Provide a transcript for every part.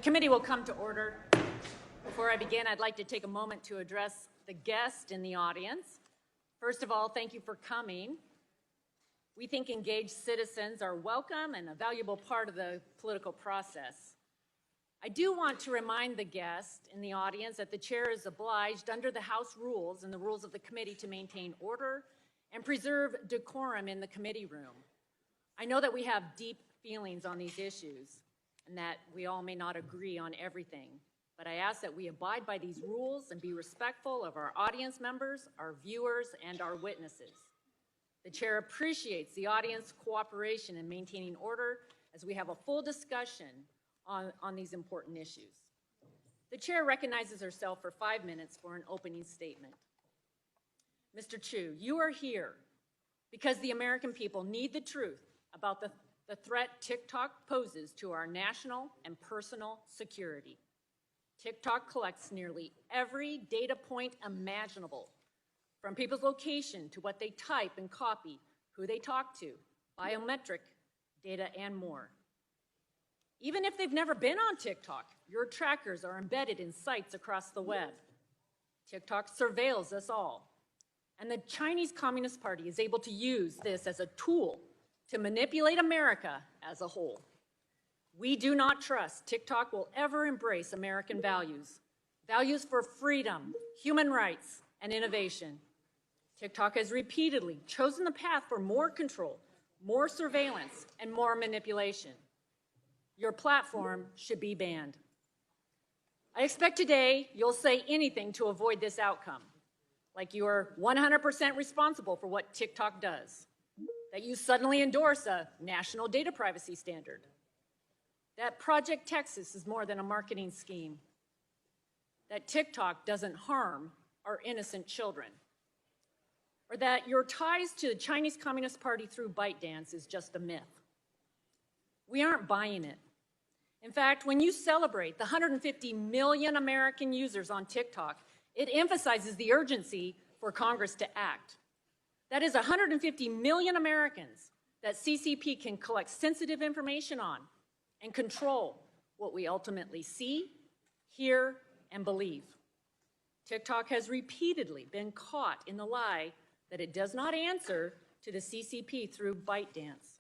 committee will come to order. Before I begin, I'd like to take a moment to address the guest in the audience. First of all, thank you for coming. We think engaged citizens are welcome and a valuable part of the political process. I do want to remind the guest in the audience that the chair is obliged under the House rules and the rules of the committee to maintain order and preserve decorum in the committee room. I know that we have deep feelings on these issues and that we all may not agree on everything, but I ask that we abide by these rules and be respectful of our audience members, our viewers, and our witnesses. The chair appreciates the audience cooperation in maintaining order as we have a full discussion on these important issues. The chair recognizes herself for 5 minutes for an opening statement. Mr. Chu, you are here because the American people need the truth about the threat TikTok poses to our national and personal security. TikTok collects nearly every data point imaginable, from people's location to what they type and copy, who they talk to, biometric data, and more. Even if they've never been on TikTok, your trackers are embedded in sites across the web. TikTok surveils us all. And the Chinese Communist Party is able to use this as a tool to manipulate America as a whole. We do not trust TikTok will ever embrace American values, values for freedom, human rights, and innovation. TikTok has repeatedly chosen the path for more control, more surveillance, and more manipulation. Your platform should be banned. I expect today you'll say anything to avoid this outcome, like you are 100% responsible for what TikTok does, that you suddenly endorse a national data privacy standard, that Project Texas is more than a marketing scheme, that TikTok doesn't harm our innocent children, or that your ties to the Chinese Communist Party through ByteDance is just a myth. We aren't buying it. In fact, when you celebrate the 150 million American users on TikTok, it emphasizes the urgency for Congress to act. That is 150 million Americans that CCP can collect sensitive information on and control what we ultimately see, hear, and believe. TikTok has repeatedly been caught in the lie that it does not answer to the CCP through ByteDance.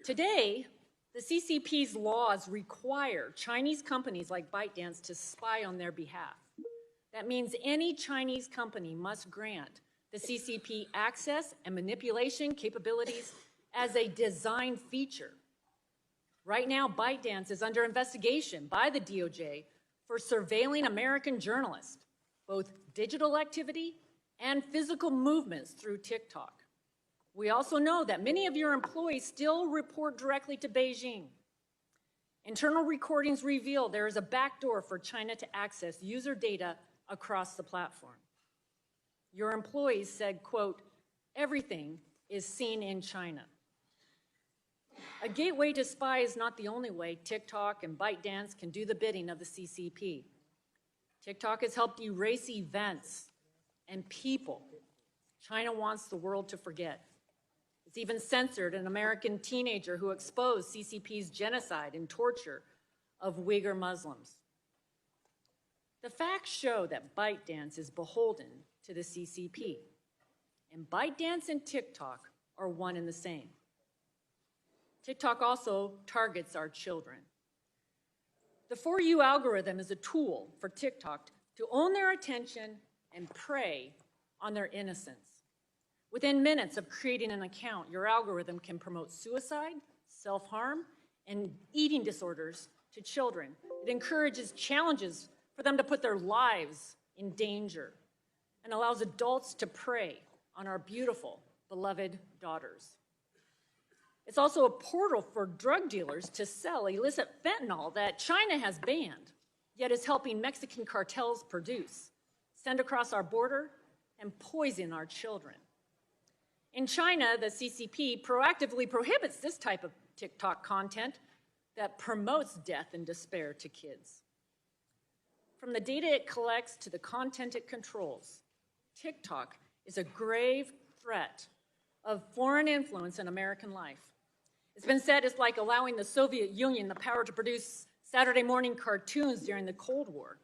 Today, the CCP's laws require Chinese companies like ByteDance to spy on their behalf. That means any Chinese company must grant the CCP access and manipulation capabilities as a design feature. Right now, ByteDance is under investigation by the DOJ for surveilling American journalists, both digital activity and physical movements through TikTok. We also know that many of your employees still report directly to Beijing. Internal recordings reveal there is a backdoor for China to access user data across the platform. Your employees said, quote, "Everything is seen in China." A gateway to spy is not the only way TikTok and ByteDance can do the bidding of the CCP. TikTok has helped erase events and people China wants the world to forget. It's even censored an American teenager who exposed CCP's genocide and torture of Uyghur Muslims. The facts show that ByteDance is beholden to the CCP, and ByteDance and TikTok are one and the same. TikTok also targets our children. The For You algorithm is a tool for TikTok to own their attention and prey on their innocence. Within minutes of creating an account, your algorithm can promote suicide, self-harm, and eating disorders to children. It encourages challenges for them to put their lives in danger and allows adults to prey on our beautiful, beloved daughters. It's also a portal for drug dealers to sell illicit fentanyl that China has banned, yet is helping Mexican cartels produce, send across our border, and poison our children. In China, the CCP proactively prohibits this type of TikTok content that promotes death and despair to kids. From the data it collects to the content it controls, TikTok is a grave threat of foreign influence in American life. It's been said it's like allowing the Soviet Union the power to produce Saturday morning cartoons during the Cold War,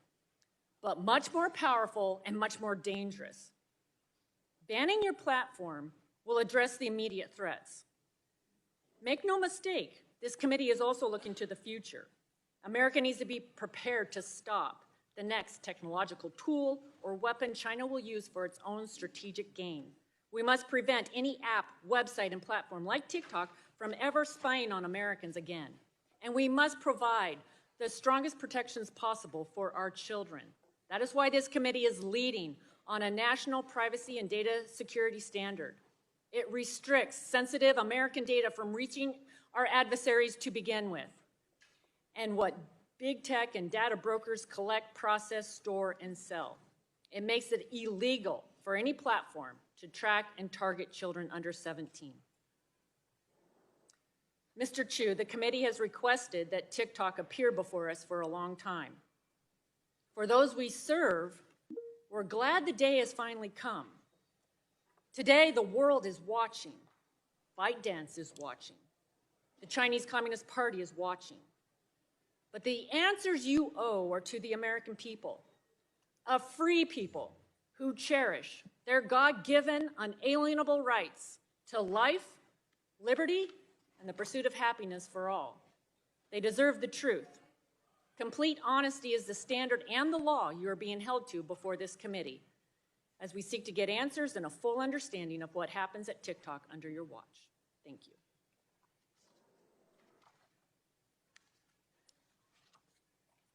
but much more powerful and much more dangerous. Banning your platform will address the immediate threats. Make no mistake, this committee is also looking to the future. America needs to be prepared to stop the next technological tool or weapon China will use for its own strategic gain. We must prevent any app, website, and platform like TikTok from ever spying on Americans again. And we must provide the strongest protections possible for our children. That is why this committee is leading on a national privacy and data security standard. It restricts sensitive American data from reaching our adversaries to begin with, and what big tech and data brokers collect, process, store, and sell. It makes it illegal for any platform to track and target children under 17. Mr. Chu, the committee has requested that TikTok appear before us for a long time. For those we serve, we're glad the day has finally come. Today, the world is watching. ByteDance is watching. The Chinese Communist Party is watching. But the answers you owe are to the American people, a free people who cherish their God-given, unalienable rights to life, liberty, and the pursuit of happiness for all. They deserve the truth. Complete honesty is the standard and the law you are being held to before this committee, as we seek to get answers and a full understanding of what happens at TikTok under your watch. Thank you.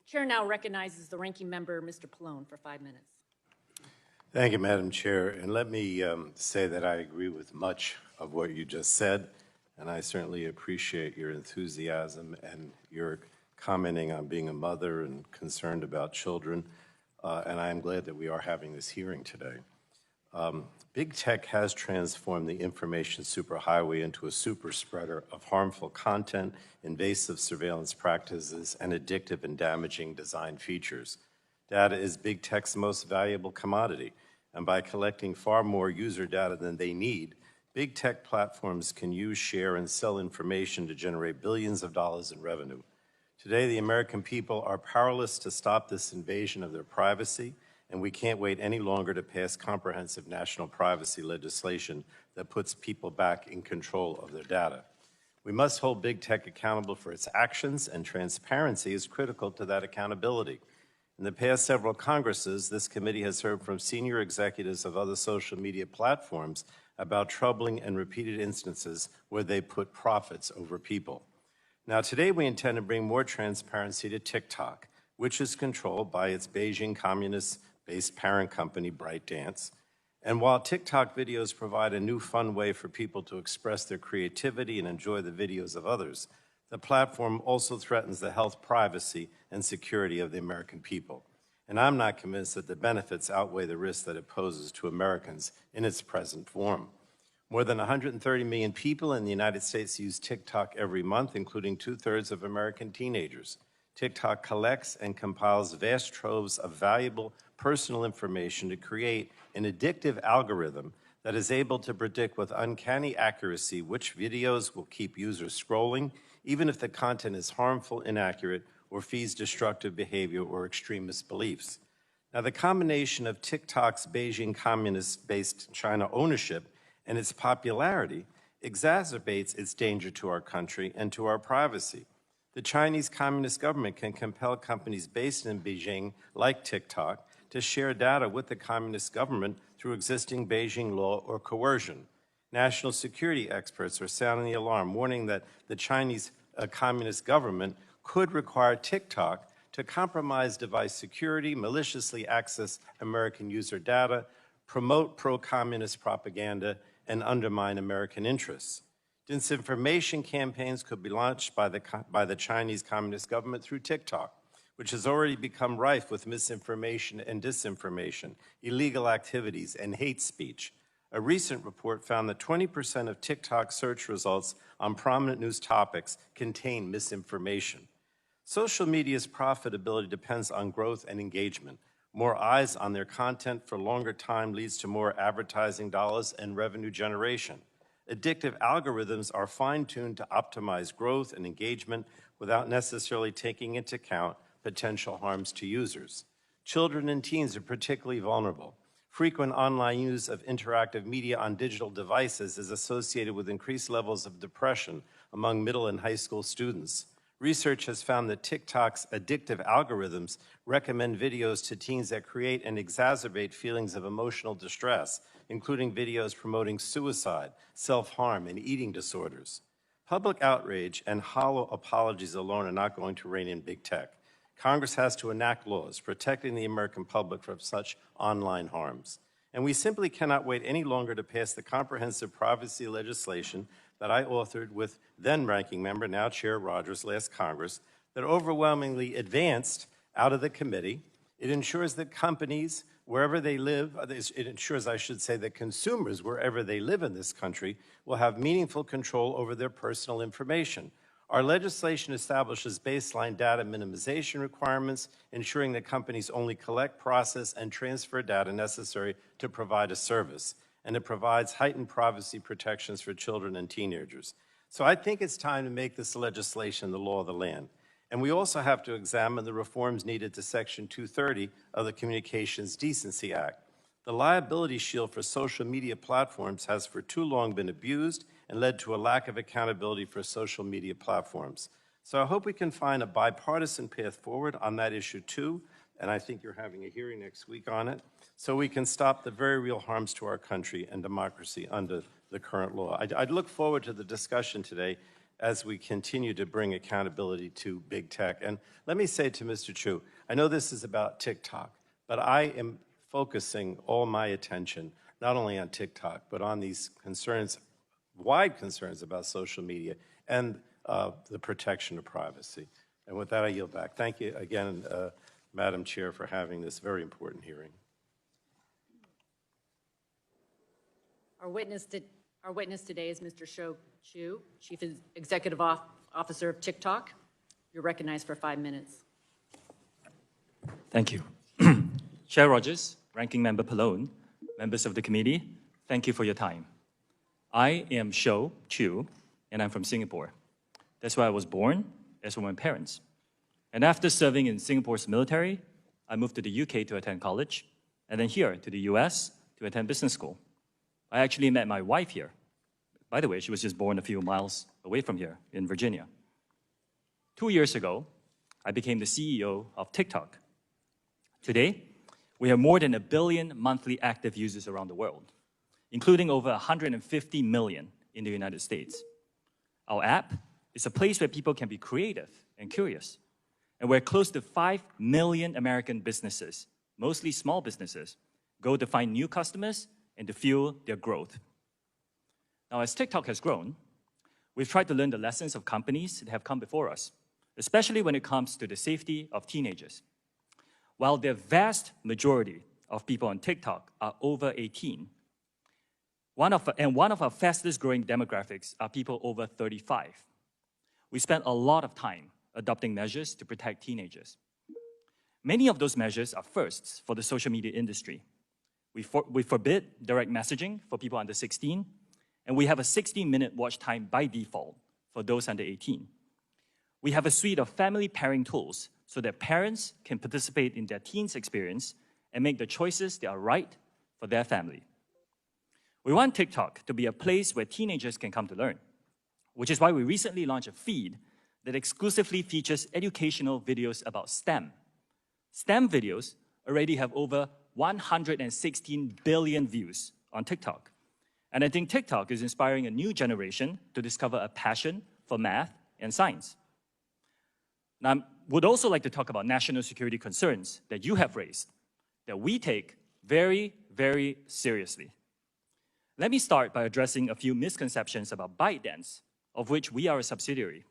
Chair now recognizes the ranking member, Mr. Pallone, for 5 minutes. Thank you, Madam Chair. And let me say that I agree with much of what you just said, and I certainly appreciate your enthusiasm and your commenting on being a mother and concerned about children. And I am glad that we are having this hearing today. Big tech has transformed the information superhighway into a super spreader of harmful content, invasive surveillance practices, and addictive and damaging design features. Data is big tech's most valuable commodity, and by collecting far more user data than they need, big tech platforms can use, share, and sell information to generate billions of dollars in revenue. Today, the American people are powerless to stop this invasion of their privacy, and we can't wait any longer to pass comprehensive national privacy legislation that puts people back in control of their data. We must hold big tech accountable for its actions, and transparency is critical to that accountability. In the past several Congresses, this committee has heard from senior executives of other social media platforms about troubling and repeated instances where they put profits over people. Now, today we intend to bring more transparency to TikTok, which is controlled by its Beijing communist-based parent company, ByteDance. And while TikTok videos provide a new fun way for people to express their creativity and enjoy the videos of others, the platform also threatens the health, privacy, and security of the American people. And I'm not convinced that the benefits outweigh the risks that it poses to Americans in its present form. More than 130 million people in the United States use TikTok every month, including 2/3 of American teenagers. TikTok collects and compiles vast troves of valuable personal information to create an addictive algorithm that is able to predict with uncanny accuracy which videos will keep users scrolling, even if the content is harmful, inaccurate, or feeds destructive behavior or extremist beliefs. Now, the combination of TikTok's Beijing communist-based China ownership and its popularity exacerbates its danger to our country and to our privacy. The Chinese Communist government can compel companies based in Beijing, like TikTok, to share data with the Communist government through existing Beijing law or coercion. National security experts are sounding the alarm, warning that the Chinese Communist government could require TikTok to compromise device security, maliciously access American user data, promote pro-communist propaganda, and undermine American interests. Disinformation campaigns could be launched by the Chinese Communist government through TikTok, which has already become rife with misinformation and disinformation, illegal activities, and hate speech. A recent report found that 20% of TikTok search results on prominent news topics contain misinformation. Social media's profitability depends on growth and engagement. More eyes on their content for longer time leads to more advertising dollars and revenue generation. Addictive algorithms are fine-tuned to optimize growth and engagement without necessarily taking into account potential harms to users. Children and teens are particularly vulnerable. Frequent online use of interactive media on digital devices is associated with increased levels of depression among middle and high school students. Research has found that TikTok's addictive algorithms recommend videos to teens that create and exacerbate feelings of emotional distress, including videos promoting suicide, self-harm, and eating disorders. Public outrage and hollow apologies alone are not going to rein in big tech. Congress has to enact laws protecting the American public from such online harms. And we simply cannot wait any longer to pass the comprehensive privacy legislation that I authored with then-ranking member, now Chair Rogers, last Congress, that overwhelmingly advanced out of the committee. It ensures that companies, wherever they live, it ensures, I should say, that consumers, wherever they live in this country, will have meaningful control over their personal information. Our legislation establishes baseline data minimization requirements, ensuring that companies only collect, process, and transfer data necessary to provide a service. And it provides heightened privacy protections for children and teenagers. So I think it's time to make this legislation the law of the land. And we also have to examine the reforms needed to Section 230 of the Communications Decency Act. The liability shield for social media platforms has for too long been abused and led to a lack of accountability for social media platforms. So I hope we can find a bipartisan path forward on that issue too, and I think you're having a hearing next week on it, so we can stop the very real harms to our country and democracy under the current law. I'd look forward to the discussion today as we continue to bring accountability to big tech. And let me say to Mr. Chu, I know this is about TikTok, but I am focusing all my attention not only on TikTok, but on these concerns, wide concerns about social media and the protection of privacy. And with that, I yield back. Thank you again, Madam Chair, for having this very important hearing. Our witness today is Mr. Shou Chew, Chief Executive Officer of TikTok. You're recognized for 5 minutes. Thank you. Chair Rogers, Ranking Member Pallone, members of the committee, thank you for your time. I am Shou Chew, and I'm from Singapore. That's where I was born, as were my parents. And after serving in Singapore's military, I moved to the UK to attend college, and then here to the US to attend business school. I actually met my wife here. By the way, she was just born a few miles away from here in Virginia. 2 years ago, I became the CEO of TikTok. Today, we have more than 1 billion monthly active users around the world, including over 150 million in the United States. Our app is a place where people can be creative and curious, and where close to 5 million American businesses, mostly small businesses, go to find new customers and to fuel their growth. Now, as TikTok has grown, we've tried to learn the lessons of companies that have come before us, especially when it comes to the safety of teenagers. While the vast majority of people on TikTok are over 18, one of our fastest growing demographics are people over 35. We spent a lot of time adopting measures to protect teenagers. Many of those measures are firsts for the social media industry. We forbid direct messaging for people under 16, and we have a 60-minute watch time by default for those under 18. We have a suite of family pairing tools so that parents can participate in their teens' experience and make the choices that are right for their family. We want TikTok to be a place where teenagers can come to learn, which is why we recently launched a feed that exclusively features educational videos about STEM. STEM videos already have over 116 billion views on TikTok. And I think TikTok is inspiring a new generation to discover a passion for math and science. Now, I would also like to talk about national security concerns that you have raised, that we take very, very seriously. Let me start by addressing a few misconceptions about ByteDance, of which we are a subsidiary.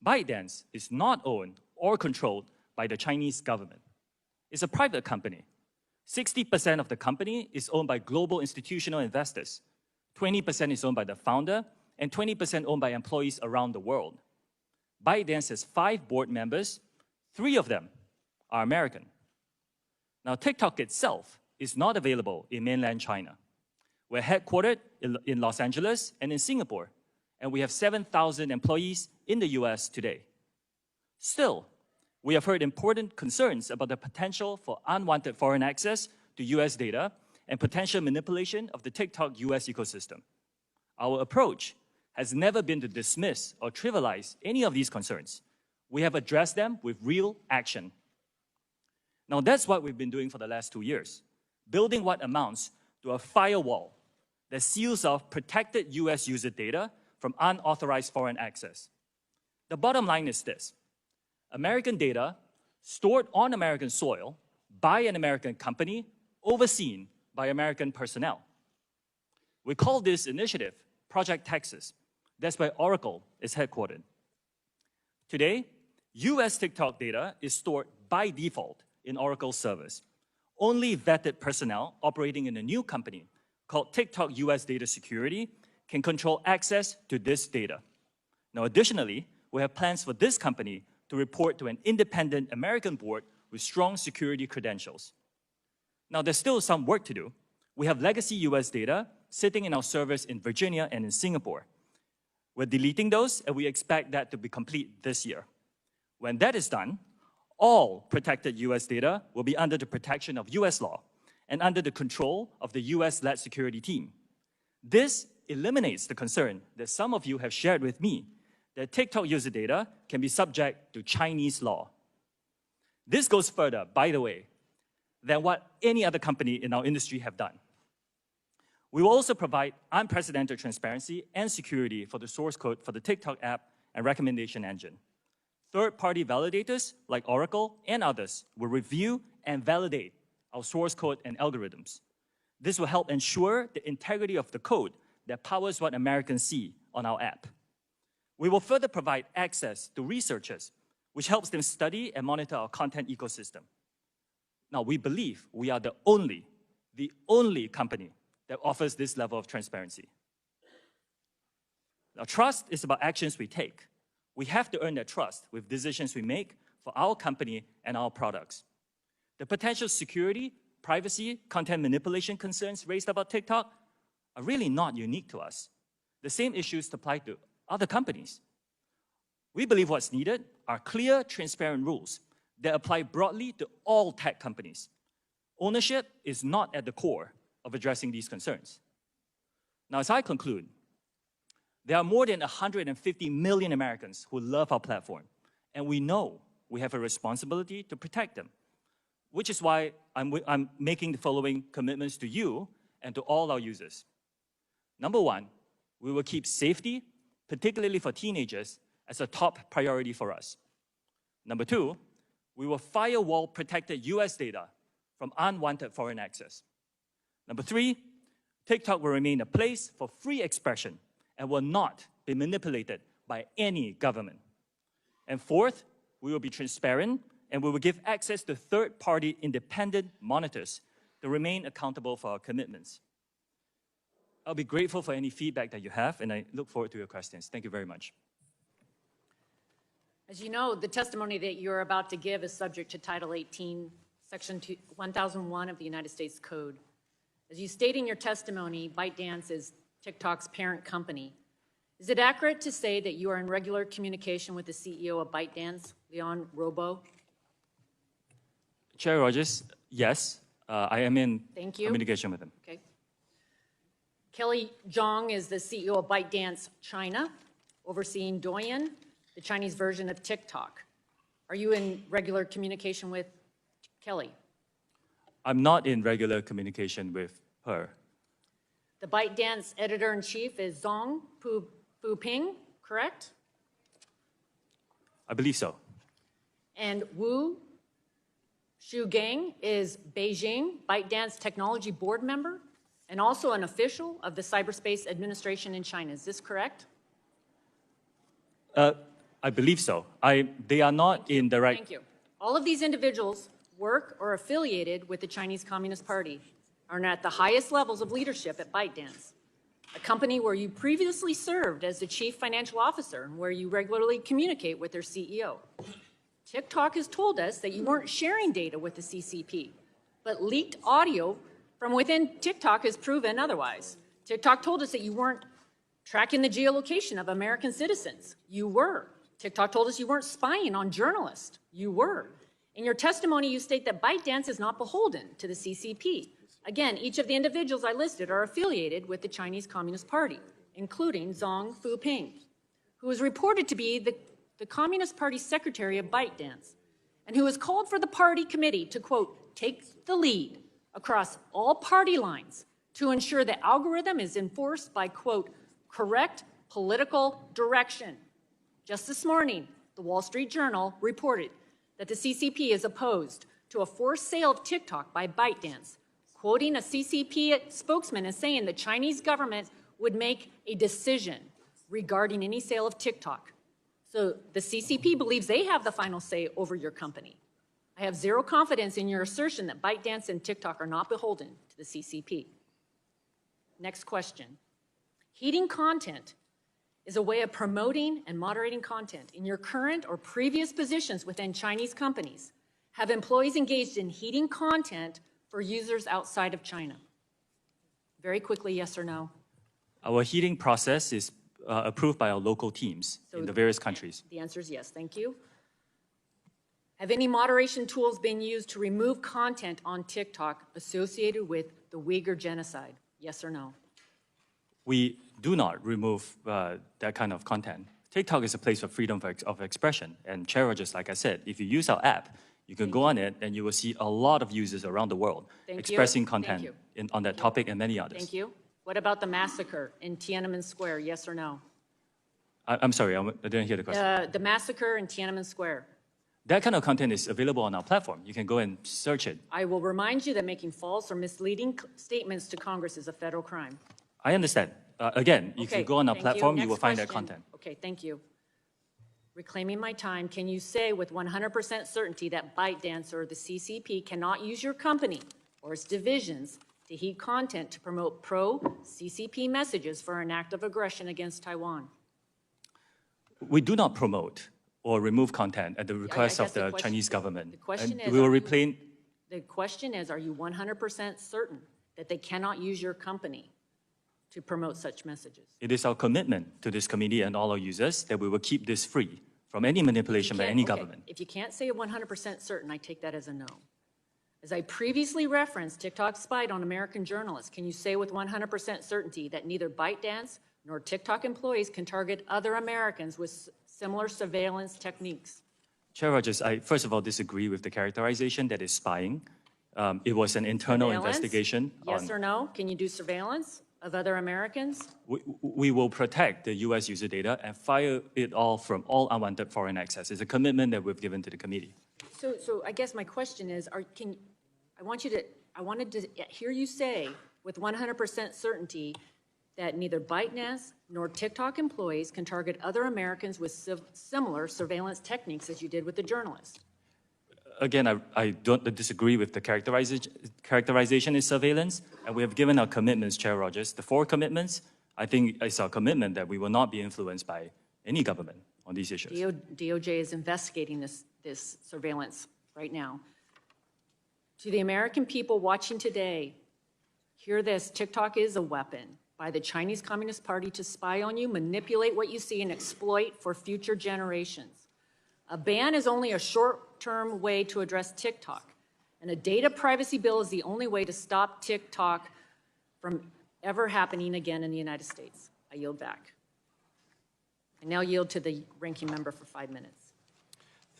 ByteDance is not owned or controlled by the Chinese government. It's a private company. 60% of the company is owned by global institutional investors. 20% is owned by the founder, and 20% owned by employees around the world. ByteDance has 5 board members. 3 of them are American. Now, TikTok itself is not available in mainland China. We're headquartered in Los Angeles and in Singapore, and we have 7,000 employees in the US today. Still, we have heard important concerns about the potential for unwanted foreign access to US data and potential manipulation of the TikTok US ecosystem. Our approach has never been to dismiss or trivialize any of these concerns. We have addressed them with real action. Now, that's what we've been doing for the last 2 years, building what amounts to a firewall that seals off protected US user data from unauthorized foreign access. The bottom line is this: American data stored on American soil by an American company, overseen by American personnel. We call this initiative Project Texas. That's where Oracle is headquartered. Today, US TikTok data is stored by default in Oracle servers. Only vetted personnel operating in a new company called TikTok US Data Security can control access to this data. Now, additionally, we have plans for this company to report to an independent American board with strong security credentials. Now, there's still some work to do. We have legacy US data sitting in our servers in Virginia and in Singapore. We're deleting those, and we expect that to be complete this year. When that is done, all protected US data will be under the protection of US law and under the control of the US-led security team. This eliminates the concern that some of you have shared with me that TikTok user data can be subject to Chinese law. This goes further, by the way, than what any other company in our industry have done. We will also provide unprecedented transparency and security for the source code for the TikTok app and recommendation engine. Third-party validators like Oracle and others will review and validate our source code and algorithms. This will help ensure the integrity of the code that powers what Americans see on our app. We will further provide access to researchers, which helps them study and monitor our content ecosystem. Now, we believe we are the only company that offers this level of transparency. Now, trust is about actions we take. We have to earn that trust with decisions we make for our company and our products. The potential security, privacy, content manipulation concerns raised about TikTok are really not unique to us. The same issues apply to other companies. We believe what's needed are clear, transparent rules that apply broadly to all tech companies. Ownership is not at the core of addressing these concerns. Now, as I conclude, there are more than 150 million Americans who love our platform, and we know we have a responsibility to protect them, which is why I'm making the following commitments to you and to all our users. Number one, we will keep safety, particularly for teenagers, as a top priority for us. Number two, we will firewall protected US data from unwanted foreign access. Number three, TikTok will remain a place for free expression and will not be manipulated by any government. And fourth, we will be transparent and we will give access to third-party independent monitors to remain accountable for our commitments. I'll be grateful for any feedback that you have, and I look forward to your questions. Thank you very much. As you know, the testimony that you're about to give is subject to Title 18, Section 1001 of the United States Code. As you state in your testimony, ByteDance is TikTok's parent company. Is it accurate to say that you are in regular communication with the CEO of ByteDance, Leon Robo? Chair Rogers, yes, I am in Thank you. communication with him. Okay. Kelly Zhang is the CEO of ByteDance China, overseeing Douyin, the Chinese version of TikTok. Are you in regular communication with Kelly? I'm not in regular communication with her. The ByteDance editor-in-chief is Zhong Puping, correct? I believe so. And Wu Shugang is Beijing ByteDance technology board member and also an official of the Cyberspace Administration in China. Is this correct? I believe so. They are not in direct... Thank you. All of these individuals work or affiliated with the Chinese Communist Party, are at the highest levels of leadership at ByteDance, a company where you previously served as the chief financial officer and where you regularly communicate with their CEO. TikTok has told us that you weren't sharing data with the CCP, but leaked audio from within TikTok has proven otherwise. TikTok told us that you weren't tracking the geolocation of American citizens. You were. TikTok told us you weren't spying on journalists. You were. In your testimony, you state that ByteDance is not beholden to the CCP. Again, each of the individuals I listed are affiliated with the Chinese Communist Party, including Zhang Fuping, who is reported to be the Communist Party secretary of ByteDance, and who has called for the party committee to, quote, take the lead across all party lines to ensure the algorithm is enforced by, quote, correct political direction. Just this morning, the Wall Street Journal reported that the CCP is opposed to a forced sale of TikTok by ByteDance, quoting a CCP spokesman as saying the Chinese government would make a decision regarding any sale of TikTok. So the CCP believes they have the final say over your company. I have zero confidence in your assertion that ByteDance and TikTok are not beholden to the CCP. Next question. Heating content is a way of promoting and moderating content. In your current or previous positions within Chinese companies, have employees engaged in heating content for users outside of China? Very quickly, yes or no? Our heating process is approved by our local teams in the various countries. The answer is yes, thank you. Have any moderation tools been used to remove content on TikTok associated with the Uyghur genocide? Yes or no? We do not remove that kind of content. TikTok is a place of freedom of expression. And Chair Rogers, like I said, if you use our app, you can go on it and you will see a lot of users around the world expressing content on that topic and many others. Thank you. What about the massacre in Tiananmen Square? Yes or no? I'm sorry, I didn't hear the question. The massacre in Tiananmen Square. That kind of content is available on our platform. You can go and search it. I will remind you that making false or misleading statements to Congress is a federal crime. I understand. Again, if you go on our platform, you will find that question. content. Okay, thank you. Reclaiming my time, can you say with 100% certainty that ByteDance or the CCP cannot use your company or its divisions to heat content to promote pro-CCP messages for an act of aggression against Taiwan? We do not promote or remove content at the request of the Chinese government. The question is, we will replace. The question is, are you 100% certain that they cannot use your company to promote such messages? It is our commitment to this committee and all our users that we will keep this free from any manipulation by any government. If you can't say 100% certain, I take that as a no. As I previously referenced, TikTok spied on American journalists. Can you say with 100% certainty that neither ByteDance nor TikTok employees can target other Americans with similar surveillance techniques? Chair Rogers, I first of all disagree with the characterization that is spying. It was an internal investigation. Yes or no? Can you do surveillance of other Americans? We will protect the U.S. user data and fire it all from all unwanted foreign access. It's a commitment that we've given to the committee. So I guess my question is, I wanted to hear you say with 100% certainty that neither ByteDance nor TikTok employees can target other Americans with similar surveillance techniques as you did with the journalists. Again, I don't disagree with the characterization is surveillance, and we have given our commitments, Chair Rogers. The 4 commitments, I think it's our commitment that we will not be influenced by any government on these issues. DOJ is investigating this surveillance right now. To the American people watching today, hear this: TikTok is a weapon by the Chinese Communist Party to spy on you, manipulate what you see, and exploit for future generations. A ban is only a short-term way to address TikTok, and a data privacy bill is the only way to stop TikTok from ever happening again in the United States. I yield back. I now yield to the ranking member for 5 minutes.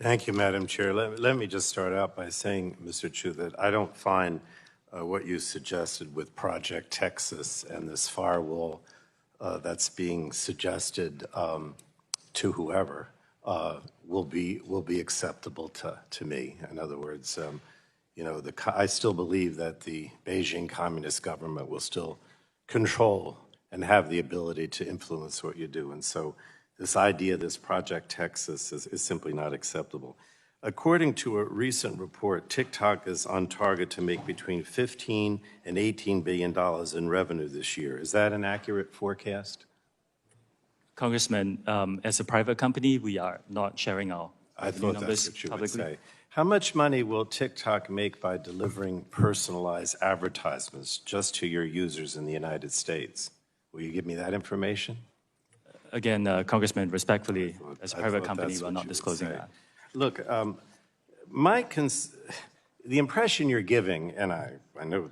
Thank you, Madam Chair. Let me just start out by saying, Mr. Chu, that I don't find what you suggested with Project Texas and this firewall that's being suggested to whoever will be acceptable to me. In other words, I still believe that the Beijing Communist government will still control and have the ability to influence what you do. And so this idea, this Project Texas, is simply not acceptable. According to a recent report, TikTok is on target to make between $15 and $18 billion in revenue this year. Is that an accurate forecast? Congressman, as a private company, we are not sharing our I thought numbers that's what you publicly. would say. How much money will TikTok make by delivering personalized advertisements just to your users in the United States? Will you give me that information? Again, Congressman, respectfully, as a I private thought company, that's we're what not you would disclosing say. that. Look, the impression you're giving, and I know,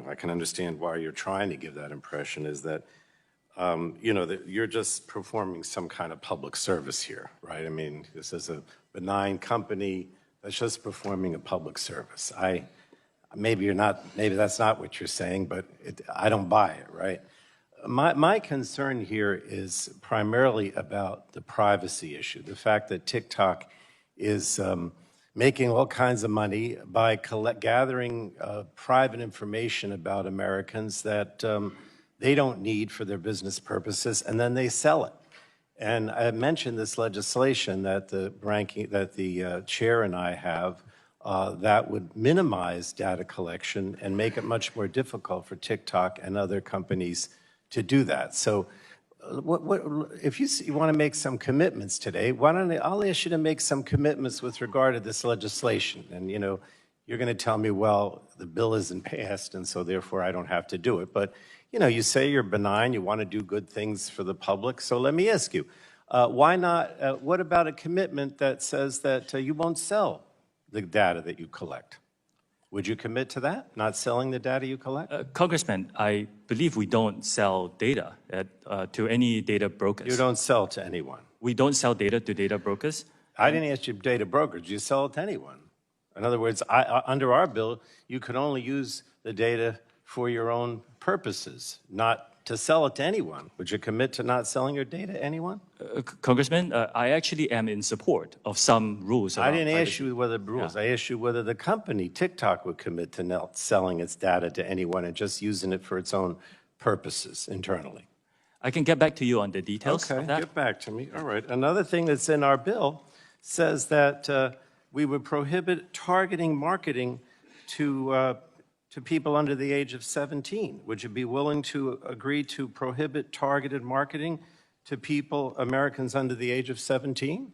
I can understand why you're trying to give that impression, is that, that you're just performing some kind of public service here, right? I mean, this is a benign company that's just performing a public service. Maybe that's not what you're saying, but I don't buy it, right? My concern here is primarily about the privacy issue, the fact that TikTok is making all kinds of money by gathering private information about Americans that they don't need for their business purposes, and then they sell it. And I mentioned this legislation that the chair and I have that would minimize data collection and make it much more difficult for TikTok and other companies to do that. So if you want to make some commitments today, I'll ask you to make some commitments with regard to this legislation. And, you're going to tell me, well, the bill isn't passed, and so therefore I don't have to do it. But, you say you're benign, you want to do good things for the public. So let me ask you, why not, what about a commitment that says that you won't sell the data that you collect? Would you commit to that, not selling the data you collect? Congressman, I believe we don't sell data to any data brokers. You don't sell to anyone. We don't sell data to data brokers. I didn't ask you data brokers. You sell it to anyone. In other words, under our bill, you could only use the data for your own purposes, not to sell it to anyone. Would you commit to not selling your data to anyone? Congressman, I actually am in support of some rules. I didn't privacy. ask you whether the rules. I asked you whether the company, TikTok, would commit to not selling its data to anyone and just using it for its own purposes internally. I can get back to you on the details Okay, of that. get back to me. All right. Another thing that's in our bill says that we would prohibit targeting marketing to people under the age of 17. Would you be willing to agree to prohibit targeted marketing to people, Americans under the age of 17?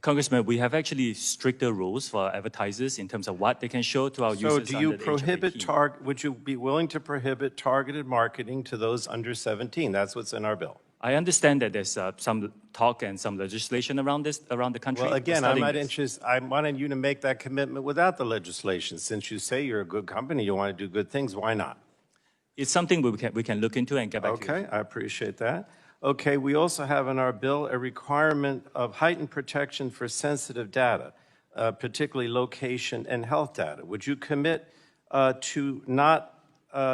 Congressman, we have actually stricter rules for advertisers in terms of what they can show to our So users do you under the age of 18. would you be willing to prohibit targeted marketing to those under 17? That's what's in our bill. I understand that there's some talk and some legislation around the country. Well, We're again, studying this. I wanted you to make that commitment without the legislation. Since you say you're a good company, you want to do good things, why not? It's something we can look into and get back to you. Okay, I appreciate that. Okay, we also have in our bill a requirement of heightened protection for sensitive data, particularly location and health data. Would you commit to not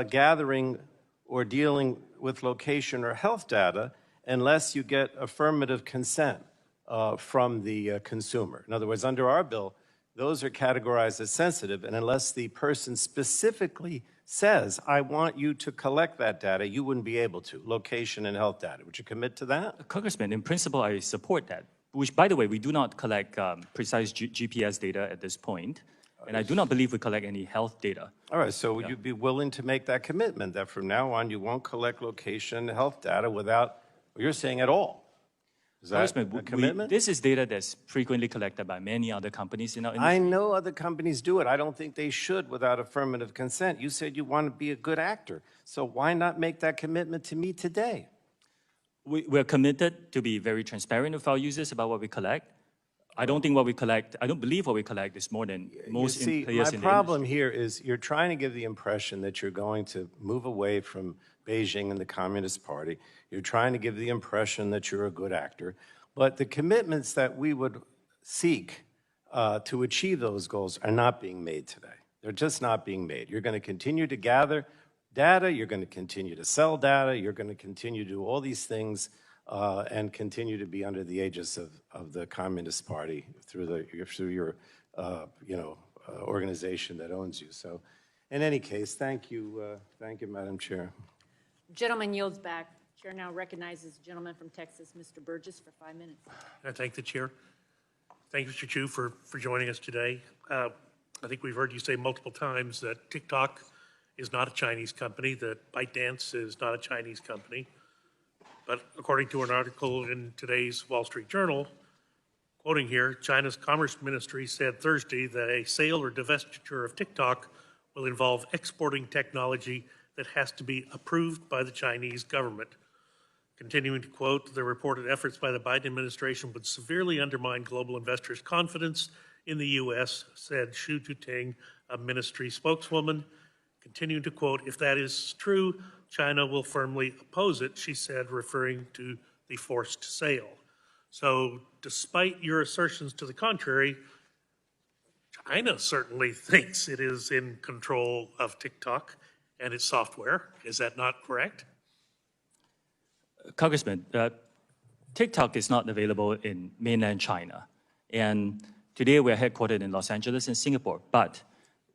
gathering or dealing with location or health data unless you get affirmative consent from the consumer? In other words, under our bill, those are categorized as sensitive, and unless the person specifically says, I want you to collect that data, you wouldn't be able to, location and health data. Would you commit to that? Congressman, in principle, I support that. Which, by the way, we do not collect precise GPS data at this point, and I do not believe we collect any health data. All right, so would you be willing to make that commitment that from now on you won't collect location and health data without, you're saying at all? Is that Congressman, a commitment? this is data that's frequently collected by many other companies in our industry. I know other companies do it. I don't think they should without affirmative consent. You said you want to be a good actor. So why not make that commitment to me today? We're committed to be very transparent with our users about what we collect. I don't believe what we collect is more than most players in the industry. My problem here is you're trying to give the impression that you're going to move away from Beijing and the Communist Party. You're trying to give the impression that you're a good actor. But the commitments that we would seek to achieve those goals are not being made today. They're just not being made. You're going to continue to gather data. You're going to continue to sell data. You're going to continue to do all these things and continue to be under the aegis of the Communist Party through your organization that owns you. So, in any case, thank you, Madam Chair. Gentleman yields back. Chair now recognizes the gentleman from Texas, Mr. Burgess, for 5 minutes. I thank the chair. Thank you, Mr. Chu, for joining us today. I think we've heard you say multiple times that TikTok is not a Chinese company, that ByteDance is not a Chinese company. But according to an article in today's Wall Street Journal, quoting here, China's Commerce Ministry said Thursday that a sale or divestiture of TikTok will involve exporting technology that has to be approved by the Chinese government. Continuing to quote, the reported efforts by the Biden administration would severely undermine global investors' confidence in the U.S., said Xu Juting, a ministry spokeswoman. Continuing to quote, if that is true, China will firmly oppose it, she said, referring to the forced sale. So despite your assertions to the contrary, China certainly thinks it is in control of TikTok and its software. Is that not correct? Congressman, TikTok is not available in mainland China. And today we're headquartered in Los Angeles and Singapore. But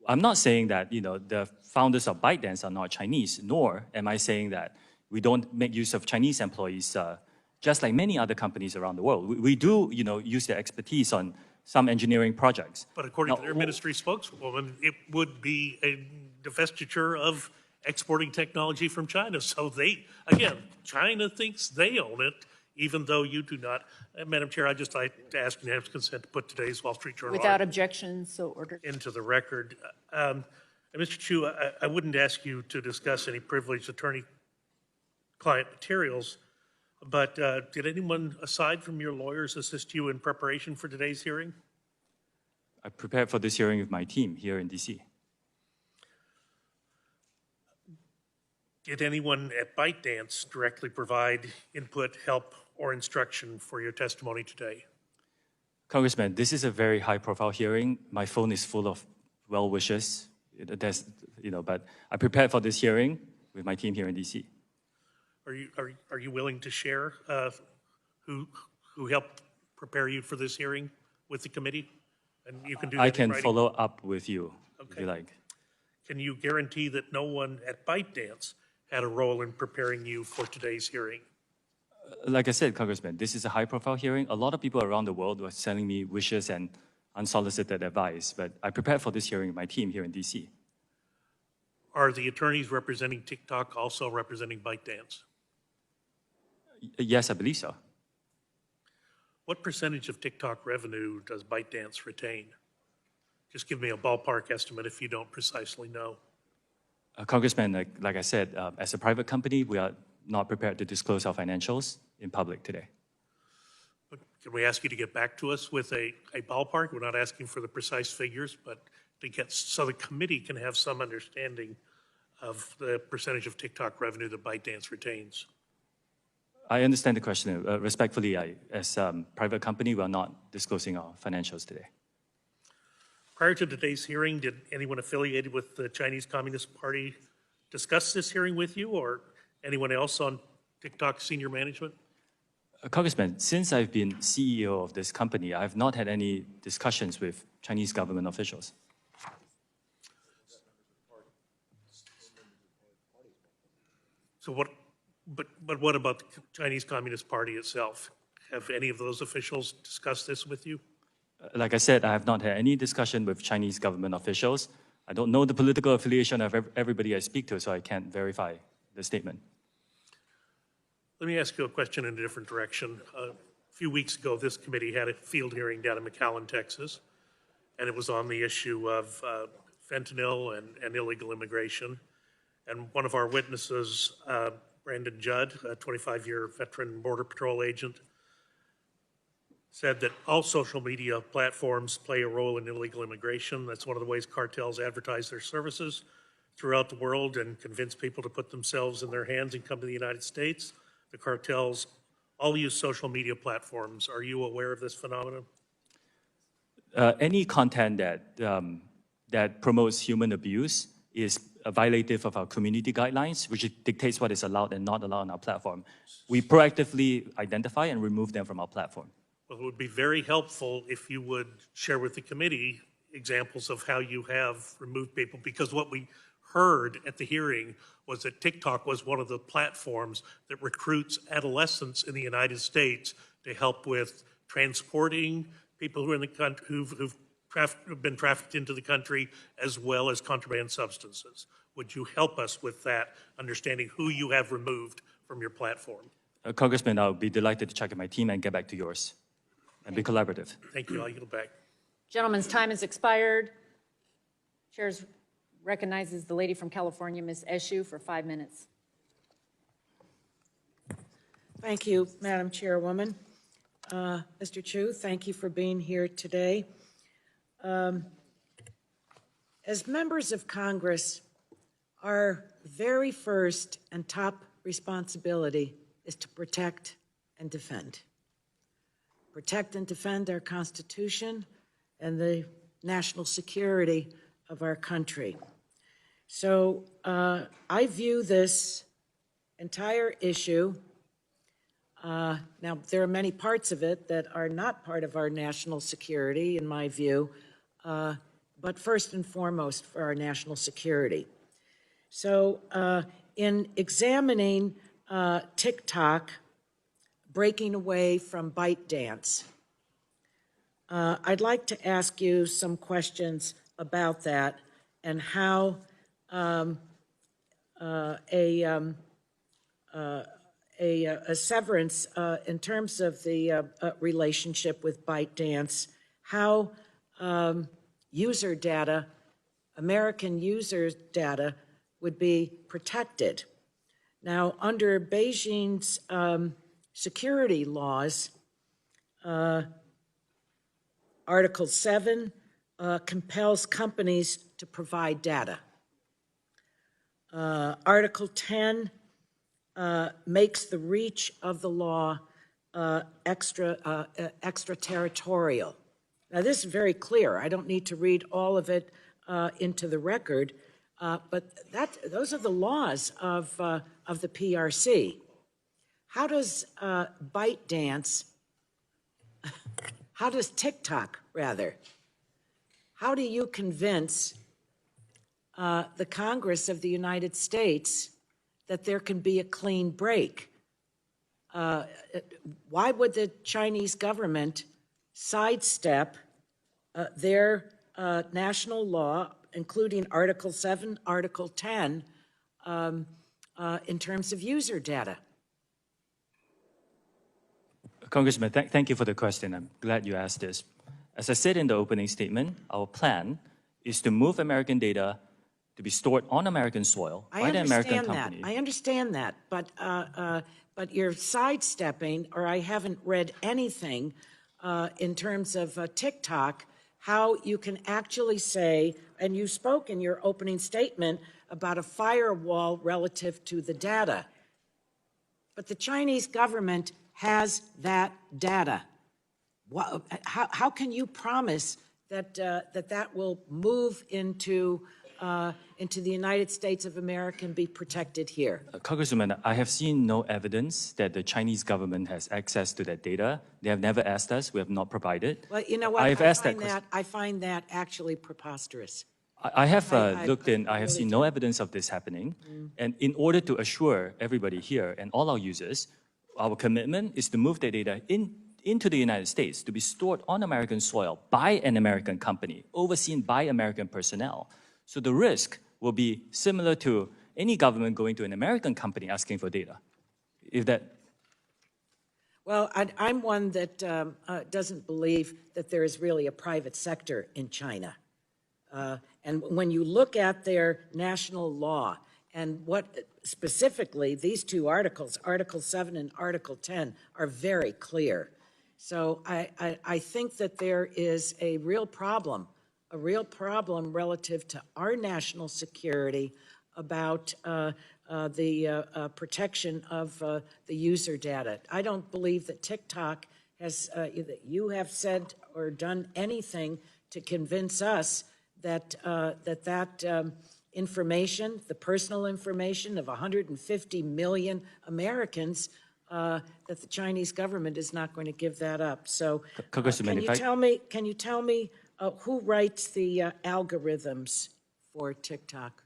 I'm not saying that the founders of ByteDance are not Chinese, nor am I saying that we don't make use of Chinese employees, just like many other companies around the world. We do use their expertise on some engineering projects. But according to their ministry spokeswoman, it would be a divestiture of exporting technology from China. So again, China thinks they own it, even though you do not. Madam Chair, I'd just like to ask unanimous consent to put today's Wall Street Journal Without objection, so ordered. into the record. Mr. Chu, I wouldn't ask you to discuss any privileged attorney-client materials, but did anyone aside from your lawyers assist you in preparation for today's hearing? I prepared for this hearing with my team here in DC. Did anyone at ByteDance directly provide input, help, or instruction for your testimony today? Congressman, this is a very high-profile hearing. My phone is full of well wishes. But I prepared for this hearing with my team here in DC. Are you willing to share who helped prepare you for this hearing with the committee? And you can do that I in can writing. follow up with you if Okay. you like. Can you guarantee that no one at ByteDance had a role in preparing you for today's hearing? Like I said, Congressman, this is a high-profile hearing. A lot of people around the world were sending me wishes and unsolicited advice, but I prepared for this hearing with my team here in DC. Are the attorneys representing TikTok also representing ByteDance? Yes, I believe so. What percentage of TikTok revenue does ByteDance retain? Just give me a ballpark estimate if you don't precisely know. Congressman, like I said, as a private company, we are not prepared to disclose our financials in public today. But can we ask you to get back to us with a ballpark? We're not asking for the precise figures, but so the committee can have some understanding of the percentage of TikTok revenue that ByteDance retains. I understand the question. Respectfully, as a private company, we are not disclosing our financials today. Prior to today's hearing, did anyone affiliated with the Chinese Communist Party discuss this hearing with you, or anyone else on TikTok senior management? Congressman, since I've been CEO of this company, I have not had any discussions with Chinese government officials. So but what about the Chinese Communist Party itself? Have any of those officials discussed this with you? Like I said, I have not had any discussion with Chinese government officials. I don't know the political affiliation of everybody I speak to, so I can't verify the statement. Let me ask you a question in a different direction. A few weeks ago, this committee had a field hearing down in McAllen, Texas, and it was on the issue of fentanyl and illegal immigration. And one of our witnesses, Brandon Judd, a 25-year veteran Border Patrol agent, said that all social media platforms play a role in illegal immigration. That's one of the ways cartels advertise their services throughout the world and convince people to put themselves in their hands and come to the United States. The cartels all use social media platforms. Are you aware of this phenomenon? Any content that promotes human abuse is violative of our community guidelines, which dictates what is allowed and not allowed on our platform. We proactively identify and remove them from our platform. Well, it would be very helpful if you would share with the committee examples of how you have removed people, because what we heard at the hearing was that TikTok was one of the platforms that recruits adolescents in the United States to help with transporting people who are in the country who've been trafficked into the country, as well as contraband substances. Would you help us with that, understanding who you have removed from your platform? Congressman, I'll be delighted to check with my team and get back to yours and be collaborative. Thank you. I'll yield back. Gentleman's time has expired. Chair's recognizes the lady from California, Ms. Eshu, for 5 minutes. Thank you, Madam Chairwoman. Mr. Chu, thank you for being here today. As members of Congress, our very first and top responsibility is to protect and defend. Protect and defend our Constitution and the national security of our country. So I view this entire issue, now there are many parts of it that are not part of our national security, in my view, but first and foremost for our national security. So in examining TikTok breaking away from ByteDance, I'd like to ask you some questions about that and how a severance in terms of the relationship with ByteDance, how user data, American user data, would be protected. Now, under Beijing's security laws, Article 7 compels companies to provide data. Article 10 makes the reach of the law extraterritorial. Now, this is very clear. I don't need to read all of it into the record, but those are the laws of the PRC. How does ByteDance, how does TikTok, rather, how do you convince the Congress of the United States that there can be a clean break? Why would the Chinese government sidestep their national law, including Article 7, Article 10, in terms of user data? Congressman, thank you for the question. I'm glad you asked this. As I said in the opening statement, our plan is to move American data to be stored on American soil by the American company. I understand that, but you're sidestepping, or I haven't read anything in terms of TikTok, how you can actually say, and you spoke in your opening statement about a firewall relative to the data, but the Chinese government has that data. How can you promise that that will move into the United States of America and be protected here? Congresswoman, I have seen no evidence that the Chinese government has access to that data. They have never asked us. We have not provided. Well, you know what? I find that actually preposterous. I have looked in. I have really seen no evidence of this happening. And in order to assure everybody here and all our users, our commitment is to move the data into the United States to be stored on American soil by an American company, overseen by American personnel. So the risk will be similar to any government going to an American company asking for data. Well, I'm one that doesn't believe that there is really a private sector in China. And when you look at their national law and what specifically these two articles, Article 7 and Article 10, are very clear. So I think that there is a real problem relative to our national security about the protection of the user data. I don't believe that TikTok has, that you have said or done anything to convince us that that information, the personal information of 150 million Americans, that the Chinese government is not going to give that up. So can you tell me who writes the algorithms for TikTok?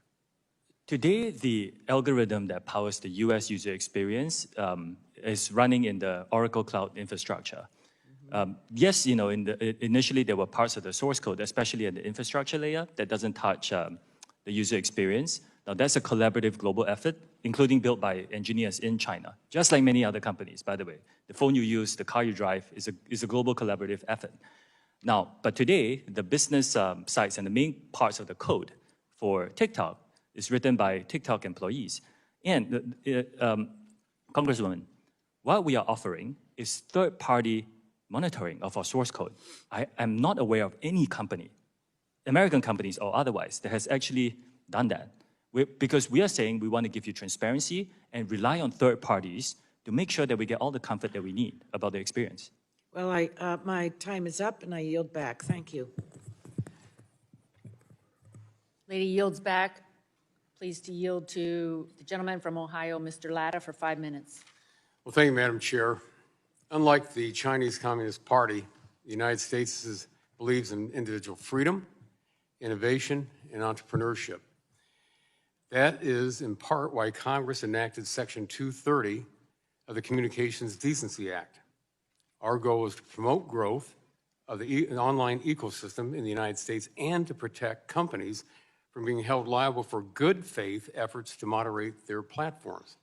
Today, the algorithm that powers the US user experience is running in the Oracle Cloud infrastructure. Yes, you know, initially there were parts of the source code, especially at the infrastructure layer, that doesn't touch the user experience. Now, that's a collaborative global effort, including built by engineers in China, just like many other companies, by the way. The phone you use, the car you drive is a global collaborative effort. Now, but today, the business sites and the main parts of the code for TikTok is written by TikTok employees. And Congresswoman, what we are offering is third-party monitoring of our source code. I am not aware of any company, American companies or otherwise, that has actually done that. Because we are saying we want to give you transparency and rely on third parties to make sure that we get all the comfort that we need about the experience. Well, my time is up, and I yield back. Thank you. Lady yields back. Pleased to yield to the gentleman from Ohio, Mr. Latta, for 5 minutes. Well, thank you, Madam Chair. Unlike the Chinese Communist Party, the United States believes in individual freedom, innovation, and entrepreneurship. That is, in part, why Congress enacted Section 230 of the Communications Decency Act. Our goal is to promote growth of the online ecosystem in the United States and to protect companies from being held liable for good faith efforts to moderate their platforms.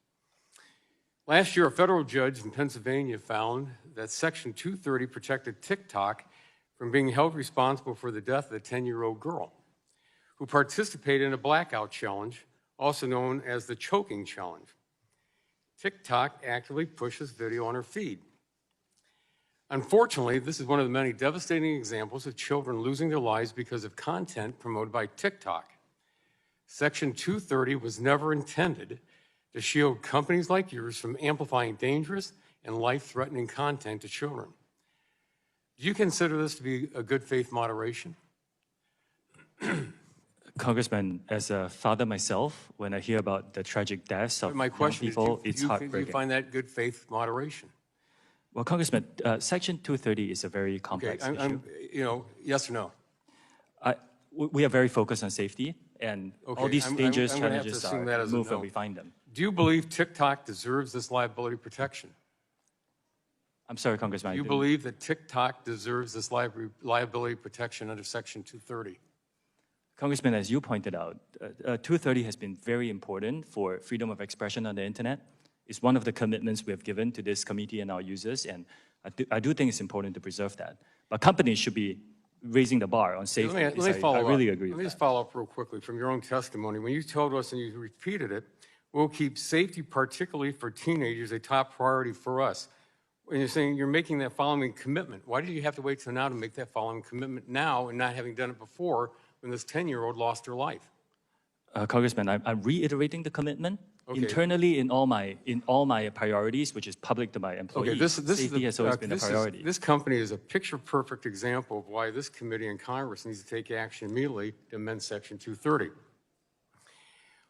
Last year, a federal judge in Pennsylvania found that Section 230 protected TikTok from being held responsible for the death of a 10-year-old girl who participated in a blackout challenge, also known as the choking challenge. TikTok actively pushes video on her feed. Unfortunately, this is one of the many devastating examples of children losing their lives because of content promoted by TikTok. Section 230 was never intended to shield companies like yours from amplifying dangerous and life-threatening content to children. Do you consider this to be a good faith moderation? Congressman, as a father myself, when I hear about the tragic deaths of My young question people, is, it's do you heartbreaking. find that good faith moderation? Well, Congressman, Section 230 is a very complex issue. Yes or no? We are very focused on safety, and all Okay, these I'm dangerous gonna have to challenges assume are that as a removed when no. we find them. Do you believe TikTok deserves this liability protection? I'm sorry, Congressman. Do you believe that TikTok deserves this liability protection under Section 230? Congressman, as you pointed out, 230 has been very important for freedom of expression on the internet. It's one of the commitments we have given to this committee and our users, and I do think it's important to preserve that. But companies should be raising the bar on safety. Let me follow I up. really agree Let with me that. just follow up real quickly from your own testimony. When you told us and you repeated it, we'll keep safety, particularly for teenagers, a top priority for us. When you're saying you're making that following commitment, why did you have to wait till now to make that following commitment now and not having done it before when this 10-year-old lost her life? Congressman, I'm reiterating the commitment. Okay. Internally, in all my priorities, which is public to my employees, Okay, this safety has always been a priority. This company is a picture-perfect example of why this committee and Congress needs to take action immediately to amend Section 230.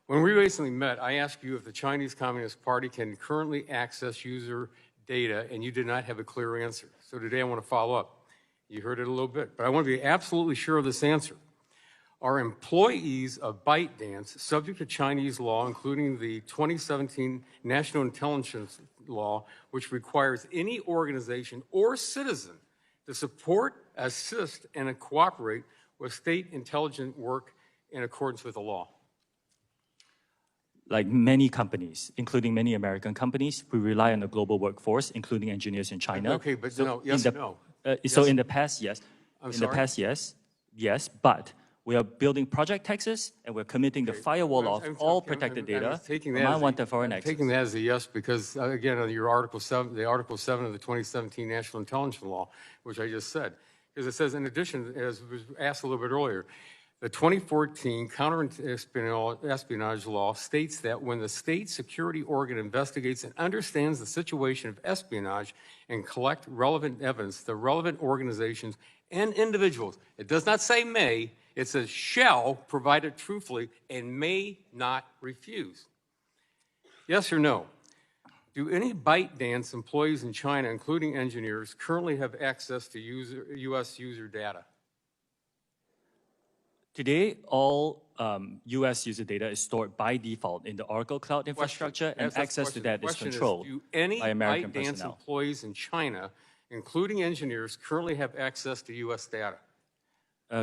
When we recently met, I asked you if the Chinese Communist Party can currently access user data, and you did not have a clear answer. So today I want to follow up. You heard it a little bit, but I want to be absolutely sure of this answer. Are employees of ByteDance subject to Chinese law, including the 2017 National Intelligence Law, which requires any organization or citizen to support, assist, and cooperate with state intelligence work in accordance with the law? Like many companies, including many American companies, we rely on a global workforce, including engineers in China. Okay, but So no, yes in or the- no? So Yes. in the past, yes. I'm in sorry? the past, yes, but we are building Project Texas, and we're committing the firewall of all protected data from unwanted foreign access. Taking that as a yes because, again, on your Article 7, the Article 7 of the 2017 National Intelligence Law, which I just said, because it says, in addition, as was asked a little bit earlier, the 2014 Counter-Espionage Law states that when the state security organ investigates and understands the situation of espionage and collect relevant evidence, the relevant organizations and individuals, it does not say may, it says shall provide it truthfully and may not refuse. Yes or no? Do any ByteDance employees in China, including engineers, currently have access to U.S. user data? Today, all U.S. user data is stored by default in the Oracle Cloud infrastructure, and That's the access to question. that The is question controlled do any by American ByteDance personnel. employees in China, including engineers, currently have access to U.S. data?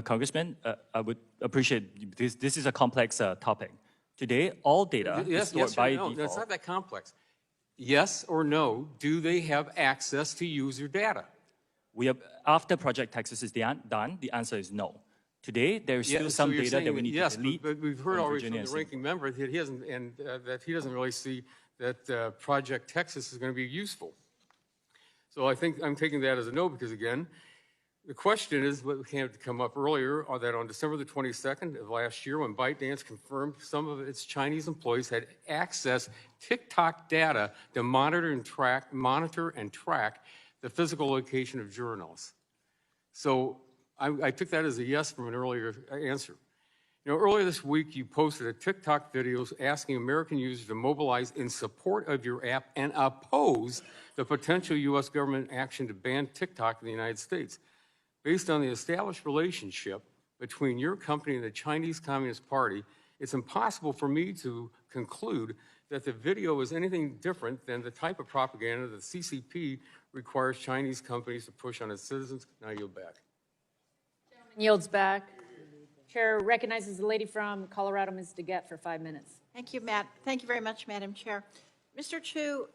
Congressman, I would appreciate this. This is a complex topic. Today, all data is stored by no, default. it's not that complex. Yes or no, do they have access to user data? We have, after Project Texas is done, the answer is no. Today, there is Yeah, still so some you're data that saying we need yes, to delete. but we've heard from already Virginia from and the ranking member that he doesn't, that he doesn't really see that Project Texas is going to be useful. So I think I'm taking that as a no because, again, the question is what came to come up earlier, are that on December the 22nd of last year, when ByteDance confirmed some of its Chinese employees had accessed TikTok data to monitor and track the physical location of journalists. So I took that as a yes from an earlier answer. You know, earlier this week, you posted a TikTok video asking American users to mobilize in support of your app and oppose the potential U.S. government action to ban TikTok in the United States. Based on the established relationship between your company and the Chinese Communist Party, it's impossible for me to conclude that the video is anything different than the type of propaganda that the CCP requires Chinese companies to push on its citizens. Now I yield back. Yields back. Chair recognizes the lady from Colorado, Ms. DeGette, for 5 minutes. Thank you, Matt. Thank you very much, Madam Chair. Mr. Chu,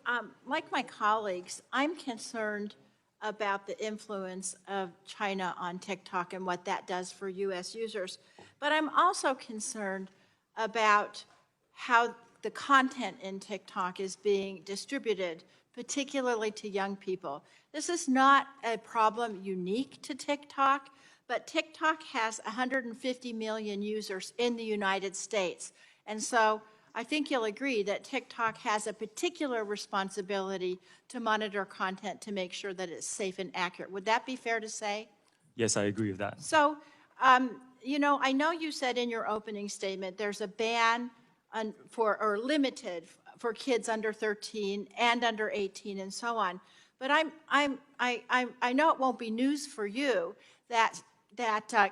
like my colleagues, I'm concerned about the influence of China on TikTok and what that does for U.S. users. But I'm also concerned about how the content in TikTok is being distributed, particularly to young people. This is not a problem unique to TikTok, but TikTok has 150 million users in the United States. And so I think you'll agree that TikTok has a particular responsibility to monitor content to make sure that it's safe and accurate. Would that be fair to say? Yes, I agree with that. So, you know, I know you said in your opening statement there's a ban or limited for kids under 13 and under 18 and so on. But I know it won't be news for you that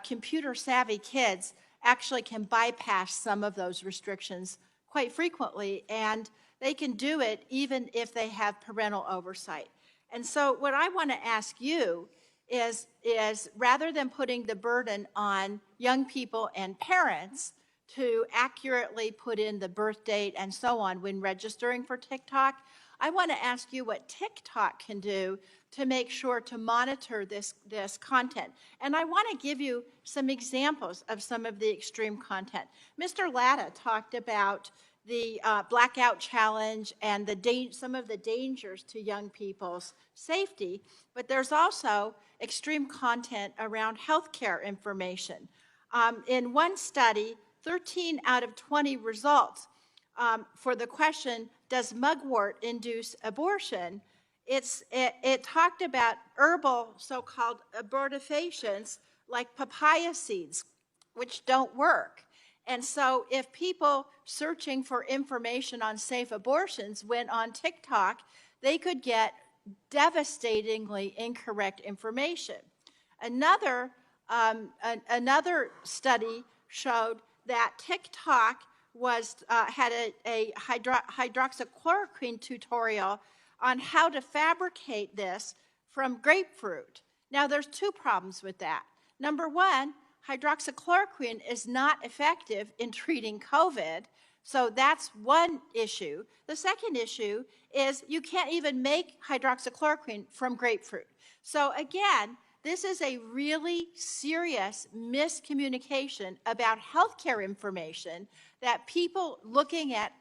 computer savvy kids actually can bypass some of those restrictions quite frequently, and they can do it even if they have parental oversight. And so what I want to ask you is rather than putting the burden on young people and parents to accurately put in the birth date and so on when registering for TikTok, I want to ask you what TikTok can do to make sure to monitor this content. And I want to give you some examples of some of the extreme content. Mr. Latta talked about the blackout challenge and some of the dangers to young people's safety, but there's also extreme content around healthcare information. In one study, 13 out of 20 results for the question, does mugwort induce abortion? It talked about herbal so-called abortifacients like papaya seeds, which don't work. And so if people searching for information on safe abortions went on TikTok, they could get devastatingly incorrect information. Another study showed that TikTok had a hydroxychloroquine tutorial on how to fabricate this from grapefruit. Now, there's two problems with that. Number one, hydroxychloroquine is not effective in treating COVID, so that's one issue. The second issue is you can't even make hydroxychloroquine from grapefruit. So again, this is a really serious miscommunication about healthcare information that people looking at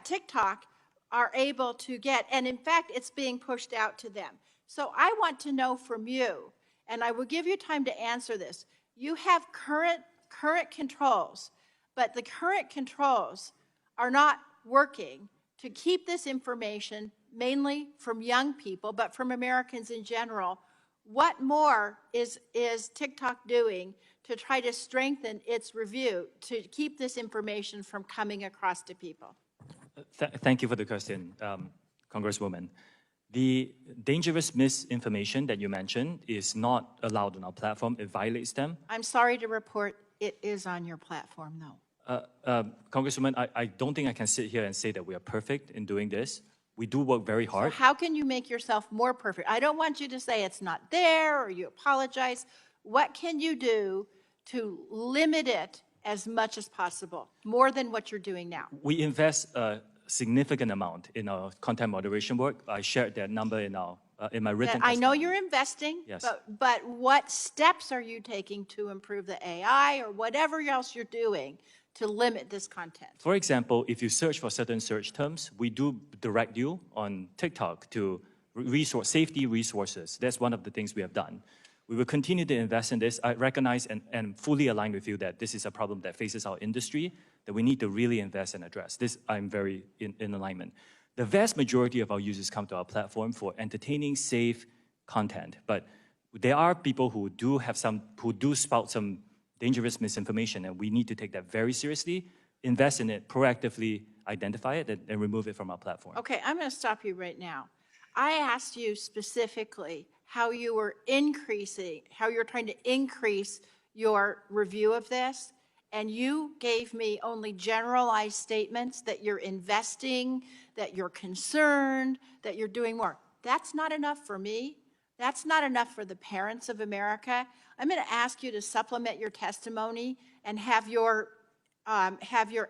TikTok are able to get. And in fact, it's being pushed out to them. So I want to know from you, and I will give you time to answer this. You have current controls, but the current controls are not working to keep this information mainly from young people, but from Americans in general. What more is TikTok doing to try to strengthen its review to keep this information from coming across to people? Thank you for the question, Congresswoman. The dangerous misinformation that you mentioned is not allowed on our platform. It violates them. I'm sorry to report it is on your platform, though. Congresswoman, I don't think I can sit here and say that we are perfect in doing this. We do work very hard. So how can you make yourself more perfect? I don't want you to say it's not there or you apologize. What can you do to limit it as much as possible, more than what you're doing now? We invest a significant amount in our content moderation work. I shared that number in our in my written I know testimony. you're investing, Yes. but what steps are you taking to improve the AI or whatever else you're doing to limit this content? For example, if you search for certain search terms, we do direct you on TikTok to safety resources. That's one of the things we have done. We will continue to invest in this. I recognize and fully align with you that this is a problem that faces our industry, that we need to really invest and address. This, I'm very in alignment. The vast majority of our users come to our platform for entertaining, safe content, but there are people who do spout some dangerous misinformation, and we need to take that very seriously, invest in it, proactively identify it, and remove it from our platform. Okay, I'm going to stop you right now. I asked you specifically how you're trying to increase your review of this, and you gave me only generalized statements that you're investing, that you're concerned, that you're doing more. That's not enough for me. That's not enough for the parents of America. I'm going to ask you to supplement your testimony and have your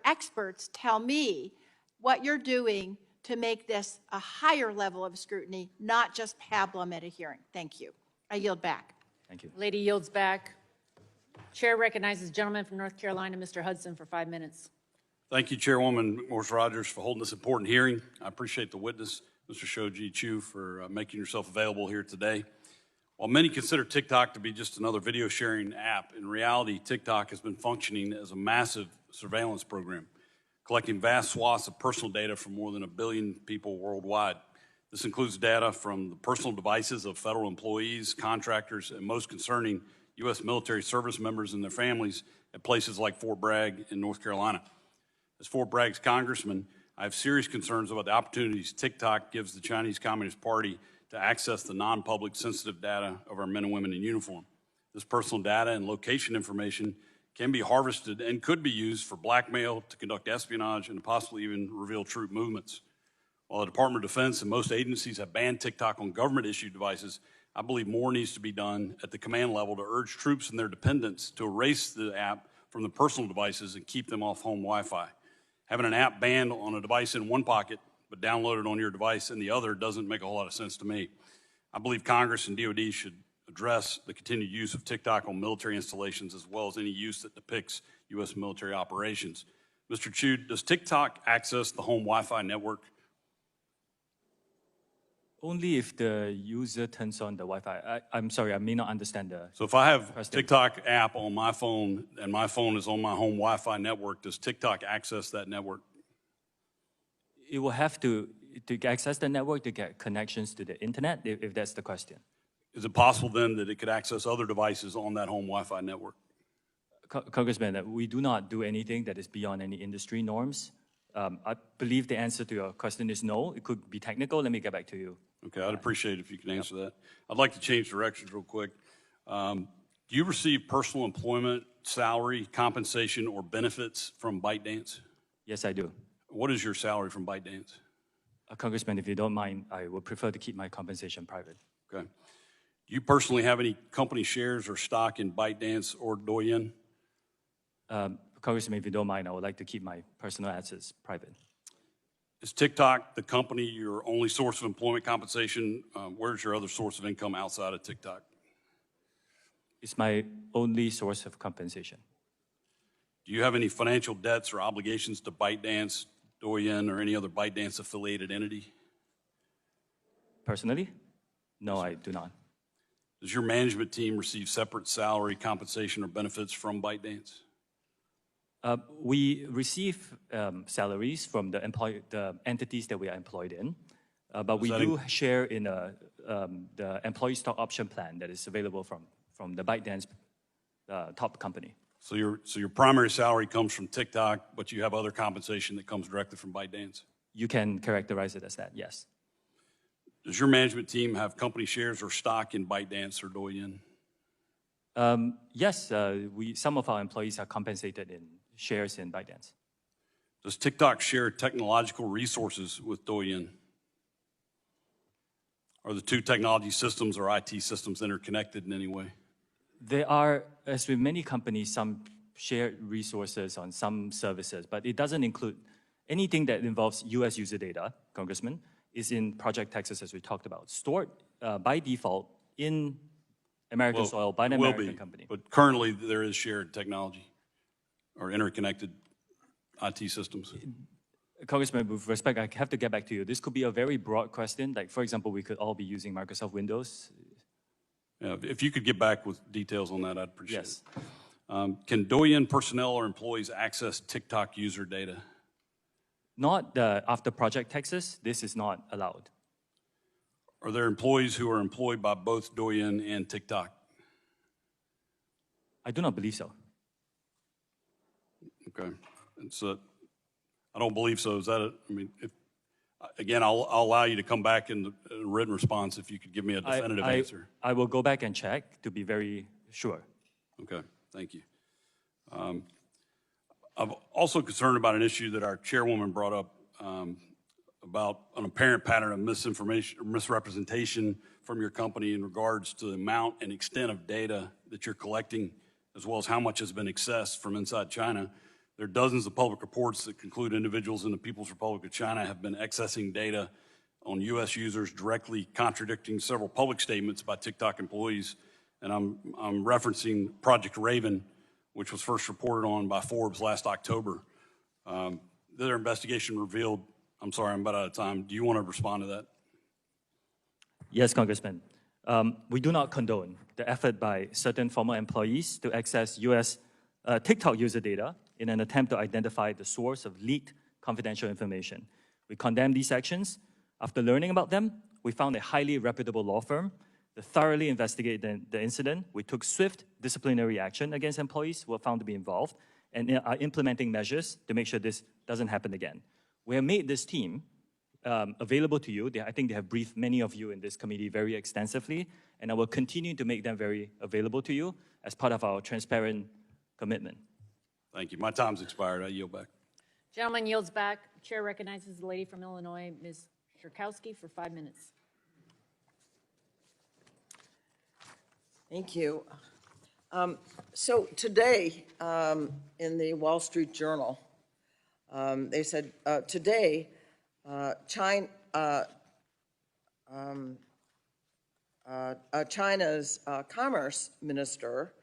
experts tell me what you're doing to make this a higher level of scrutiny, not just pablum at a hearing. Thank you. I yield back. Thank you. Lady yields back. Chair recognizes the gentleman from North Carolina, Mr. Hudson, for 5 minutes. Thank you, Chairwoman Morse-Rogers, for holding this important hearing. I appreciate the witness, Mr. Shoji Chu, for making yourself available here today. While many consider TikTok to be just another video sharing app, in reality, TikTok has been functioning as a massive surveillance program, collecting vast swaths of personal data from more than 1 billion people worldwide. This includes data from the personal devices of federal employees, contractors, and most concerning, U.S. military service members and their families at places like Fort Bragg in North Carolina. As Fort Bragg's congressman, I have serious concerns about the opportunities TikTok gives the Chinese Communist Party to access the non-public sensitive data of our men and women in uniform. This personal data and location information can be harvested and could be used for blackmail, to conduct espionage, and to possibly even reveal troop movements. While the Department of Defense and most agencies have banned TikTok on government-issued devices, I believe more needs to be done at the command level to urge troops and their dependents to erase the app from the personal devices and keep them off home Wi-Fi. Having an app banned on a device in one pocket but downloaded on your device in the other doesn't make a whole lot of sense to me. I believe Congress and DoD should address the continued use of TikTok on military installations as well as any use that depicts U.S. military operations. Mr. Chu, does TikTok access the home Wi-Fi network? Only if the user turns on the Wi-Fi. I'm sorry, I may not understand the... So if I have Question. TikTok app on my phone and my phone is on my home Wi-Fi network, does TikTok access that network? It will have to access the network to get connections to the internet, if that's the question. Is it possible then that it could access other devices on that home Wi-Fi network? Congressman, we do not do anything that is beyond any industry norms. I believe the answer to your question is no. It could be technical. Let me get back to you. Okay, I'd appreciate it if you can answer that. I'd like to change directions real quick. Do you receive personal employment, salary, compensation, or benefits from ByteDance? Yes, I do. What is your salary from ByteDance? Congressman, if you don't mind, I would prefer to keep my compensation private. Okay. Do you personally have any company shares or stock in ByteDance or Douyin? Congressman, if you don't mind, I would like to keep my personal assets private. Is TikTok the company your only source of employment compensation? Where's your other source of income outside of TikTok? It's my only source of compensation. Do you have any financial debts or obligations to ByteDance, Douyin, or any other ByteDance affiliated entity? Personally? No, I do not. Does your management team receive separate salary, compensation, or benefits from ByteDance? We receive salaries from the entities that we are employed in, but we do share in the employee stock option plan that is available from the ByteDance top company. So your primary salary comes from TikTok, but you have other compensation that comes directly from ByteDance? You can characterize it as that, yes. Does your management team have company shares or stock in ByteDance or Douyin? Yes, some of our employees are compensated in shares in ByteDance. Does TikTok share technological resources with Douyin? Are the two technology systems or IT systems interconnected in any way? There are, as with many companies, some shared resources on some services, but it doesn't include anything that involves U.S. user data, Congressman, is in Project Texas, as we talked about, stored by default in American soil by an It will American be, company. but currently there is shared technology or interconnected IT systems. Congressman, with respect, I have to get back to you. This could be a very broad question. Like, for example, we could all be using Microsoft Windows. Yeah, if you could get back with details on that, I'd appreciate Yes. it. Can Douyin personnel or employees access TikTok user data? Not after Project Texas, this is not allowed. Are there employees who are employed by both Douyin and TikTok? I do not believe so. Okay, it's I don't believe so. Is that I mean, again, I'll allow you to come back in a written response if you could give me a definitive answer. I will go back and check to be very sure. Okay, thank you. I'm also concerned about an issue that our chairwoman brought up about an apparent pattern of misinformation or misrepresentation from your company in regards to the amount and extent of data that you're collecting, as well as how much has been accessed from inside China. There are dozens of public reports that conclude individuals in the People's Republic of China have been accessing data on U.S. users, directly contradicting several public statements by TikTok employees. And I'm referencing Project Raven, which was first reported on by Forbes last October. Their investigation revealed, I'm sorry, I'm about out of time. Do you want to respond to that? Yes, Congressman. We do not condone the effort by certain former employees to access U.S. TikTok user data in an attempt to identify the source of leaked confidential information. We condemn these actions. After learning about them, we found a highly reputable law firm that thoroughly investigated the incident. We took swift disciplinary action against employees who were found to be involved and are implementing measures to make sure this doesn't happen again. We have made this team available to you. I think they have briefed many of you in this committee very extensively, and I will continue to make them very available to you as part of our transparent commitment. Thank you. My time's expired. I yield back. Gentleman yields back. Chair recognizes the lady from Illinois, Ms. Schierkowski, for 5 minutes. Thank you. So today, in the Wall Street Journal, they said, today, China's commerce minister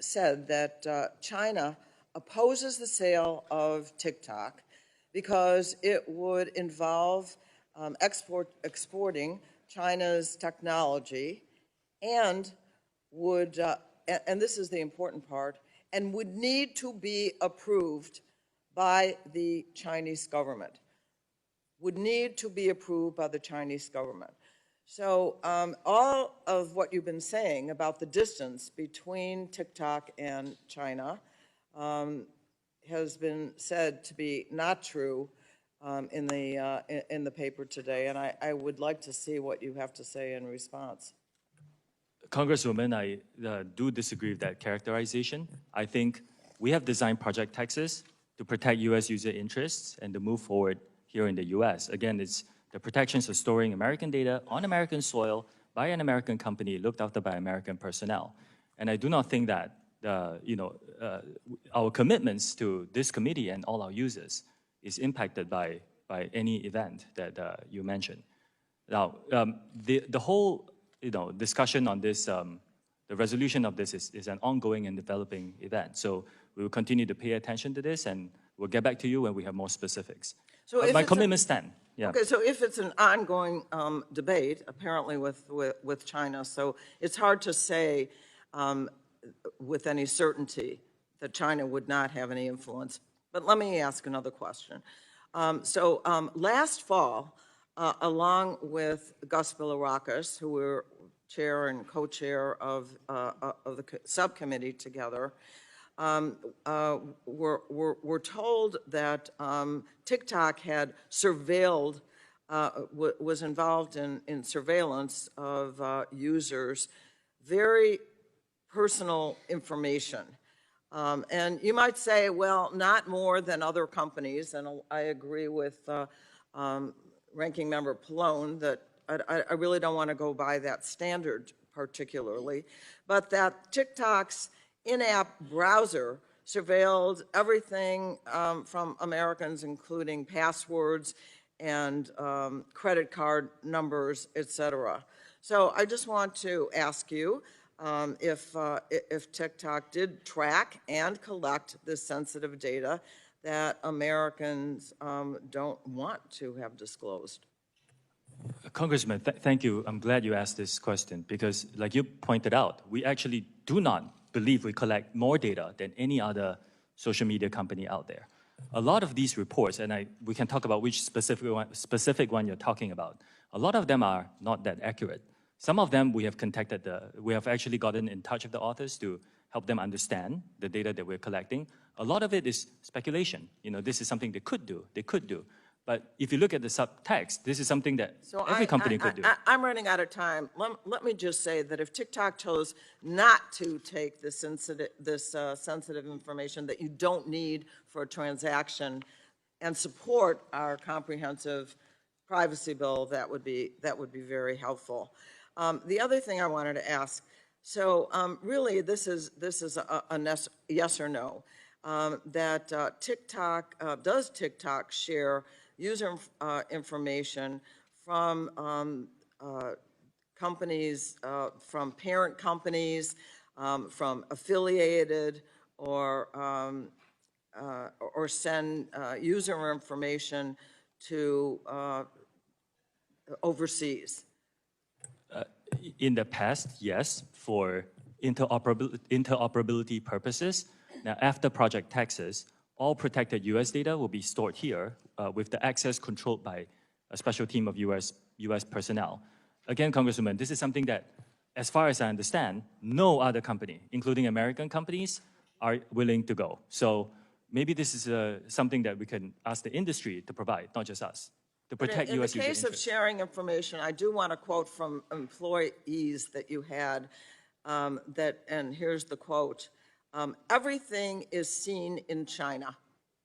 said that China opposes the sale of TikTok because it would involve exporting China's technology and would, and this is the important part, and would need to be approved by the Chinese government. Would need to be approved by the Chinese government. So all of what you've been saying about the distance between TikTok and China has been said to be not true in the paper today, and I would like to see what you have to say in response. Congresswoman, I do disagree with that characterization. I think we have designed Project Texas to protect U.S. user interests and to move forward here in the U.S. Again, it's the protections of storing American data on American soil by an American company looked after by American personnel. And I do not think that our commitments to this committee and all our users is impacted by any event that you mentioned. Now, the whole discussion on this, the resolution of this is an ongoing and developing event. So we will continue to pay attention to this, and we'll get back to you when we have more specifics. So My commitments stand. Yeah. Okay, so if it's an ongoing debate, apparently with China, so it's hard to say with any certainty that China would not have any influence. But let me ask another question. Last fall, along with Gus Bilirakis, who were chair and co-chair of the subcommittee together, were told that TikTok had surveilled, was involved in surveillance of users, very personal information. And you might say, well, not more than other companies, and I agree with Ranking Member Pallone that I really don't want to go by that standard particularly, but that TikTok's in-app browser surveilled everything from Americans, including passwords and credit card numbers, et cetera. So I just want to ask you if TikTok did track and collect this sensitive data that Americans don't want to have disclosed. Congressman, thank you. I'm glad you asked this question because, like you pointed out, we actually do not believe we collect more data than any other social media company out there. A lot of these reports, and we can talk about which specific one you're talking about, a lot of them are not that accurate. Some of them we have actually gotten in touch with the authors to help them understand the data that we're collecting. A lot of it is speculation. You know, this is something they could do. But if you look at the subtext, this is something that every company could do. I'm running out of time. Let me just say that if TikTok chose not to take this sensitive information that you don't need for a transaction and support our comprehensive privacy bill, that would be very helpful. The other thing I wanted to ask, so really this is a yes or no, that does TikTok share user information from companies, from parent companies, from affiliated, or send user information to overseas? In the past, yes, for interoperability purposes. Now, after Project Texas, all protected U.S. data will be stored here with the access controlled by a special team of U.S. personnel. Again, Congresswoman, this is something that, as far as I understand, no other company, including American companies, are willing to go. So maybe this is something that we can ask the industry to provide, not just us, to protect U.S. user In the case of interests. sharing information, I do want to quote from employees that you had, and here's the quote, everything is seen in China,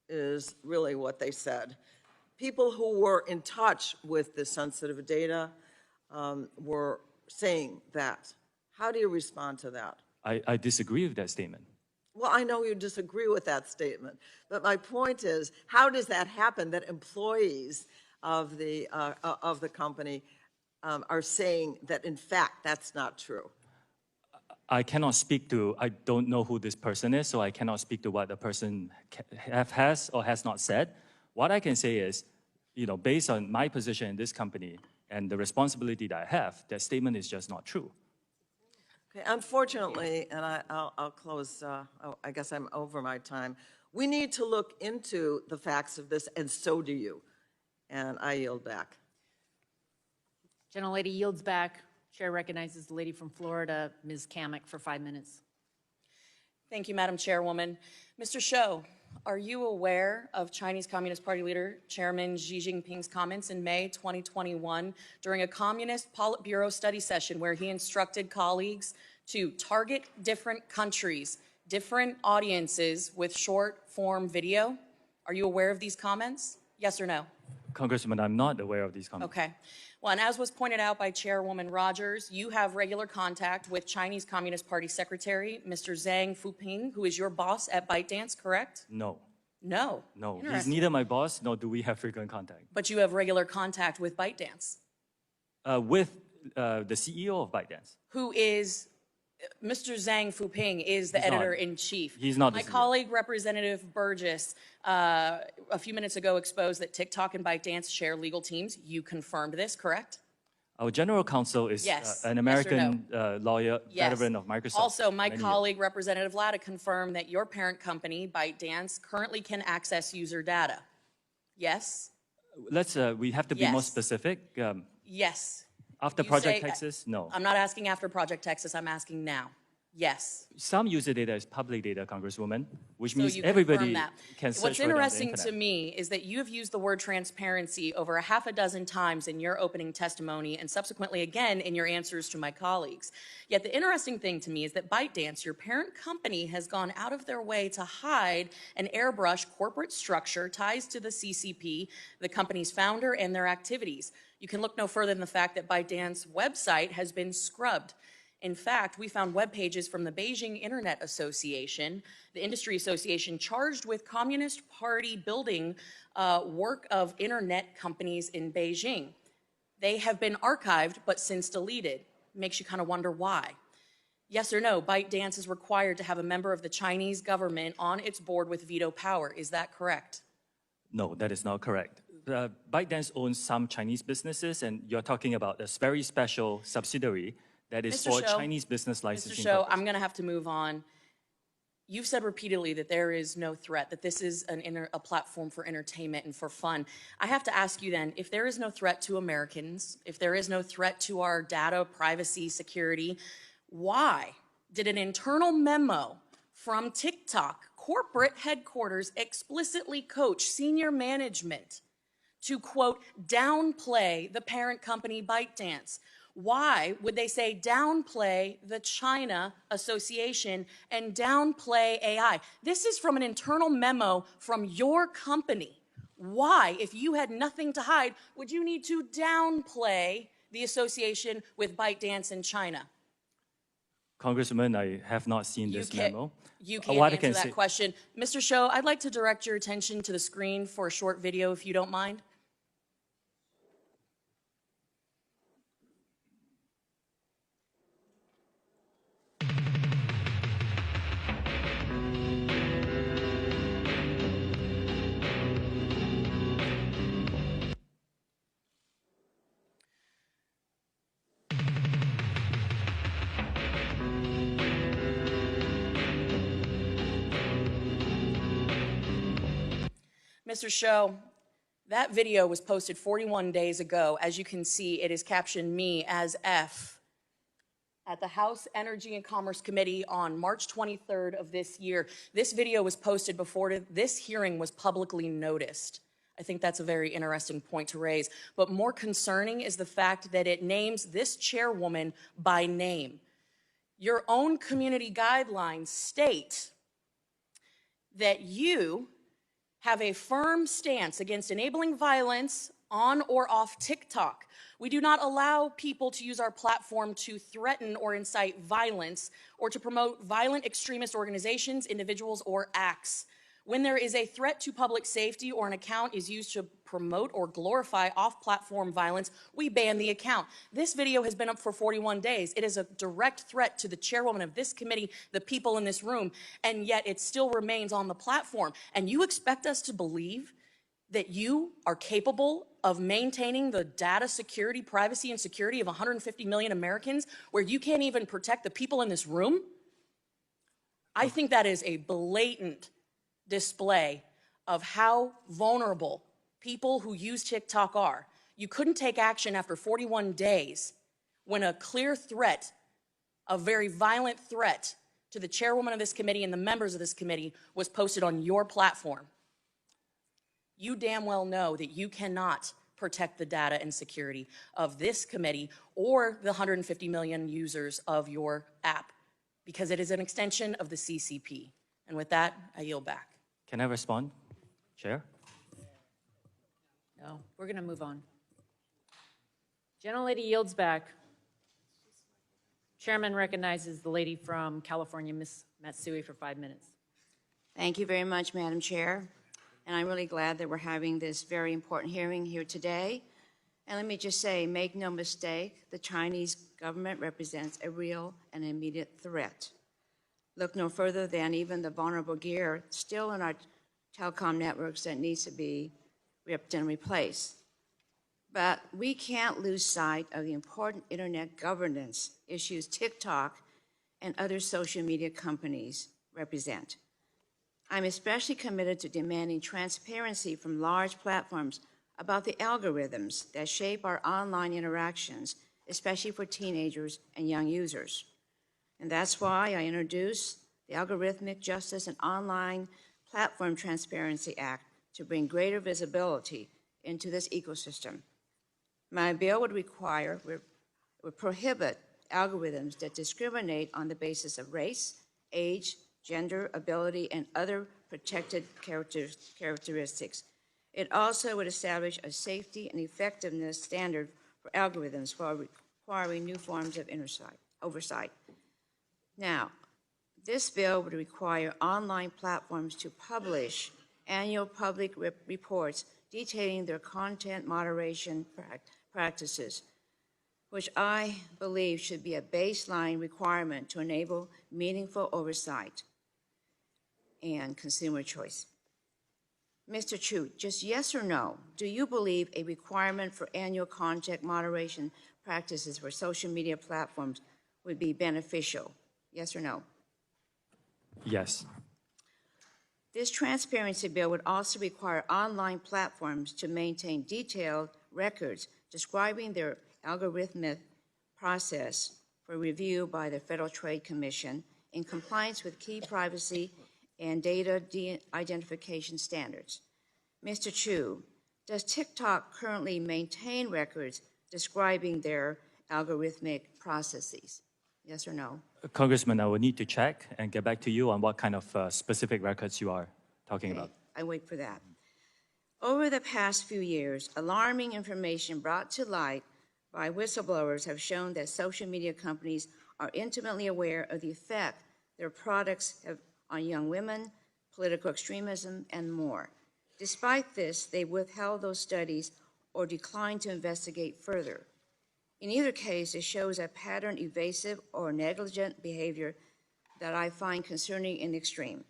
is really what they said. People who were in touch with the sensitive data were saying that. How do you respond to that? I disagree with that statement. Well, I know you disagree with that statement, but my point is, how does that happen that employees of the company are saying that, in fact, that's not true? I cannot speak to, I don't know who this person is, so I cannot speak to what the person has or has not said. What I can say is, you know, based on my position in this company and the responsibility that I have, that statement is just not true. Okay, unfortunately, and I'll close, I guess I'm over my time, we need to look into the facts of this, and so do you. And I yield back. Gentlelady yields back. Chair recognizes the lady from Florida, Ms. Kamek, for 5 minutes. Thank you, Madam Chairwoman. Mr. Shou, are you aware of Chinese Communist Party leader Chairman Xi Jinping's comments in May 2021 during a Communist Politburo study session where he instructed colleagues to target different countries, different audiences with short-form video? Are you aware of these comments? Yes or no? Congressman, I'm not aware of these comments. Okay. Well, and as was pointed out by Chairwoman Rogers, you have regular contact with Chinese Communist Party Secretary, Mr. Zhang Fuping, who is your boss at ByteDance, correct? No. No. No, he's Interesting. neither my boss, nor do we have frequent contact. But you have regular contact with ByteDance, With the CEO of ByteDance. who is, Mr. Zhang Fuping is the He's not. editor-in-chief. He's not the My CEO. colleague, Representative Burgess, a few minutes ago exposed that TikTok and ByteDance share legal teams. You confirmed this, correct? Our general counsel is Yes. an Yes or American lawyer, Yes. veteran of Microsoft. Also, my many years. colleague, Representative Latta, confirmed that your parent company, ByteDance, currently can access user data. Yes? We have to be more Yes. specific. Yes. After You Project say- Texas, no. I'm not asking after Project Texas, I'm asking now. Yes. Some user data is public data, Congresswoman, which So means you everybody confirm that. can search What's for it on the interesting to internet. me is that you have used the word transparency over a half a dozen times in your opening testimony and subsequently again in your answers to my colleagues. Yet the interesting thing to me is that ByteDance, your parent company, has gone out of their way to hide and airbrush corporate structure, ties to the CCP, the company's founder, and their activities. You can look no further than the fact that ByteDance's website has been scrubbed. In fact, we found web pages from the Beijing Internet Association, the industry association charged with Communist Party building work of internet companies in Beijing. They have been archived, but since deleted. Makes you kind of wonder why. Yes or no, ByteDance is required to have a member of the Chinese government on its board with veto power. Is that correct? No, that is not correct. ByteDance owns some Chinese businesses, and you're talking about a very special subsidiary that is Mr. for Shou, Chinese business licensing Mr. Shou, purposes. I'm going to have to move on. You've said repeatedly that there is no threat, that this is a platform for entertainment and for fun. I have to ask you then, if there is no threat to Americans, if there is no threat to our data, privacy, security, why did an internal memo from TikTok corporate headquarters explicitly coach senior management to, quote, downplay the parent company ByteDance? Why would they say downplay the China Association and downplay AI? This is from an internal memo from your company. Why, if you had nothing to hide, would you need to downplay the association with ByteDance in China? Congressman, I have not seen this memo. You can't What I answer can that say- question. Mr. Shou, I'd like to direct your attention to the screen for a short video, if you don't mind. Mr. Shou, that video was posted 41 days ago. As you can see, it is captioned me as F at the House Energy and Commerce Committee on March 23rd of this year. This video was posted before this hearing was publicly noticed. I think that's a very interesting point to raise. But more concerning is the fact that it names this chairwoman by name. Your own community guidelines state that you have a firm stance against enabling violence on or off TikTok. We do not allow people to use our platform to threaten or incite violence or to promote violent extremist organizations, individuals, or acts. When there is a threat to public safety or an account is used to promote or glorify off-platform violence, we ban the account. This video has been up for 41 days. It is a direct threat to the chairwoman of this committee, the people in this room, and yet it still remains on the platform. And you expect us to believe that you are capable of maintaining the data security, privacy, and security of 150 million Americans where you can't even protect the people in this room? I think that is a blatant display of how vulnerable people who use TikTok are. You couldn't take action after 41 days when a clear threat, a very violent threat to the chairwoman of this committee and the members of this committee was posted on your platform. You damn well know that you cannot protect the data and security of this committee or the 150 million users of your app because it is an extension of the CCP. And with that, I yield back. Can I respond, Chair? No, we're going to move on. Gentlelady yields back. Chairman recognizes the lady from California, Ms. Matsui, for 5 minutes. Thank you very much, Madam Chair. And I'm really glad that we're having this very important hearing here today. And let me just say, make no mistake, the Chinese government represents a real and immediate threat. Look no further than even the vulnerable gear still in our telecom networks that needs to be ripped and replaced. But we can't lose sight of the important internet governance issues TikTok and other social media companies represent. I'm especially committed to demanding transparency from large platforms about the algorithms that shape our online interactions, especially for teenagers and young users. And that's why I introduced the Algorithmic Justice and Online Platform Transparency Act to bring greater visibility into this ecosystem. My bill would prohibit algorithms that discriminate on the basis of race, age, gender, ability, and other protected characteristics. It also would establish a safety and effectiveness standard for algorithms while requiring new forms of oversight. Now, this bill would require online platforms to publish annual public reports detailing their content moderation practices, which I believe should be a baseline requirement to enable meaningful oversight and consumer choice. Mr. Chu, just yes or no, do you believe a requirement for annual content moderation practices for social media platforms would be beneficial? Yes or no? Yes. This transparency bill would also require online platforms to maintain detailed records describing their algorithmic process for review by the Federal Trade Commission in compliance with key privacy and data identification standards. Mr. Chu, does TikTok currently maintain records describing their algorithmic processes? Yes or no? Congressman, I will need to check and get back to you on what kind of specific records you are talking about. I wait for that. Over the past few years, alarming information brought to light by whistleblowers have shown that social media companies are intimately aware of the effect their products have on young women, political extremism, and more. Despite this, they withheld those studies or declined to investigate further. In either case, it shows a pattern evasive or negligent behavior that I find concerning in the extreme.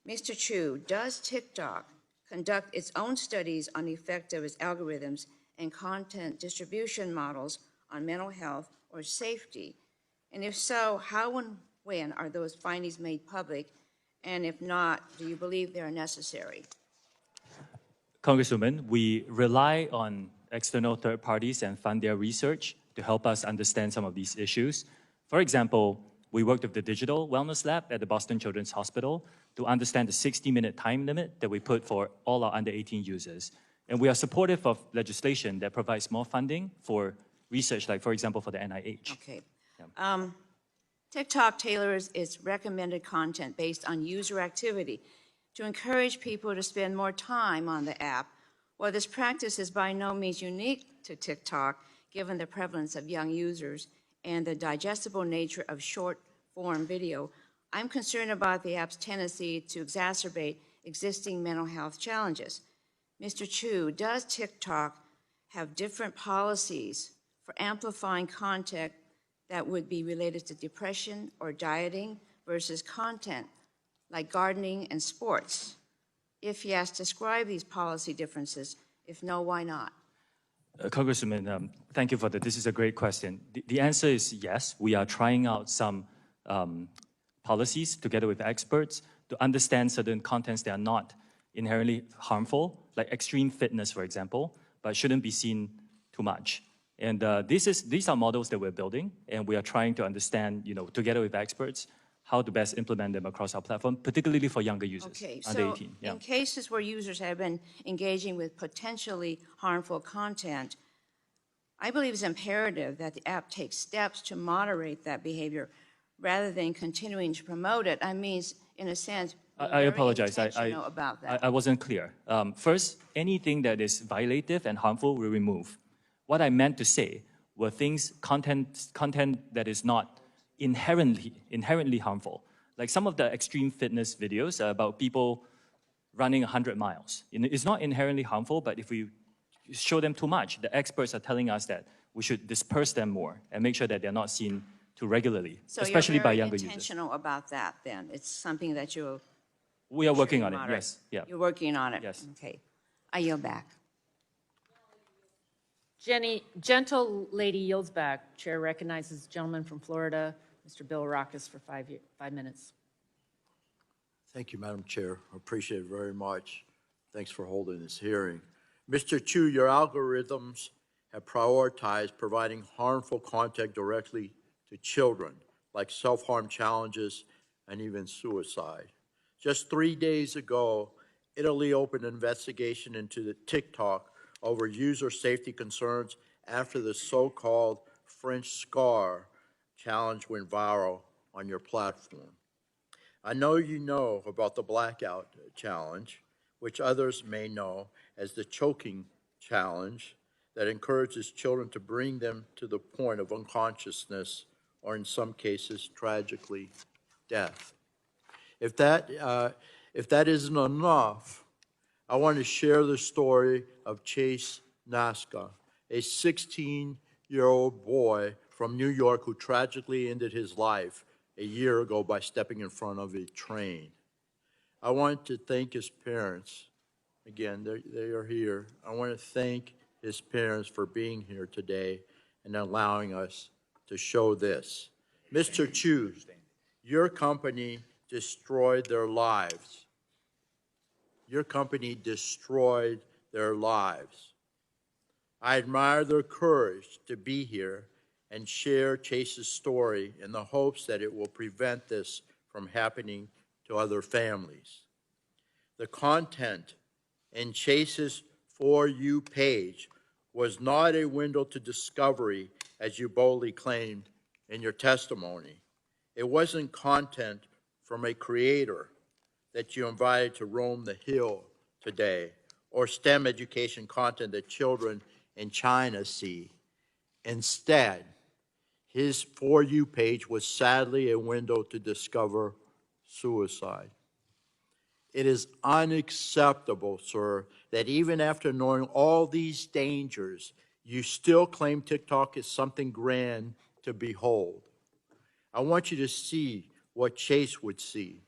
Mr. Chu, does TikTok conduct its own studies on the effect of its algorithms and content distribution models on mental health or safety? And if so, how and when are those findings made public? And if not, do you believe they are necessary? Congresswoman, we rely on external third parties and fund their research to help us understand some of these issues. For example, we worked with the Digital Wellness Lab at the Boston Children's Hospital to understand the 60-minute time limit that we put for all our under 18 users. And we are supportive of legislation that provides more funding for research, like, for example, for the NIH. Okay. TikTok tailors its recommended content based on user activity to encourage people to spend more time on the app. While this practice is by no means unique to TikTok, given the prevalence of young users and the digestible nature of short-form video, I'm concerned about the app's tendency to exacerbate existing mental health challenges. Mr. Chu, does TikTok have different policies for amplifying content that would be related to depression or dieting versus content like gardening and sports? If yes, describe these policy differences. If no, why not? Congresswoman, thank you for that. This is a great question. The answer is yes. We are trying out some policies together with experts to understand certain contents that are not inherently harmful, like extreme fitness, for example, but shouldn't be seen too much. And these are models that we're building, and we are trying to understand, together with experts, how to best implement them across our platform, particularly for younger users, under 18. In cases where users have been engaging with potentially harmful content, I believe it's imperative that the app takes steps to moderate that behavior rather than continuing to promote it. I mean, in a sense, I apologize. About that. I wasn't clear. First, anything that is violative and harmful, we remove. What I meant to say were content that is not inherently harmful. Like some of the extreme fitness videos about people running 100 miles. It's not inherently harmful, but if we show them too much, the experts are telling us that we should disperse them more and make sure that they're not seen too regularly, especially by younger users. So you're very intentional about that then? It's something that we are working on it, moderate. yes. Yeah. You're working on it? Yes. Okay. I yield back. Gentle lady yields back. Chair recognizes the gentleman from Florida, Mr. Bill Rockus, for 5 minutes. Thank you, Madam Chair. I appreciate it very much. Thanks for holding this hearing. Mr. Chu, your algorithms have prioritized providing harmful content directly to children, like self-harm challenges and even suicide. Just 3 days ago, Italy opened an investigation into the TikTok over user safety concerns after the so-called French scar challenge went viral on your platform. I know you know about the blackout challenge, which others may know as the choking challenge that encourages children to bring them to the point of unconsciousness or in some cases, tragically, death. If that isn't enough, I want to share the story of Chase Naska, a 16-year-old boy from New York who tragically ended his life a year ago by stepping in front of a train. I want to thank his parents. Again, they are here. I want to thank his parents for being here today and allowing us to show this. Mr. Chu, your company destroyed their lives. Your company destroyed their lives. I admire their courage to be here and share Chase's story in the hopes that it will prevent this from happening to other families. The content in Chase's For You page was not a window to discovery, as you boldly claimed in your testimony. It wasn't content from a creator that you invited to roam the hill today, or STEM education content that children in China see. Instead, his For You page was sadly a window to discover suicide. It is unacceptable, sir, that even after knowing all these dangers, you still claim TikTok is something grand to behold. I want you to see what Chase would see.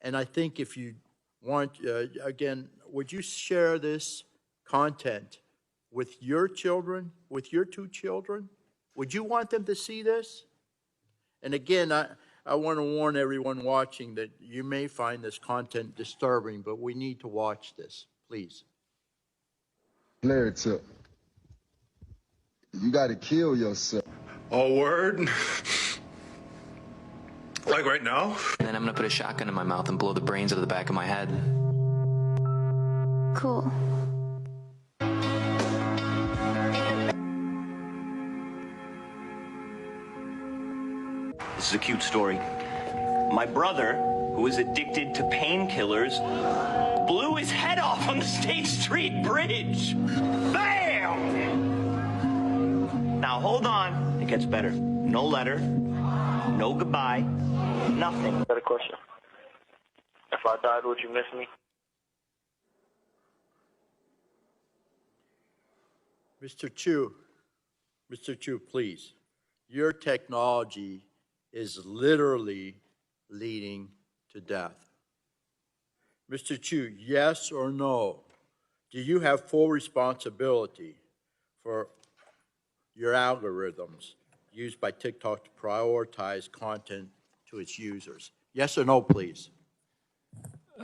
And I think if you want, again, would you share this content with your children, with your two children? Would you want them to see this? And again, I want to warn everyone watching that you may find this content disturbing, but we need to watch this, please. Larry tip. You got to kill yourself. Oh, word? Like right now? And then I'm gonna put a shotgun in my mouth and blow the brains out of the back of my head. Cool. This is a cute story. My brother, who is addicted to painkillers, blew his head off on the State Street Bridge. Bam! Now hold on, it gets better. No letter, no goodbye, nothing. Got a question. If I died, would you miss me? Mr. Chu, please. Your technology is literally leading to death. Mr. Chu, yes or no? Do you have full responsibility for your algorithms used by TikTok to prioritize content to its users? Yes or no, please?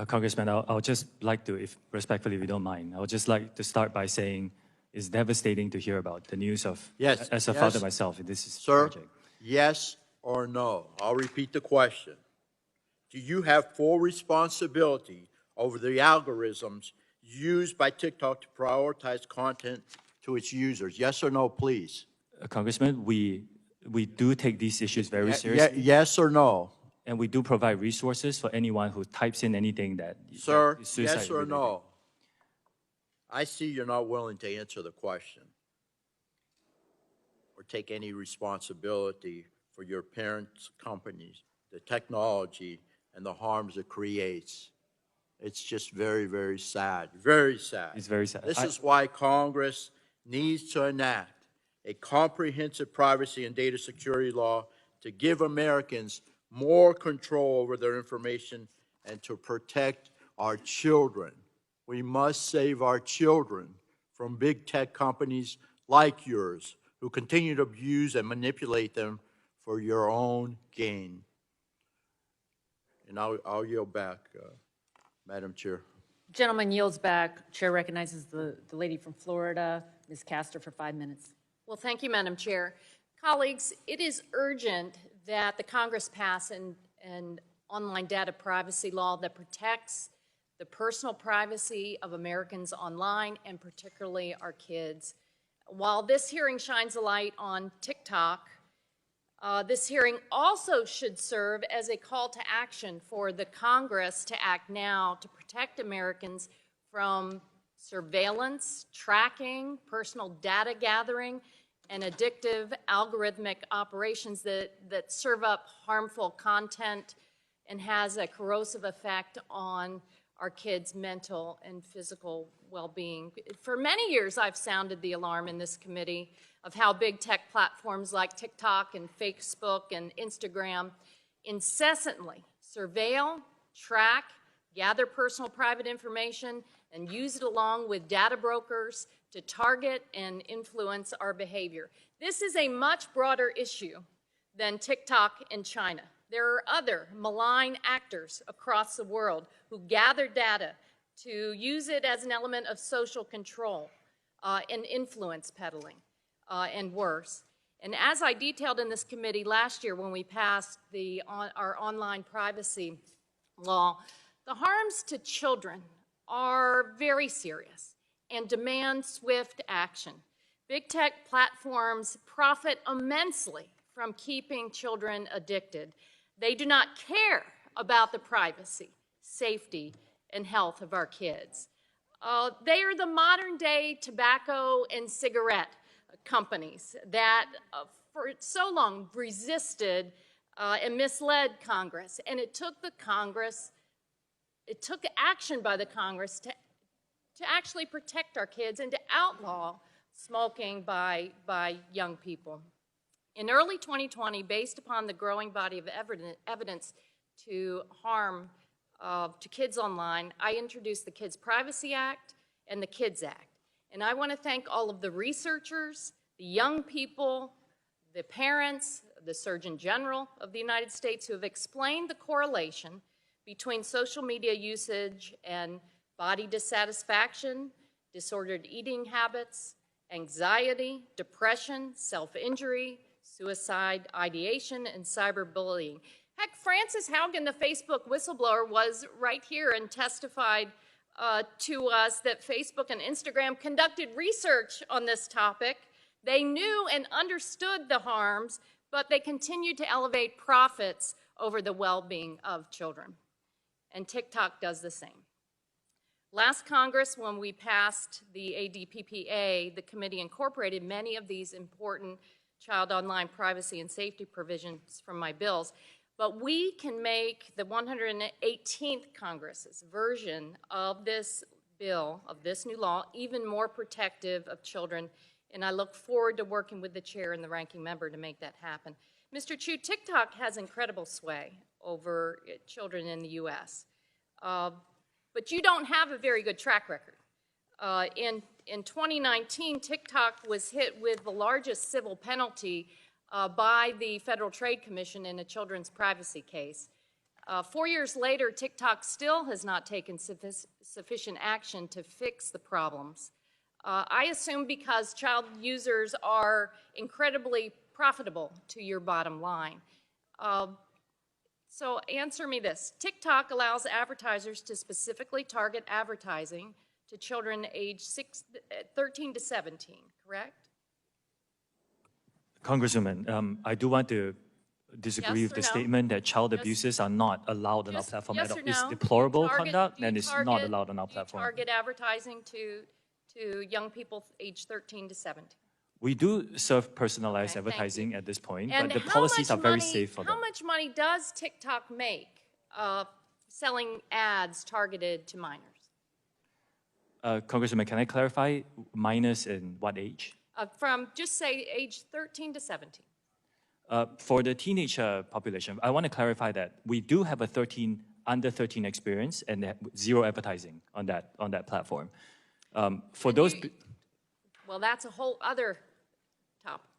Congressman, I'll just like to, if respectfully, if you don't mind, I would just like to start by saying it's devastating to hear about the news of, yes, as a father myself, this is Sir, tragic. Yes or no? I'll repeat the question. Do you have full responsibility over the algorithms used by TikTok to prioritize content to its users? Yes or no, please? Congressman, we do take these issues very seriously. Yes or no? And we do provide resources for anyone who types in anything that Sir, that is suicide yes or related. no? I see you're not willing to answer the question or take any responsibility for your parents' companies, the technology, and the harms it creates. It's just very, very sad. Very sad. It's very sad. This is why Congress needs to enact a comprehensive privacy and data security law to give Americans more control over their information and to protect our children. We must save our children from big tech companies like yours who continue to abuse and manipulate them for your own gain. And I'll yield back, Madam Chair. Gentleman yields back. Chair recognizes the lady from Florida, Ms. Castor, for 5 minutes. Well, thank you, Madam Chair. Colleagues, it is urgent that the Congress pass an online data privacy law that protects the personal privacy of Americans online, and particularly our kids. While this hearing shines a light on TikTok, this hearing also should serve as a call to action for the Congress to act now to protect Americans from surveillance, tracking, personal data gathering, and addictive algorithmic operations that serve up harmful content and has a corrosive effect on our kids' mental and physical well-being. For many years, I've sounded the alarm in this committee of how big tech platforms like TikTok and Facebook and Instagram incessantly surveil, track, gather personal private information, and use it along with data brokers to target and influence our behavior. This is a much broader issue than TikTok in China. There are other malign actors across the world who gather data to use it as an element of social control and influence peddling and worse. And as I detailed in this committee last year when we passed our online privacy law, the harms to children are very serious and demand swift action. Big tech platforms profit immensely from keeping children addicted. They do not care about the privacy, safety, and health of our kids. They are the modern-day tobacco and cigarette companies that for so long resisted and misled Congress. And it took action by the Congress to actually protect our kids and to outlaw smoking by young people. In early 2020, based upon the growing body of evidence to harm to kids online, I introduced the Kids Privacy Act and the KIDS Act. And I want to thank all of the researchers, the young people, the parents, the Surgeon General of the United States who have explained the correlation between social media usage and body dissatisfaction, disordered eating habits, anxiety, depression, self-injury, suicide ideation, and cyberbullying. Heck, Frances Haugen, the Facebook whistleblower, was right here and testified to us that Facebook and Instagram conducted research on this topic. They knew and understood the harms, but they continued to elevate profits over the well-being of children. And TikTok does the same. Last Congress, when we passed the ADPPA, the committee incorporated many of these important child online privacy and safety provisions from my bills, but we can make the 118th Congress's version of this bill, of this new law, even more protective of children, and I look forward to working with the chair and the ranking member to make that happen. Mr. Chu, TikTok has incredible sway over children in the U.S., but you don't have a very good track record. In 2019, TikTok was hit with the largest civil penalty by the Federal Trade Commission in a children's privacy case. 4 years later, TikTok still has not taken sufficient action to fix the problems. I assume because child users are incredibly profitable to your bottom line. So answer me this. TikTok allows advertisers to specifically target advertising to children aged 13 to 17, correct? Congresswoman, I do want to disagree Yes with the or no? statement that child Yes. abuses are not allowed on our Just platform yes at all. or It's no? deplorable Do you target- conduct do you and it's not target- allowed on our do you platform. target advertising to young people aged 13 to 17? We do serve personalized Okay, thank you. advertising at this point, And but the how policies much are very money- safe for How them. much money does TikTok make selling ads targeted to minors? Congresswoman, can I clarify minors in what age? From just say age 13 to 17. For the teenage population, I want to clarify that we do have a under 13 experience and zero advertising on that platform. For those Well, that's a whole other topic.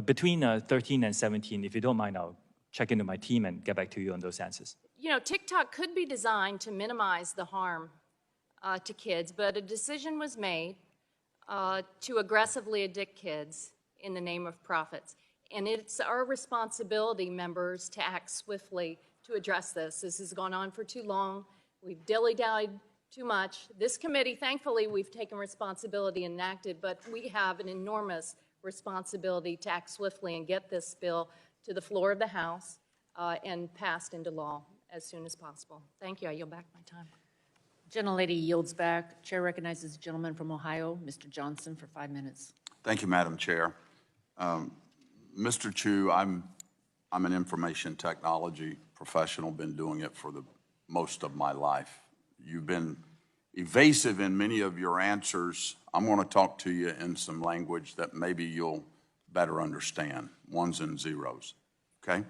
between 13 and 17, if you don't mind, I'll check into my team and get back to you on those answers. You know, TikTok could be designed to minimize the harm to kids, but a decision was made to aggressively addict kids in the name of profits. And it's our responsibility, members, to act swiftly to address this. This has gone on for too long. We've dilly-dallied too much. This committee, thankfully, we've taken responsibility and acted, but we have an enormous responsibility to act swiftly and get this bill to the floor of the House and passed into law as soon as possible. Thank you. I yield back my time. Gentlelady yields back. Chair recognizes the gentleman from Ohio, Mr. Johnson, for 5 minutes. Thank you, Madam Chair. Mr. Chu, I'm an information technology professional, been doing it for the most of my life. You've been evasive in many of your answers. I'm going to talk to you in some language that maybe you'll better understand, ones and zeros, okay?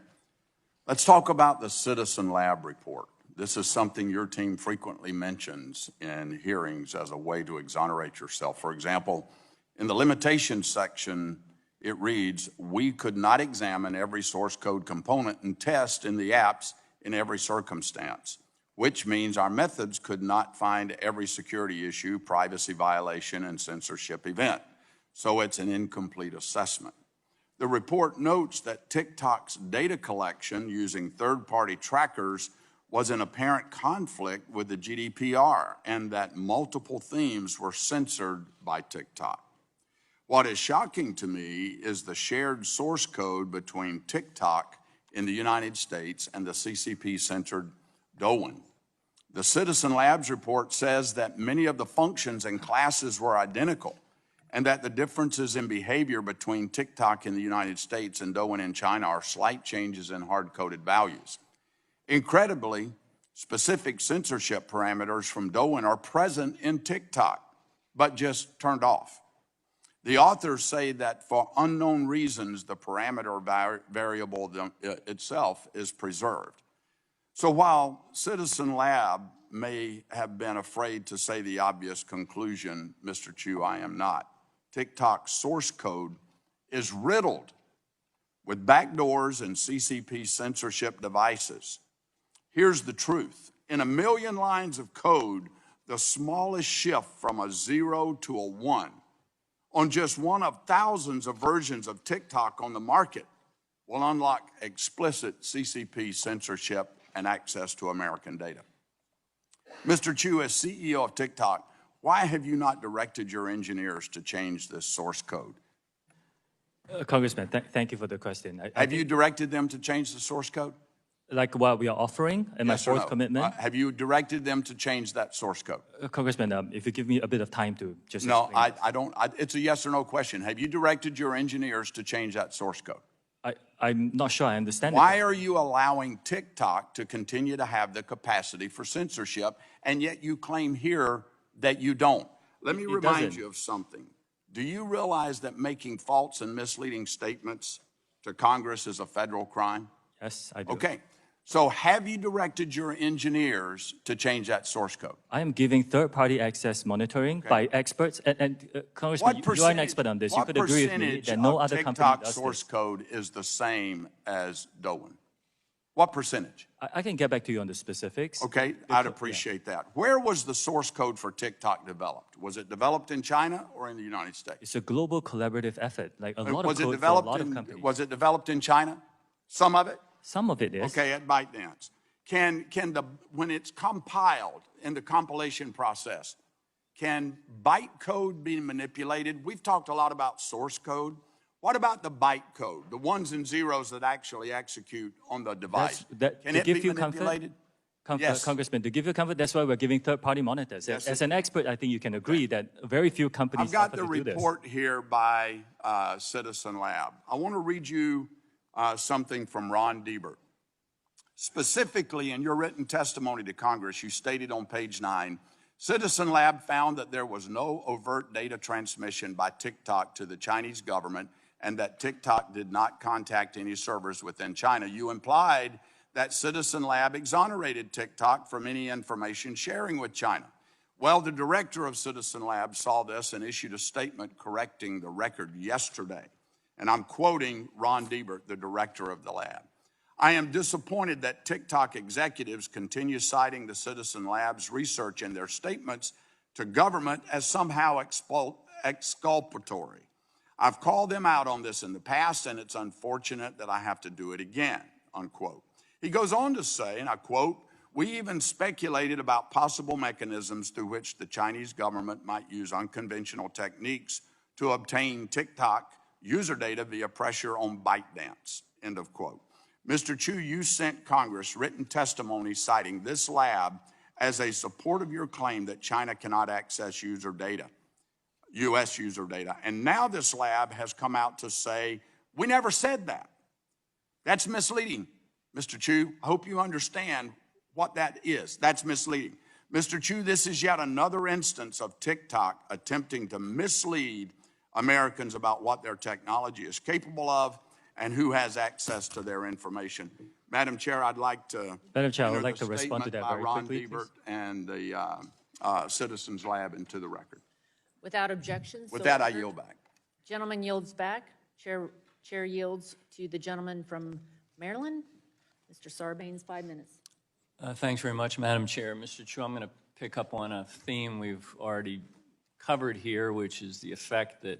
Let's talk about the Citizen Lab report. This is something your team frequently mentions in hearings as a way to exonerate yourself. For example, in the limitations section, it reads, we could not examine every source code component and test in the apps in every circumstance, which means our methods could not find every security issue, privacy violation, and censorship event. So it's an incomplete assessment. The report notes that TikTok's data collection using third-party trackers was in apparent conflict with the GDPR and that multiple themes were censored by TikTok. What is shocking to me is the shared source code between TikTok in the United States and the CCP-censored Douyin. The Citizen Labs report says that many of the functions and classes were identical and that the differences in behavior between TikTok in the United States and Douyin in China are slight changes in hard-coded values. Incredibly, specific censorship parameters from Douyin are present in TikTok, but just turned off. The authors say that for unknown reasons, the parameter variable itself is preserved. So while Citizen Lab may have been afraid to say the obvious conclusion, Mr. Chu, I am not. TikTok's source code is riddled with backdoors and CCP censorship devices. Here's the truth. In 1 million lines of code, the smallest shift from a 0 to a 1 on just one of thousands of versions of TikTok on the market will unlock explicit CCP censorship and access to American data. Mr. Chu, as CEO of TikTok, why have you not directed your engineers to change this source code? Congressman, thank you for the question. Have you directed them to change the source code? Like what we are offering and Yes my or fourth no? commitment? Have you directed them to change that source code? Congressman, if you give me a bit of time to just No, explain. I don't. It's a yes or no question. Have you directed your engineers to change that source code? I'm not sure I understand. Why are you allowing TikTok to continue to have the capacity for censorship, and yet you claim here that you don't? Let me remind doesn't. you of something. Do you realize that making false and misleading statements to Congress is a federal crime? Yes, I do. Okay. So have you directed your engineers to change that source code? I am giving third-party access monitoring by experts. And Congressman, you are an expert on this. You could agree with me that no other company TikTok does source this. code is the same as Douyin? What percentage? I can get back to you on the specifics. Okay, I'd appreciate that. Where was the source code for TikTok developed? Was it developed in China or in the United States? It's a global collaborative effort, like a lot Was of it code for a developed lot of in, companies. was it developed in China? Some of it? Some of it is. Okay, at ByteDance. When it's compiled in the compilation process, can bytecode be manipulated? We've talked a lot about source code. What about the bytecode, the ones and zeros that actually execute on the device? Can it be manipulated? Yes. Congressman, to give you comfort, that's why we're giving third-party monitors. Yes, As an expert, I think you can agree that very few companies I've got offer the to do this. report here by Citizen Lab. I want to read you something from Ron Diebert. Specifically, in your written testimony to Congress, you stated on page 9, Citizen Lab found that there was no overt data transmission by TikTok to the Chinese government and that TikTok did not contact any servers within China. You implied that Citizen Lab exonerated TikTok from any information sharing with China. Well, the director of Citizen Lab saw this and issued a statement correcting the record yesterday. And I'm quoting Ron Diebert, the director of the lab. I am disappointed that TikTok executives continue citing the Citizen Lab's research in their statements to government as somehow exculpatory. I've called them out on this in the past, and it's unfortunate that I have to do it again, unquote. He goes on to say, and I quote, we even speculated about possible mechanisms through which the Chinese government might use unconventional techniques to obtain TikTok user data via pressure on ByteDance, end of quote. Mr. Chu, you sent Congress written testimony citing this lab as a support of your claim that China cannot access user data, U.S. user data. And now this lab has come out to say, we never said that. That's misleading, Mr. Chu. I hope you understand what that is. That's misleading. Mr. Chu, this is yet another instance of TikTok attempting to mislead Americans about what their technology is capable of and who has access to their information. Madam Chair, I'd like to Madam Chair, I enter would like the to respond to statement that by very Ron quickly, Deibert please. and the Citizens Lab into the record. Without objection. With so that, I ordered. yield back. Gentleman yields back. Chair yields to the gentleman from Maryland. Mr. Sarbanes, 5 minutes. Thanks very much, Madam Chair. Mr. Chu, I'm going to pick up on a theme we've already covered here, which is the effect that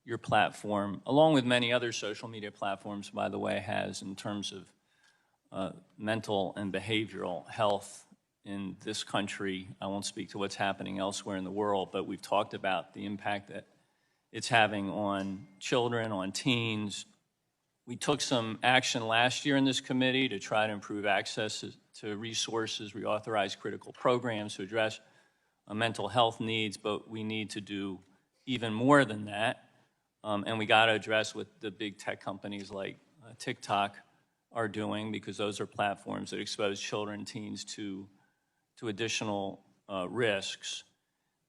your platform, along with many other social media platforms, by the way, has in terms of mental and behavioral health in this country. I won't speak to what's happening elsewhere in the world, but we've talked about the impact that it's having on children, on teens. We took some action last year in this committee to try to improve access to resources, reauthorize critical programs to address mental health needs, but we need to do even more than that. And we got to address what the big tech companies like TikTok are doing, because those are platforms that expose children and teens to additional risks.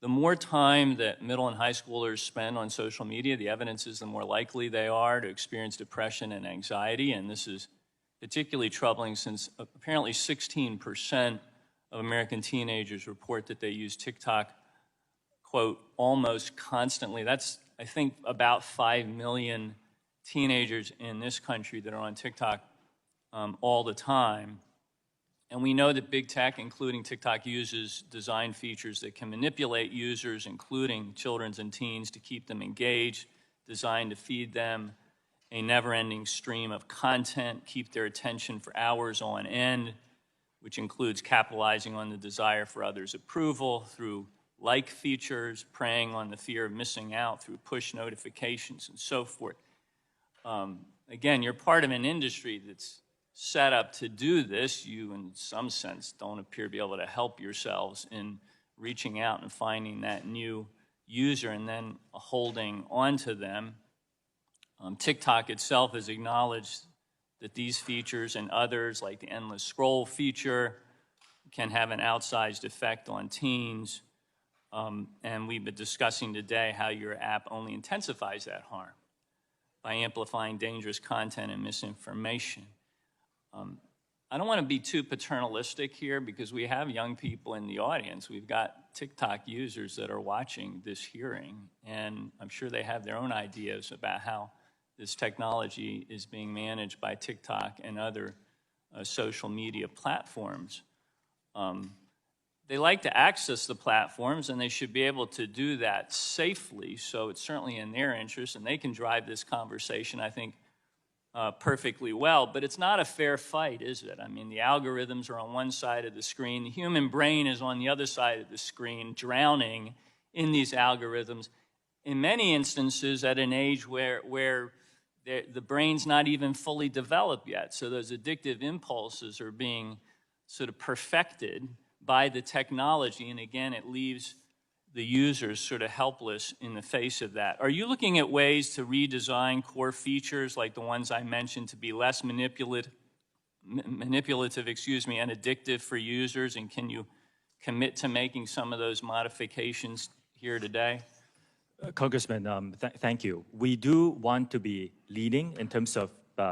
The more time that middle and high schoolers spend on social media, the evidence is the more likely they are to experience depression and anxiety. And this is particularly troubling since apparently 16% of American teenagers report that they use TikTok, quote, almost constantly. That's, I think, about 5 million teenagers in this country that are on TikTok all the time. And we know that big tech, including TikTok, uses design features that can manipulate users, including children and teens, to keep them engaged, designed to feed them a never-ending stream of content, keep their attention for hours on end, which includes capitalizing on the desire for others' approval through like features, preying on the fear of missing out through push notifications, and so forth. Again, you're part of an industry that's set up to do this. You, in some sense, don't appear to be able to help yourselves in reaching out and finding that new user and then holding on to them. TikTok itself has acknowledged that these features and others, like the endless scroll feature, can have an outsized effect on teens. And we've been discussing today how your app only intensifies that harm by amplifying dangerous content and misinformation. I don't want to be too paternalistic here because we have young people in the audience. We've got TikTok users that are watching this hearing, and I'm sure they have their own ideas about how this technology is being managed by TikTok and other social media platforms. They like to access the platforms, and they should be able to do that safely, so it's certainly in their interest, and they can drive this conversation, I think, perfectly well, but it's not a fair fight, is it? I mean, the algorithms are on one side of the screen, the human brain is on the other side of the screen, drowning in these algorithms, in many instances at an age where the brain's not even fully developed yet. So those addictive impulses are being sort of perfected by the technology, and again, it leaves the users sort of helpless in the face of that. Are you looking at ways to redesign core features like the ones I mentioned to be less manipulative, and addictive for users? And can you commit to making some of those modifications here today? Congressman, thank you. We do want to be leading in terms of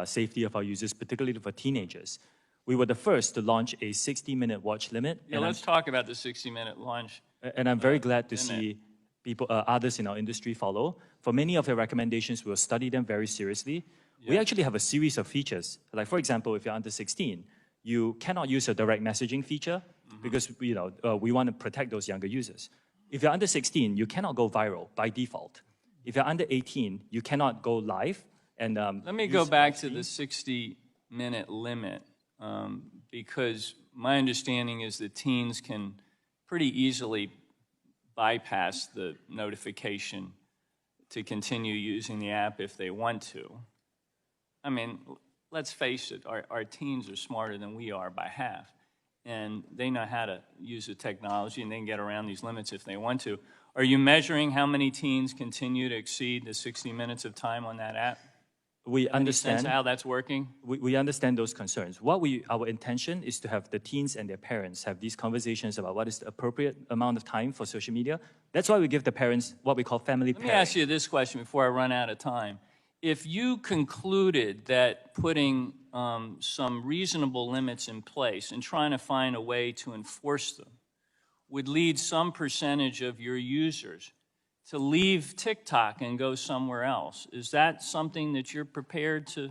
safety of our users, particularly for teenagers. We were the first to launch a 60-minute watch limit. Yeah, let's talk about the 60-minute launch. And I'm very glad to see people, others in our industry follow. For many of your recommendations, we'll study them very seriously. Yeah. We actually have a series of features. Like, for example, if you're under 16, you cannot use a direct messaging feature because we want to protect those younger users. If you're under 16, you cannot go viral by default. If you're under 18, you cannot go live. And let me go back to the 60-minute limit because my understanding is that teens can pretty easily bypass the notification to continue using the app if they want to. I mean, let's face it, our teens are smarter than we are by half, and they know how to use the technology, and they can get around these limits if they want to. Are you measuring how many teens continue to exceed the 60 minutes of time on that app? We Any sense understand of how that's working? we understand those concerns. Our intention is to have the teens and their parents have these conversations about what is the appropriate amount of time for social media. That's why we give the parents what we call family Let me pairing. ask you this question before I run out of time. If you concluded that putting some reasonable limits in place and trying to find a way to enforce them would lead some percentage of your users to leave TikTok and go somewhere else, is that something that you're prepared to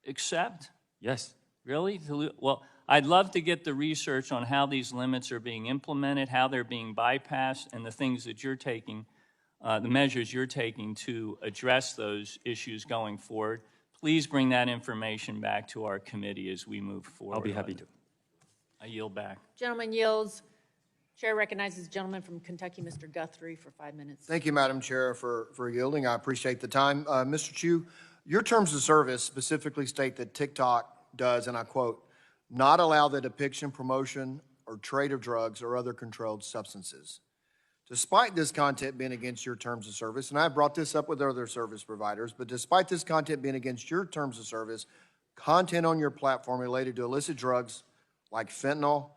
accept? Yes. Really? Well, I'd love to get the research on how these limits are being implemented, how they're being bypassed, and the things that you're taking, the measures you're taking to address those issues going forward. Please bring that information back to our committee as we move forward. I'll be happy to. I yield back. Gentleman yields. Chair recognizes the gentleman from Kentucky, Mr. Guthrie, for 5 minutes. Thank you, Madam Chair, for yielding. I appreciate the time. Mr. Chu, your terms of service specifically state that TikTok does, and I quote, not allow the depiction, promotion, or trade of drugs or other controlled substances. Despite this content being against your terms of service, and I brought this up with other service providers, but despite this content being against your terms of service, content on your platform related to illicit drugs like fentanyl,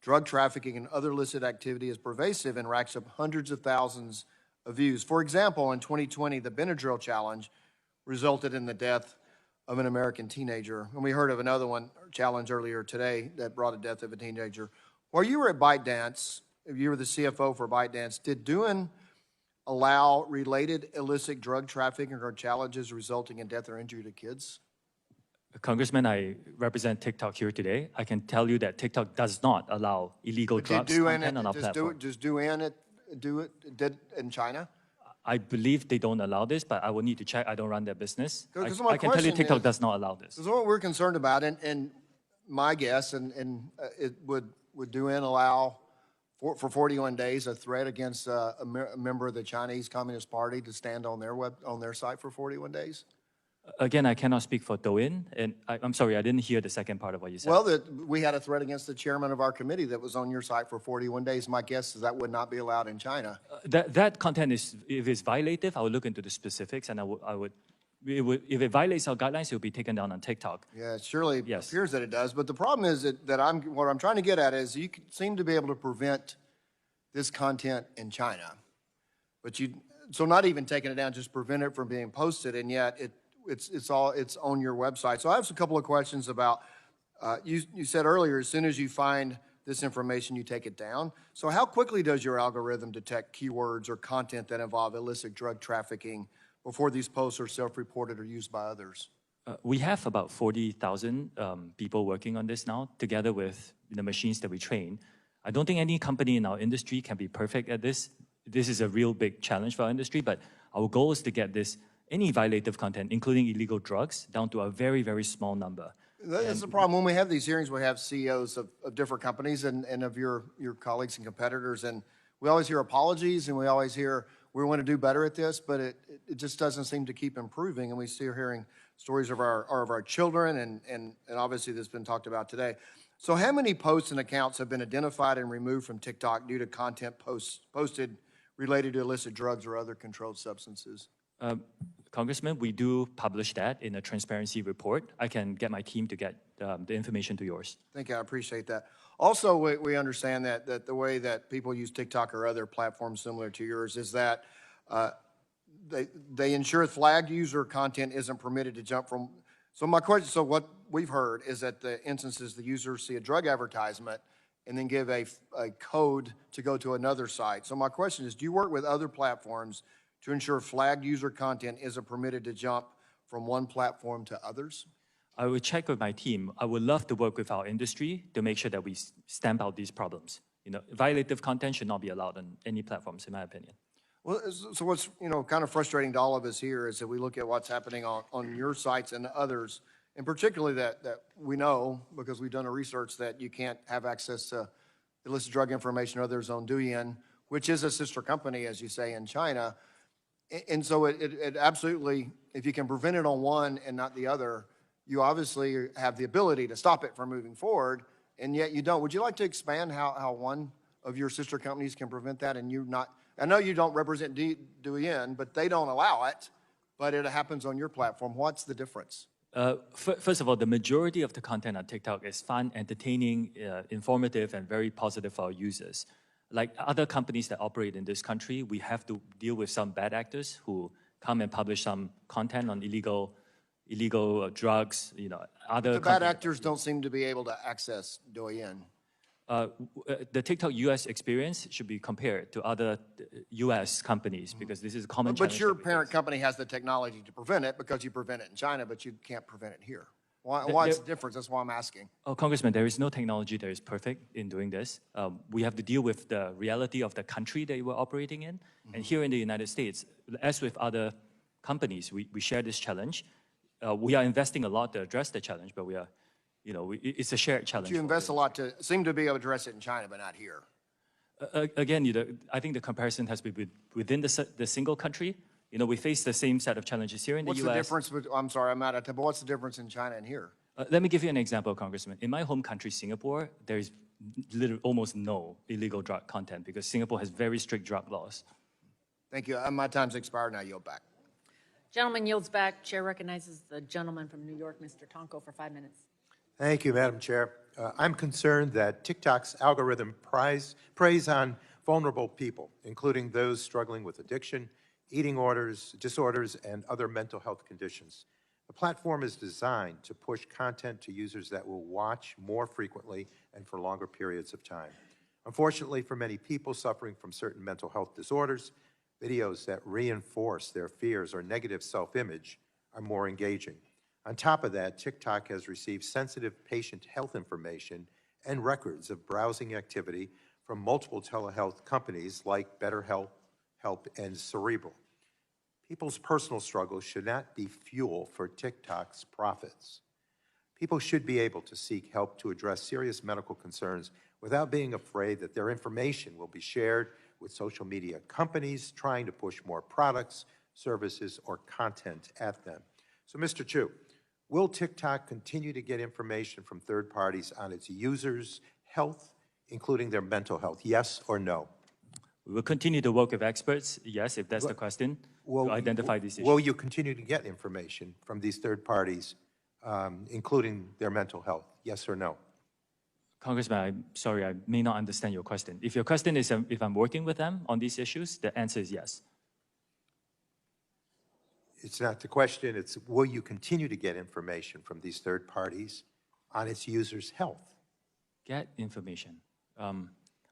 drug trafficking, and other illicit activity is pervasive and racks up hundreds of thousands of views. For example, in 2020, the Benadryl challenge resulted in the death of an American teenager. And we heard of another challenge earlier today that brought a death of a teenager. While you were at ByteDance, you were the CFO for ByteDance, did Douyin allow related illicit drug trafficking or challenges resulting in death or injury to kids? Congressman, I represent TikTok here today. I can tell you that TikTok does not allow illegal drugs content on our platform. Does Douyin do it in China? I believe they don't allow this, but I will need to check. I don't run their business. I can tell you question TikTok is- does not allow this. This is what we're concerned about, and my guess, it would Douyin allow for 41 days a threat against a member of the Chinese Communist Party to stand on their site for 41 days? Again, I cannot speak for Douyin, and I'm sorry, I didn't hear the second part of what you said. Well, we had a threat against the chairman of our committee that was on your site for 41 days. My guess is that would not be allowed in China. That content is, if it's violative, I will look into the specifics, and if it violates our guidelines, it will be taken down on TikTok. Yeah, it surely appears that it does. But the problem is what I'm trying to get at is you seem to be able to prevent this content in China, but so not even taking it down, just prevent it from being posted, and yet it's on your website. So I have a couple of questions about, you said earlier, as soon as you find this information, you take it down. So how quickly does your algorithm detect keywords or content that involve illicit drug trafficking before these posts are self-reported or used by others? We have about 40,000 people working on this now, together with the machines that we train. I don't think any company in our industry can be perfect at this. This is a real big challenge for our industry, but our goal is to get any violative content, including illegal drugs, down to a very, very small number. That's the problem. When we have these hearings, we have CEOs of different companies and of your colleagues and competitors, and we always hear apologies, and we always hear, we want to do better at this, but it just doesn't seem to keep improving, and we still hearing stories of our children, and obviously this has been talked about today. So how many posts and accounts have been identified and removed from TikTok due to content posted related to illicit drugs or other controlled substances? Congressman, we do publish that in a transparency report. I can get my team to get the information to yours. Thank you. I appreciate that. Also, we understand that the way that people use TikTok or other platforms similar to yours is that they ensure flagged user content isn't permitted to jump from. So my question, so what we've heard is that the instances the users see a drug advertisement and then give a code to go to another site. So my question is, do you work with other platforms to ensure flagged user content isn't permitted to jump from one platform to others? I will check with my team. I would love to work with our industry to make sure that we stamp out these problems. Violative content should not be allowed on any platforms, in my opinion. Well, so what's kind of frustrating to all of us here is that we look at what's happening on your sites and others, and particularly that we know, because we've done a research, that you can't have access to illicit drug information or others on Douyin, which is a sister company, as you say, in China. And so it absolutely, if you can prevent it on one and not the other, you obviously have the ability to stop it from moving forward, and yet you don't. Would you like to expand how one of your sister companies can prevent that and you not? I know you don't represent Douyin, but they don't allow it. but it happens on your platform. What's the difference? First of all, the majority of the content on TikTok is fun, entertaining, informative, and very positive for our users. Like other companies that operate in this country, we have to deal with some bad actors who come and publish some content on illegal drugs, other. The bad actors don't seem to be able to access Douyin. The TikTok US experience should be compared to other US companies because this is a common challenge. But your parent company has the technology to prevent it because you prevent it in China, but you can't prevent it here. What's the difference? That's why I'm asking. Oh, Congressman, there is no technology that is perfect in doing this. We have to deal with the reality of the country that we're operating in. And here in the United States, as with other companies, we share this challenge. We are investing a lot to address the challenge, but we are, it's a shared challenge. But you invest a lot to seem to be able to address it in China, but not here. Again, I think the comparison has to be within the single country. We face the same set of challenges here in the US. What's the difference? I'm sorry, I'm out of time, but what's the difference in China and here? Let me give you an example, Congressman. In my home country, Singapore, there is literally almost no illegal drug content because Singapore has very strict drug laws. Thank you. My time's expired, now yield back. Gentleman yields back. Chair recognizes the gentleman from New York, Mr. Tonko, for 5 minutes. Thank you, Madam Chair. I'm concerned that TikTok's algorithm preys on vulnerable people, including those struggling with addiction, eating disorders, and other mental health conditions. The platform is designed to push content to users that will watch more frequently and for longer periods of time. Unfortunately, for many people suffering from certain mental health disorders, videos that reinforce their fears or negative self-image are more engaging. On top of that, TikTok has received sensitive patient health information and records of browsing activity from multiple telehealth companies like BetterHelp, and Cerebral. People's personal struggles should not be fuel for TikTok's profits. People should be able to seek help to address serious medical concerns without being afraid that their information will be shared with social media companies trying to push more products, services, or content at them. So, Mr. Chu, will TikTok continue to get information from third parties on its users' health, including their mental health? Yes or no? We will continue to work with experts, yes, if that's the question, to identify these issues. Will you continue to get information from these third parties, including their mental health? Yes or no? Congressman, I'm sorry, I may not understand your question. If your question is if I'm working with them on these issues, the answer is yes. It's not the question, it's will you continue to get information from these third parties on its users' health? Get information.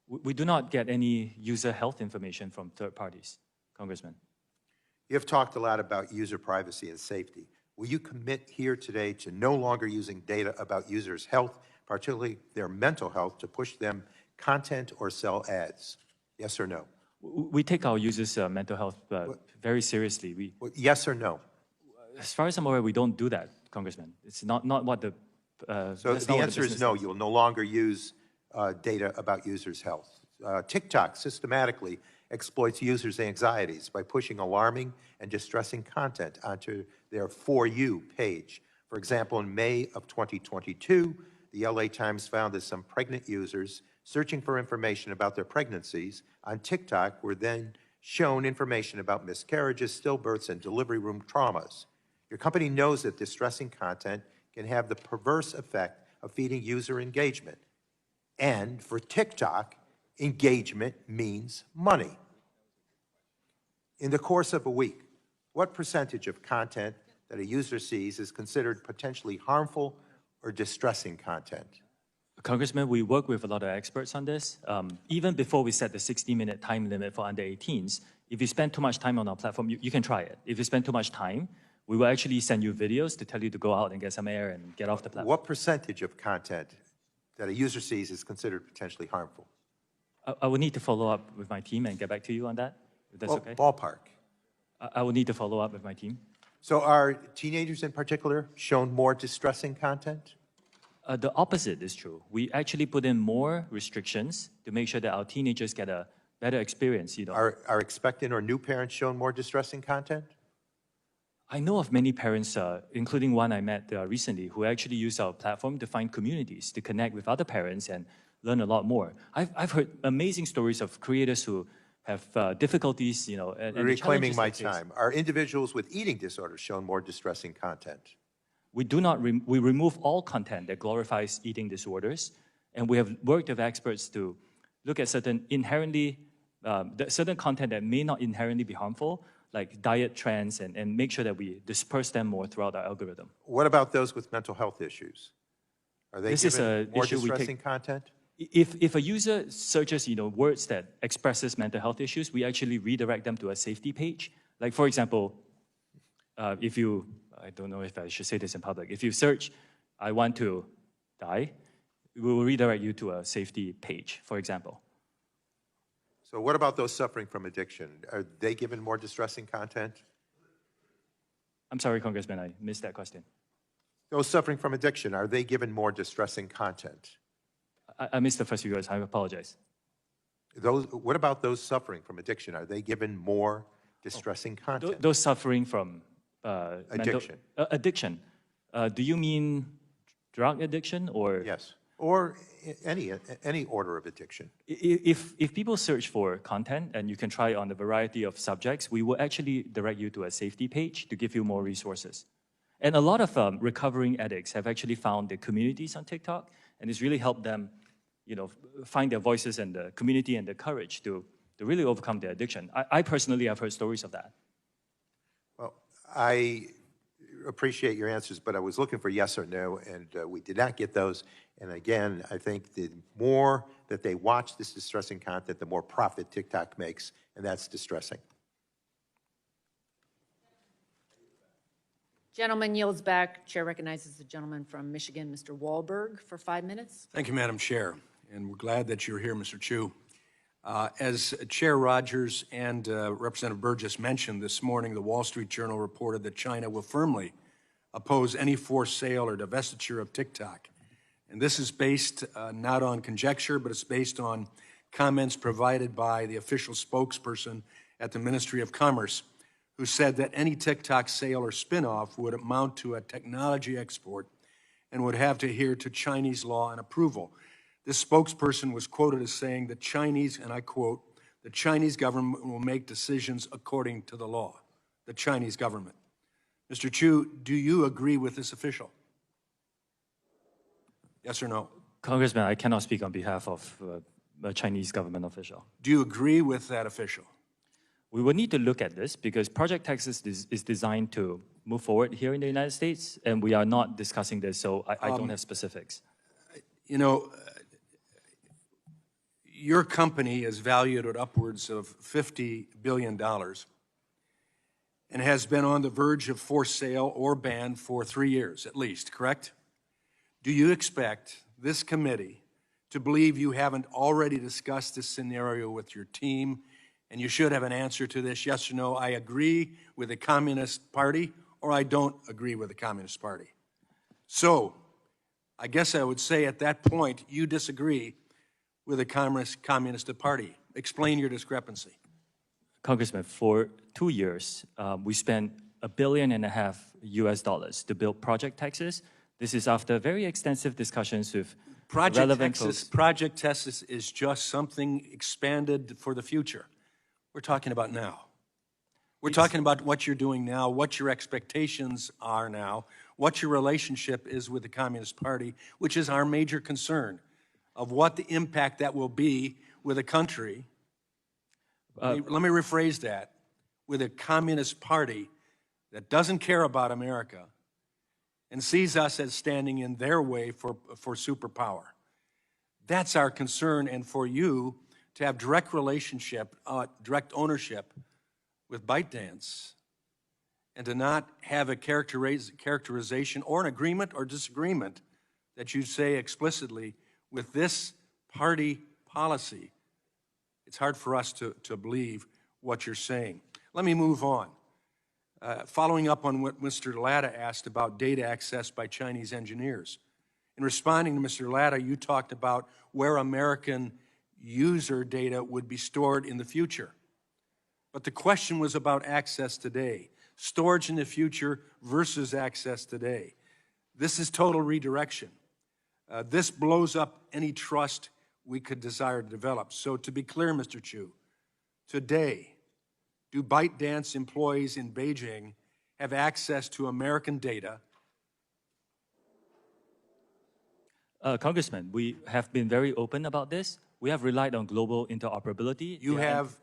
We do not get any user health information from third parties, Congressman. You have talked a lot about user privacy and safety. Will you commit here today to no longer using data about users' health, particularly their mental health, to push them content or sell ads? Yes or no? We take our users' mental health very seriously. Yes or no? As far as I'm aware, we don't do that, Congressman. It's not what the... So the answer is no, you will no longer use data about users' health. TikTok systematically exploits users' anxieties by pushing alarming and distressing content onto their For You page. For example, in May of 2022, the LA Times found that some pregnant users searching for information about their pregnancies on TikTok were then shown information about miscarriages, stillbirths, and delivery room traumas. Your company knows that distressing content can have the perverse effect of feeding user engagement. And for TikTok, engagement means money. In the course of a week, what percentage of content that a user sees is considered potentially harmful or distressing content? Congressman, we work with a lot of experts on this. Even before we set the 60-minute time limit for under 18s, if you spend too much time on our platform, you can try it. If you spend too much time, we will actually send you videos to tell you to go out and get some air and get off the platform. What percentage of content that a user sees is considered potentially harmful? I will need to follow up with my team and get back to you on that, if that's okay. Ballpark. I will need to follow up with my team. So are teenagers in particular shown more distressing content? The opposite is true. We actually put in more restrictions to make sure that our teenagers get a better experience. Are expectant or new parents shown more distressing content? I know of many parents, including one I met recently, who actually use our platform to find communities, to connect with other parents and learn a lot more. I've heard amazing stories of creators who have difficulties, you know, and the Reclaiming challenges my they face. time. Are individuals with eating disorders shown more distressing content? We do not, we remove all content that glorifies eating disorders, and we have worked with experts to look at certain inherently, certain content that may not inherently be harmful, like diet trends, and make sure that we disperse them more throughout our algorithm. What about those with mental health issues? Are they This is given an more issue we distressing take. content? If a user searches, you know, words that expresses mental health issues, we actually redirect them to a safety page. Like, for example, if you, I don't know if I should say this in public, if you search, I want to die, we will redirect you to a safety page, for example. So what about those suffering from addiction? Are they given more distressing content? I'm sorry, Congressman, I missed that question. Those suffering from addiction, are they given more distressing content? I missed the first few words, I apologize. What about those suffering from addiction? Are they given more distressing content? Those suffering from Addiction. Addiction. Do you mean drug addiction or? Yes, or any order of addiction. If people search for content and you can try on a variety of subjects, we will actually direct you to a safety page to give you more resources. And a lot of recovering addicts have actually found the communities on TikTok, and it's really helped them, you know, find their voices and the community and the courage to really overcome their addiction. I personally have heard stories of that. Well, I appreciate your answers, but I was looking for yes or no, and we did not get those. And again, I think the more that they watch this distressing content, the more profit TikTok makes, and that's distressing. Gentleman yields back. Chair recognizes the gentleman from Michigan, Mr. Wahlberg, for 5 minutes. Thank you, Madam Chair, and we're glad that you're here, Mr. Chu. As Chair Rogers and Representative Burgess mentioned this morning, the Wall Street Journal reported that China will firmly oppose any forced sale or divestiture of TikTok. And this is based not on conjecture, but it's based on comments provided by the official spokesperson at the Ministry of Commerce, who said that any TikTok sale or spinoff would amount to a technology export and would have to adhere to Chinese law and approval. This spokesperson was quoted as saying the Chinese, and I quote, the Chinese government will make decisions according to the law. The Chinese government. Mr. Chu, do you agree with this official? Yes or no? Congressman, I cannot speak on behalf of a Chinese government official. Do you agree with that official? We will need to look at this because Project Texas is designed to move forward here in the United States, and we are not discussing this, so I don't have specifics. You know, your company is valued at upwards of $50 billion and has been on the verge of forced sale or ban for 3 years at least, correct? Do you expect this committee to believe you haven't already discussed this scenario with your team? And you should have an answer to this, yes or no, I agree with the Communist Party, or I don't agree with the Communist Party. So, I guess I would say at that point, you disagree with the Communist Party. Explain your discrepancy. Congressman, for 2 years, we spent $1.5 billion US to build Project Texas. This is after very extensive discussions with relevant folks. Project Texas is just something expanded for the future. We're talking about now. We're talking about what you're doing now, what your expectations are now, what your relationship is with the Communist Party, which is our major concern of what the impact that will be with a country. Let me rephrase that. With a Communist Party that doesn't care about America and sees us as standing in their way for superpower. That's our concern, and for you to have direct relationship, direct ownership with ByteDance, and to not have a characterization or an agreement or disagreement that you say explicitly with this party policy, it's hard for us to believe what you're saying. Let me move on. Following up on what Mr. Latta asked about data access by Chinese engineers. In responding to Mr. Latta, you talked about where American user data would be stored in the future. But the question was about access today, storage in the future versus access today. This is total redirection. This blows up any trust we could desire to develop. So to be clear, Mr. Chu, today, do ByteDance employees in Beijing have access to American data? Congressman, we have been very open about this. We have relied on global interoperability. You Yeah, and- have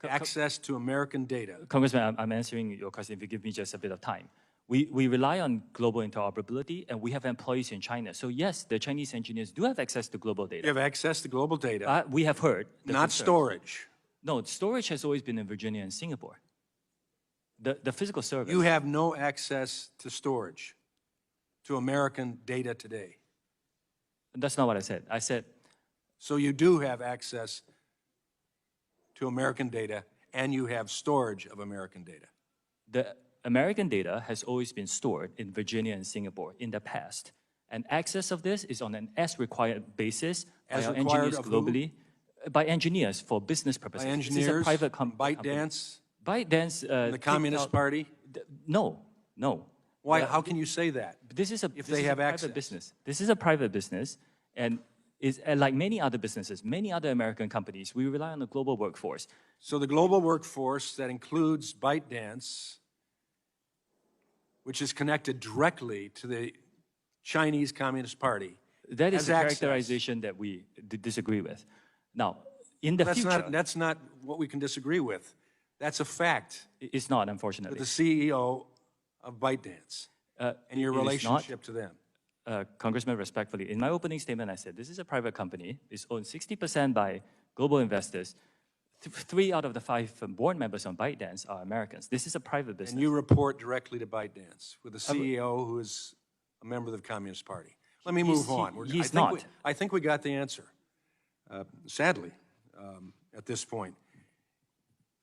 access to American data. Congressman, I'm answering your question if you give me just a bit of time. We rely on global interoperability, and we have employees in China. So yes, the Chinese engineers do have access to global data. You have access to global data, We have heard. the not concerns. storage. No, storage has always been in Virginia and Singapore. The physical service. You have no access to storage, to American data today. That's not what I said. I said, So you do have access to American data, and you have storage of American data. the American data has always been stored in Virginia and Singapore in the past. And access of this is on an as-required basis by As our required engineers of who? globally, by engineers for business purposes. By This is a engineers, private company. ByteDance, ByteDance. the Communist TikTok- Party? No, no. Why? Uh, How can you say that? This is a if this they is have a access? private business. This is a private business, and is like many other businesses, many other American companies. We rely on the global workforce. So the global workforce that includes ByteDance, which is connected directly to the Chinese Communist Party, That is has a access. characterization that we disagree with. Now, in the future, That's not what we can disagree with. That's a fact. it's not, With unfortunately. the CEO of ByteDance and your it is not. relationship to them. Congressman, respectfully, in my opening statement, I said this is a private company. It's owned 60% by global investors. 3 out of the 5 board members on ByteDance are Americans. This is a private business. And you report directly to ByteDance with the CEO who is a member of the Communist Party. Let me move on. he's I think we got the answer. Sadly, at this point,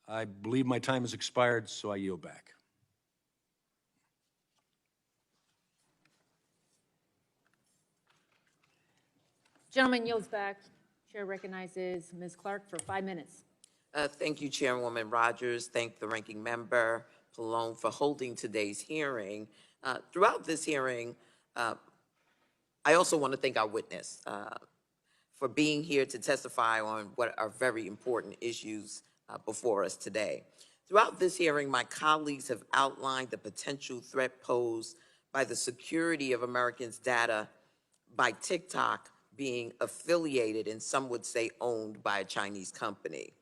I believe my time has expired, so I yield back. Gentleman yields back. Chair recognizes Ms. Clark for 5 minutes. Thank you, Chairwoman Rogers. Thank the ranking member, Pallone, for holding today's hearing. Throughout this hearing, I also want to thank our witness for being here to testify on what are very important issues before us today. Throughout this hearing, my colleagues have outlined the potential threat posed by the security of Americans' data by TikTok being affiliated and some would say owned by a Chinese company.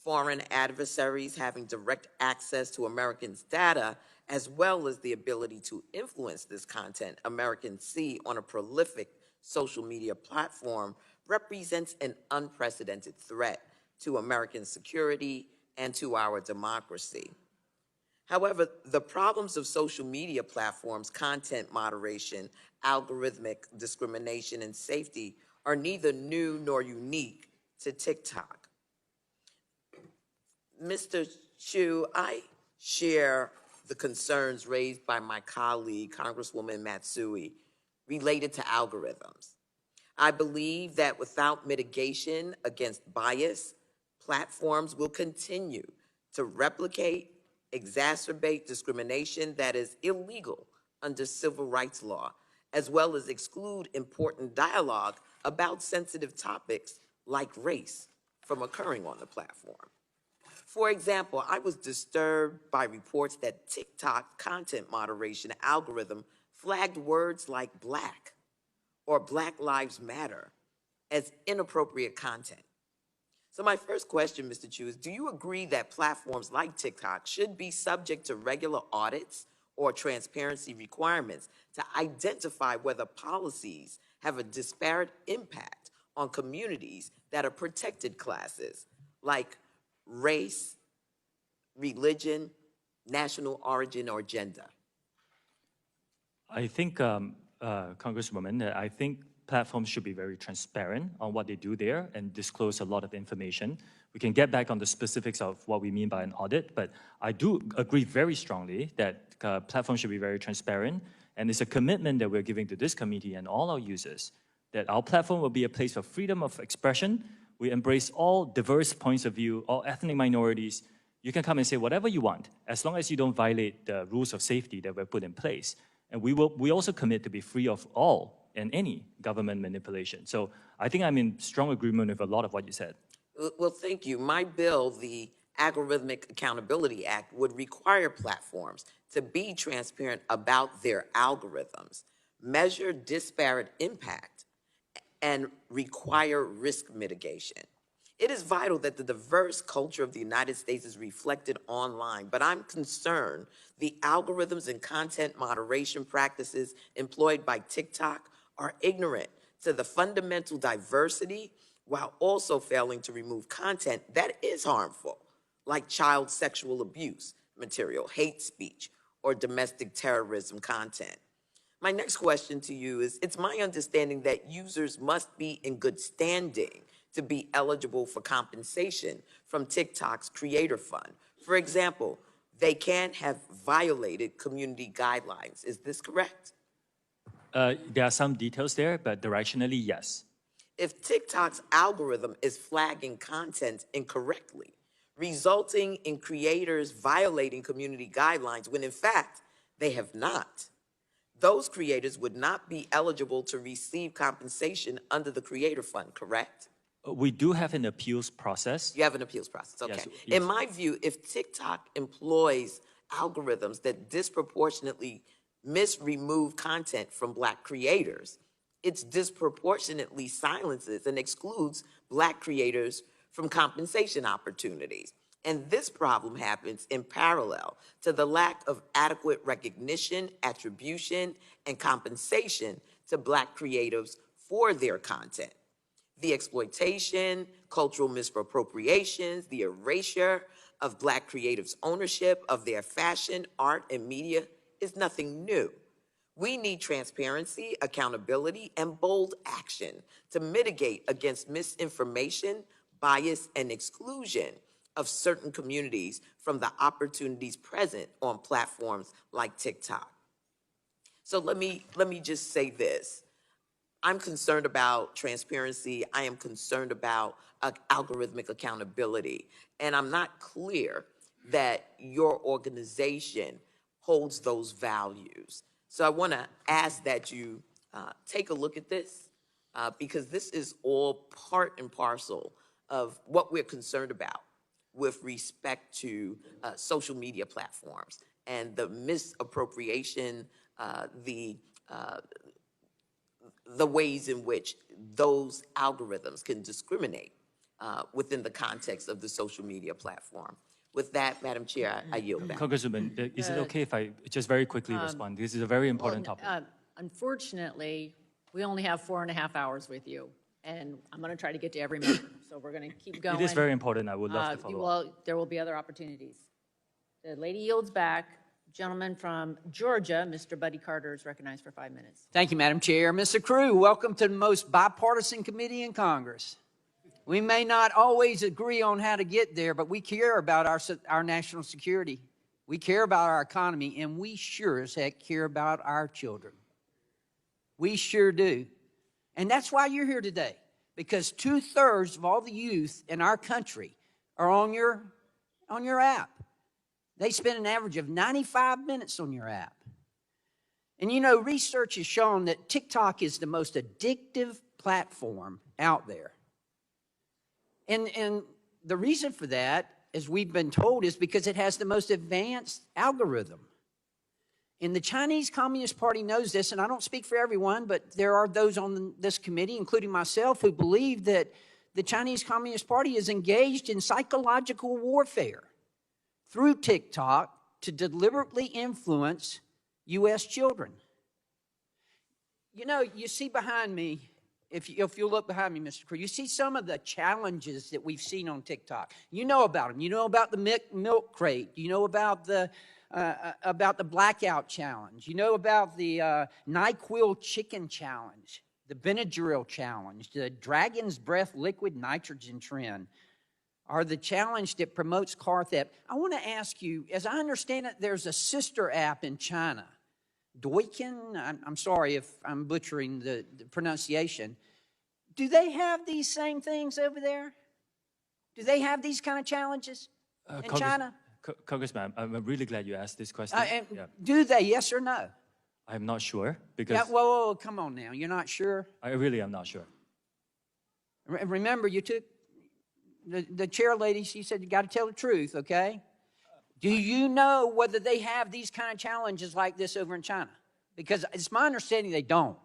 Foreign adversaries having direct access to Americans' data, as well as the ability to influence this content Americans see on a prolific social media platform, represents an unprecedented threat to American security and to our democracy. However, the problems of social media platforms, content moderation, algorithmic discrimination, and safety are neither new nor unique to TikTok. Mr. Chu, I share the concerns raised by my colleague, Congresswoman Matsui, related to algorithms. I believe that without mitigation against bias, platforms will continue to replicate, exacerbate discrimination that is illegal under civil rights law, as well as exclude important dialogue about sensitive topics like race from occurring on the platform. For example, I was disturbed by reports that TikTok content moderation algorithm flagged words like Black or Black Lives Matter as inappropriate content. So my first question, Mr. Chu, is do you agree that platforms like TikTok should be subject to regular audits or transparency requirements to identify whether policies have a disparate impact on communities that are protected classes like race, religion, national origin, or gender? I think, Congresswoman, I think platforms should be very transparent on what they do there and disclose a lot of information. We can get back on the specifics of what we mean by an audit, but I do agree very strongly that platforms should be very transparent, and it's a commitment that we're giving to this committee and all our users, that our platform will be a place of freedom of expression. We embrace all diverse points of view, all ethnic minorities. You can come and say whatever you want, as long as you don't violate the rules of safety that were put in place. And we also commit to be free of all and any government manipulation. So I think I'm in strong agreement with a lot of what you said. Well, thank you. My bill, the Algorithmic Accountability Act would require platforms to be transparent about their algorithms, measure disparate impact, and require risk mitigation. It is vital that the diverse culture of the United States is reflected online, but I'm concerned the algorithms and content moderation practices employed by TikTok are ignorant to the fundamental diversity while also failing to remove content that is harmful, like child sexual abuse material, hate speech, or domestic terrorism content. My next question to you is, it's my understanding that users must be in good standing to be eligible for compensation from TikTok's Creator Fund. For example, they can't have violated community guidelines. Is this correct? There are some details there, but directionally, yes. If TikTok's algorithm is flagging content incorrectly, resulting in creators violating community guidelines when in fact they have not, those creators would not be eligible to receive compensation under the Creator Fund, correct? We do have an appeals process. You have an appeals process, okay. Yes, In my view, if TikTok employs algorithms that disproportionately remove content from Black creators, it disproportionately silences and excludes Black creators from compensation opportunities. And this problem happens in parallel to the lack of adequate recognition, attribution, and compensation to Black creatives for their content. The exploitation, cultural misappropriations, the erasure of Black creatives' ownership of their fashion, art, and media is nothing new. We need transparency, accountability, and bold action to mitigate against misinformation, bias, and exclusion of certain communities from the opportunities present on platforms like TikTok. So let me just say this. I'm concerned about transparency. I am concerned about algorithmic accountability. And I'm not clear that your organization holds those values. So I want to ask that you take a look at this because this is all part and parcel of what we're concerned about with respect to social media platforms and the misappropriation, the ways in which those algorithms can discriminate within the context of the social media platform. With that, Madam Chair, I yield back. Congresswoman, is it okay if I just very quickly respond? This is a very important topic. Unfortunately, we only have 4.5 hours with you, and I'm going to try to get to every member, so we're going to keep going. It is very important. I would love to follow up. Well, there will be other opportunities. The lady yields back. Gentleman from Georgia, Mr. Buddy Carter, is recognized for 5 minutes. Thank you, Madam Chair. Mr. Crew, welcome to the most bipartisan committee in Congress. We may not always agree on how to get there, but we care about our national security. We care about our economy, and we sure as heck care about our children. We sure do. And that's why you're here today, because 2/3 of all the youth in our country are on your app. They spend an average of 95 minutes on your app. And you know, research has shown that TikTok is the most addictive platform out there. And the reason for that, as we've been told, is because it has the most advanced algorithm. And the Chinese Communist Party knows this, and I don't speak for everyone, but there are those on this committee, including myself, who believe that the Chinese Communist Party is engaged in psychological warfare through TikTok to deliberately influence U.S. children. You know, you see behind me, if you look behind me, Mr. Crew, you see some of the challenges that we've seen on TikTok. You know about them. You know about the milk crate. You know about the blackout challenge. You know about the NyQuil chicken challenge, the Benadryl challenge, the Dragon's Breath liquid nitrogen trend, or the challenge that promotes car theft. I want to ask you, as I understand it, there's a sister app in China, Douyin. I'm sorry if I'm butchering the pronunciation. Do they have these same things over there? Do they have these kind of challenges in China? Congressman, I'm really glad you asked this question. Do they, yes or no? I'm not sure because... Yeah, whoa, come on now. You're not sure? I really am not sure. Remember, you took the chair lady, she said, you got to tell the truth, okay? Do you know whether they have these kind of challenges like this over in China? Because it's my understanding they don't.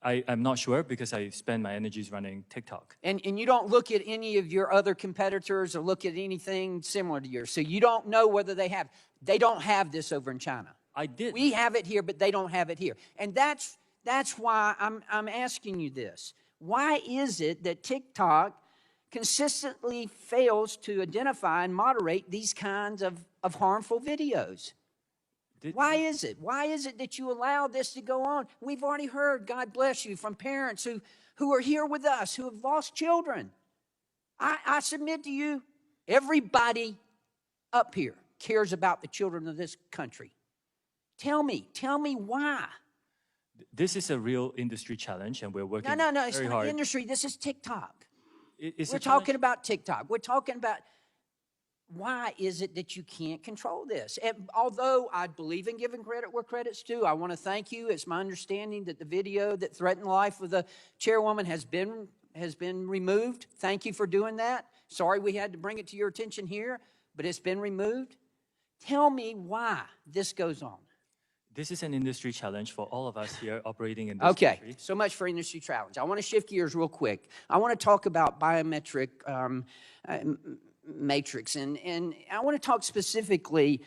I'm not sure because I spend my energies running TikTok. And you don't look at any of your other competitors or look at anything similar to yours. So you don't know whether they have. They don't have this over in China. I did. We have it here, but they don't have it here. And that's why I'm asking you this. Why is it that TikTok consistently fails to identify and moderate these kinds of harmful videos? Why is it? Why is it that you allow this to go on? We've already heard, God bless you, from parents who are here with us, who have lost children. I submit to you, everybody up here cares about the children of this country. Tell me why. This is a real industry challenge, and we're working No, very it's not hard. industry. This is TikTok. It's We're a talking about TikTok. We're talking about why is it that you can't control this? And although I believe in giving credit where credit's due, I want to thank you. It's my understanding that the video that threatened the life of the chairwoman has been removed. Thank you for doing that. Sorry we had to bring it to your attention here, but it's been removed. Tell me why this goes on. This is an industry challenge for all of us here operating in this country. Okay, so much for industry challenge. I want to shift gears real quick. I want to talk about biometric matrix, and I want to talk specifically,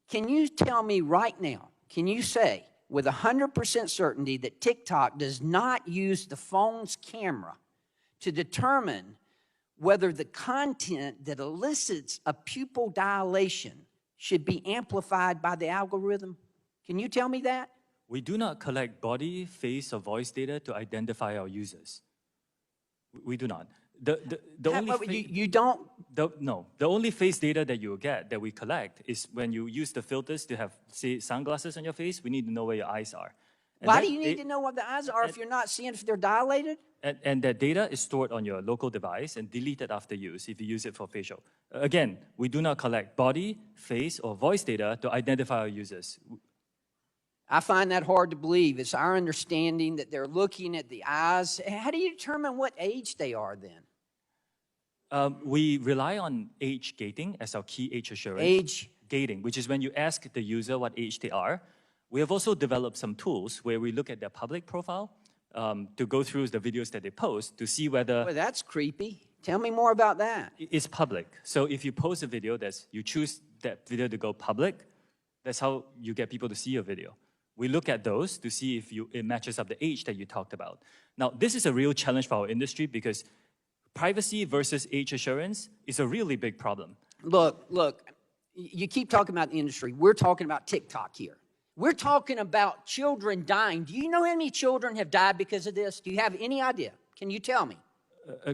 can you tell me right now, can you say with 100% certainty that TikTok does not use the phone's camera to determine whether the content that elicits a pupil dilation should be amplified by the algorithm? Can you tell me that? We do not collect body, face, or voice data to identify our users. We do not. You don't? No. The only face data that you will get, that we collect, is when you use the filters to have, say, sunglasses on your face. We need to know where your eyes are. And Why do you need to know what the eyes are if you're not seeing if they're dilated? And that data is stored on your local device and deleted after use if you use it for facial. Again, we do not collect body, face, or voice data to identify our users. I find that hard to believe. It's our understanding that they're looking at the eyes. How do you determine what age they are then? We rely on age gating as our key age assurance. Age gating, which is when you ask the user what age they are. We have also developed some tools where we look at their public profile to go through the videos that they post to see whether... Well, that's creepy. Tell me more about that. It's public. So if you post a video, you choose that video to go public, that's how you get people to see your video. We look at those to see if it matches up the age that you talked about. Now, this is a real challenge for our industry because privacy versus age assurance is a really big problem. Look, you keep talking about the industry. We're talking about TikTok here. We're talking about children dying. Do you know how many children have died because of this? Do you have any idea? Can you tell me?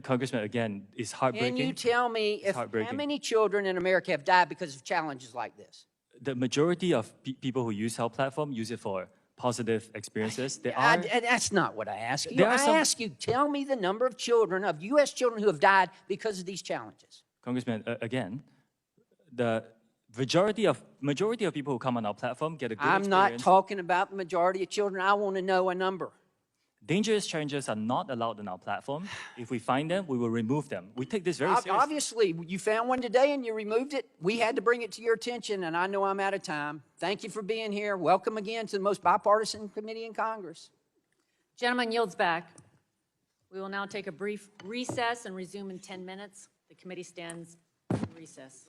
Congressman, again, it's heartbreaking. Can you tell me how many children in America have died because of challenges like this? The majority of people who use our platform use it for positive experiences. That's not what I asked you. I asked you, tell me the number of children, of U.S. children who have died because of these challenges. Congressman, again, the majority of people who come on our platform get a good experience. I'm not talking about the majority of children. I want to know a number. Dangerous challenges are not allowed on our platform. If we find them, we will remove them. We take this very seriously. Obviously, you found one today and you removed it. We had to bring it to your attention, and I know I'm out of time. Thank you for being here. Welcome again to the most bipartisan committee in Congress. Gentleman yields back. We will now take a brief recess and resume in 10 minutes. The committee stands in recess.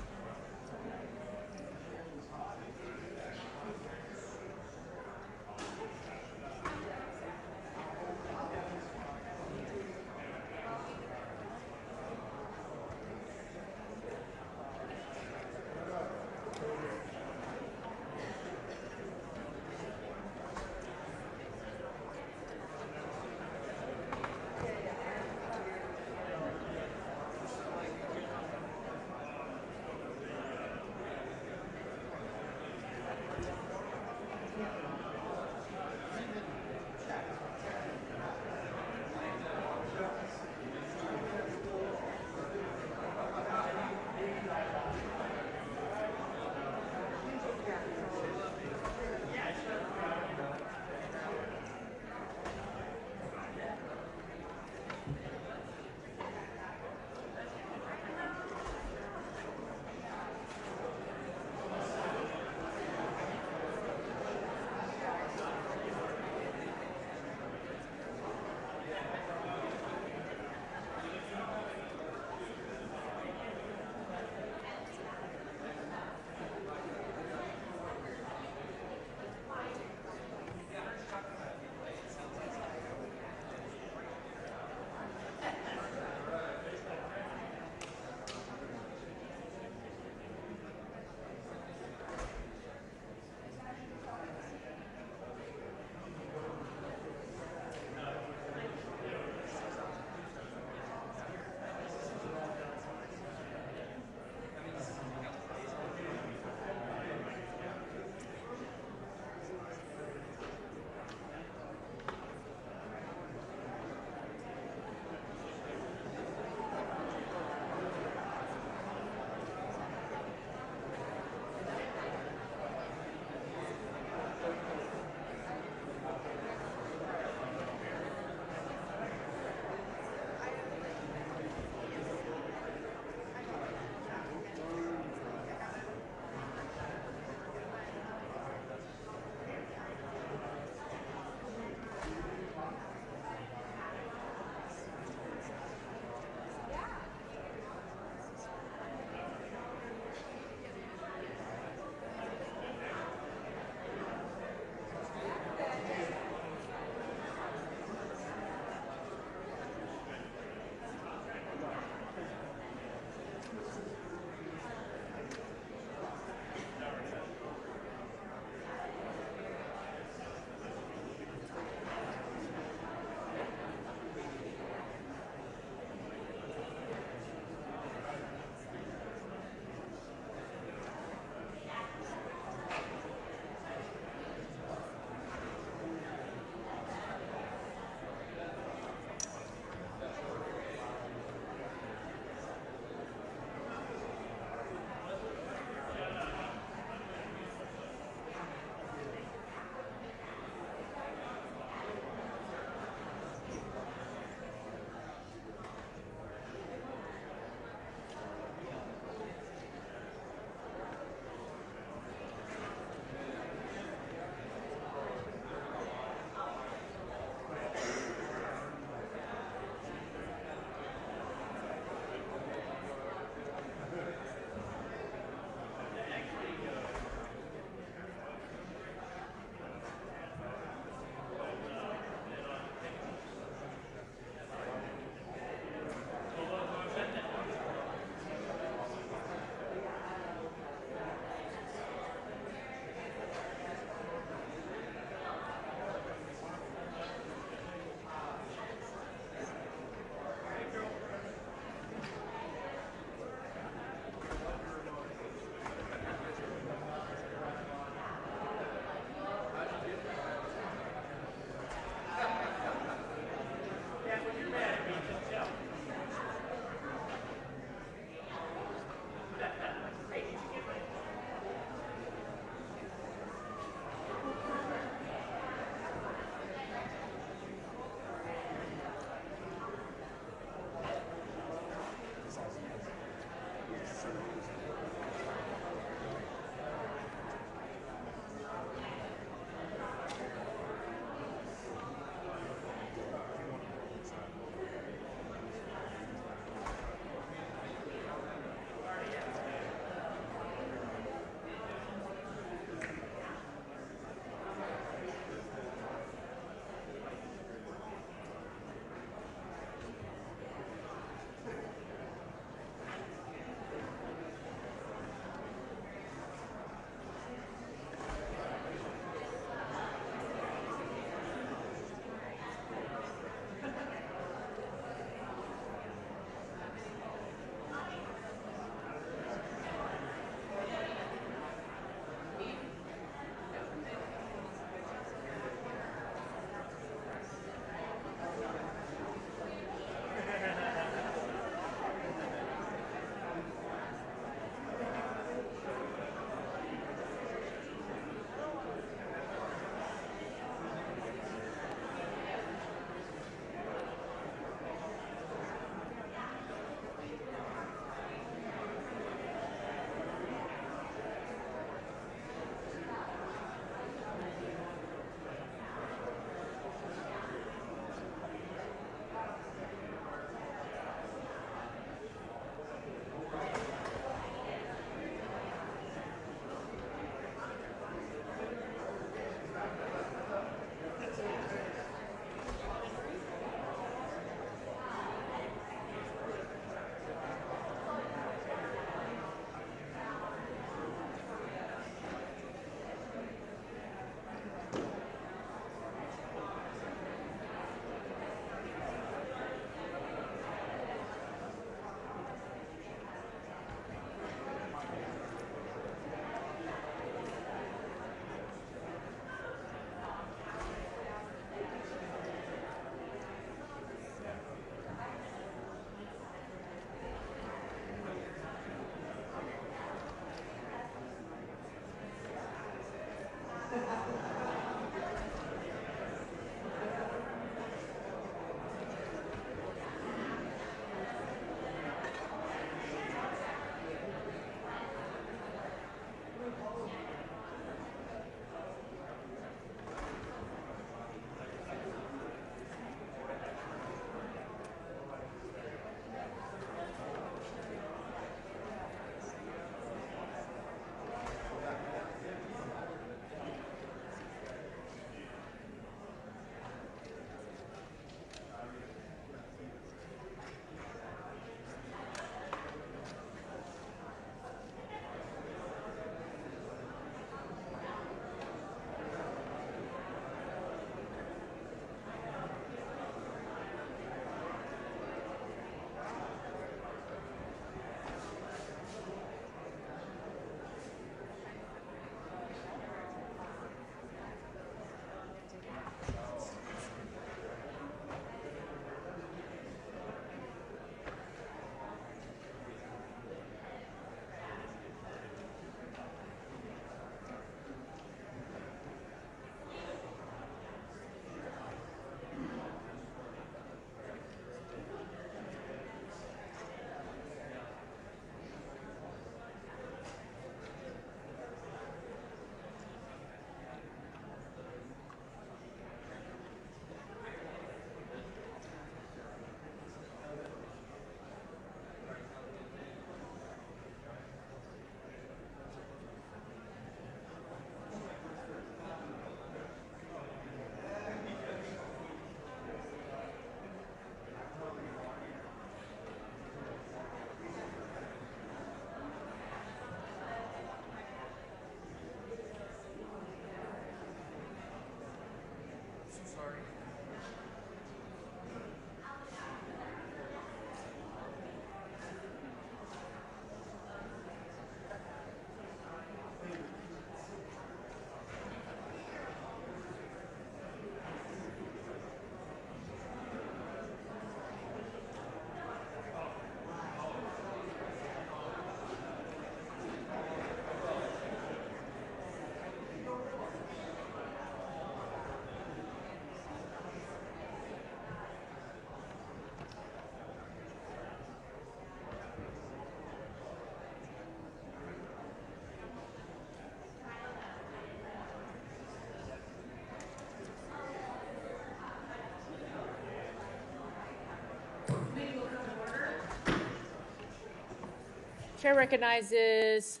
Chair recognizes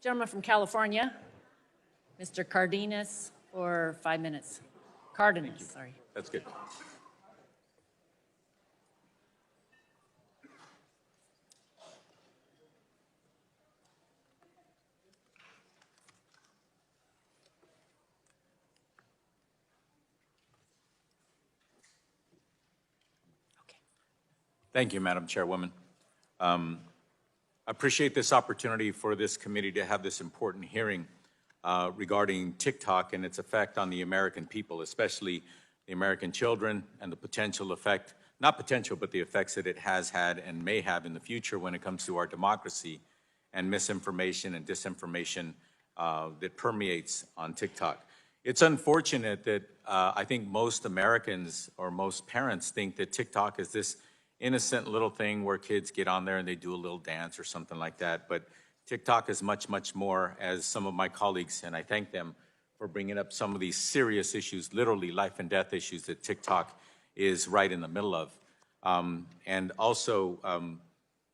gentleman from California, Mr. Cardenas, for 5 minutes. Cardenas, sorry. That's good. Thank you, Madam Chairwoman. I appreciate this opportunity for this committee to have this important hearing regarding TikTok and its effect on the American people, especially the American children, and the potential effect, not potential, but the effects that it has had and may have in the future when it comes to our democracy and misinformation and disinformation that permeates on TikTok. It's unfortunate that I think most Americans or most parents think that TikTok is this innocent little thing where kids get on there and they do a little dance or something like that. But TikTok is much, much more, as some of my colleagues, and I thank them for bringing up some of these serious issues, literally life and death issues that TikTok is right in the middle of. And also,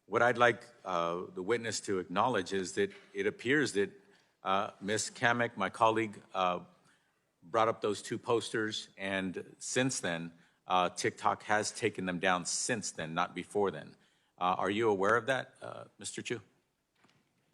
what I'd like the witness to acknowledge is that it appears that Ms. Kamek, my colleague, brought up those 2 posters, and since then, TikTok has taken them down since then, not before then. Are you aware of that, Mr. Chu?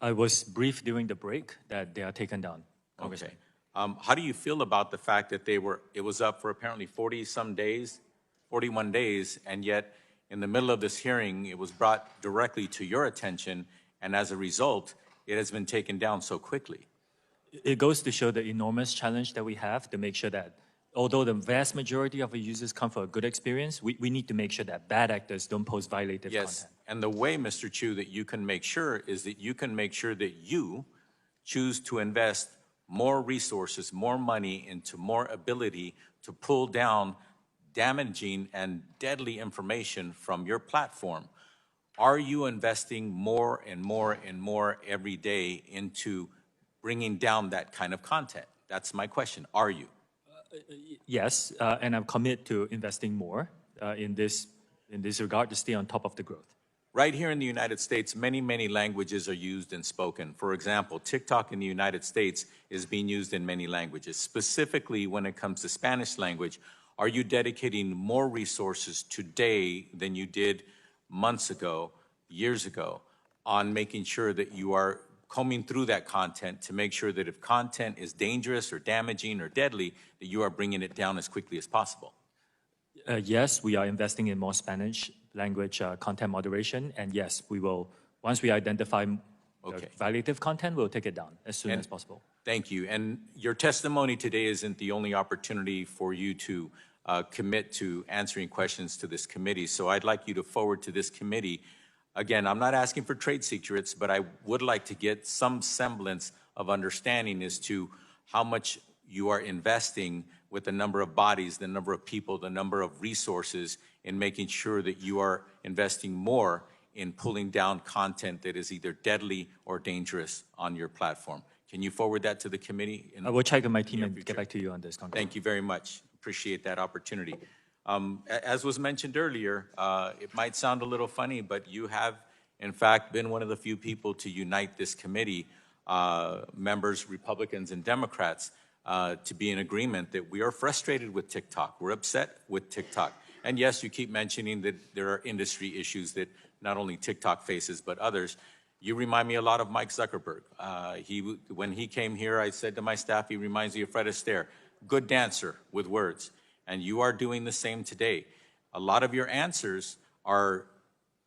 I was briefed during the break that they are taken down, Congressman. Okay. How do you feel about the fact that it was up for apparently 40-some days, 41 days, and yet in the middle of this hearing, it was brought directly to your attention, and as a result, it has been taken down so quickly? It goes to show the enormous challenge that we have to make sure that although the vast majority of our users come for a good experience, we need to make sure that bad actors don't post violative content. And the way, Mr. Chu, that you can make sure is that you can make sure that you choose to invest more resources, more money into more ability to pull down damaging and deadly information from your platform. Are you investing more and more and more every day into bringing down that kind of content? That's my question. Are you? Yes, and I'm committed to investing more in this regard to stay on top of the growth. Right here in the United States, many, many languages are used and spoken. For example, TikTok in the United States is being used in many languages. Specifically, when it comes to Spanish language, are you dedicating more resources today than you did months ago, years ago, on making sure that you are combing through that content to make sure that if content is dangerous or damaging or deadly, that you are bringing it down as quickly as possible? Yes, we are investing in more Spanish language content moderation, and yes, we will, once we identify violative content, we'll take it down as soon as possible. Thank you. And your testimony today isn't the only opportunity for you to commit to answering questions to this committee, so I'd like you to forward to this committee. Again, I'm not asking for trade secrets, but I would like to get some semblance of understanding as to how much you are investing with the number of bodies, the number of people, the number of resources in making sure that you are investing more in pulling down content that is either deadly or dangerous on your platform. Can you forward that to the committee? I will check with my team and get back to you on this, Congressman. Thank you very much. Appreciate that opportunity. As was mentioned earlier, it might sound a little funny, but you have, in fact, been one of the few people to unite this committee, members, Republicans and Democrats, to be in agreement that we are frustrated with TikTok. We're upset with TikTok. And yes, you keep mentioning that there are industry issues that not only TikTok faces, but others. You remind me a lot of Mike Zuckerberg. When he came here, I said to my staff, he reminds me of Fred Astaire, good dancer with words. And you are doing the same today. A lot of your answers are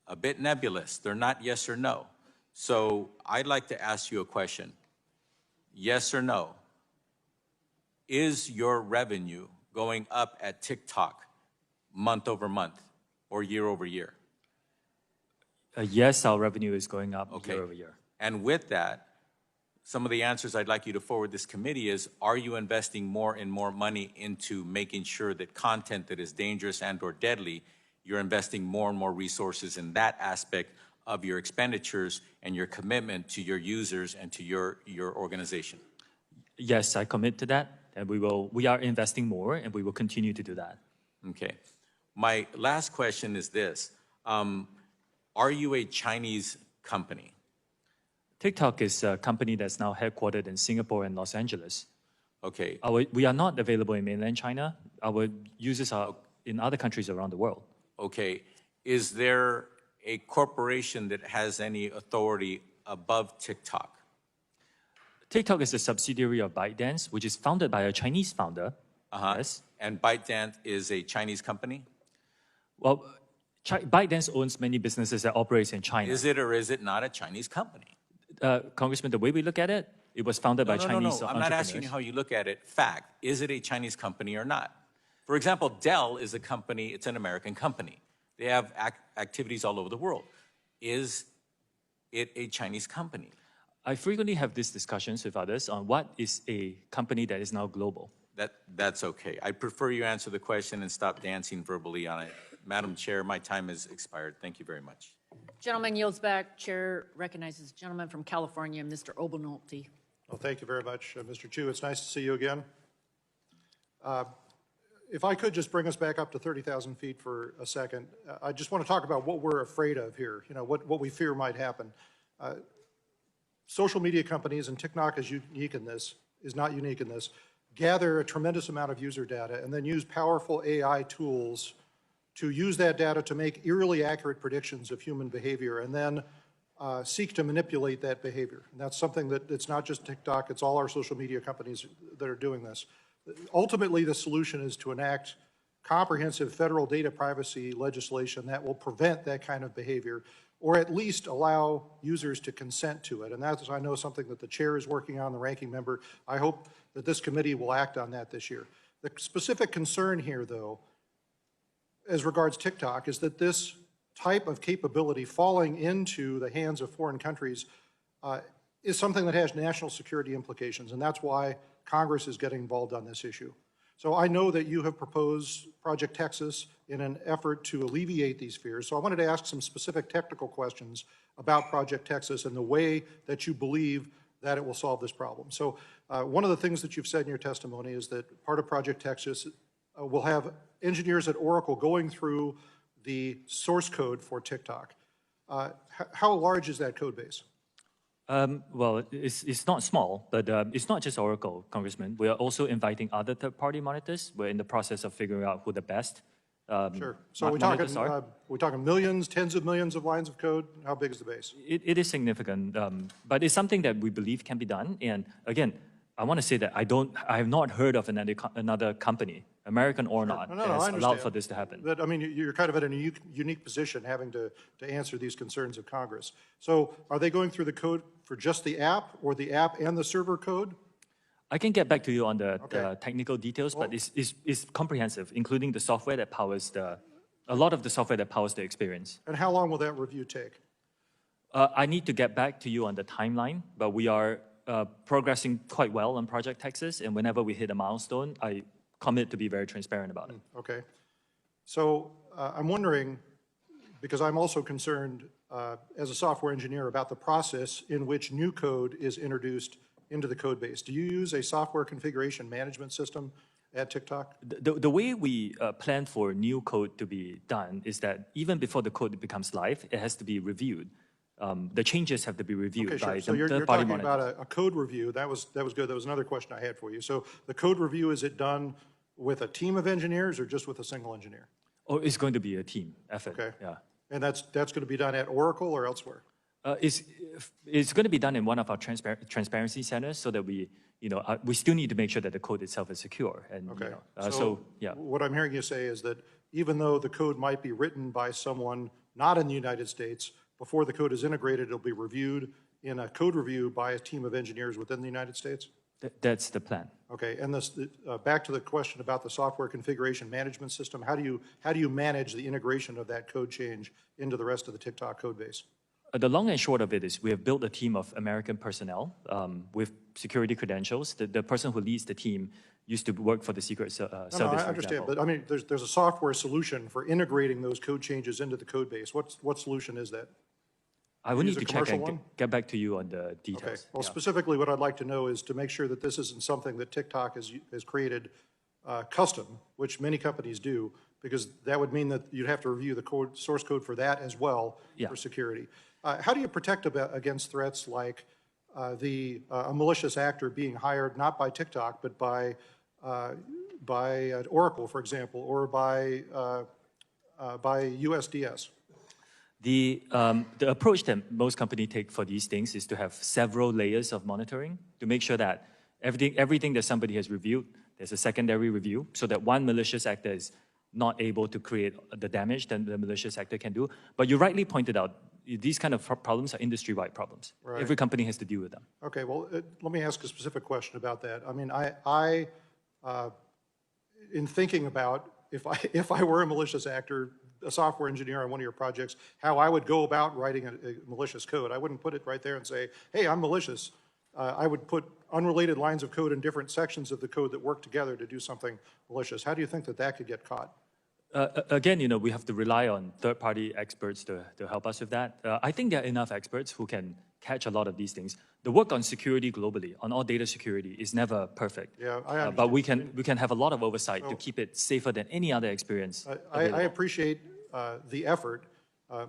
a bit nebulous. They're not yes or no. So I'd like to ask you a question. Yes or no? Is your revenue going up at TikTok month over month or year over year? Yes, our revenue is going up year over year. And with that, some of the answers I'd like you to forward this committee is, are you investing more and more money into making sure that content that is dangerous and or deadly, you're investing more and more resources in that aspect of your expenditures and your commitment to your users and to your organization? Yes, I commit to that, and we are investing more, and we will continue to do that. Okay. My last question is this. Are you a Chinese company? TikTok is a company that's now headquartered in Singapore and Los Angeles. Okay. We are not available in mainland China. Our users are in other countries around the world. Okay. Is there a corporation that has any authority above TikTok? TikTok is a subsidiary of ByteDance, which is founded by a Chinese founder. Yes. And ByteDance is a Chinese company? Well, ByteDance owns many businesses that operate in China. Is it or is it not a Chinese company? Congressman, the way we look at it, it was founded by Chinese No. I'm not asking you how you look at it. Fact, is it a Chinese company or not? For example, Dell is a company, it's an American company. They have activities all over the world. Is it a Chinese company? I frequently have these discussions with others on what is a company that is now global. That's okay. I prefer you answer the question and stop dancing verbally on it. Madam Chair, my time has expired. Thank you very much. Gentleman yields back. Chair recognizes the gentleman from California, Mr. Obernolte. Well, thank you very much, Mr. Chu. It's nice to see you again. If I could just bring us back up to 30,000 feet for a second, I just want to talk about what we're afraid of here, what we fear might happen. Social media companies, and TikTok is not unique in this, gather a tremendous amount of user data and then use powerful AI tools to use that data to make eerily accurate predictions of human behavior and then seek to manipulate that behavior. And that's something that it's not just TikTok, it's all our social media companies that are doing this. Ultimately, the solution is to enact comprehensive federal data privacy legislation that will prevent that kind of behavior, or at least allow users to consent to it. And that's, I know, something that the chair is working on, the ranking member. I hope that this committee will act on that this year. The specific concern here, though, as regards TikTok, is that this type of capability falling into the hands of foreign countries is something that has national security implications, and that's why Congress is getting involved on this issue. So I know that you have proposed Project Texas in an effort to alleviate these fears. So I wanted to ask some specific technical questions about Project Texas and the way that you believe that it will solve this problem. So one of the things that you've said in your testimony is that part of Project Texas will have engineers at Oracle going through the source code for TikTok. How large is that code base? Well, it's not small, but it's not just Oracle, Congressman. We are also inviting other third-party monitors. We're in the process of figuring out who the best Sure. So we're talking millions, tens of millions of lines of code? How big is the base? It is significant, but it's something that we believe can be done. And again, I want to say that I have not heard of another company, American or not, that has allowed for this to happen. But I mean, you're kind of in a unique position having to answer these concerns of Congress. So are they going through the code for just the app or the app and the server code? I can get back to you on the technical details, but it's comprehensive, including the software that powers a lot of the software that powers the experience. And how long will that review take? I need to get back to you on the timeline, but we are progressing quite well on Project Texas, and whenever we hit a milestone, I commit to be very transparent about it. Okay. So I'm wondering, because I'm also concerned as a software engineer about the process in which new code is introduced into the code base. Do you use a software configuration management system at TikTok? The way we plan for new code to be done is that even before the code becomes live, it has to be reviewed. The changes have to be reviewed by So the you're third-party talking monitor. about a code review. That was good. That was another question I had for you. So the code review, is it done with a team of engineers or just with a single engineer? Oh, it's going to be a team effort. Okay. Yeah. And that's going to be done at Oracle or elsewhere? It's going to be done in one of our transparency centers so that we still need to make sure that the code itself is secure. And, Okay. yeah. What I'm hearing you say is that even though the code might be written by someone not in the United States, before the code is integrated, it'll be reviewed in a code review by a team of engineers within the United States? That's the plan. Okay, and this, back to the question about the software configuration management system, how do you manage the integration of that code change into the rest of the TikTok code base? The long and short of it is we have built a team of American personnel with security credentials. The person who leads the team used to work for the Secret Service, No, I for understand, example. but I mean, there's a software solution for integrating those code changes into the code base. What solution is that? I will Use need a to check commercial and one? get back to you on the Okay, details. well, Yeah. specifically what I'd like to know is to make sure that this isn't something that TikTok has created custom, which many companies do, because that would mean that you'd have to review the source code for that as well Yeah. for security. How do you protect against threats like a malicious actor being hired not by TikTok, but by Oracle, for example, or by USDS? The approach that most companies take for these things is to have several layers of monitoring to make sure that everything that somebody has reviewed, there's a secondary review, so that one malicious actor is not able to create the damage that the malicious actor can do. But you rightly pointed out, these kind of problems are industry-wide problems. Right. Every company has to deal with them. Okay, well, let me ask a specific question about that. I mean, in thinking about if I were a malicious actor, a software engineer on one of your projects, how I would go about writing a malicious code. I wouldn't put it right there and say, hey, I'm malicious. I would put unrelated lines of code in different sections of the code that work together to do something malicious. How do you think that could get caught? Again, we have to rely on third-party experts to help us with that. I think there are enough experts who can catch a lot of these things. The work on security globally, on all data security, is never perfect. Yeah, but we can have a lot of oversight to keep it safer than any other experience. I appreciate the effort.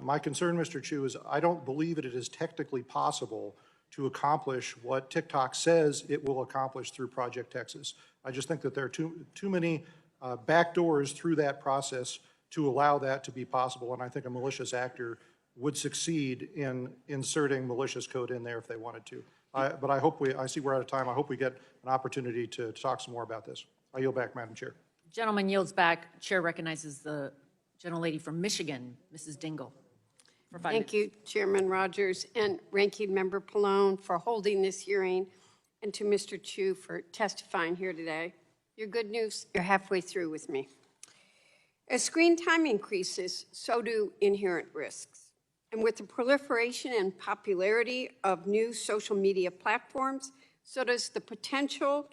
My concern, Mr. Chu, is I don't believe that it is technically possible to accomplish what TikTok says it will accomplish through Project Texas. I just think that there are too many back doors through that process to allow that to be possible, and I think a malicious actor would succeed in inserting malicious code in there if they wanted to. But I see we're out of time. I hope we get an opportunity to talk some more about this. I yield back, Madam Chair. Gentleman yields back. Chair recognizes the gentlelady from Michigan, Mrs. Dingle. Thank you, Chairman Rogers and Ranking Member Pallone for holding this hearing, and to Mr. Chu for testifying here today. Your good news, you're halfway through with me. As screen time increases, so do inherent risks. And with the proliferation and popularity of new social media platforms, so does the potential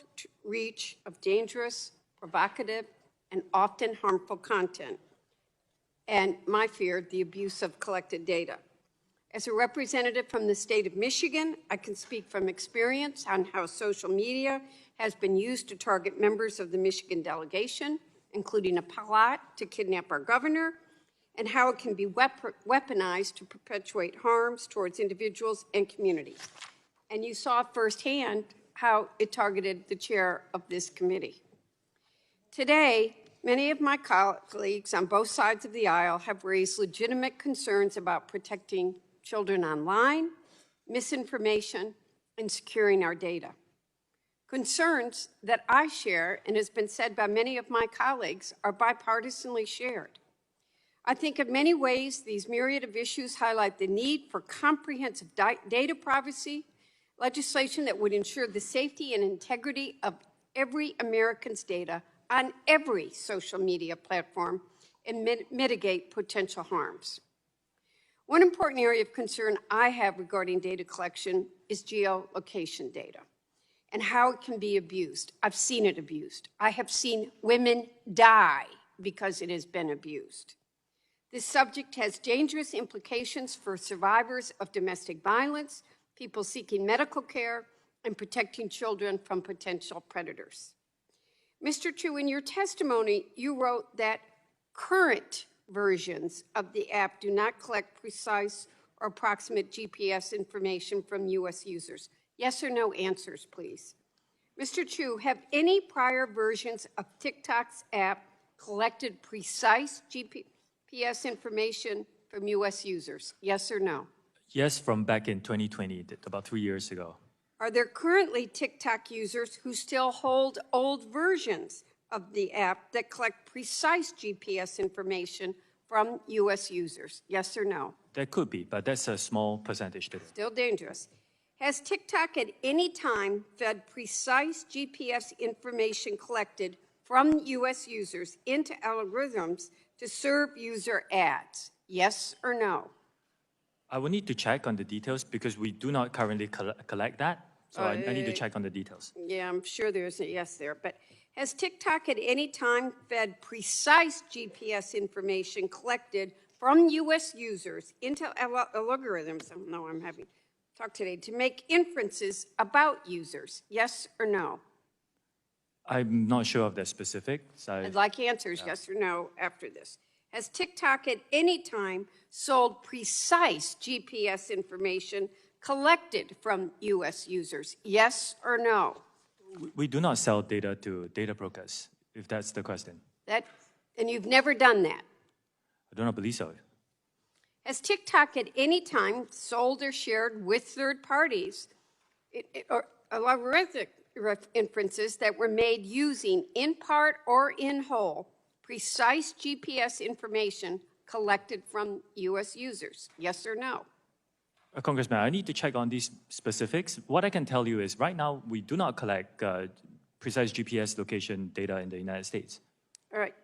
reach of dangerous, provocative, and often harmful content. And my fear, the abuse of collected data. As a representative from the state of Michigan, I can speak from experience on how social media has been used to target members of the Michigan delegation, including a plot to kidnap our governor, and how it can be weaponized to perpetuate harms towards individuals and communities. And you saw firsthand how it targeted the chair of this committee. Today, many of my colleagues on both sides of the aisle have raised legitimate concerns about protecting children online, misinformation, and securing our data. Concerns that I share, and has been said by many of my colleagues, are bipartisanly shared. I think in many ways, these myriad of issues highlight the need for comprehensive data privacy, legislation that would ensure the safety and integrity of every American's data on every social media platform and mitigate potential harms. One important area of concern I have regarding data collection is geolocation data and how it can be abused. I've seen it abused. I have seen women die because it has been abused. This subject has dangerous implications for survivors of domestic violence, people seeking medical care, and protecting children from potential predators. Mr. Chu, in your testimony, you wrote that current versions of the app do not collect precise or approximate GPS information from U.S. users. Yes or no answers, please. Mr. Chu, have any prior versions of TikTok's app collected precise GPS information from U.S. users? Yes or no? Yes, from back in 2020, about 3 years ago. Are there currently TikTok users who still hold old versions of the app that collect precise GPS information from U.S. users? Yes or no? There could be, but that's a small percentage today. Still dangerous. Has TikTok at any time fed precise GPS information collected from U.S. users into algorithms to serve user ads? Yes or no? I will need to check on the details because we do not currently collect that. So I need to check on the details. Yeah, I'm sure there's a yes there. But has TikTok at any time fed precise GPS information collected from U.S. users into algorithms? I know I'm having talk today to make inferences about users. Yes or no? I'm not sure of the specifics. I'd like answers, yes or no, after this. Has TikTok at any time sold precise GPS information collected from U.S. users? Yes or no? We do not sell data to data brokers, if that's the question. And you've never done that. I do not believe so. Has TikTok at any time sold or shared with third parties or algorithmic inferences that were made using, in part or in whole, precise GPS information collected from U.S. users? Yes or no? Congressman, I need to check on these specifics. What I can tell you is right now we do not collect precise GPS location data in the United States. All right.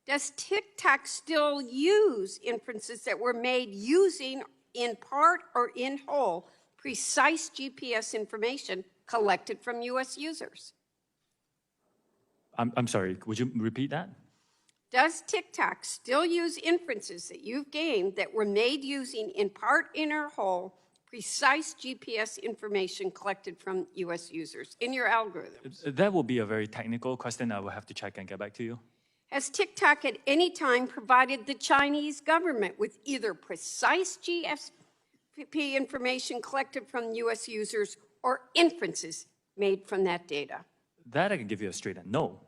Does TikTok still use inferences that were made using, in part or in whole, precise GPS information collected from U.S. users? I'm sorry, would you repeat that? Does TikTok still use inferences that you've gained that were made using, in part or whole, precise GPS information collected from U.S. users in your algorithms? That will be a very technical question. I will have to check and get back to you. Has TikTok at any time provided the Chinese government with either precise GSP information collected from U.S. users or inferences made from that data? That I can give you a straight no.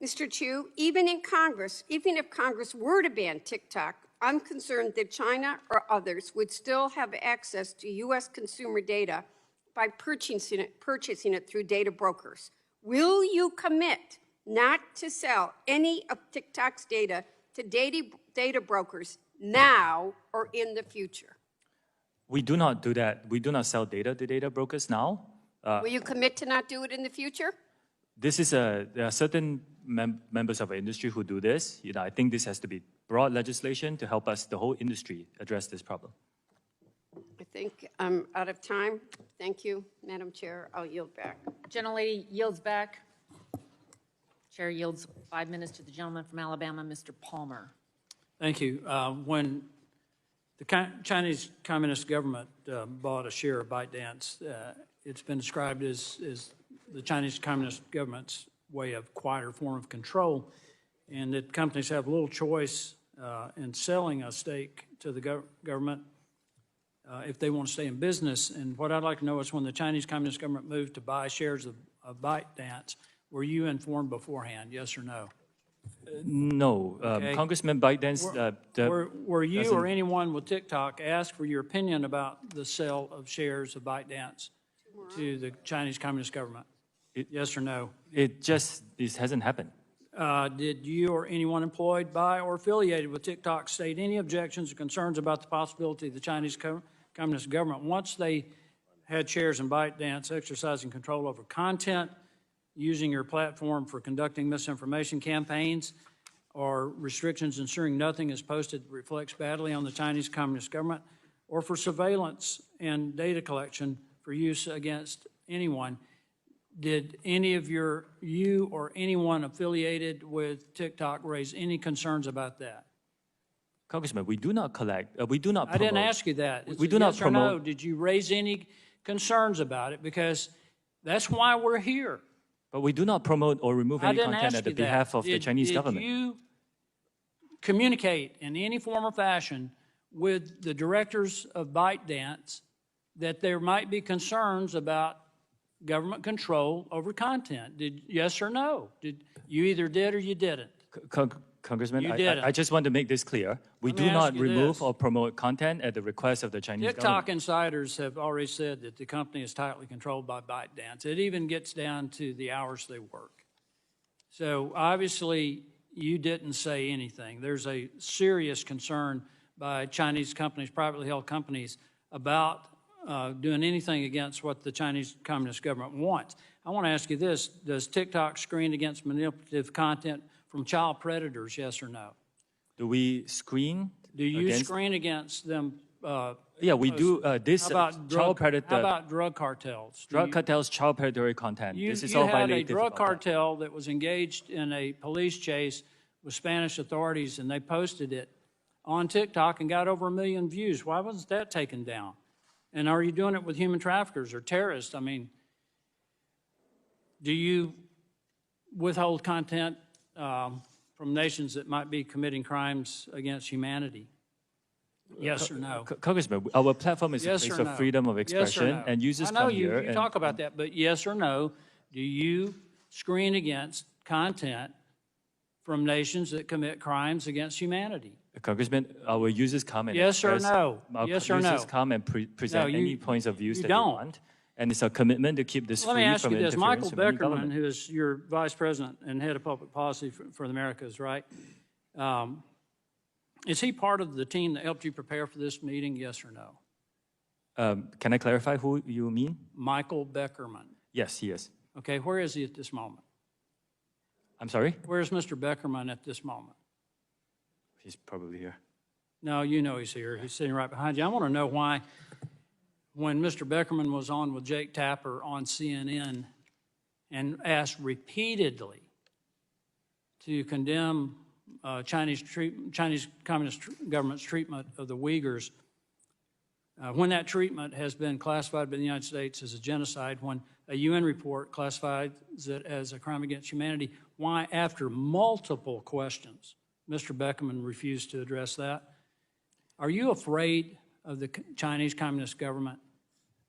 Mr. Chu, even if Congress were to ban TikTok, I'm concerned that China or others would still have access to U.S. consumer data by purchasing it through data brokers. Will you commit not to sell any of TikTok's data to data brokers now or in the future? We do not do that. We do not sell data to data brokers now. Will you commit to not do it in the future? There are certain members of our industry who do this. I think this has to be broad legislation to help us, the whole industry, address this problem. I think I'm out of time. Thank you, Madam Chair. I'll yield back. Gentlelady yields back. Chair yields 5 minutes to the gentleman from Alabama, Mr. Palmer. Thank you. When the Chinese Communist government bought a share of ByteDance, it's been described as the Chinese Communist government's way of quieter form of control, and that companies have little choice in selling a stake to the government if they want to stay in business. And what I'd like to know is when the Chinese Communist government moved to buy shares of ByteDance, were you informed beforehand, yes or no? No. Okay. Congressman ByteDance... Were you or anyone with TikTok asked for your opinion about the sale of shares of ByteDance to the Chinese Communist government? Yes or no? This hasn't happened. Did you or anyone employed by or affiliated with TikTok state any objections or concerns about the possibility of the Chinese Communist government, once they had shares in ByteDance, exercising control over content, using your platform for conducting misinformation campaigns, or restrictions ensuring nothing is posted that reflects badly on the Chinese Communist government, or for surveillance and data collection for use against anyone? Did any of you or anyone affiliated with TikTok raise any concerns about that? Congressman, we do not collect, we do not promote. I didn't ask you that. We do not promote. Or no. Did you raise any concerns about it? Because that's why we're here. But we do not promote or remove any content at the behalf of the Chinese government. Did you communicate in any form or fashion with the directors of ByteDance that there might be concerns about government control over content? Yes or no? You either did or you didn't. Congressman, I just want to make this clear. We do not remove or promote content at the request of the Chinese government. TikTok insiders have already said that the company is tightly controlled by ByteDance. It even gets down to the hours they work. So obviously, you didn't say anything. There's a serious concern by Chinese companies, privately held companies, about doing anything against what the Chinese Communist government wants. I want to ask you this. Does TikTok screen against manipulative content from child predators, yes or no? Do we screen? Do you screen against them? Yeah, we do. How How about drug cartels? Drug cartels, child predatory content. This is all You had a violative drug of cartel that was engaged in a police chase with Spanish authorities, and they posted it on TikTok and got over 1 million views. Why wasn't that taken down? And are you doing it with human traffickers or terrorists? I mean, do you withhold content from nations that might be committing crimes against humanity? Yes or no? Congressman, our platform is a Yes place or of no? freedom of Yes or expression, no? and users I know come here. you and- talk about that, but yes or no, do you screen against content from nations that commit crimes against humanity? Congressman, our users come and Yes or express- no? Our Yes or users no? come and present No, any points of views you that don't. they want, and it's a commitment to keep this Let me free ask from you this. interference Michael from any Beckerman, government. who is your vice president and head of public policy for the Americas, right? Is he part of the team that helped you prepare for this meeting, yes or no? Can I clarify who you mean? Michael Beckerman. Yes, he is. Okay, where is he at this moment? I'm sorry? Where's Mr. Beckerman at this moment? He's probably here. No, you know he's here. He's sitting right behind you. I want to know why, when Mr. Beckerman was on with Jake Tapper on CNN and asked repeatedly to condemn Chinese Communist government's treatment of the Uyghurs, when that treatment has been classified by the United States as a genocide, when a UN report classifies it as a crime against humanity, why, after multiple questions, Mr. Beckerman refused to address that? Are you afraid of the Chinese Communist government?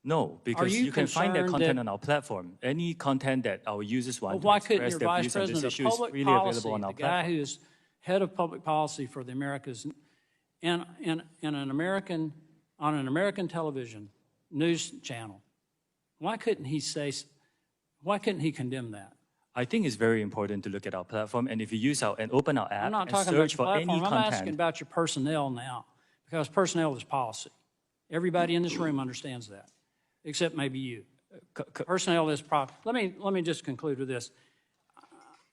No, because you you can find that concerned content that- on our platform. Any content that our users want Well, why to couldn't express your their vice views on this president of issue is public freely policy, available on the our guy platform. who is head of public policy for the Americas, and on an American television news channel, why couldn't he condemn that? I think it's very important to look at our platform, and if you use and open our app I'm not and talking about search your for platform. any I'm asking content, about your personnel now, because personnel is policy. Everybody in this room understands that, except maybe you. Personnel is policy. Let me just conclude with this.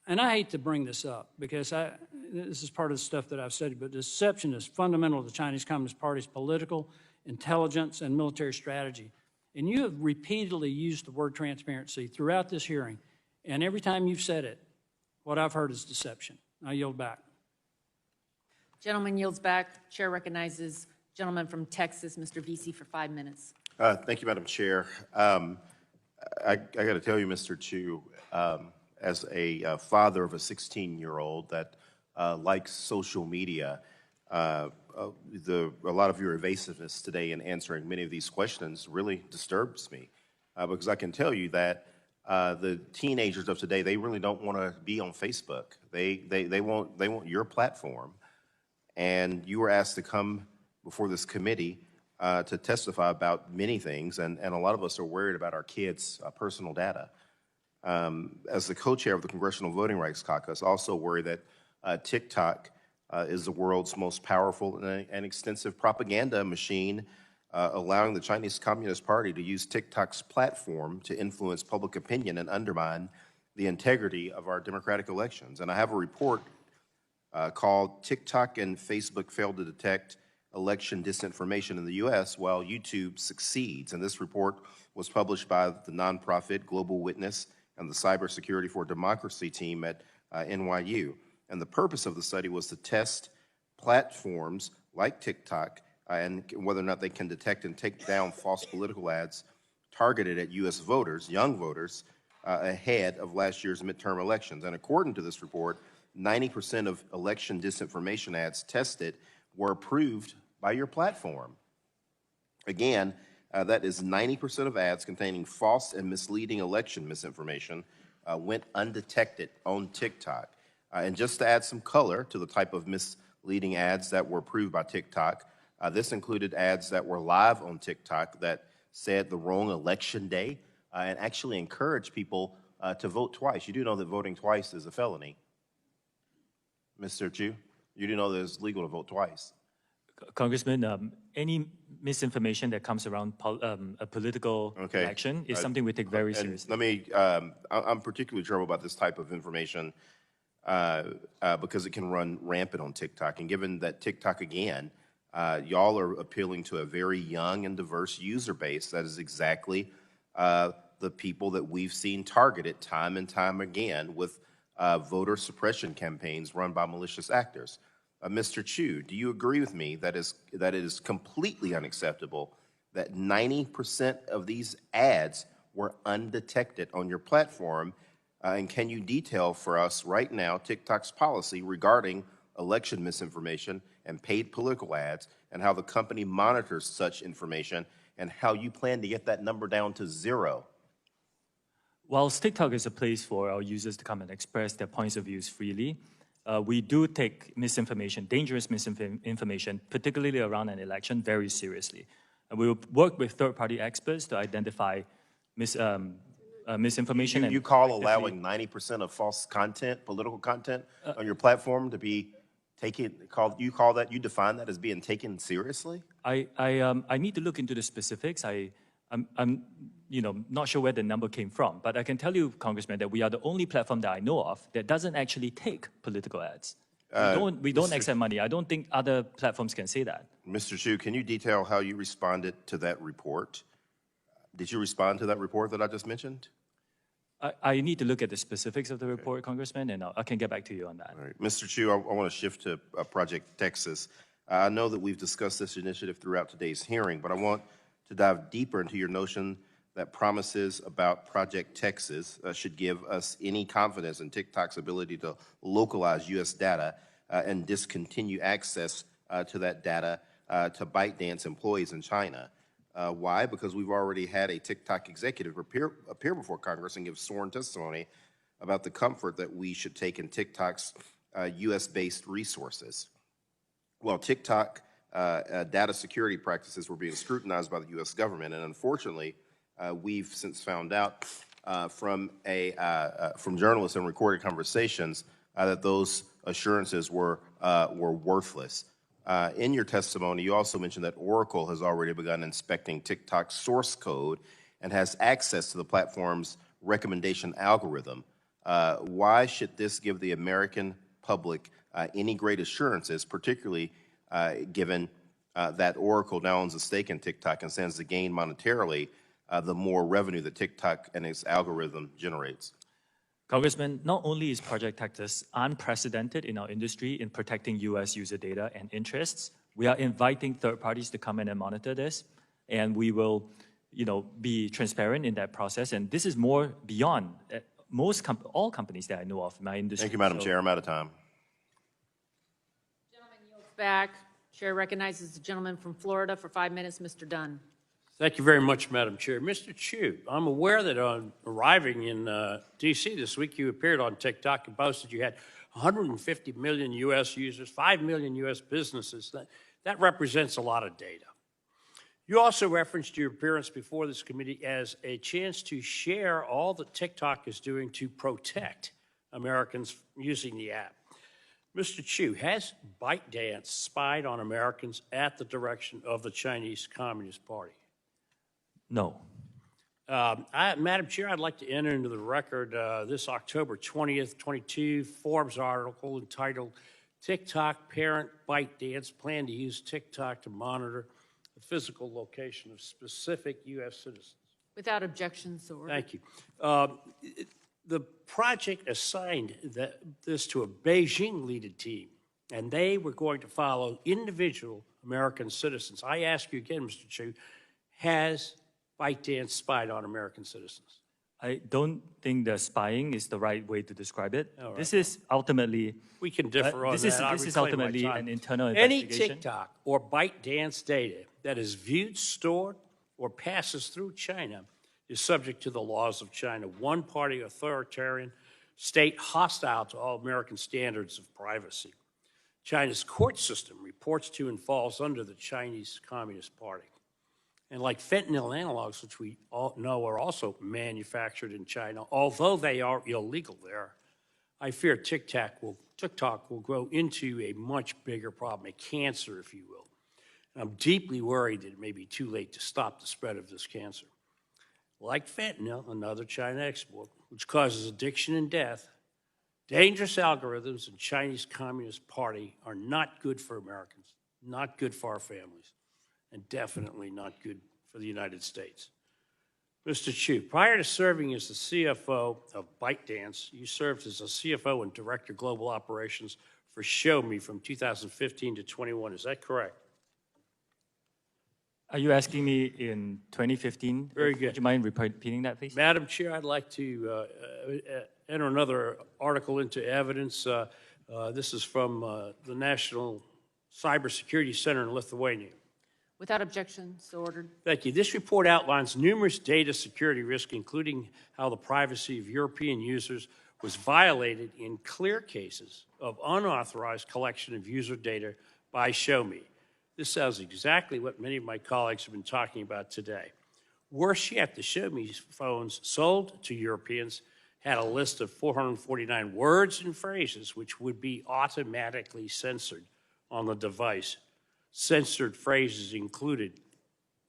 And I hate to bring this up because this is part of the stuff that I've studied, but deception is fundamental to the Chinese Communist Party's political, intelligence, and military strategy. And you have repeatedly used the word transparency throughout this hearing, and every time you've said it, what I've heard is deception. I yield back. Gentleman yields back. Chair recognizes gentleman from Texas, Mr. Vesey, for 5 minutes. Thank you, Madam Chair. I got to tell you, Mr. Chu, as a father of a 16-year-old that likes social media, a lot of your evasiveness today in answering many of these questions really disturbs me, because I can tell you that the teenagers of today, they really don't want to be on Facebook. They want your platform, and you were asked to come before this committee to testify about many things, and a lot of us are worried about our kids' personal data. As the co-chair of the Congressional Voting Rights Caucus, I also worry that TikTok is the world's most powerful and extensive propaganda machine, allowing the Chinese Communist Party to use TikTok's platform to influence public opinion and undermine the integrity of our democratic elections. And I have a report called TikTok and Facebook Failed to Detect Election Disinformation in the U.S. While YouTube Succeeds. And this report was published by the nonprofit Global Witness and the Cybersecurity for Democracy team at NYU. And the purpose of the study was to test platforms like TikTok and whether or not they can detect and take down false political ads targeted at U.S. voters, young voters, ahead of last year's midterm elections. And according to this report, 90% of election disinformation ads tested were approved by your platform. Again, that is 90% of ads containing false and misleading election misinformation went undetected on TikTok. And just to add some color to the type of misleading ads that were approved by TikTok, this included ads that were live on TikTok that said the wrong election day and actually encouraged people to vote twice. You do know that voting twice is a felony. Mr. Chu, you do know that it's legal to vote twice. Congressman, any misinformation that comes around a political election is something we take very seriously. Let me, I'm particularly troubled about this type of information because it can run rampant on TikTok. And given that TikTok, again, y'all are appealing to a very young and diverse user base, that is exactly the people that we've seen targeted time and time again with voter suppression campaigns run by malicious actors. Mr. Chu, do you agree with me that it is completely unacceptable that 90% of these ads were undetected on your platform, And can you detail for us right now TikTok's policy regarding election misinformation and paid political ads, and how the company monitors such information, and how you plan to get that number down to 0? Whilst TikTok is a place for our users to come and express their points of views freely, we do take misinformation, dangerous misinformation, particularly around an election, very seriously. And we will work with third-party experts to identify misinformation. You call allowing 90% of false content, political content, on your platform to be taken, you define that as being taken seriously? I need to look into the specifics. I'm not sure where the number came from, but I can tell you, Congressman, that we are the only platform that I know of that doesn't actually take political ads. We don't accept money. I don't think other platforms can say that. Mr. Chu, can you detail how you responded to that report? Did you respond to that report that I just mentioned? I need to look at the specifics of the report, Congressman, and I can get back to you on that. All right. Mr. Chu, I want to shift to Project Texas. I know that we've discussed this initiative throughout today's hearing, but I want to dive deeper into your notion that promises about Project Texas should give us any confidence in TikTok's ability to localize U.S. data and discontinue access to that data to ByteDance employees in China. Why? Because we've already had a TikTok executive appear before Congress and give sworn testimony about the comfort that we should take in TikTok's U.S.-based resources. While TikTok data security practices were being scrutinized by the U.S. government, and unfortunately, we've since found out from journalists and recorded conversations that those assurances were worthless. In your testimony, you also mentioned that Oracle has already begun inspecting TikTok's source code and has access to the platform's recommendation algorithm. Why should this give the American public any great assurances, particularly given that Oracle now owns a stake in TikTok and stands to gain monetarily the more revenue that TikTok and its algorithm generates? Congressman, not only is Project Texas unprecedented in our industry in protecting U.S. user data and interests, we are inviting third parties to come in and monitor this, and we will, be transparent in that process. And this is more beyond all companies that I know of in my industry. Thank you, Madam Chair. I'm out of time. Gentleman yields back. Chair recognizes the gentleman from Florida for 5 minutes, Mr. Dunn. Thank you very much, Madam Chair. Mr. Chu, I'm aware that on arriving in D.C. this week, you appeared on TikTok and boasted you had 150 million U.S. users, 5 million U.S. businesses. That represents a lot of data. You also referenced your appearance before this committee as a chance to share all that TikTok is doing to protect Americans using the app. Mr. Chu, has ByteDance spied on Americans at the direction of the Chinese Communist Party? No. Madam Chair, I'd like to enter into the record this October 20th, 22 Forbes article entitled TikTok Parent ByteDance Plan to Use TikTok to Monitor the Physical Location of Specific U.S. Citizens. Without objection, so ordered. Thank you. The project assigned this to a Beijing-led team, and they were going to follow individual American citizens. I ask you again, Mr. Chu, has ByteDance spied on American citizens? I don't think the spying is the right way to describe it. All right. This is ultimately... We can differ on that. This is ultimately an internal Any investigation. TikTok or ByteDance data that is viewed, stored, or passes through China is subject to the laws of China, one-party authoritarian state hostile to all American standards of privacy. China's court system reports to and falls under the Chinese Communist Party. And like fentanyl analogs, which we all know are also manufactured in China, although they are illegal there, I fear TikTok will grow into a much bigger problem, a cancer, if you will. And I'm deeply worried that it may be too late to stop the spread of this cancer. Like fentanyl, another China export, which causes addiction and death, dangerous algorithms and Chinese Communist Party are not good for Americans, not good for our families, and definitely not good for the United States. Mr. Chu, prior to serving as the CFO of ByteDance, you served as a CFO and Director of Global Operations for ShowMe from 2015 to 21. Is that correct? Are you asking me in 2015? Very good. Would you mind repeating that, please? Madam Chair, I'd like to enter another article into evidence. This is from the National Cybersecurity Center in Lithuania. Without objection, so ordered. Thank you. This report outlines numerous data security risks, including how the privacy of European users was violated in clear cases of unauthorized collection of user data by Xiaomi. This sounds exactly what many of my colleagues have been talking about today. Worse yet, the Xiaomi phones sold to Europeans had a list of 449 words and phrases which would be automatically censored on the device. Censored phrases included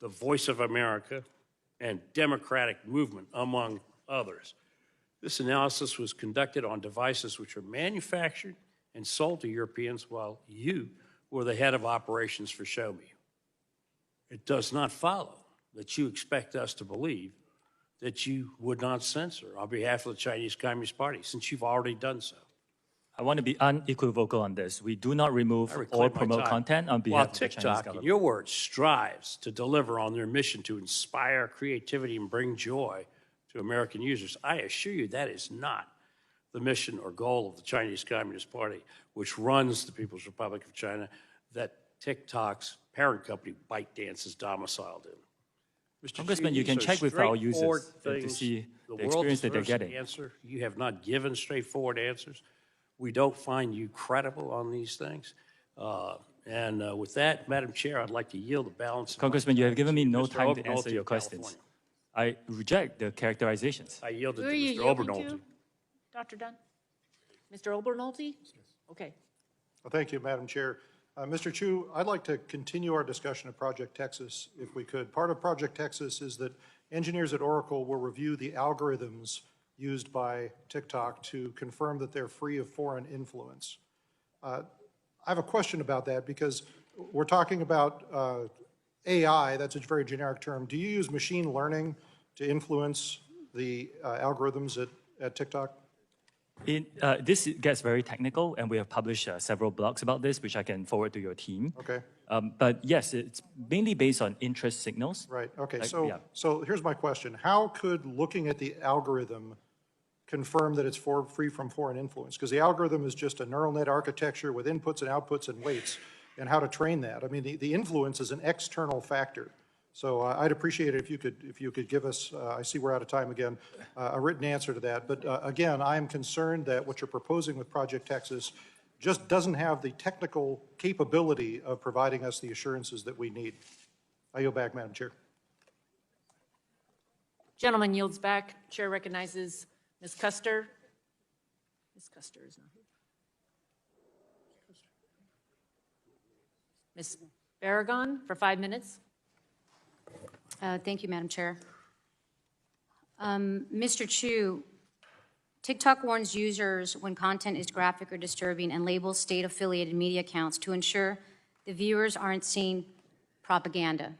the Voice of America and Democratic Movement, among others. This analysis was conducted on devices which were manufactured and sold to Europeans while you were the head of operations for Xiaomi. It does not follow that you expect us to believe that you would not censor on behalf of the Chinese Communist Party, since you've already done so. I want to be unequivocal on this. We do not remove or promote content on behalf of the Chinese TikTok, government. in your words, strives to deliver on their mission to inspire creativity and bring joy to American users, I assure you that is not the mission or goal of the Chinese Communist Party, which runs the People's Republic of China, that TikTok's parent company, ByteDance, is domiciled in. Mr. Congressman, Xi, you can these are check with our straightforward users to things. see the world experience that they're deserves an getting. Answer. You have not given straightforward answers. We don't find you credible on these things. With that, Madam Chair, I'd like to yield the balance. Congressman, you have given me no Mr. time to Obernolte answer your of questions. California. I reject the characterizations. I yield it Who to are you Mr. yielding Obernolte. to, Dr. Dunn? Mr. Obernolte? Okay. Well, thank you, Madam Chair. Mr. Chu, I'd like to continue our discussion of Project Texas, if we could. Part of Project Texas is that engineers at Oracle will review the algorithms used by TikTok to confirm that they're free of foreign influence. I have a question about that because we're talking about AI, that's a very generic term. Do you use machine learning to influence the algorithms at TikTok? This gets very technical, and we have published several blogs about this, which I can forward to your team. Okay. But yes, it's mainly based on interest signals. Right, okay, Like, so here's my question. How could looking at the algorithm confirm that it's free from foreign influence? Because the algorithm is just a neural net architecture with inputs and outputs and weights, and how to train that. I mean, the influence is an external factor. So I'd appreciate it if you could give us, I see we're out of time again, a written answer to that. But again, I'm concerned that what you're proposing with Project Texas just doesn't have the technical capability of providing us the assurances that we need. I yield back, Madam Chair. Gentleman yields back. Chair recognizes Ms. Custer. Ms. Custer is not here. Ms. Barragan for 5 minutes. Thank you, Madam Chair. Mr. Chu, TikTok warns users when content is graphic or disturbing and labels state-affiliated media accounts to ensure the viewers aren't seeing propaganda.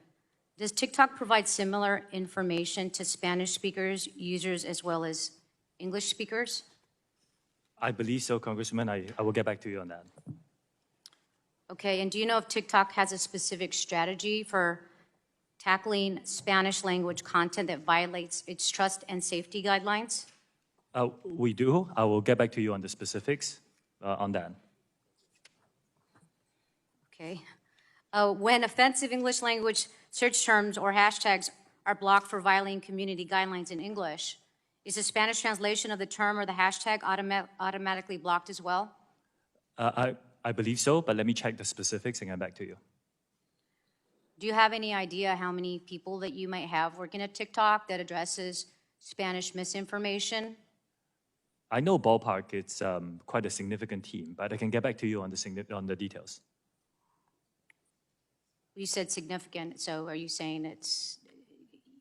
Does TikTok provide similar information to Spanish speakers, users, as well as English speakers? I believe so, Congressman. I will get back to you on that. Okay, and do you know if TikTok has a specific strategy for tackling Spanish language content that violates its trust and safety guidelines? We do. I will get back to you on the specifics on that. Okay. When offensive English language search terms or hashtags are blocked for violating community guidelines in English, is the Spanish translation of the term or the hashtag automatically blocked as well? I believe so, but let me check the specifics and get back to you. Do you have any idea how many people that you might have working at TikTok that addresses Spanish misinformation? I know ballpark, it's quite a significant team, but I can get back to you on the details. You said significant, so are you saying it's,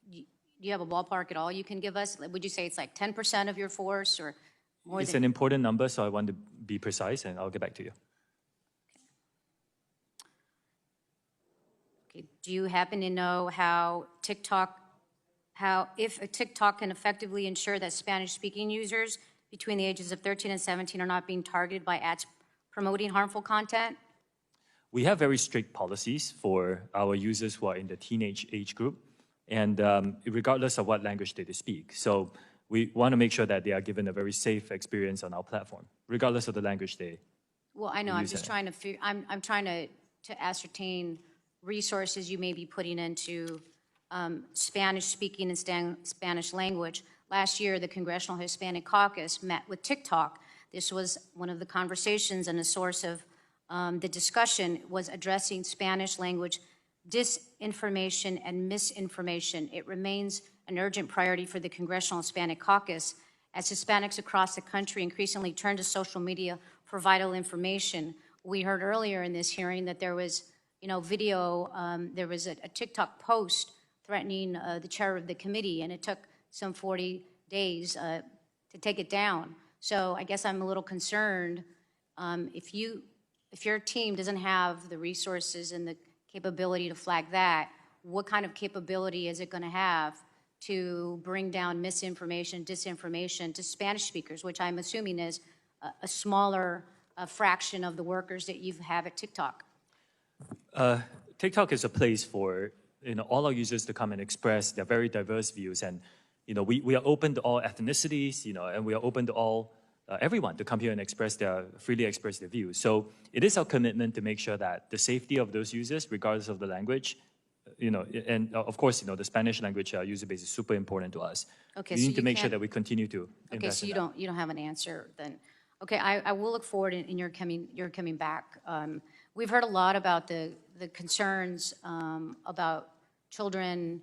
do you have a ballpark at all you can give us? Would you say it's like 10% of your force or more It's than? an important number, so I want to be precise, and I'll get back to you. Okay. Do you happen to know if a TikTok can effectively ensure that Spanish-speaking users between the ages of 13 and 17 are not being targeted by ads promoting harmful content? We have very strict policies for our users who are in the teenage age group, and regardless of what language they speak. So we want to make sure that they are given a very safe experience on our platform, regardless of the language they. Well, I know, I'm use just it. trying to figure, I'm trying to ascertain resources you may be putting into Spanish speaking and Spanish language. Last year, the Congressional Hispanic Caucus met with TikTok. This was one of the conversations, and a source of the discussion was addressing Spanish language disinformation and misinformation. It remains an urgent priority for the Congressional Hispanic Caucus as Hispanics across the country increasingly turn to social media for vital information. We heard earlier in this hearing that there was, video, there was a TikTok post threatening the chair of the committee, and it took some 40 days to take it down. So I guess I'm a little concerned if your team doesn't have the resources and the capability to flag that, what kind of capability is it going to have to bring down misinformation, disinformation to Spanish speakers, which I'm assuming is a smaller fraction of the workers that you have at TikTok? TikTok is a place for all our users to come and express their very diverse views, and we are open to all ethnicities, and we are open to all everyone to come here and freely express their views. So it is our commitment to make sure that the safety of those users, regardless of the language, and of course, the Spanish language user base is super important to us. Okay, we so need to you make sure can't- that we continue to Okay, invest so in you that. don't have an answer then. Okay, I will look forward in your coming back. We've heard a lot about the concerns about children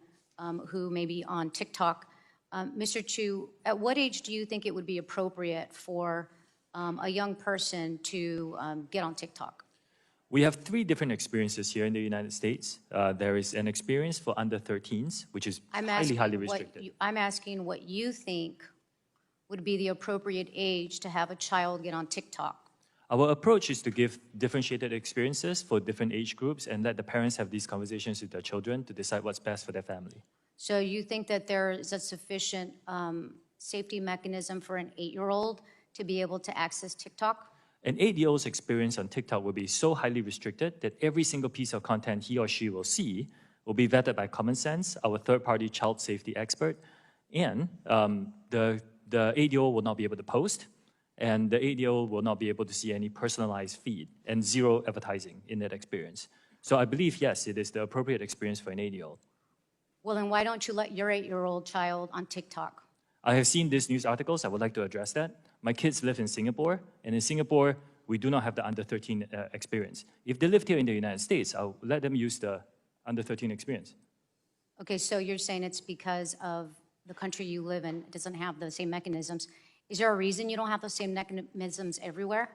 who may be on TikTok. Mr. Chu, at what age do you think it would be appropriate for a young person to get on TikTok? We have 3 different experiences here in the United States. There is an experience for under 13s, which is highly restricted. I'm asking what you think would be the appropriate age to have a child get on TikTok. Our approach is to give differentiated experiences for different age groups and let the parents have these conversations with their children to decide what's best for their family. So you think that there is a sufficient safety mechanism for an 8-year-old to be able to access TikTok? An 8-year-old's experience on TikTok will be so highly restricted that every single piece of content he or she will see will be vetted by Common Sense, our third-party child safety expert, and the 8-year-old will not be able to post, and the 8-year-old will not be able to see any personalized feed and 0 advertising in that experience. So I believe, yes, it is the appropriate experience for an 8-year-old. Well, then why don't you let your 8-year-old child on TikTok? I have seen these news articles. I would like to address that. My kids live in Singapore, and in Singapore, we do not have the under 13 experience. If they lived here in the United States, I'll let them use the under 13 experience. Okay, so you're saying it's because of the country you live in doesn't have the same mechanisms. Is there a reason you don't have the same mechanisms everywhere?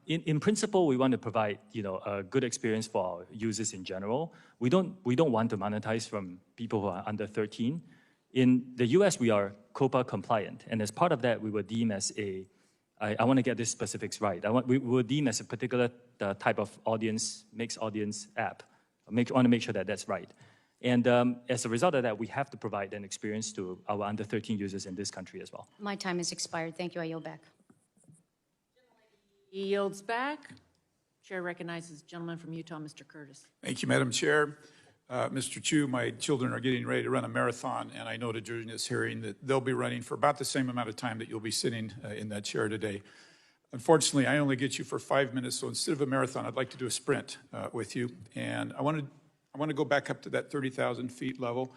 In principle, we want to provide a good experience for our users in general. We don't want to monetize from people who are under 13. In the US, we are COPPA compliant, and as part of that, we were deemed as I want to get these specifics right. We were deemed as a particular type of audience, mixed audience app. I want to make sure that that's right. And as a result of that, we have to provide an experience to our under 13 users in this country as well. My time has expired. Thank you. I yield back. He yields back. Chair recognizes the gentleman from Utah, Mr. Curtis. Thank you, Madam Chair. Mr. Chu, my children are getting ready to run a marathon, and I noted during this hearing that they'll be running for about the same amount of time that you'll be sitting in that chair today. Unfortunately, I only get you for 5 minutes, so instead of a marathon, I'd like to do a sprint with you. And I want to go back up to that 30,000 feet level.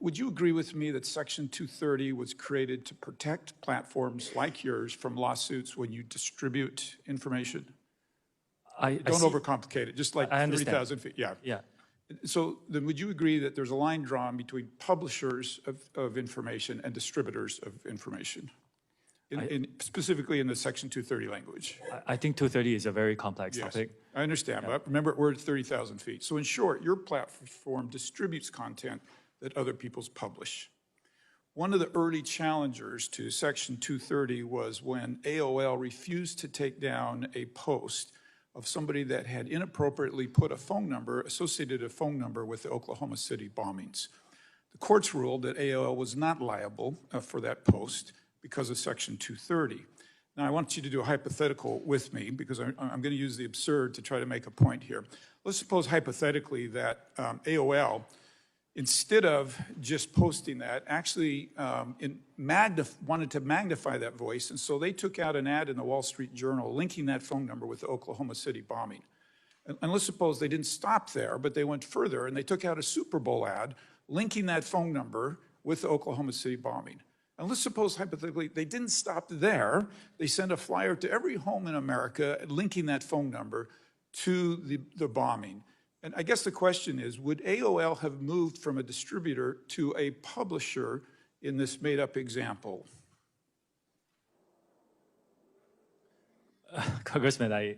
Would you agree with me that Section 230 was created to protect platforms like yours from lawsuits when you distribute information? Don't overcomplicate it, just like 30,000 feet. Yeah. So then would you agree that there's a line drawn between publishers of information and distributors of information, specifically in the Section 230 language? I think 230 is a very complex topic. I understand, but remember, we're at 30,000 feet. So in short, your platform distributes content that other people's publish. One of the early challengers to Section 230 was when AOL refused to take down a post of somebody that had inappropriately put associated a phone number with the Oklahoma City bombings. The courts ruled that AOL was not liable for that post because of Section 230. Now, I want you to do a hypothetical with me because I'm going to use the absurd to try to make a point here. Let's suppose hypothetically that AOL instead of just posting that, actually wanted to magnify that voice. And so they took out an ad in the Wall Street Journal linking that phone number with the Oklahoma City bombing. And let's suppose they didn't stop there, but they went further and they took out a Super Bowl ad linking that phone number with the Oklahoma City bombing. And let's suppose, hypothetically, they didn't stop there. They sent a flyer to every home in America linking that phone number to the bombing. And I guess the question is, would AOL have moved from a distributor to a publisher in this made-up example? Congressman, I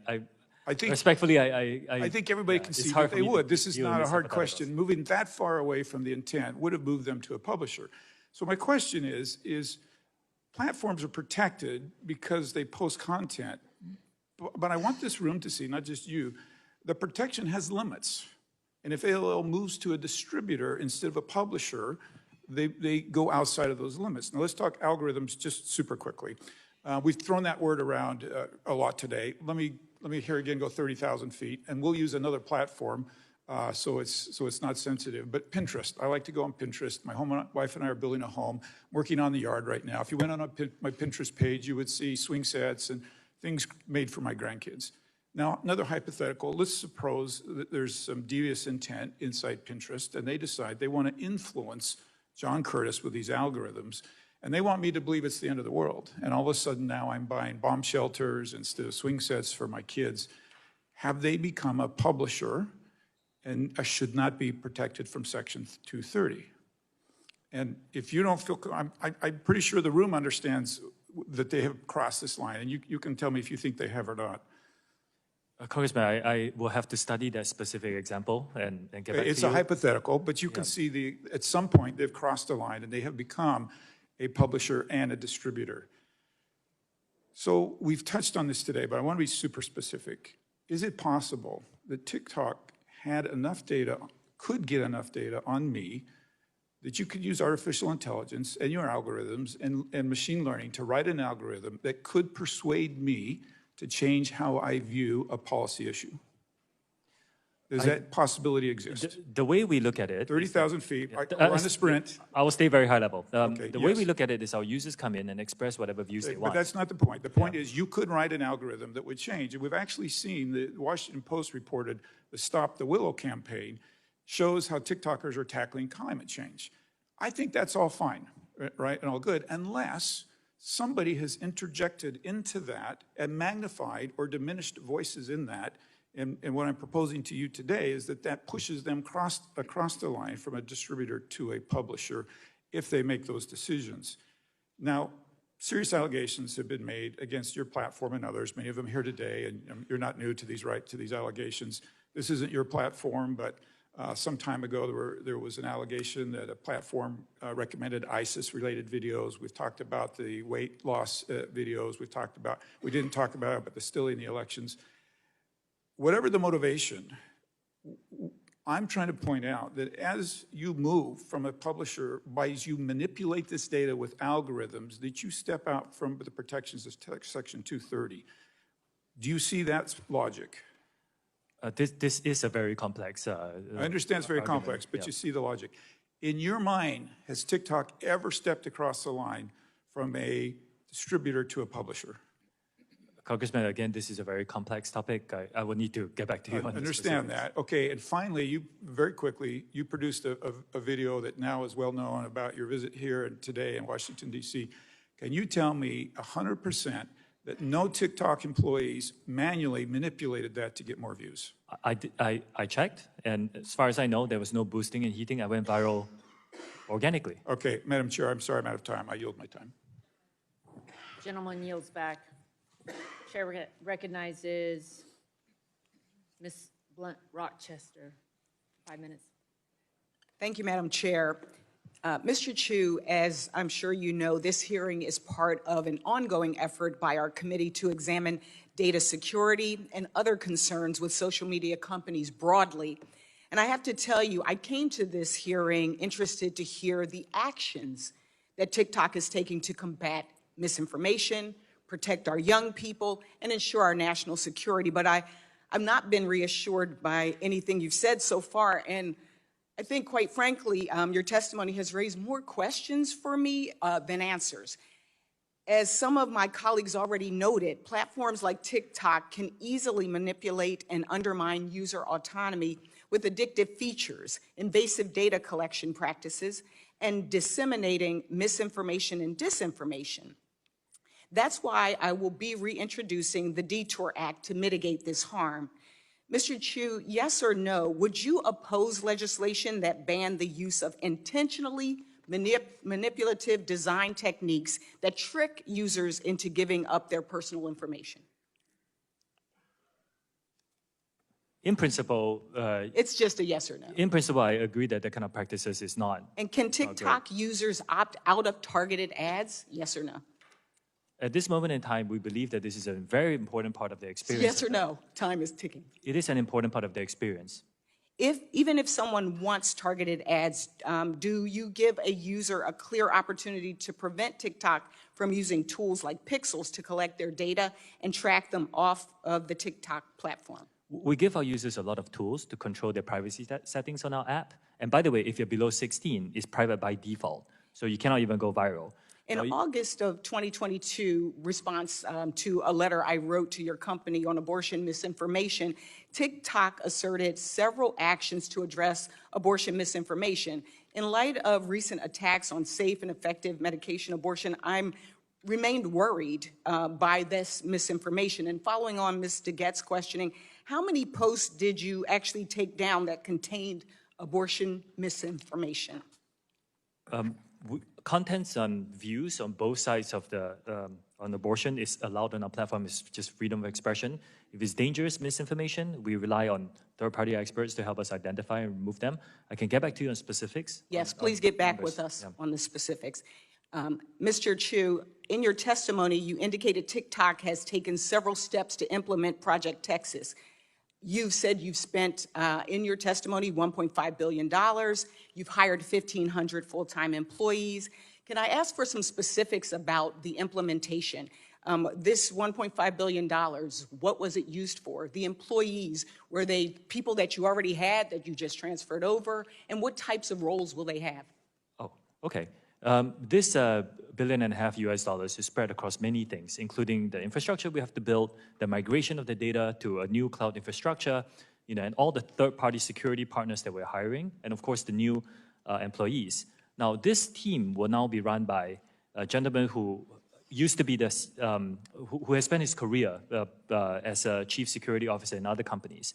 think, respectfully, I think everybody can see that they would. This is not a hard question. Moving that far away from the intent would have moved them to a publisher. So my question is platforms are protected because they post content, but I want this room to see, not just you, the protection has limits. And if AOL moves to a distributor instead of a publisher, they go outside of those limits. Now let's talk algorithms just super quickly. We've thrown that word around a lot today. Let me here again go 30,000 feet, and we'll use another platform so it's not sensitive. But Pinterest, I like to go on Pinterest. My wife and I are building a home, working on the yard right now. If you went on my Pinterest page, you would see swing sets and things made for my grandkids. Now, another hypothetical, let's suppose that there's some devious intent inside Pinterest, and they decide they want to influence John Curtis with these algorithms, and they want me to believe it's the end of the world. And all of a sudden now I'm buying bomb shelters instead of swing sets for my kids. Have they become a publisher and should not be protected from Section 230? And if you don't feel, I'm pretty sure the room understands that they have crossed this line, and you can tell me if you think they have or not. Congressman, I will have to study that specific example and get back to you. It's a hypothetical, but you can see at some point they've crossed the line and they have become a publisher and a distributor. So we've touched on this today, but I want to be super specific. Is it possible that TikTok had enough data, could get enough data on me that you could use artificial intelligence and your algorithms and machine learning to write an algorithm that could persuade me to change how I view a policy issue? Does that possibility exist? The way we look at it... 30,000 feet, we're on a sprint. I will stay very high level. Okay, the way we look at it is our users come in and express whatever views they want. But that's not the point. The point is you could write an algorithm that would change. And we've actually seen, the Washington Post reported the Stop the Willow campaign shows how TikTokers are tackling climate change. I think that's all fine, right, and all good, unless somebody has interjected into that and magnified or diminished voices in that. And what I'm proposing to you today is that pushes them across the line from a distributor to a publisher if they make those decisions. Now, serious allegations have been made against your platform and others, many of them here today, and you're not new to these allegations. This isn't your platform, but some time ago there was an allegation that a platform recommended ISIS-related videos. We've talked about the weight loss videos. We didn't talk about it, but they're still in the elections. Whatever the motivation, I'm trying to point out that as you move from a publisher, as you manipulate this data with algorithms, that you step out from the protections of Section 230. Do you see that logic? This is a very complex I understand it's very argument. complex, but Yeah. you see the logic. In your mind, has TikTok ever stepped across the line from a distributor to a publisher? Congressman, again, this is a very complex topic. I will need to get back to you on I this understand specifics. that. Okay, and finally, very quickly, you produced a video that now is well known about your visit here and today in Washington, D.C. Can you tell me 100% that no TikTok employees manually manipulated that to get more views? I checked, and as far as I know, there was no boosting and heating. I went viral organically. Okay, Madam Chair, I'm sorry I'm out of time. I yield my time. Gentleman yields back. Chair recognizes Ms. Blunt Rochester. 5 minutes. Thank you, Madam Chair. Mr. Chu, as I'm sure you know, this hearing is part of an ongoing effort by our committee to examine data security and other concerns with social media companies broadly. And I have to tell you, I came to this hearing interested to hear the actions that TikTok is taking to combat misinformation, protect our young people, and ensure our national security. But I've not been reassured by anything you've said so far. And I think, quite frankly, your testimony has raised more questions for me than answers. As some of my colleagues already noted, platforms like TikTok can easily manipulate and undermine user autonomy with addictive features, invasive data collection practices, and disseminating misinformation and disinformation. That's why I will be reintroducing the Detour Act to mitigate this harm. Mr. Chu, yes or no, would you oppose legislation that banned the use of intentionally manipulative design techniques that trick users into giving up their personal information? In principle, it's just a yes or no. In principle, I agree that that kind of practices is not. And can TikTok users opt out of targeted ads? Yes or no? At this moment in time, we believe that this is a very important part of the experience. Yes or no? Time is ticking. It is an important part of the experience. Even if someone wants targeted ads, do you give a user a clear opportunity to prevent TikTok from using tools like pixels to collect their data and track them off of the TikTok platform? We give our users a lot of tools to control their privacy settings on our app. And by the way, if you're below 16, it's private by default. So you cannot even go viral. In August of 2022, response to a letter I wrote to your company on abortion misinformation, TikTok asserted several actions to address abortion misinformation. In light of recent attacks on safe and effective medication abortion, I'm remained worried by this misinformation. And following on Ms. DeGette's questioning, how many posts did you actually take down that contained abortion misinformation? Contents and views on both sides of the on abortion is allowed on our platform. It's just freedom of expression. If it's dangerous misinformation, we rely on third-party experts to help us identify and remove them. I can get back to you on specifics. Yes, please get back with us on the specifics. Mr. Chu, in your testimony, you indicated TikTok has taken several steps to implement Project Texas. You've said you've spent, in your testimony, $1.5 billion. You've hired 1,500 full-time employees. Can I ask for some specifics about the implementation? This $1.5 billion, what was it used for? The employees, were they people that you already had that you just transferred over? And what types of roles will they have? Oh, okay. This $1.5 billion US is spread across many things, including the infrastructure we have to build, the migration of the data to a new cloud infrastructure, and all the third-party security partners that we're hiring, and of course the new employees. Now, this team will now be run by a gentleman who used to be who has spent his career as a chief security officer in other companies,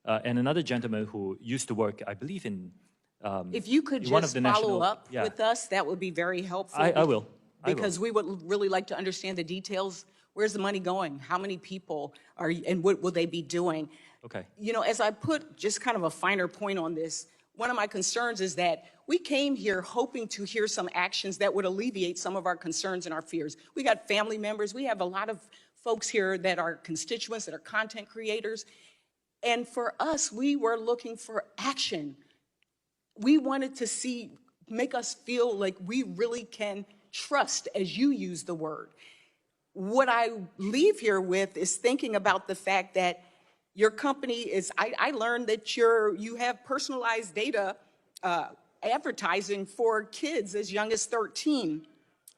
and another gentleman who used to work, I believe, in if you could just follow up with us, that would be very helpful. I will. Because we would really like to understand the details. Where's the money going? How many people are, and what will they be doing? Okay. As I put just kind of a finer point on this, one of my concerns is that we came here hoping to hear some actions that would alleviate some of our concerns and our fears. We got family members. We have a lot of folks here that are constituents, that are content creators. And for us, we were looking for action. We wanted to make us feel like we really can trust, as you use the word. What I leave here with is thinking about the fact that your company is, I learned that you have personalized data advertising for kids as young as 13.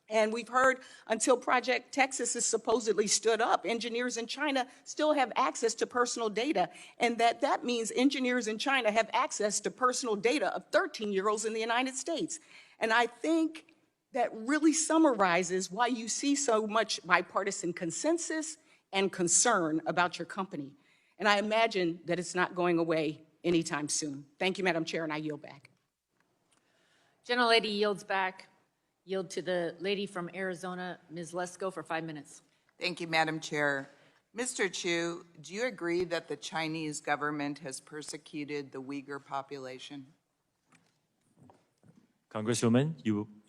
And we've heard until Project Texas is supposedly stood up, engineers in China still have access to personal data. And that means engineers in China have access to personal data of 13-year-olds in the United States. And I think that really summarizes why you see so much bipartisan consensus and concern about your company. And I imagine that it's not going away anytime soon. Thank you, Madam Chair, and I yield back. Gentlelady yields back. Yield to the lady from Arizona, Ms. Lesko, for 5 minutes. Thank you, Madam Chair. Mr. Chu, do you agree that the Chinese government has persecuted the Uyghur population? Congresswoman,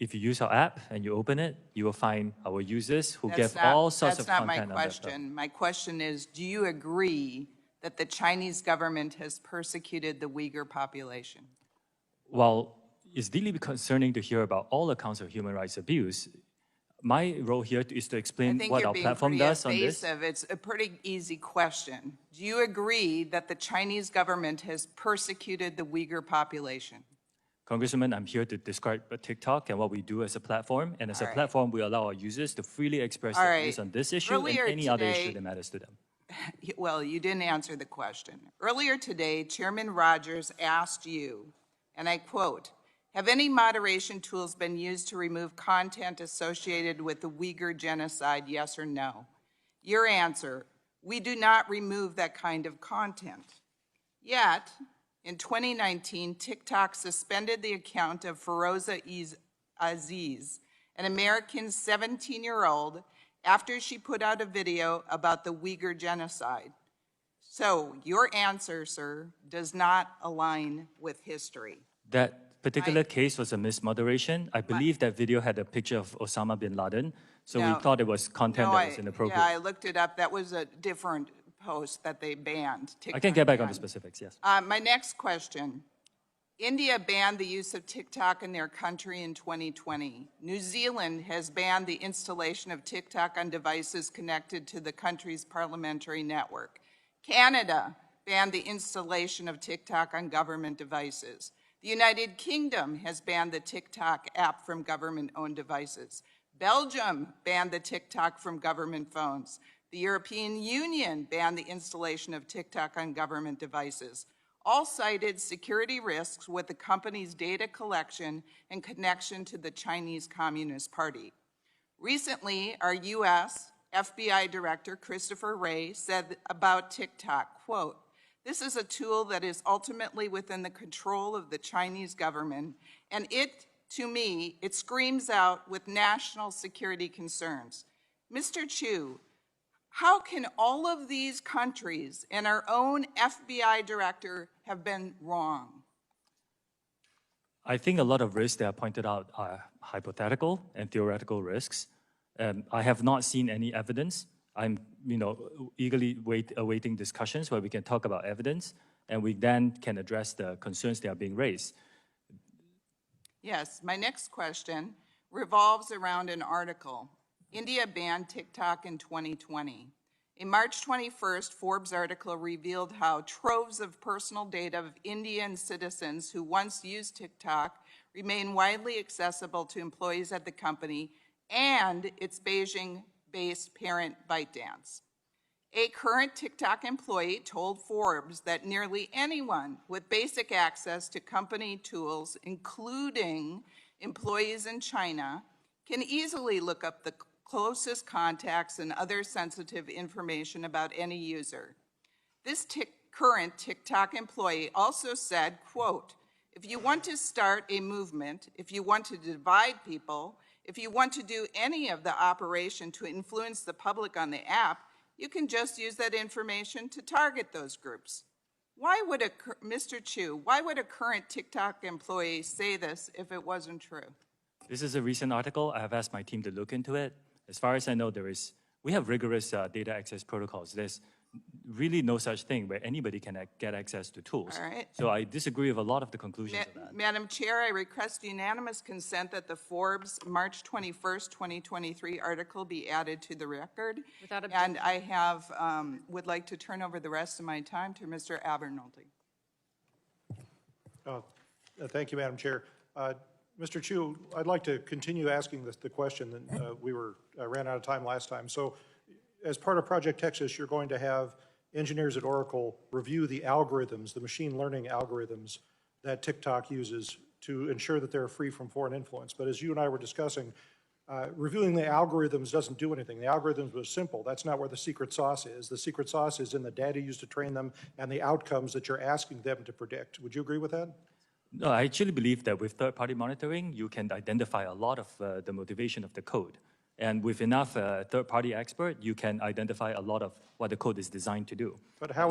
if you use our app and you open it, you will find our users who give all sorts of content. That's not my question. My question is, do you agree that the Chinese government has persecuted the Uyghur population? While it's deeply concerning to hear about all accounts of human rights abuse, my role here is to explain what our platform does on this. It's a pretty easy question. Do you agree that the Chinese government has persecuted the Uyghur population? Congresswoman, I'm here to describe TikTok and what we do as a platform. And as a platform, we allow our users to freely express their views on this issue Earlier and any other issue today- that matters to them. Well, you didn't answer the question. Earlier today, Chairman Rogers asked you, and I quote, "Have any moderation tools been used to remove content associated with the Uyghur genocide, yes or no?" Your answer, "We do not remove that kind of content." Yet, in 2019, TikTok suspended the account of Feroza Aziz, an American 17-year-old, after she put out a video about the Uyghur genocide. So your answer, sir, does not align with history. That particular case was a mismoderation. I believe that video had a picture of Osama bin Laden, so No. we thought it was content that was inappropriate. Yeah, I looked it up. That was a different post that they banned. I can TikTok get back on the banned. specifics, yes. My next question. India banned the use of TikTok in their country in 2020. New Zealand has banned the installation of TikTok on devices connected to the country's parliamentary network. Canada banned the installation of TikTok on government devices. The United Kingdom has banned the TikTok app from government-owned devices. Belgium banned the TikTok from government phones. The European Union banned the installation of TikTok on government devices. All cited security risks with the company's data collection and connection to the Chinese Communist Party. Recently, our U.S. FBI Director Christopher Wray said about TikTok, quote, "This is a tool that is ultimately within the control of the Chinese government, and to me, it screams out with national security concerns." Mr. Chu, how can all of these countries and our own FBI director have been wrong? I think a lot of risks that are pointed out are hypothetical and theoretical risks. I have not seen any evidence. I'm, eagerly awaiting discussions where we can talk about evidence, and we then can address the concerns that are being raised. Yes, my next question revolves around an article. India banned TikTok in 2020. A March 21st Forbes article revealed how troves of personal data of Indian citizens who once used TikTok remain widely accessible to employees at the company and its Beijing-based parent ByteDance. A current TikTok employee told Forbes that nearly anyone with basic access to company tools, including employees in China, can easily look up the closest contacts and other sensitive information about any user. This current TikTok employee also said, quote, "If you want to start a movement, if you want to divide people, if you want to do any of the operation to influence the public on the app, you can just use that information to target those groups." Why would Mr. Chu, why would a current TikTok employee say this if it wasn't true? This is a recent article. I have asked my team to look into it. As far as I know, we have rigorous data access protocols. There's really no such thing where anybody can get access to tools. All right. So I disagree with a lot of the conclusions of that. Madam Chair, I request unanimous consent that the Forbes March 21st, 2023 article be added to the record. Without objection. And I would like to turn over the rest of my time to Mr. Abernoldi. Thank you, Madam Chair. Mr. Chu, I'd like to continue asking the question that we ran out of time last time. So as part of Project Texas, you're going to have engineers at Oracle review the algorithms, the machine learning algorithms that TikTok uses to ensure that they're free from foreign influence. But as you and I were discussing, reviewing the algorithms doesn't do anything. The algorithms was simple. That's not where the secret sauce is. The secret sauce is in the data used to train them and the outcomes that you're asking them to predict. Would you agree with that? No, I actually believe that with third-party monitoring, you can identify a lot of the motivation of the code. And with enough third-party expert, you can identify a lot of what the code is designed to do. But how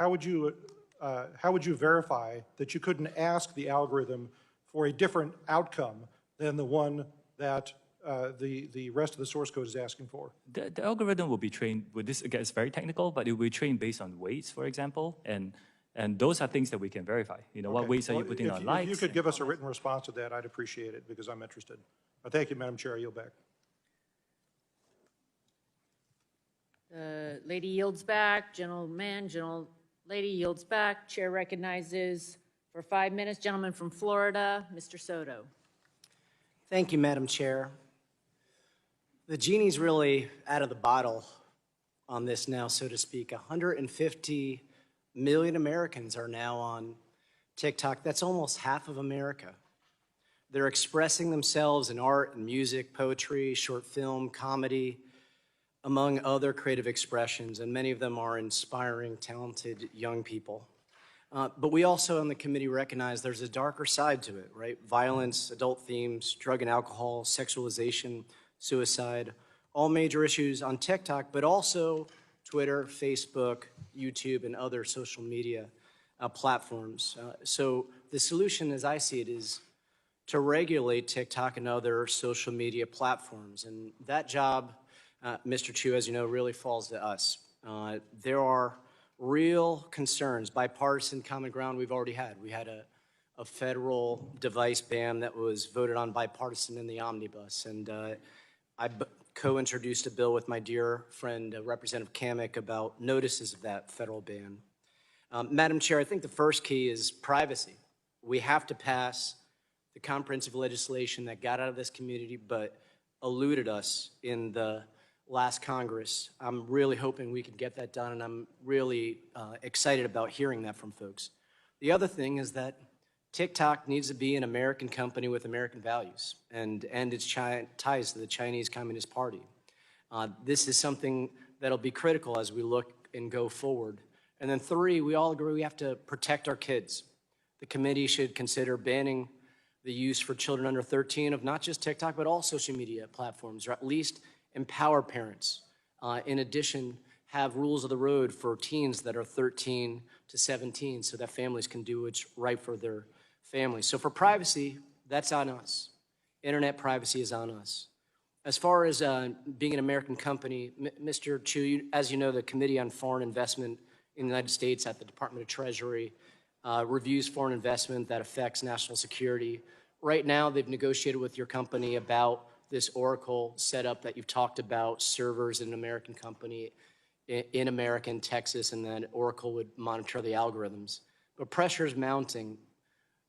would you verify that you couldn't ask the algorithm for a different outcome than the one that the rest of the source code is asking for? The algorithm will be trained with this. Again, it's very technical, but it will be trained based on weights, for example, and those are things that we can verify. What weights are you putting on likes? If you could give us a written response to that, I'd appreciate it because I'm interested. Thank you, Madam Chair. I yield back. Lady yields back, gentleman, gentle lady yields back. Chair recognizes For 5 minutes, gentleman from Florida, Mr. Soto. Thank you, Madam Chair. The genie's really out of the bottle on this now, so to speak. 150 million Americans are now on TikTok. That's almost half of America. They're expressing themselves in art and music, poetry, short film, comedy, among other creative expressions, and many of them are inspiring, talented young people. But we also on the committee recognize there's a darker side to it, right? Violence, adult themes, drug and alcohol, sexualization, suicide, all major issues on TikTok, but also Twitter, Facebook, YouTube, and other social media platforms. So the solution, as I see it, is to regulate TikTok and other social media platforms. And that job, Mr. Chu, as you know, really falls to us. There are real concerns, bipartisan common ground we've already had. We had a federal device ban that was voted on bipartisan in the omnibus. And I co-introduced a bill with my dear friend, Representative Kamek, about notices of that federal ban. Madam Chair, I think the first key is privacy. We have to pass the comprehensive legislation that got out of this community but eluded us in the last Congress. I'm really hoping we can get that done, and I'm really excited about hearing that from folks. The other thing is that TikTok needs to be an American company with American values and end its ties to the Chinese Communist Party. This is something that'll be critical as we look and go forward. And then 3, we all agree we have to protect our kids. The committee should consider banning the use for children under 13 of not just TikTok, but all social media platforms, or at least empower parents. In addition, have rules of the road for teens that are 13 to 17 so that families can do what's right for their families. So for privacy, that's on us. Internet privacy is on us. As far as being an American company, Mr. Chu, as you know, the Committee on Foreign Investment in the United States at the Department of Treasury reviews foreign investment that affects national security. Right now, they've negotiated with your company about this Oracle setup that you've talked about, servers in an American company in America and Texas, and then Oracle would monitor the algorithms. But pressure is mounting.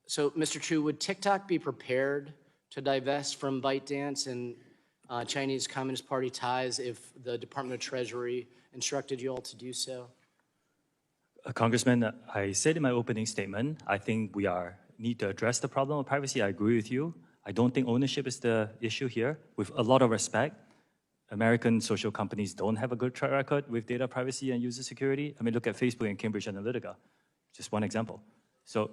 So, Mr. Chu, would TikTok be prepared to divest from ByteDance and Chinese Communist Party ties if the Department of Treasury instructed you all to do so? Congressman, I said in my opening statement, I think we need to address the problem of privacy. I agree with you. I don't think ownership is the issue here. With a lot of respect, American social companies don't have a good track record with data privacy and user security. I mean, look at Facebook and Cambridge Analytica, just one example. So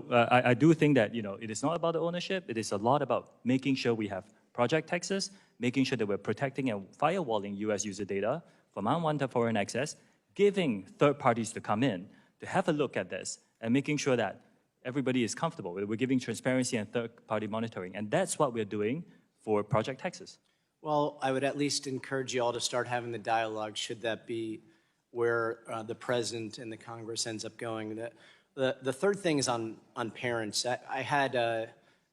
I do think that, it is not about the ownership. It is a lot about making sure we have Project Texas, making sure that we're protecting and firewalling U.S. user data from unwanted foreign access, giving third parties to come in to have a look at this, and making sure that everybody is comfortable. We're giving transparency and third-party monitoring, and that's what we're doing for Project Texas. Well, I would at least encourage you all to start having the dialogue, should that be where the President and the Congress ends up going. The third thing is on parents. I had a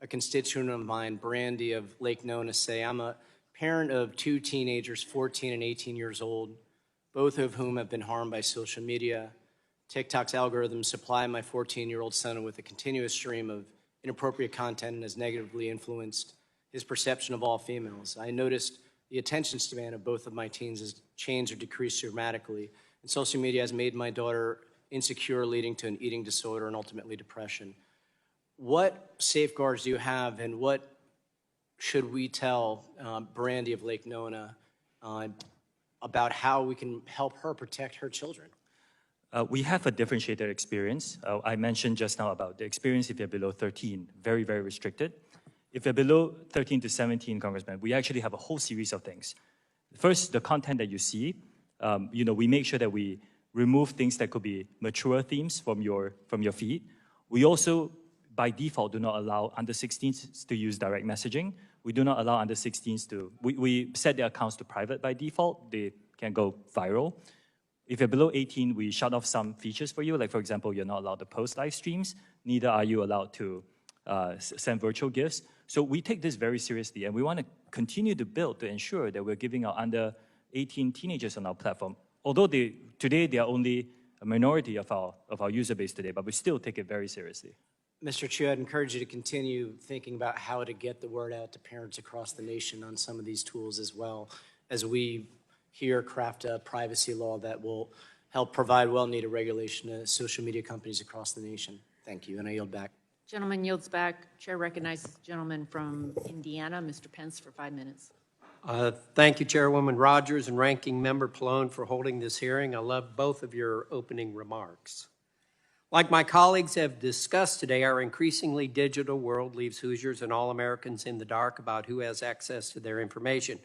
constituent of mine, Brandy of Lake Nona, say, I'm a parent of 2 teenagers, 14 and 18 years old, both of whom have been harmed by social media. TikTok's algorithms supply my 14-year-old son with a continuous stream of inappropriate content and has negatively influenced his perception of all females. I noticed the attention span of both of my teens has changed or decreased dramatically, and social media has made my daughter insecure, leading to an eating disorder and ultimately depression. What safeguards do you have, and what should we tell Brandy of Lake Nona about how we can help her protect her children? We have a differentiated experience. I mentioned just now about the experience if you're below 13, very, very restricted. If you're below 13 to 17, Congressman, we actually have a whole series of things. First, the content that you see, we make sure that we remove things that could be mature themes from your feed. We also, by default, do not allow under 16s to use direct messaging. We do not allow under 16s to, we set their accounts to private by default. They can go viral. If you're below 18, we shut off some features for you. Like, for example, you're not allowed to post live streams. Neither are you allowed to send virtual gifts. So we take this very seriously, and we want to continue to build to ensure that we're giving our under 18 teenagers on our platform. Although today they are only a minority of our user base today, but we still take it very seriously. Mr. Chu, I'd encourage you to continue thinking about how to get the word out to parents across the nation on some of these tools as well, as we here craft a privacy law that will help provide well-needed regulation to social media companies across the nation. Thank you, and I yield back. Gentleman yields back. Chair recognizes the gentleman from Indiana, Mr. Pence, for 5 minutes. Thank you, Chairwoman Rogers and Ranking Member Pallone, for holding this hearing. I love both of your opening remarks. Like my colleagues have discussed today, our increasingly digital world leaves Hoosiers and all Americans in the dark about who has access to their information.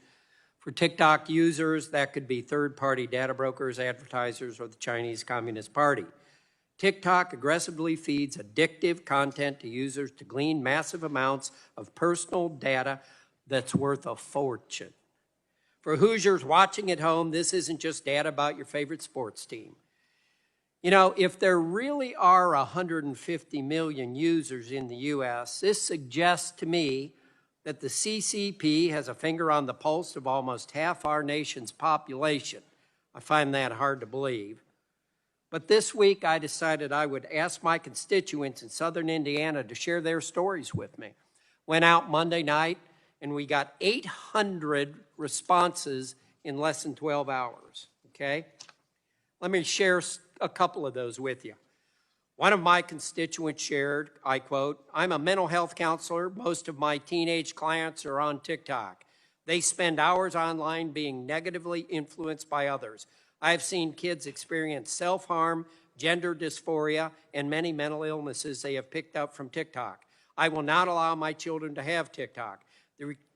For TikTok users, that could be third-party data brokers, advertisers, or the Chinese Communist Party. TikTok aggressively feeds addictive content to users to glean massive amounts of personal data that's worth a fortune. For Hoosiers watching at home, this isn't just data about your favorite sports team. You know, if there really are 150 million users in the U.S., this suggests to me that the CCP has a finger on the pulse of almost half our nation's population. I find that hard to believe. But this week, I decided I would ask my constituents in southern Indiana to share their stories with me. Went out Monday night, and we got 800 responses in less than 12 hours, okay? Let me share a couple of those with you. One of my constituents shared, I quote, "I'm a mental health counselor. Most of my teenage clients are on TikTok. They spend hours online being negatively influenced by others. I've seen kids experience self-harm, gender dysphoria, and many mental illnesses they have picked up from TikTok. I will not allow my children to have TikTok.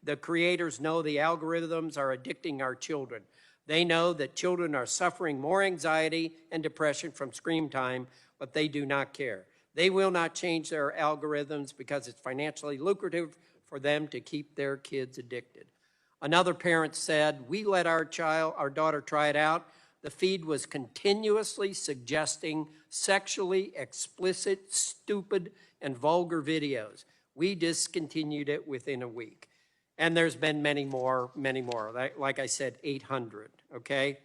The creators know the algorithms are addicting our children. They know that children are suffering more anxiety and depression from screen time, but they do not care. They will not change their algorithms because it's financially lucrative for them to keep their kids addicted." Another parent said, "We let our daughter try it out. The feed was continuously suggesting sexually explicit, stupid, and vulgar videos. We discontinued it within a week." And there's been many more. Like I said, 800, okay?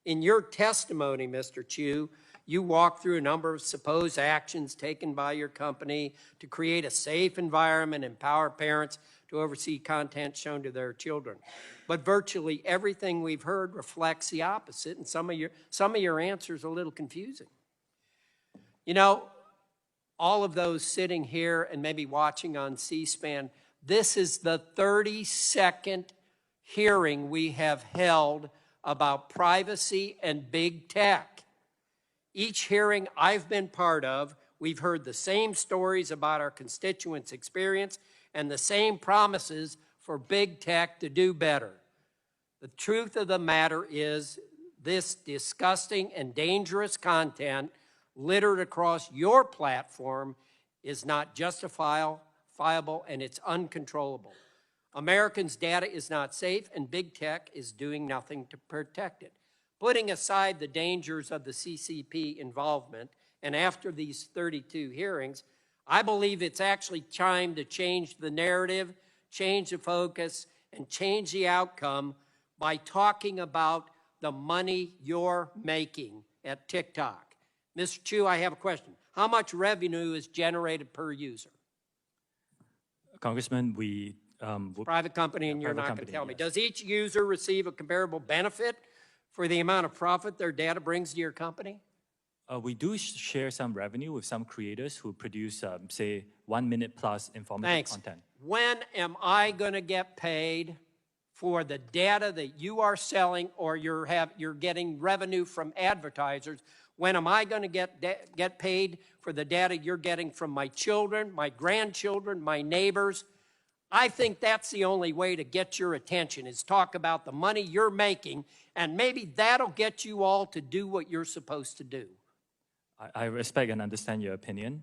In your testimony, Mr. Chu, you walked through a number of supposed actions taken by your company to create a safe environment, empower parents to oversee content shown to their children. But virtually everything we've heard reflects the opposite, and some of your answers are a little confusing. You know, all of those sitting here and maybe watching on C-SPAN, this is the 32nd hearing we have held about privacy and big tech. Each hearing I've been part of, we've heard the same stories about our constituents' experience and the same promises for big tech to do better. The truth of the matter is this disgusting and dangerous content littered across your platform is not justifiable, and it's uncontrollable. Americans' data is not safe, and big tech is doing nothing to protect it. Putting aside the dangers of the CCP involvement, and after these 32 hearings, I believe it's actually time to change the narrative, change the focus, and change the outcome by talking about the money you're making at TikTok. Mr. Chu, I have a question. How much revenue is generated per user? Congressman, Private company, and you're not going to tell me. Does each user receive a comparable benefit for the amount of profit their data brings to your company? We do share some revenue with some creators who produce, say, 1 minute plus informative content. When am I going to get paid for the data that you are selling, or you're getting revenue from advertisers? When am I going to get paid for the data you're getting from my children, my grandchildren, my neighbors? I think that's the only way to get your attention, is talk about the money you're making, and maybe that'll get you all to do what you're supposed to do. I respect and understand your opinion.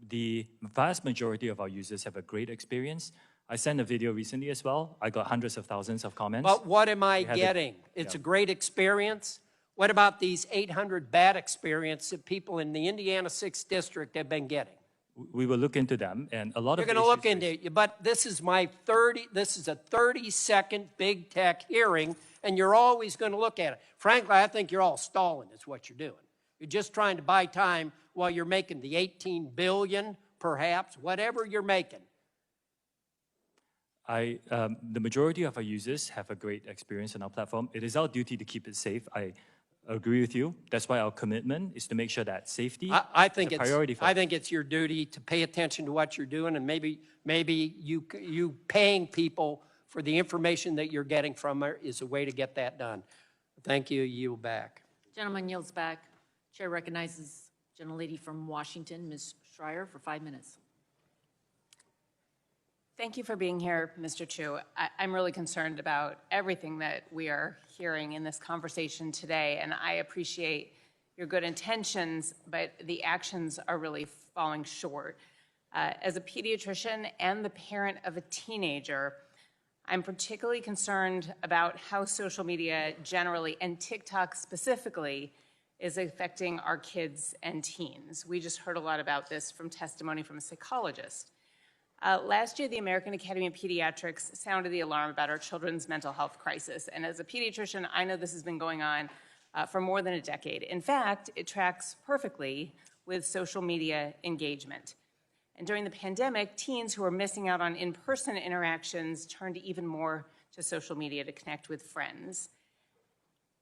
The vast majority of our users have a great experience. I sent a video recently as well. I got hundreds of thousands of comments. But what am I getting? It's a great experience. What about these 800 bad experiences that people in the Indiana 6th District have been getting? We will look into them, and a lot You're of going to look into it, but this is a 30-second big tech hearing, and you're always going to look at it. Frankly, I think you're all stalling is what you're doing. You're just trying to buy time while you're making the 18 billion, perhaps, whatever you're making. The majority of our users have a great experience on our platform. It is our duty to keep it safe. I agree with you. That's why our commitment is to make sure that safety I think is a priority for I think it's your duty to pay attention to what you're doing, and maybe you paying people for the information that you're getting from her is a way to get that done. Thank you. Yield back. Gentleman yields back. Chair recognizes gentlelady from Washington, Ms. Schreier, for 5 minutes. Thank you for being here, Mr. Chu. I'm really concerned about everything that we are hearing in this conversation today, and I appreciate your good intentions, but the actions are really falling short. As a pediatrician and the parent of a teenager, I'm particularly concerned about how social media generally, and TikTok specifically, is affecting our kids and teens. We just heard a lot about this from testimony from a psychologist. Last year, the American Academy of Pediatrics sounded the alarm about our children's mental health crisis. And as a pediatrician, I know this has been going on for more than a decade. In fact, it tracks perfectly with social media engagement. And during the pandemic, teens who are missing out on in-person interactions turned even more to social media to connect with friends.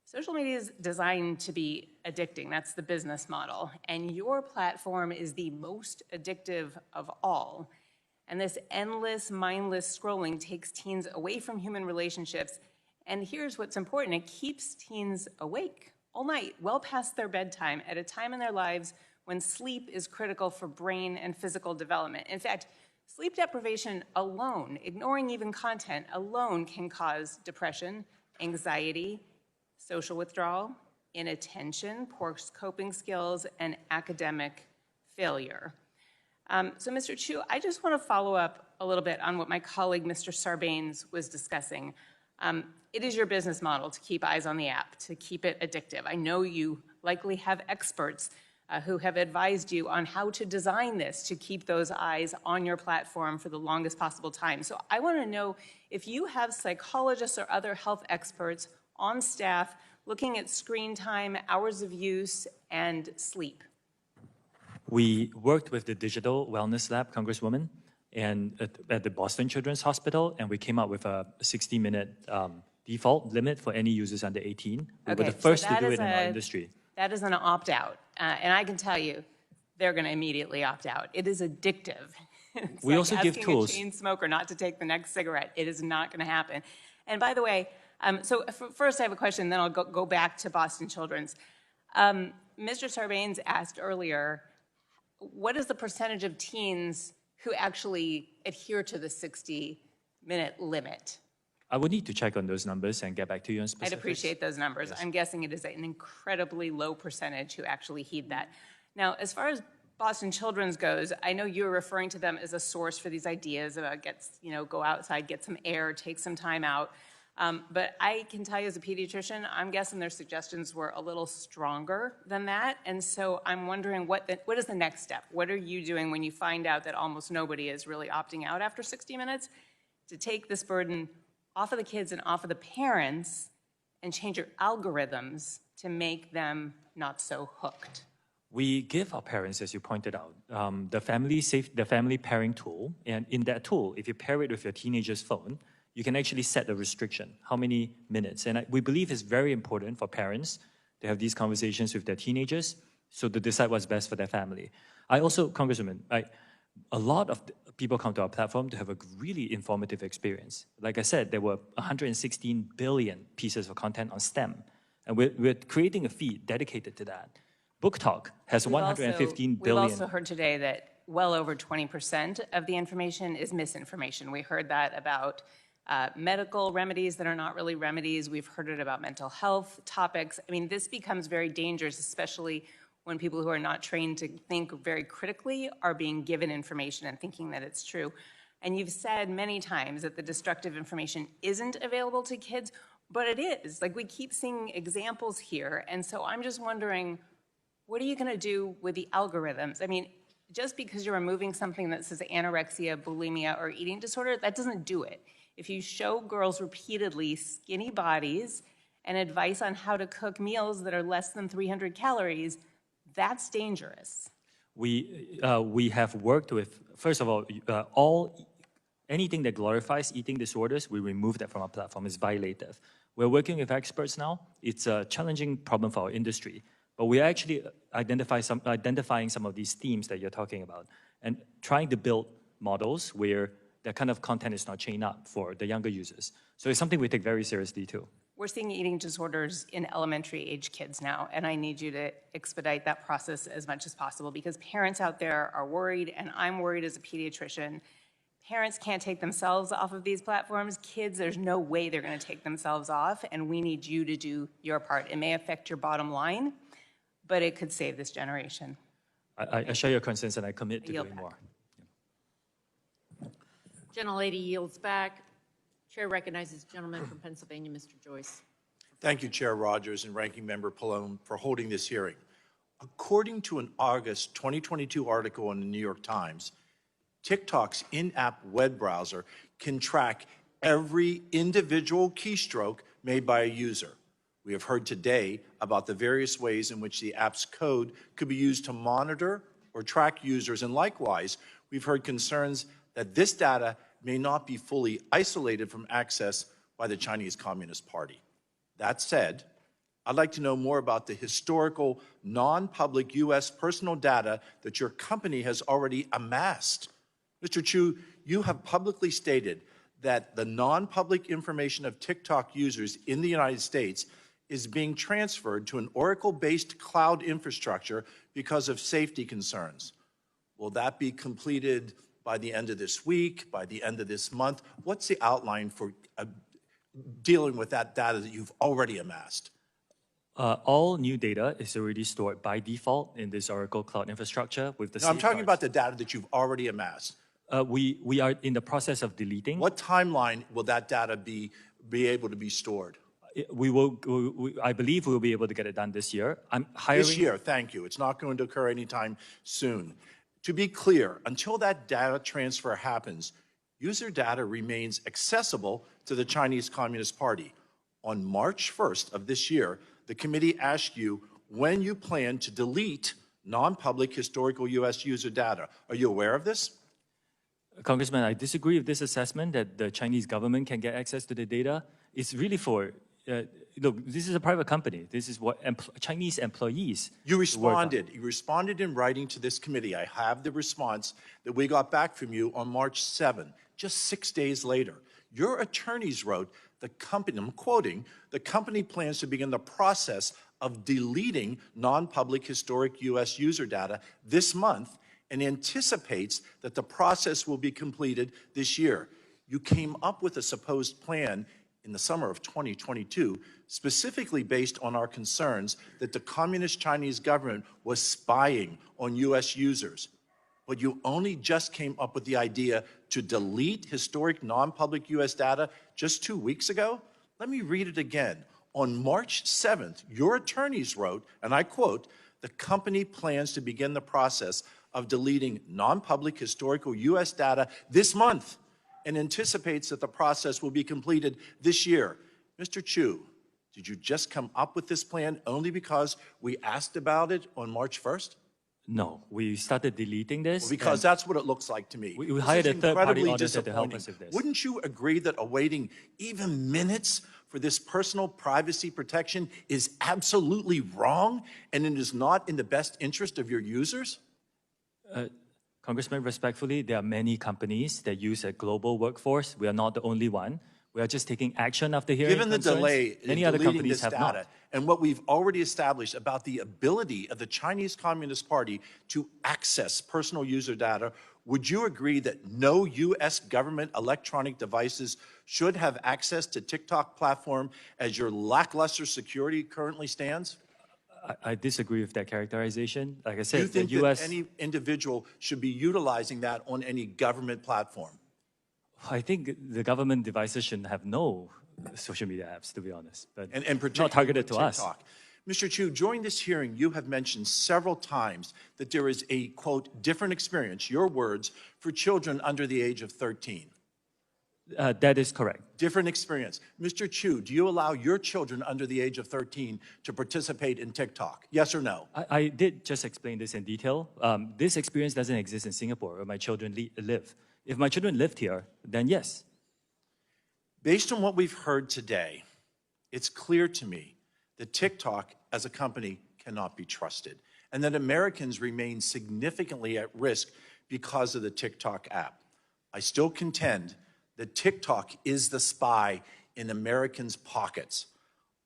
Social media is designed to be addicting. That's the business model. And your platform is the most addictive of all. And this endless, mindless scrolling takes teens away from human relationships. And here's what's important. It keeps teens awake all night, well past their bedtime, at a time in their lives when sleep is critical for brain and physical development. In fact, sleep deprivation alone, ignoring even content alone, can cause depression, anxiety, social withdrawal, inattention, poor coping skills, and academic failure. So, Mr. Chu, I just want to follow up a little bit on what my colleague, Mr. Sarbanes, was discussing. It is your business model to keep eyes on the app, to keep it addictive. I know you likely have experts who have advised you on how to design this to keep those eyes on your platform for the longest possible time. So I want to know if you have psychologists or other health experts on staff looking at screen time, hours of use, and sleep. We worked with the Digital Wellness Lab, Congresswoman, and at the Boston Children's Hospital, and we came up with a 60-minute default limit for any users under 18. We were the first to do it in our industry. That is an opt-out, and I can tell you, they're going to immediately opt out. It is addictive. It's We like also give asking tools. a chain smoker not to take the next cigarette. It is not going to happen. And by the way, so first I have a question, then I'll go back to Boston Children's. Mr. Sarbanes asked earlier, what is the percentage of teens who actually adhere to the 60-minute limit? I would need to check on those numbers and get back to you on specifics. I'd appreciate those numbers. Yes. I'm guessing it is an incredibly low percentage who actually heed that. Now, as far as Boston Children's goes, I know you're referring to them as a source for these ideas about go outside, get some air, take some time out. But I can tell you as a pediatrician, I'm guessing their suggestions were a little stronger than that. And so I'm wondering what is the next step? What are you doing when you find out that almost nobody is really opting out after 60 minutes to take this burden off of the kids and off of the parents and change your algorithms to make them not so hooked? We give our parents, as you pointed out, the family pairing tool. And in that tool, if you pair it with your teenager's phone, you can actually set a restriction, how many minutes. And we believe it's very important for parents to have these conversations with their teenagers so to decide what's best for their family. I also, Congresswoman, a lot of people come to our platform to have a really informative experience. Like I said, there were 116 billion pieces of content on STEM. And we're creating a feed dedicated to that. Book Talk has 115 billion. We've also heard today that well over 20% of the information is misinformation. We heard that about medical remedies that are not really remedies. We've heard it about mental health topics. I mean, this becomes very dangerous, especially when people who are not trained to think very critically are being given information and thinking that it's true. And you've said many times that the destructive information isn't available to kids, but it is. Like, we keep seeing examples here. And so I'm just wondering, what are you going to do with the algorithms? I mean, just because you're removing something that says anorexia, bulimia, or eating disorder, that doesn't do it. If you show girls repeatedly skinny bodies and advice on how to cook meals that are less than 300 calories, That's dangerous. We have worked with, first of all, anything that glorifies eating disorders, we remove that from our platform. It's violative. We're working with experts now. It's a challenging problem for our industry, but we're actually identifying some of these themes that you're talking about and trying to build models where that kind of content is not chained up for the younger users. So it's something we take very seriously too. We're seeing eating disorders in elementary age kids now, and I need you to expedite that process as much as possible because parents out there are worried, and I'm worried as a pediatrician. Parents can't take themselves off of these platforms. Kids, there's no way they're going to take themselves off, and we need you to do your part. It may affect your bottom line, but it could save this generation. I share your concerns, and I commit to doing more. Gentlelady yields back. Chair recognizes the gentleman from Pennsylvania, Mr. Joyce. Thank you, Chair Rogers and Ranking Member Pallone, for holding this hearing. According to an August 2022 article in the New York Times, TikTok's in-app web browser can track every individual keystroke made by a user. We have heard today about the various ways in which the app's code could be used to monitor or track users, and likewise, we've heard concerns that this data may not be fully isolated from access by the Chinese Communist Party. That said, I'd like to know more about the historical, non-public U.S. personal data that your company has already amassed. Mr. Chu, you have publicly stated that the non-public information of TikTok users in the United States is being transferred to an Oracle-based cloud infrastructure because of safety concerns. Will that be completed by the end of this week, by the end of this month? What's the outline for dealing with that data that you've already amassed? All new data is already stored by default in this Oracle Cloud infrastructure with the No, I'm talking about the data that you've already amassed. We are in the process of deleting. What timeline will that data be able to be stored? I believe we'll be able to get it done this year. I'm hiring. This year, thank you. It's not going to occur anytime soon. To be clear, until that data transfer happens, user data remains accessible to the Chinese Communist Party. On March 1st of this year, the committee asked you when you plan to delete non-public historical U.S. user data. Are you aware of this? Congressman, I disagree with this assessment that the Chinese government can get access to the data. It's really for, look, this is a private company. This is what Chinese employees You responded. You responded in writing to this committee. I have the response that we got back from you on March 7, just 6 days later. Your attorneys wrote, the company, I'm quoting, the company plans to begin the process of deleting non-public historic U.S. user data this month and anticipates that the process will be completed this year. You came up with a supposed plan in the summer of 2022, specifically based on our concerns that the Communist Chinese government was spying on U.S. users. But you only just came up with the idea to delete historic non-public U.S. data just 2 weeks ago? Let me read it again. On March 7th, your attorneys wrote, and I quote, the company plans to begin the process of deleting non-public historical U.S. data this month and anticipates that the process will be completed this year. Mr. Chu, did you just come up with this plan only because we asked about it on March 1st? No, we started deleting this. Well, because that's what it looks like to me. We hired a third-party auditor to help us with this. Wouldn't you agree that awaiting even minutes for this personal privacy protection is absolutely wrong and it is not in the best interest of your users? Congressman, respectfully, there are many companies that use a global workforce. We are not the only one. We are just taking action after hearing Given the concerns. delay in Many other deleting companies this have data not. and what we've already established about the ability of the Chinese Communist Party to access personal user data, would you agree that no U.S. government electronic devices should have access to TikTok platform as your lackluster security currently stands? I disagree with that characterization. Like I Do said, you think the U.S. that any individual should be utilizing that on any government platform? I think the government devices shouldn't have no social media apps, to be honest, but and not particularly targeted to with us. TikTok. Mr. Chu, during this hearing, you have mentioned several times that there is a, quote, different experience, your words, for children under the age of 13. That is correct. Different experience. Mr. Chu, do you allow your children under the age of 13 to participate in TikTok? Yes or no? I did just explain this in detail. This experience doesn't exist in Singapore where my children live. If my children lived here, then yes. Based on what we've heard today, it's clear to me that TikTok as a company cannot be trusted and that Americans remain significantly at risk because of the TikTok app. I still contend that TikTok is the spy in Americans' pockets.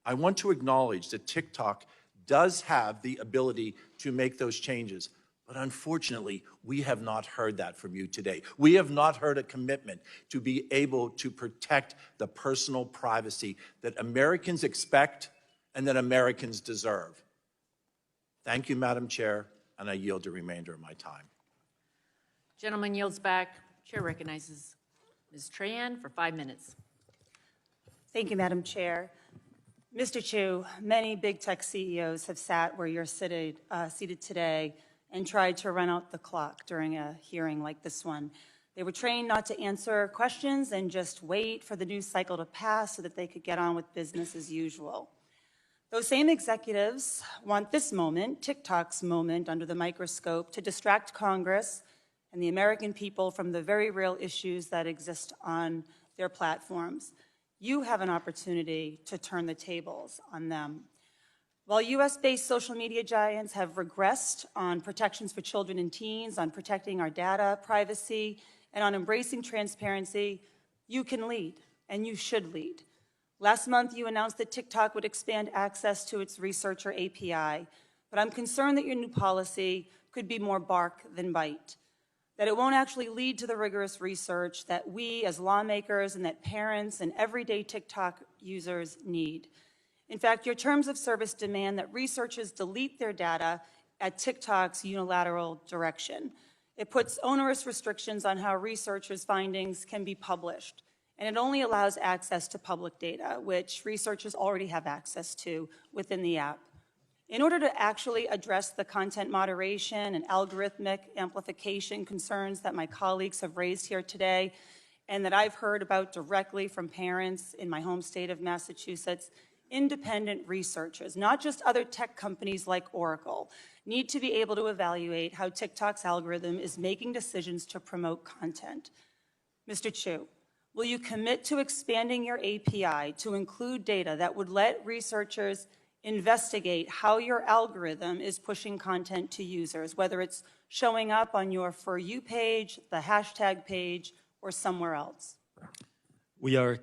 I want to acknowledge that TikTok does have the ability to make those changes, but unfortunately, we have not heard that from you today. We have not heard a commitment to be able to protect the personal privacy that Americans expect and that Americans deserve. Thank you, Madam Chair, and I yield the remainder of my time. Gentleman yields back. Chair recognizes Ms. Tran for 5 minutes. Thank you, Madam Chair. Mr. Chu, many big tech CEOs have sat where you're seated today and tried to run out the clock during a hearing like this one. They were trained not to answer questions and just wait for the news cycle to pass so that they could get on with business as usual. Those same executives want this moment, TikTok's moment under the microscope, to distract Congress and the American people from the very real issues that exist on their platforms. You have an opportunity to turn the tables on them. While US-based social media giants have regressed on protections for children and teens, on protecting our data privacy, and on embracing transparency, you can lead, and you should lead. Last month, you announced that TikTok would expand access to its researcher API, but I'm concerned that your new policy could be more bark than bite, that it won't actually lead to the rigorous research that we as lawmakers and that parents and everyday TikTok users need. In fact, your terms of service demand that researchers delete their data at TikTok's unilateral direction. It puts onerous restrictions on how researchers' findings can be published, and it only allows access to public data, which researchers already have access to within the app. In order to actually address the content moderation and algorithmic amplification concerns that my colleagues have raised here today, and that I've heard about directly from parents in my home state of Massachusetts, independent researchers, not just other tech companies like Oracle, need to be able to evaluate how TikTok's algorithm is making decisions to promote content. Mr. Chu, will you commit to expanding your API to include data that would let researchers investigate how your algorithm is pushing content to users, whether it's showing up on your For You page, the hashtag page, or somewhere else? We are,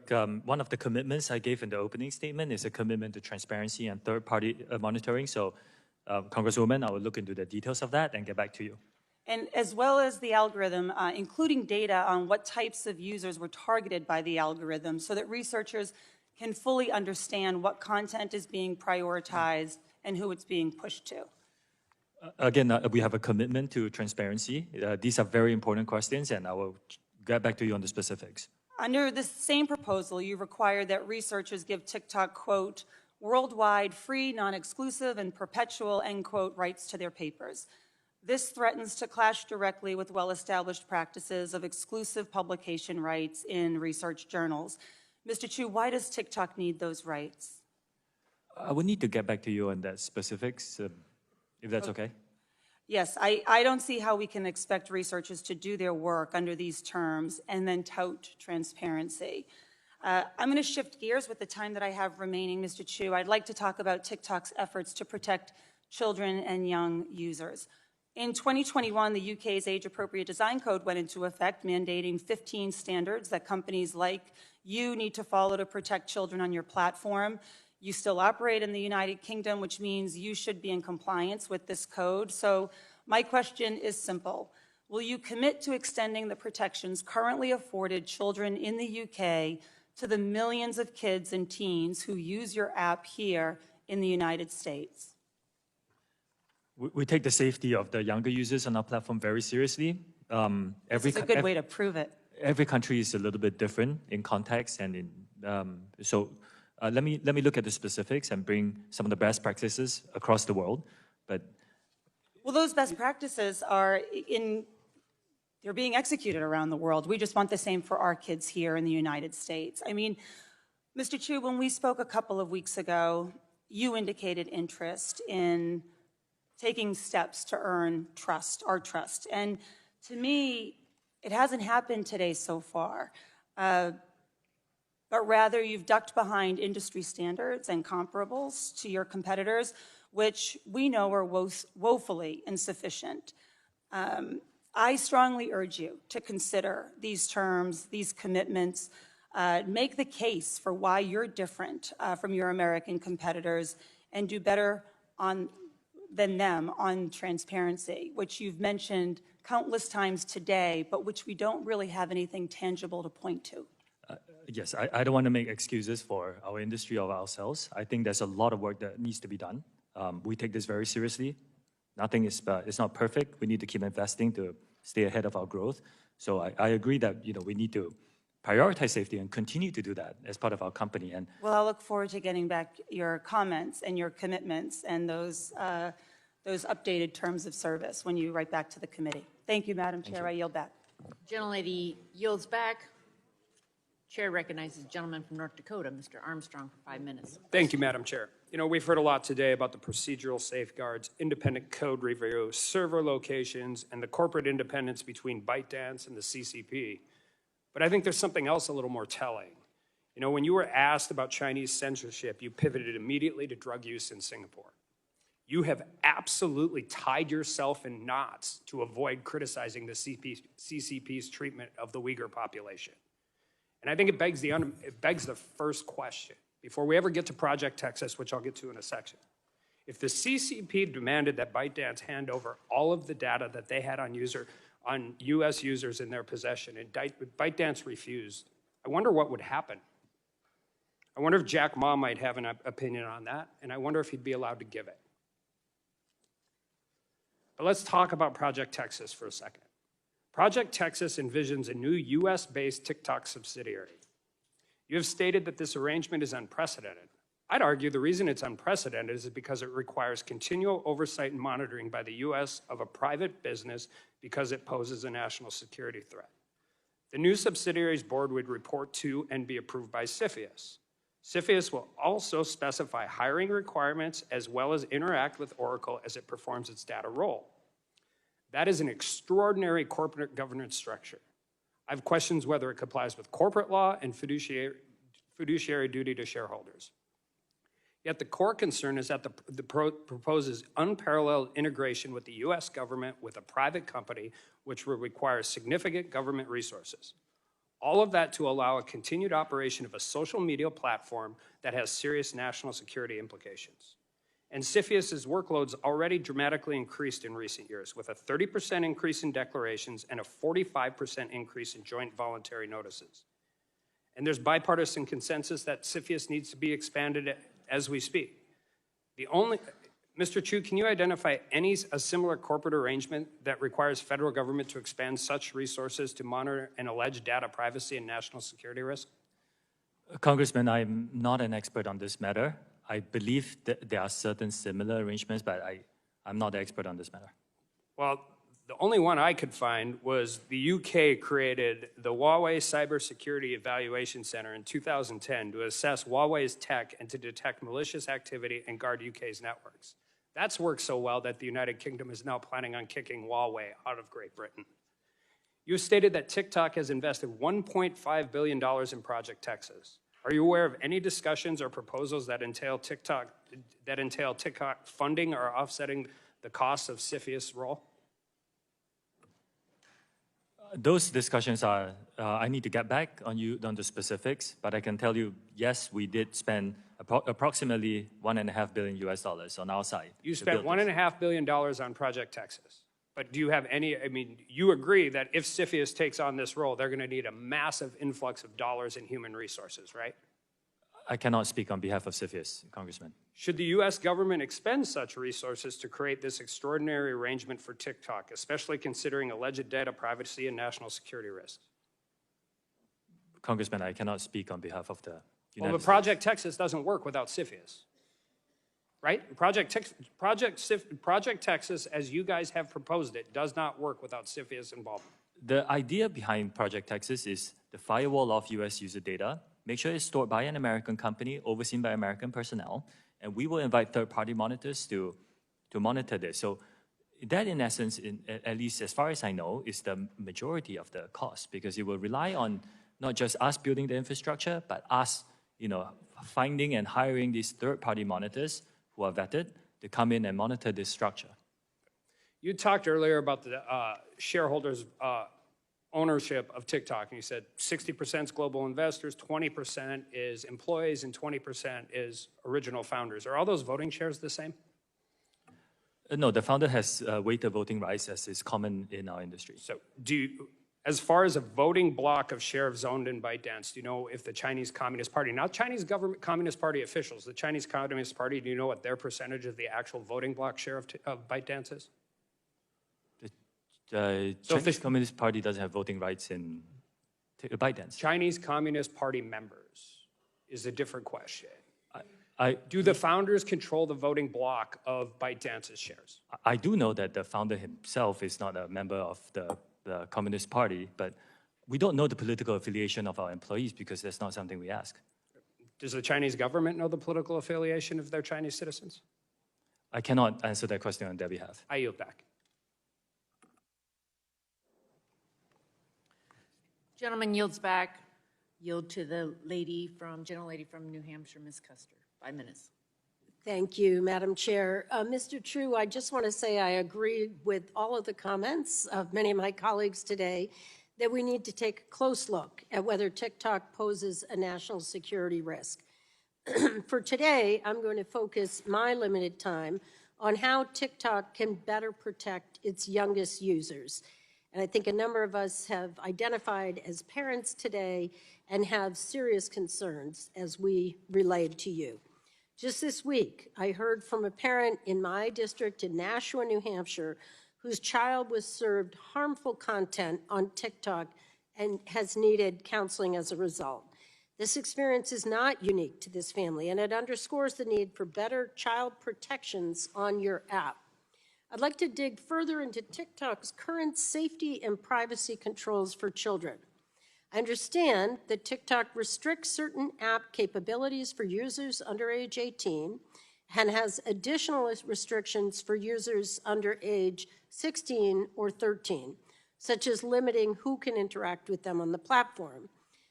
one of the commitments I gave in the opening statement is a commitment to transparency and third-party monitoring. So, Congresswoman, I will look into the details of that and get back to you. And as well as the algorithm, including data on what types of users were targeted by the algorithm so that researchers can fully understand what content is being prioritized and who it's being pushed to. Again, we have a commitment to transparency. These are very important questions, and I will get back to you on the specifics. Under this same proposal, you require that researchers give TikTok, quote, worldwide, free, non-exclusive, and perpetual, end quote, rights to their papers. This threatens to clash directly with well-established practices of exclusive publication rights in research journals. Mr. Chu, why does TikTok need those rights? I will need to get back to you on that specifics, if that's okay. Yes, I don't see how we can expect researchers to do their work under these terms and then tout transparency. I'm going to shift gears with the time that I have remaining, Mr. Chu. I'd like to talk about TikTok's efforts to protect children and young users. In 2021, the UK's Age-Appropriate Design Code went into effect, mandating 15 standards that companies like you need to follow to protect children on your platform. You still operate in the United Kingdom, which means you should be in compliance with this code. So my question is simple. Will you commit to extending the protections currently afforded children in the UK to the millions of kids and teens who use your app here in the United States? We take the safety of the younger users on our platform very seriously. It's a good way to prove it. Every country is a little bit different in context, and let me look at the specifics and bring some of the best practices across the world. But well, those best practices are they're being executed around the world. We just want the same for our kids here in the United States. I mean, Mr. Chu, when we spoke a couple of weeks ago, you indicated interest in taking steps to earn trust, our trust. And to me, it hasn't happened today so far. But rather you've ducked behind industry standards and comparables to your competitors, which we know are woefully insufficient. I strongly urge you to consider these terms, these commitments, make the case for why you're different from your American competitors and do better than them on transparency, which you've mentioned countless times today, but which we don't really have anything tangible to point to. Yes, I don't want to make excuses for our industry or ourselves. I think there's a lot of work that needs to be done. We take this very seriously. Nothing is not perfect. We need to keep investing to stay ahead of our growth. So I agree that we need to prioritize safety and continue to do that as part of our company. And Well, I look forward to getting back your comments and your commitments and those updated terms of service when you write back to the committee. Thank you, Madam Chair. I yield back. Gentlelady yields back. Chair recognizes the gentleman from North Dakota, Mr. Armstrong, for 5 minutes. Thank you, Madam Chair. We've heard a lot today about the procedural safeguards, independent code review, server locations, and the corporate independence between ByteDance and the CCP. But I think there's something else a little more telling. When you were asked about Chinese censorship, you pivoted immediately to drug use in Singapore. You have absolutely tied yourself in knots to avoid criticizing the CCP's treatment of the Uyghur population. And I think it begs the first question, before we ever get to Project Texas, which I'll get to in a section. If the CCP demanded that ByteDance hand over all of the data that they had on U.S. users in their possession, and ByteDance refused, I wonder what would happen. I wonder if Jack Ma might have an opinion on that, and I wonder if he'd be allowed to give it. But let's talk about Project Texas for a second. Project Texas envisions a new U.S.-based TikTok subsidiary. You have stated that this arrangement is unprecedented. I'd argue the reason it's unprecedented is because it requires continual oversight and monitoring by the U.S. of a private business because it poses a national security threat. The new subsidiary's board would report to and be approved by CFIUS. CFIUS will also specify hiring requirements as well as interact with Oracle as it performs its data role. That is an extraordinary corporate governance structure. I have questions whether it complies with corporate law and fiduciary duty to shareholders. Yet the core concern is that the proposes unparalleled integration with the U.S. government with a private company, which will require significant government resources. All of that to allow a continued operation of a social media platform that has serious national security implications. And CFIUS's workloads already dramatically increased in recent years, with a 30% increase in declarations and a 45% increase in joint voluntary notices. And there's bipartisan consensus that CFIUS needs to be expanded as we speak. Mr. Chu, can you identify a similar corporate arrangement that requires federal government to expand such resources to monitor an alleged data privacy and national security risk? Congressman, I'm not an expert on this matter. I believe that there are certain similar arrangements, but I'm not the expert on this matter. Well, the only one I could find was the UK created the Huawei Cybersecurity Evaluation Center in 2010 to assess Huawei's tech and to detect malicious activity and guard UK's networks. That's worked so well that the United Kingdom is now planning on kicking Huawei out of Great Britain. You stated that TikTok has invested $1.5 billion in Project Texas. Are you aware of any discussions or proposals that entail TikTok funding or offsetting the costs of CFIUS' role? Those discussions are, I need to get back on the specifics, but I can tell you, yes, we did spend approximately $1.5 billion on our side. You spent $1.5 billion on Project Texas. But do you have you agree that if CFIUS takes on this role, they're going to need a massive influx of dollars and human resources, right? I cannot speak on behalf of CFIUS, Congressman. Should the U.S. government expend such resources to create this extraordinary arrangement for TikTok, especially considering alleged data privacy and national security risks? Congressman, I cannot speak on behalf of the United States. Well, but Project Texas doesn't work without CFIUS, right? Project Texas, as you guys have proposed it, does not work without CFIUS involvement. The idea behind Project Texas is the firewall of US user data, make sure it's stored by an American company, overseen by American personnel, and we will invite third-party monitors to monitor this. So that, in essence, at least as far as I know, is the majority of the cost, because it will rely on not just us building the infrastructure, but us, finding and hiring these third-party monitors who are vetted to come in and monitor this structure. You talked earlier about the shareholders' ownership of TikTok, and you said 60% is global investors, 20% is employees, and 20% is original founders. Are all those voting shares the same? No, the founder has weighted voting rights, as is common in our industry. So as far as a voting block of shares owned in ByteDance, do you know if the Chinese Communist Party, not Chinese government Communist Party officials, the Chinese Communist Party, do you know what their percentage of the actual voting block share of ByteDance is? The Chinese Communist Party doesn't have voting rights in ByteDance. Chinese Communist Party members is a different question. Do the founders control the voting block of ByteDance's shares? I do know that the founder himself is not a member of the Communist Party, but we don't know the political affiliation of our employees because that's not something we ask. Does the Chinese government know the political affiliation of their Chinese citizens? I cannot answer that question on their behalf. I yield back. Gentleman yields back. Yield to the gentle lady from New Hampshire, Ms. Custer. 5 minutes. Thank you, Madam Chair. Mr. Chu, I just want to say I agree with all of the comments of many of my colleagues today that we need to take a close look at whether TikTok poses a national security risk. For today, I'm going to focus my limited time on how TikTok can better protect its youngest users. And I think a number of us have identified as parents today and have serious concerns as we relayed to you. Just this week, I heard from a parent in my district in Nashua, New Hampshire, whose child was served harmful content on TikTok and has needed counseling as a result. This experience is not unique to this family, and it underscores the need for better child protections on your app. I'd like to dig further into TikTok's current safety and privacy controls for children. I understand that TikTok restricts certain app capabilities for users under age 18 and has additional restrictions for users under age 16 or 13, such as limiting who can interact with them on the platform.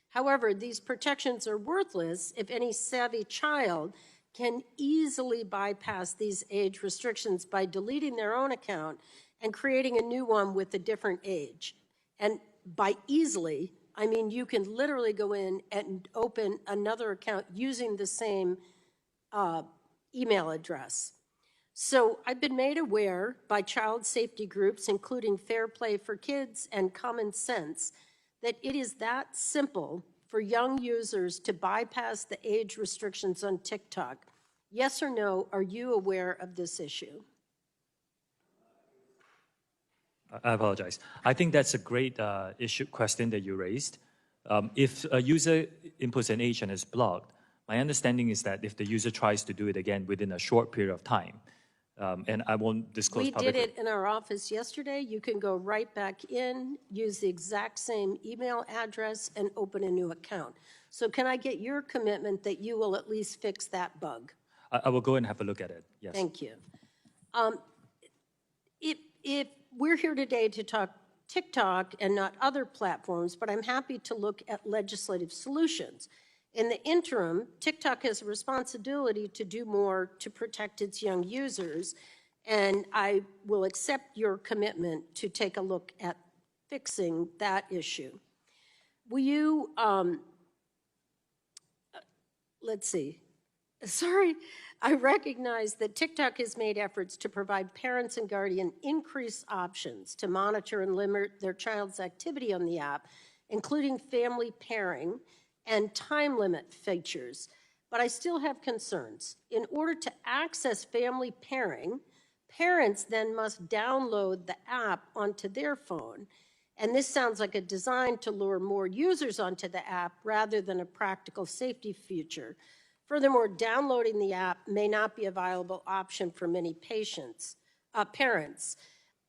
However, these protections are worthless if any savvy child can easily bypass these age restrictions by deleting their own account and creating a new one with a different age. And by easily, I mean you can literally go in and open another account using the same email address. So I've been made aware by child safety groups, including Fair Play for Kids and Common Sense, that it is that simple for young users to bypass the age restrictions on TikTok. Yes or no, are you aware of this issue? I apologize. I think that's a great question that you raised. If a user inputs an age and is blocked, my understanding is that if the user tries to do it again within a short period of time, and I won't disclose publicly. We did it in our office yesterday. You can go right back in, use the exact same email address, and open a new account. So can I get your commitment that you will at least fix that bug? I will go and have a look at it, yes. Thank you. If we're here today to talk TikTok and not other platforms, but I'm happy to look at legislative solutions. In the interim, TikTok has a responsibility to do more to protect its young users, and I will accept your commitment to take a look at fixing that issue. Will you, let's see. Sorry, I recognize that TikTok has made efforts to provide parents and guardians increased options to monitor and limit their child's activity on the app, including family pairing and time limit features. But I still have concerns. In order to access family pairing, parents then must download the app onto their phone. And this sounds like a design to lure more users onto the app rather than a practical safety feature. Furthermore, downloading the app may not be a viable option for many parents.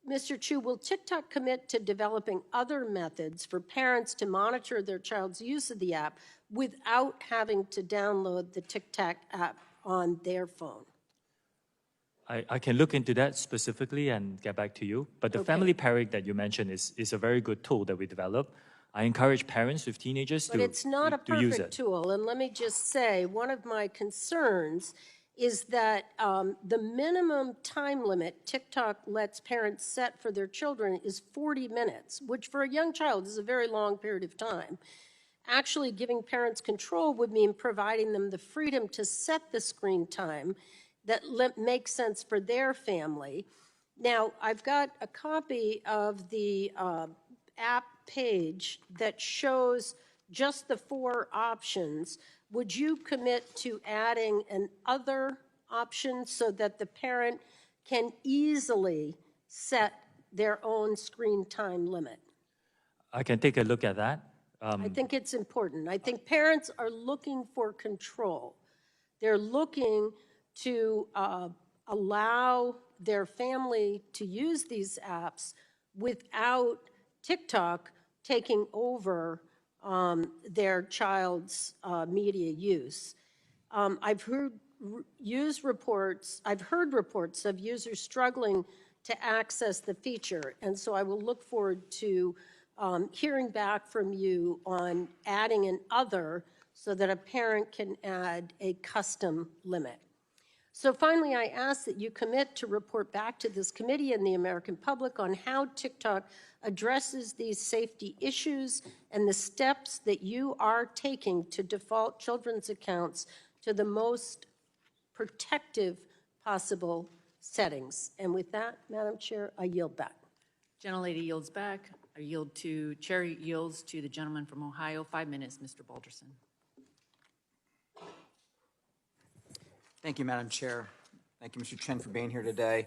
Mr. Chu, will TikTok commit to developing other methods for parents to monitor their child's use of the app without having to download the TikTok app on their phone? I can look into that specifically and get back to you. But the Okay. Family Paric that you mentioned is a very good tool that we developed. I encourage parents with teenagers But it's not a to use perfect it. tool, and let me just say, one of my concerns is that the minimum time limit TikTok lets parents set for their children is 40 minutes, which for a young child is a very long period of time. Actually, giving parents control would mean providing them the freedom to set the screen time that makes sense for their family. Now, I've got a copy of the app page that shows just the 4 options. Would you commit to adding an other option so that the parent can easily set their own screen time limit? I can take a look at that. I think it's important. I think parents are looking for control. They're looking to allow their family to use these apps without TikTok taking over their child's media use. I've heard reports of users struggling to access the feature, and so I will look forward to hearing back from you on adding an other so that a parent can add a custom limit. So finally, I ask that you commit to report back to this committee and the American public on how TikTok addresses these safety issues and the steps that you are taking to default children's accounts to the most protective possible settings. And with that, Madam Chair, I yield back. Gentlelady yields back. Chair yields to the gentleman from Ohio. 5 minutes, Mr. Balderson. Thank you, Madam Chair. Thank you, Mr. Chen, for being here today.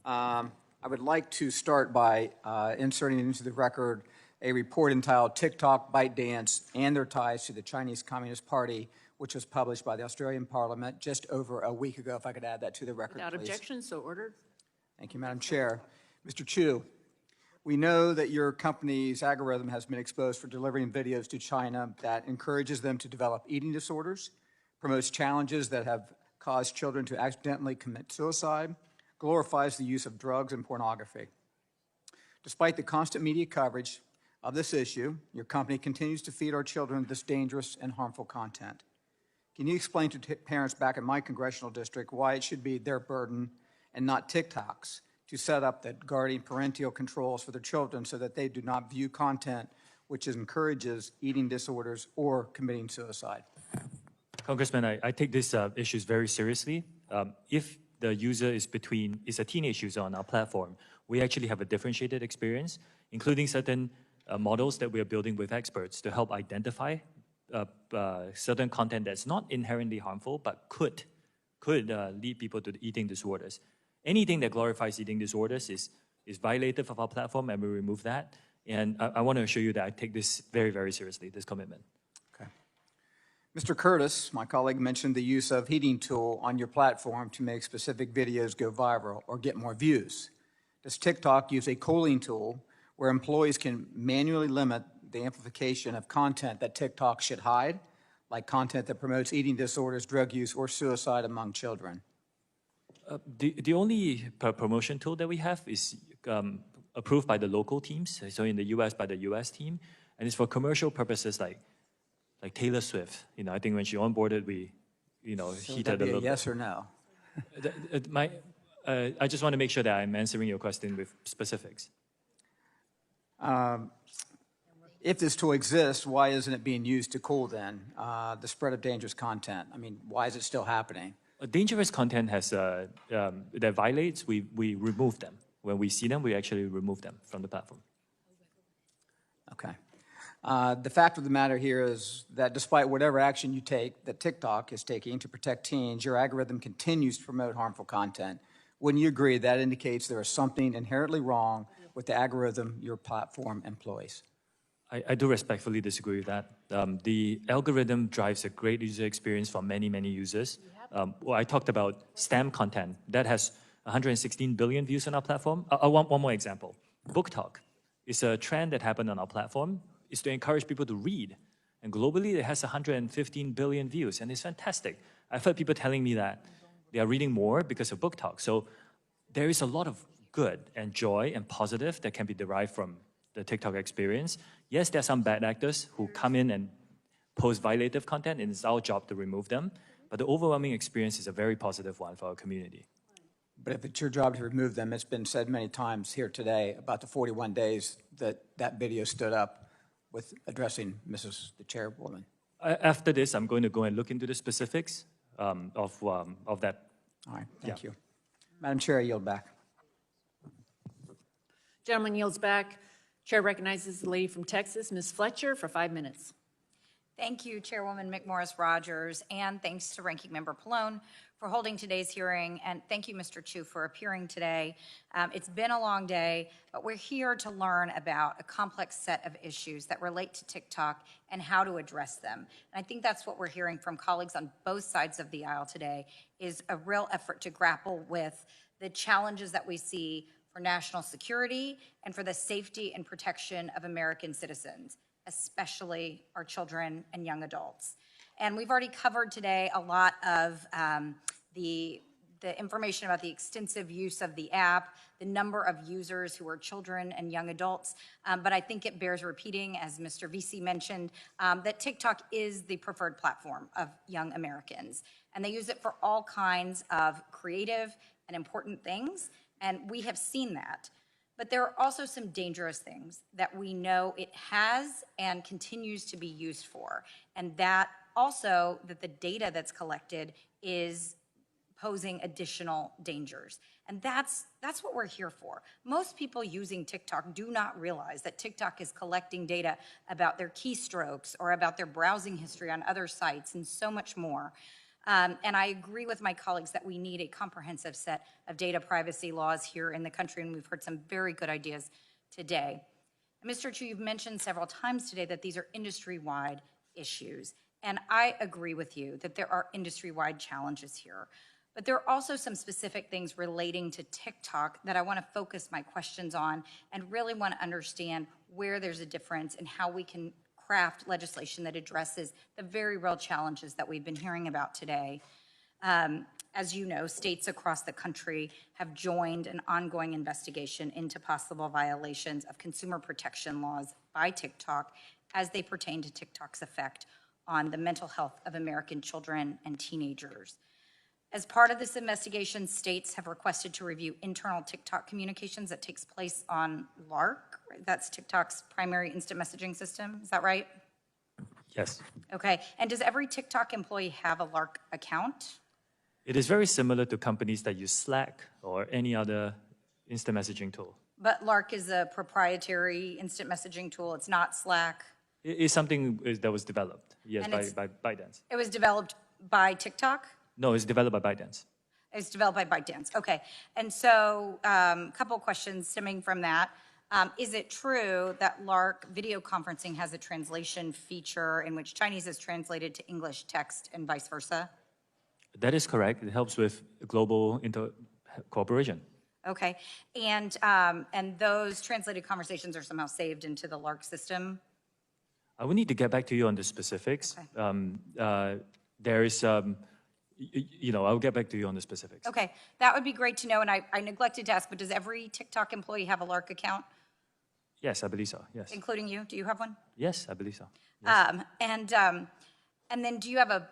I would like to start by inserting into the record a report entitled TikTok, ByteDance, and Their Ties to the Chinese Communist Party, which was published by the Australian Parliament just over a week ago. If I could add that to the record, Without please. objection, so ordered. Thank you, Madam Chair. Mr. Chu, we know that your company's algorithm has been exposed for delivering videos to China that encourages them to develop eating disorders, promotes challenges that have caused children to accidentally commit suicide, glorifies the use of drugs and pornography. Despite the constant media coverage of this issue, your company continues to feed our children this dangerous and harmful content. Can you explain to parents back in my congressional district why it should be their burden and not TikTok's to set up the guardian parental controls for their children so that they do not view content which encourages eating disorders or committing suicide? Congressman, I take these issues very seriously. If the user is a teenage user on our platform, we actually have a differentiated experience, including certain models that we are building with experts to help identify certain content that's not inherently harmful, but could lead people to eating disorders. Anything that glorifies eating disorders is violative of our platform, and we remove that. And I want to assure you that I take this very, very seriously, this commitment. Mr. Curtis, my colleague, mentioned the use of heating tool on your platform to make specific videos go viral or get more views. Does TikTok use a cooling tool where employees can manually limit the amplification of content that TikTok should hide, like content that promotes eating disorders, drug use, or suicide among children? The only promotion tool that we have is approved by the local teams, so in the US by the US team, and it's for commercial purposes like Taylor Swift. I think when she onboarded, we, So heated that'd a be little. yes or no? I just want to make sure that I'm answering your question with specifics. If this tool exists, why isn't it being used to cool then the spread of dangerous content? I mean, why is it still happening? Dangerous content that violates, we remove them. When we see them, we actually remove them from the platform. Okay. The fact of the matter here is that despite whatever action you take, that TikTok is taking to protect teens, your algorithm continues to promote harmful content. Wouldn't you agree that indicates there is something inherently wrong with the algorithm your platform employs? I do respectfully disagree with that. The algorithm drives a great user experience for many, many users. I talked about STEM content. That has 116 billion views on our platform. One more example. Book Talk is a trend that happened on our platform. It's to encourage people to read. And globally, it has 115 billion views, and it's fantastic. I've heard people telling me that they are reading more because of Book Talk. So there is a lot of good and joy and positive that can be derived from the TikTok experience. Yes, there are some bad actors who come in and post violative content, and it's our job to remove them. But the overwhelming experience is a very positive one for our community. But if it's your job to remove them, it's been said many times here today about the 41 days that that video stood up with addressing the chairwoman. After this, I'm going to go and look into the specifics of that. All right, thank you. Madam Chair, I yield back. Gentleman yields back. Chair recognizes the lady from Texas, Ms. Fletcher, for 5 minutes. Thank you, Chairwoman McMorris Rogers, and thanks to Ranking Member Pallone for holding today's hearing, and thank you, Mr. Chu, for appearing today. It's been a long day, but we're here to learn about a complex set of issues that relate to TikTok and how to address them. And I think that's what we're hearing from colleagues on both sides of the aisle today, is a real effort to grapple with the challenges that we see for national security and for the safety and protection of American citizens, especially our children and young adults. And we've already covered today a lot of the information about the extensive use of the app, the number of users who are children and young adults. But I think it bears repeating, as Mr. Vesey mentioned, that TikTok is the preferred platform of young Americans. And they use it for all kinds of creative and important things. And we have seen that. But there are also some dangerous things that we know it has and continues to be used for. And that also, that the data that's collected is posing additional dangers. And that's what we're here for. Most people using TikTok do not realize that TikTok is collecting data about their keystrokes or about their browsing history on other sites and so much more. And I agree with my colleagues that we need a comprehensive set of data privacy laws here in the country, and we've heard some very good ideas today. Mr. Chu, you've mentioned several times today that these are industry-wide issues, and I agree with you that there are industry-wide challenges here. But there are also some specific things relating to TikTok that I want to focus my questions on and really want to understand where there's a difference and how we can craft legislation that addresses the very real challenges that we've been hearing about today. As you know, states across the country have joined an ongoing investigation into possible violations of consumer protection laws by TikTok as they pertain to TikTok's effect on the mental health of American children and teenagers. As part of this investigation, states have requested to review internal TikTok communications that takes place on Lark. That's TikTok's primary instant messaging system. Is that right? Yes. Okay. And does every TikTok employee have a Lark account? It is very similar to companies that use Slack or any other instant messaging tool. But Lark is a proprietary instant messaging tool. It's not Slack. It's something that was developed, yes, And by ByteDance. It was developed by TikTok? No, it's developed by ByteDance. It's developed by ByteDance. Okay. And so a couple questions stemming from that. Is it true that Lark video conferencing has a translation feature in which Chinese is translated to English text and vice versa? That is correct. It helps with global cooperation. Okay. And those translated conversations are somehow saved into the Lark system? I will need to get back to you on the specifics. Okay. There is, I'll get back to you on the specifics. Okay. That would be great to know. And I neglected to ask, but does every TikTok employee have a Lark account? Yes, I believe so, yes. Including you? Do you have one? Yes, I believe so. Yes. And then do you have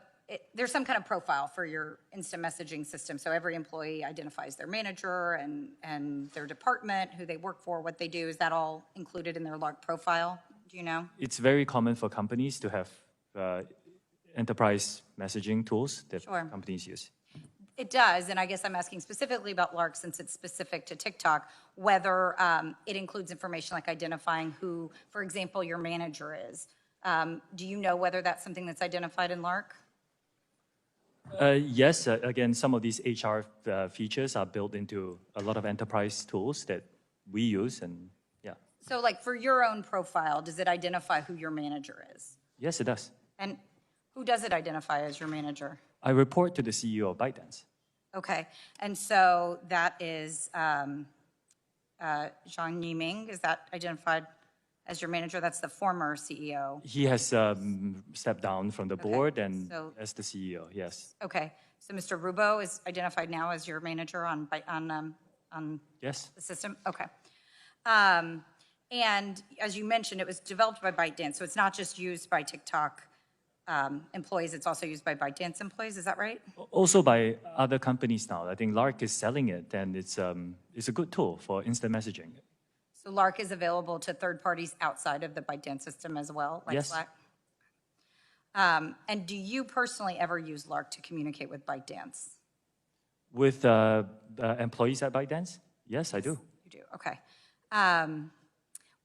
there's some kind of profile for your instant messaging system. So every employee identifies their manager and their department, who they work for, what they do. Is that all included in their Lark profile? Do you know? It's very common for companies to have enterprise messaging tools that Sure. companies use. It does, and I guess I'm asking specifically about Lark since it's specific to TikTok, whether it includes information like identifying who, for example, your manager is. Do you know whether that's something that's identified in Lark? Yes, again, some of these HR features are built into a lot of enterprise tools that we use, and yeah. So like for your own profile, does it identify who your manager is? Yes, it does. And who does it identify as your manager? I report to the CEO of ByteDance. Okay, and so that is Zhang Yiming, is that identified as your manager? That's the former CEO. He has stepped down from the board and so- as the CEO, yes. Okay, so Mr. Rubo is identified now as your manager on Yes. the system? Okay. And as you mentioned, it was developed by ByteDance, so it's not just used by TikTok employees, it's also used by ByteDance employees, is that right? Also by other companies now. I think Lark is selling it, and it's a good tool for instant messaging. So Lark is available to third parties outside of the ByteDance system as well, like Yes. Slack? And do you personally ever use Lark to communicate with ByteDance? With employees at ByteDance? Yes, I do. You do, okay.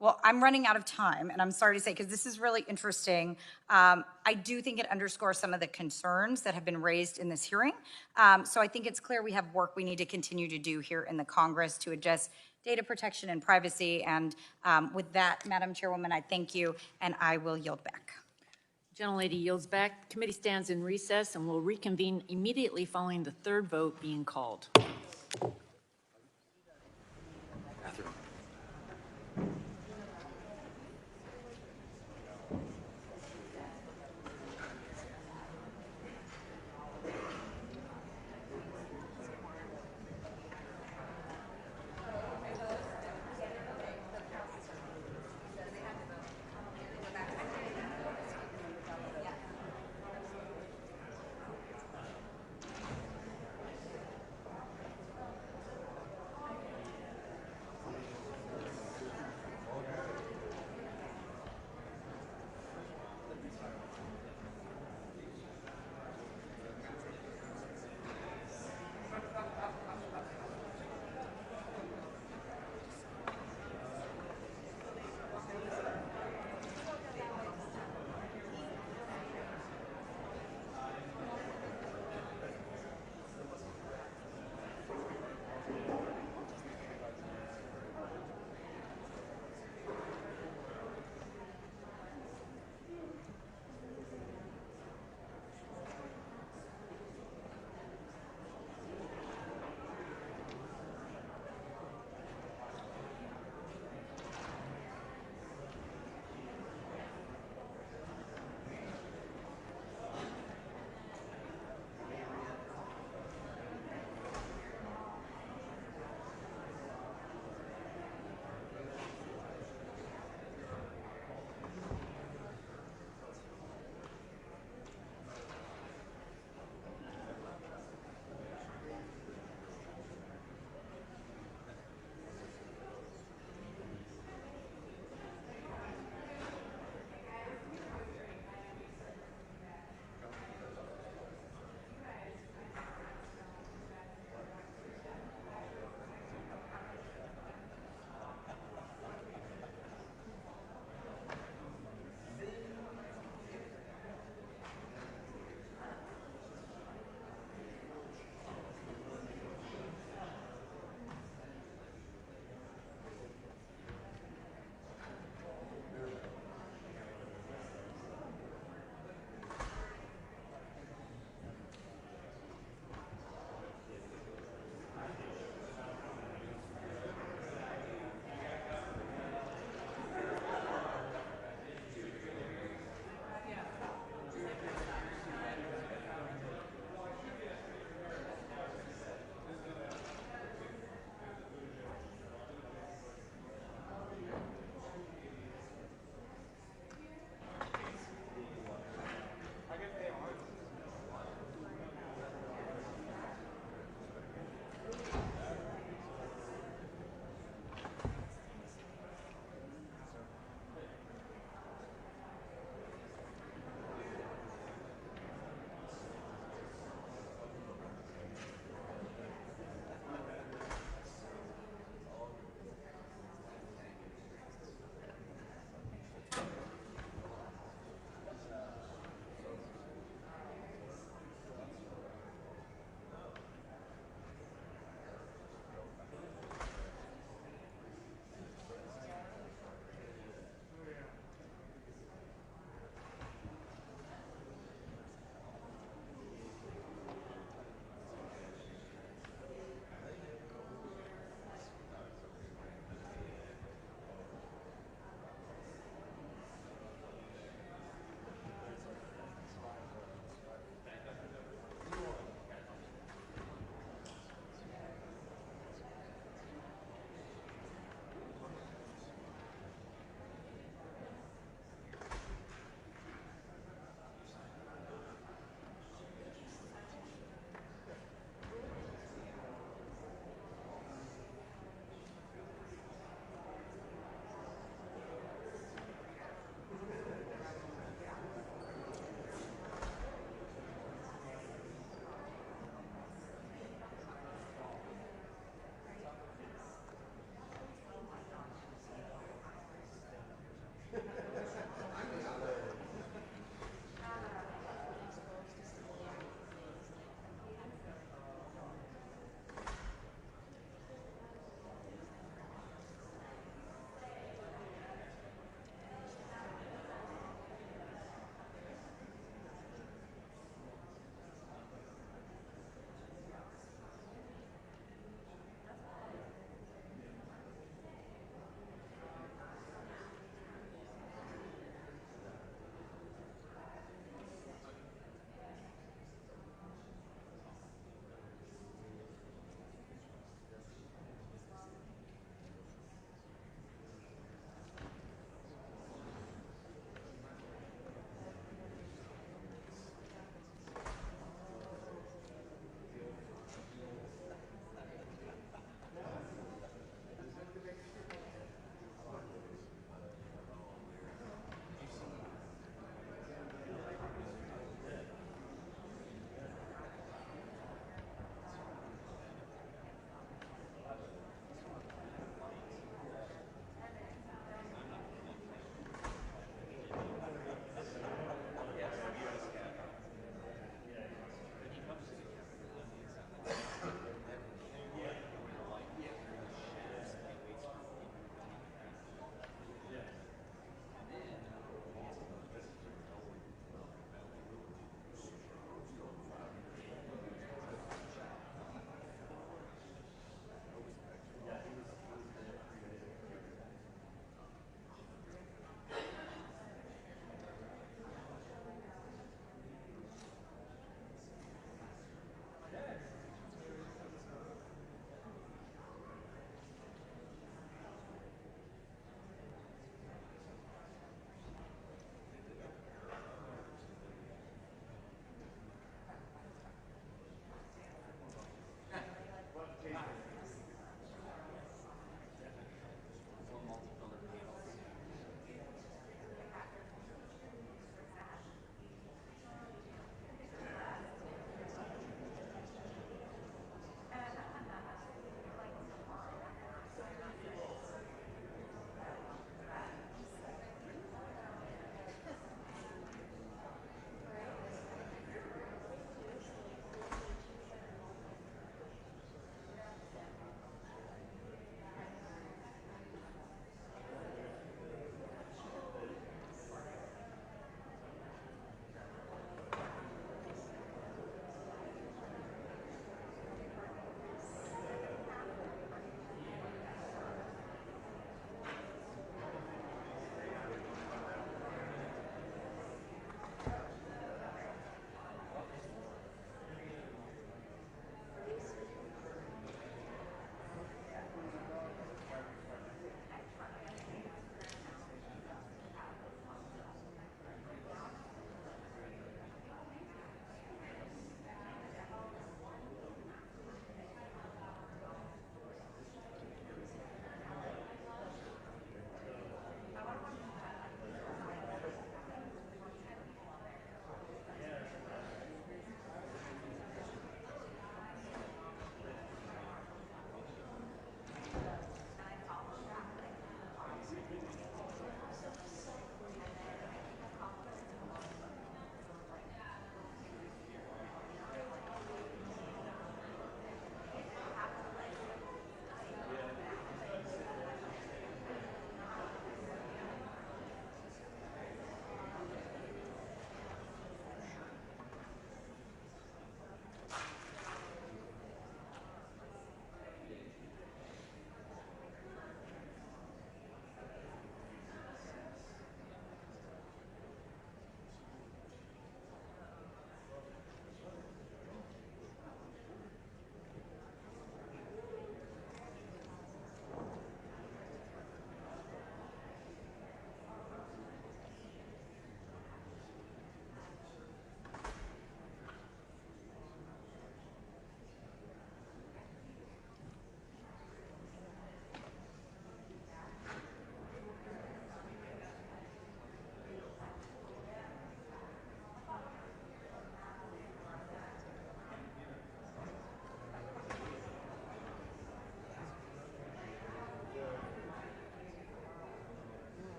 Well, I'm running out of time, and I'm sorry to say, because this is really interesting. I do think it underscores some of the concerns that have been raised in this hearing. So I think it's clear we have work we need to continue to do here in the Congress to address data protection and privacy. And with that, Madam Chairwoman, I thank you, and I will yield back. Gentlelady yields back. Committee stands in recess and will reconvene immediately following the third vote being called.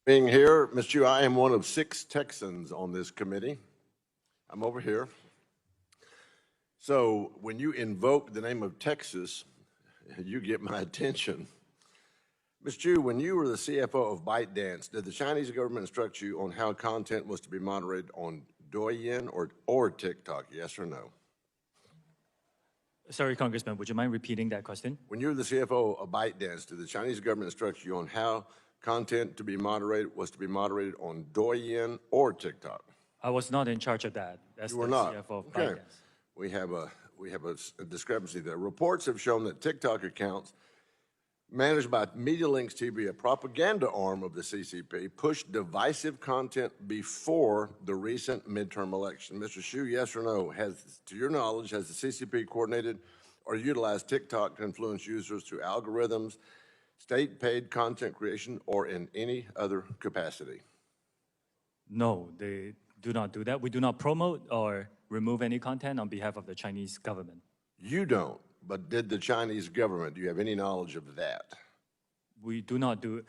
Being here, Ms. Chu, I am one of 6 Texans on this committee. I'm over here. So when you invoke the name of Texas, you get my attention. Ms. Chu, when you were the CFO of ByteDance, did the Chinese government instruct you on how content was to be moderated on Douyin or TikTok, yes or no? Sorry, Congressman, would you mind repeating that question? When you were the CFO of ByteDance, did the Chinese government instruct you on how content was to be moderated on Douyin or TikTok? I was not in charge of that. That's You were the not. CFO of Okay. ByteDance. We have a discrepancy there. Reports have shown that TikTok accounts managed by Media Links TV, a propaganda arm of the CCP, pushed divisive content before the recent midterm election. Mr. Hsu, yes or no, to your knowledge, has the CCP coordinated or utilized TikTok to influence users through algorithms, state-paid content creation, or in any other capacity? No, they do not do that. We do not promote or remove any content on behalf of the Chinese government. You don't, but did the Chinese government? Do you have any knowledge of that? We do not do,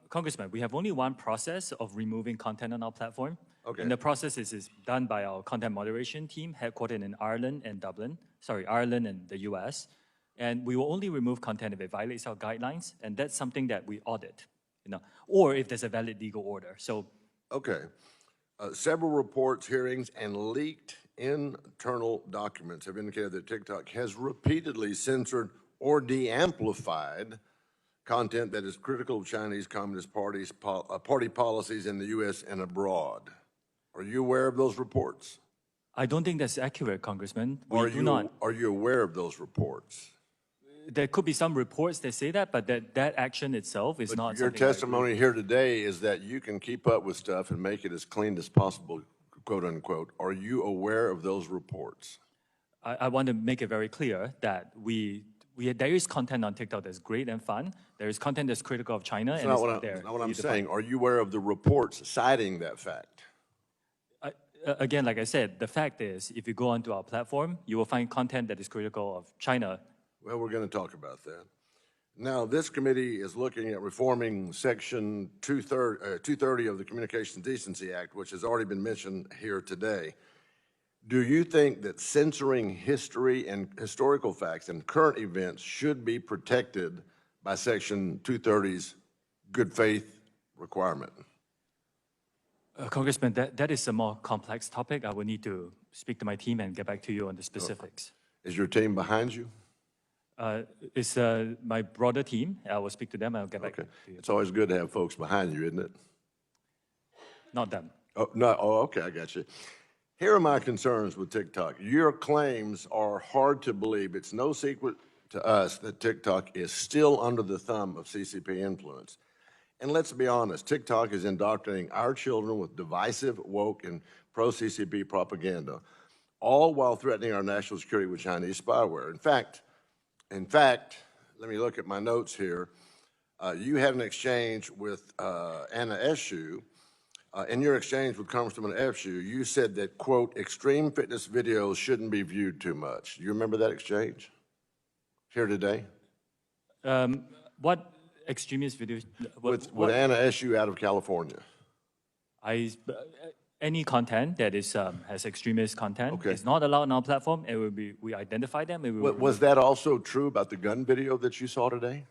Congressman, we have only one process of removing content on our platform. Okay. And the process is done by our content moderation team headquartered in Ireland and Ireland and the US. And we will only remove content if it violates our guidelines, and that's something that we audit, or if there's a valid legal order. So, okay. Several reports, hearings, and leaked internal documents have indicated that TikTok has repeatedly censored or de-amplified content that is critical of Chinese Communist Party policies in the U.S. and abroad. Are you aware of those reports? I don't think that's accurate, Congressman. Are you aware of those reports? There could be some reports that say that, but that action itself is not Your something that testimony here today is that you can keep up with stuff and make it as clean as possible, quote unquote. Are you aware of those reports? I want to make it very clear that there is content on TikTok that's great and fun. There is content that's critical of China, That's and not it's what not there. that's not what I'm saying. Are you aware of the reports citing that fact? Again, like I said, the fact is, if you go onto our platform, you will find content that is critical of China. Well, we're going to talk about that. Now, this committee is looking at reforming Section 230 of the Communications Decency Act, which has already been mentioned here today. Do you think that censoring history and historical facts and current events should be protected by Section 230's good faith requirement? Congressman, that is a more complex topic. I will need to speak to my team and get back to you on the specifics. Is your team behind you? It's my broader team. I will speak to them and I'll get back to you. It's always good to have folks behind you, isn't it? Not them. Oh, no. Oh, okay, I got you. Here are my concerns with TikTok. Your claims are hard to believe. It's no secret to us that TikTok is still under the thumb of CCP influence. And let's be honest, TikTok is indoctrinating our children with divisive, woke, and pro-CCP propaganda, all while threatening our national security with Chinese spyware. In fact, let me look at my notes here. You had an exchange with Anna Eshoo. In your exchange with Congresswoman Eshoo, you said that, quote, extreme fitness videos shouldn't be viewed too much. Do you remember that exchange here today? What extremist videos? With Anna Eshoo out of California. Any content that is has extremist content is not allowed on our platform. It will be, we identify them. Was that also true about the gun video that you saw today?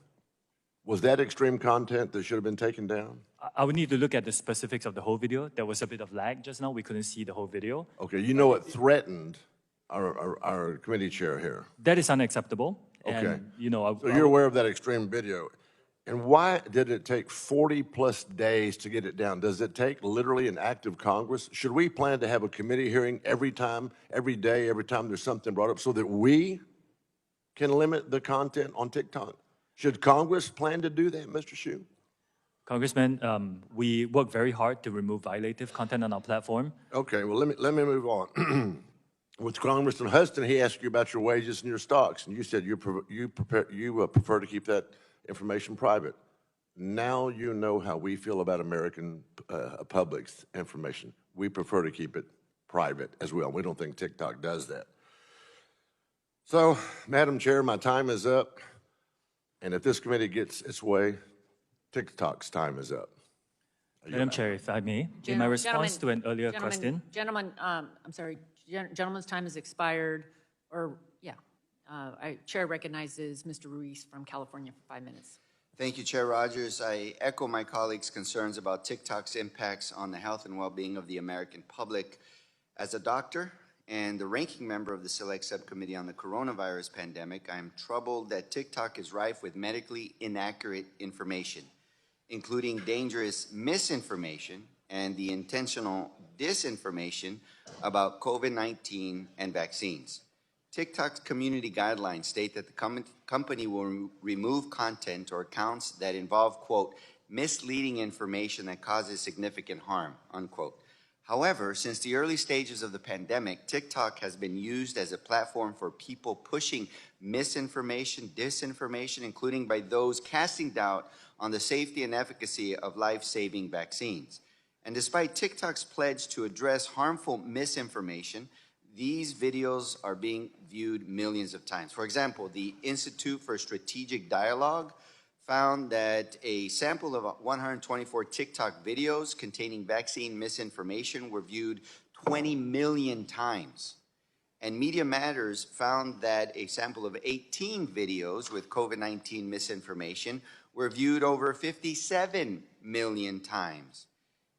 Was that extreme content that should have been taken down? I would need to look at the specifics of the whole video. There was a bit of lag just now. We couldn't see the whole video. Okay, you know it threatened our committee chair here. That is unacceptable. Okay. And, so you're aware of that extreme video. And why did it take 40 plus days to get it down? Does it take literally an act of Congress? Should we plan to have a committee hearing every time, every day, every time there's something brought up so that we can limit the content on TikTok? Should Congress plan to do that, Mr. Hsu? Congressman, we work very hard to remove violative content on our platform. Okay, well, let me move on. With Congressman Huston, he asked you about your wages and your stocks, and you said you prefer to keep that information private. Now you know how we feel about American public's information. We prefer to keep it private as well. We don't think TikTok does that. So, Madam Chair, my time is up. And if this committee gets its way, TikTok's time is up. Madam Chair, if I may, in my response to an earlier question. Gentlemen, I'm sorry, gentleman's time has expired, or, yeah. Chair recognizes Mr. Ruiz from California for 5 minutes. Thank you, Chair Rogers. I echo my colleagues' concerns about TikTok's impacts on the health and well-being of the American public. As a doctor and the ranking member of the Select Subcommittee on the Coronavirus Pandemic, I am troubled that TikTok is rife with medically inaccurate information, including dangerous misinformation and the intentional disinformation about COVID-19 and vaccines. TikTok's community guidelines state that the company will remove content or accounts that involve, quote, misleading information that causes significant harm, unquote. However, since the early stages of the pandemic, TikTok has been used as a platform for people pushing misinformation, disinformation, including by those casting doubt on the safety and efficacy of life-saving vaccines. And despite TikTok's pledge to address harmful misinformation, these videos are being viewed millions of times. For example, the Institute for Strategic Dialogue found that a sample of 124 TikTok videos containing vaccine misinformation were viewed 20 million times. And Media Matters found that a sample of 18 videos with COVID-19 misinformation were viewed over 57 million times.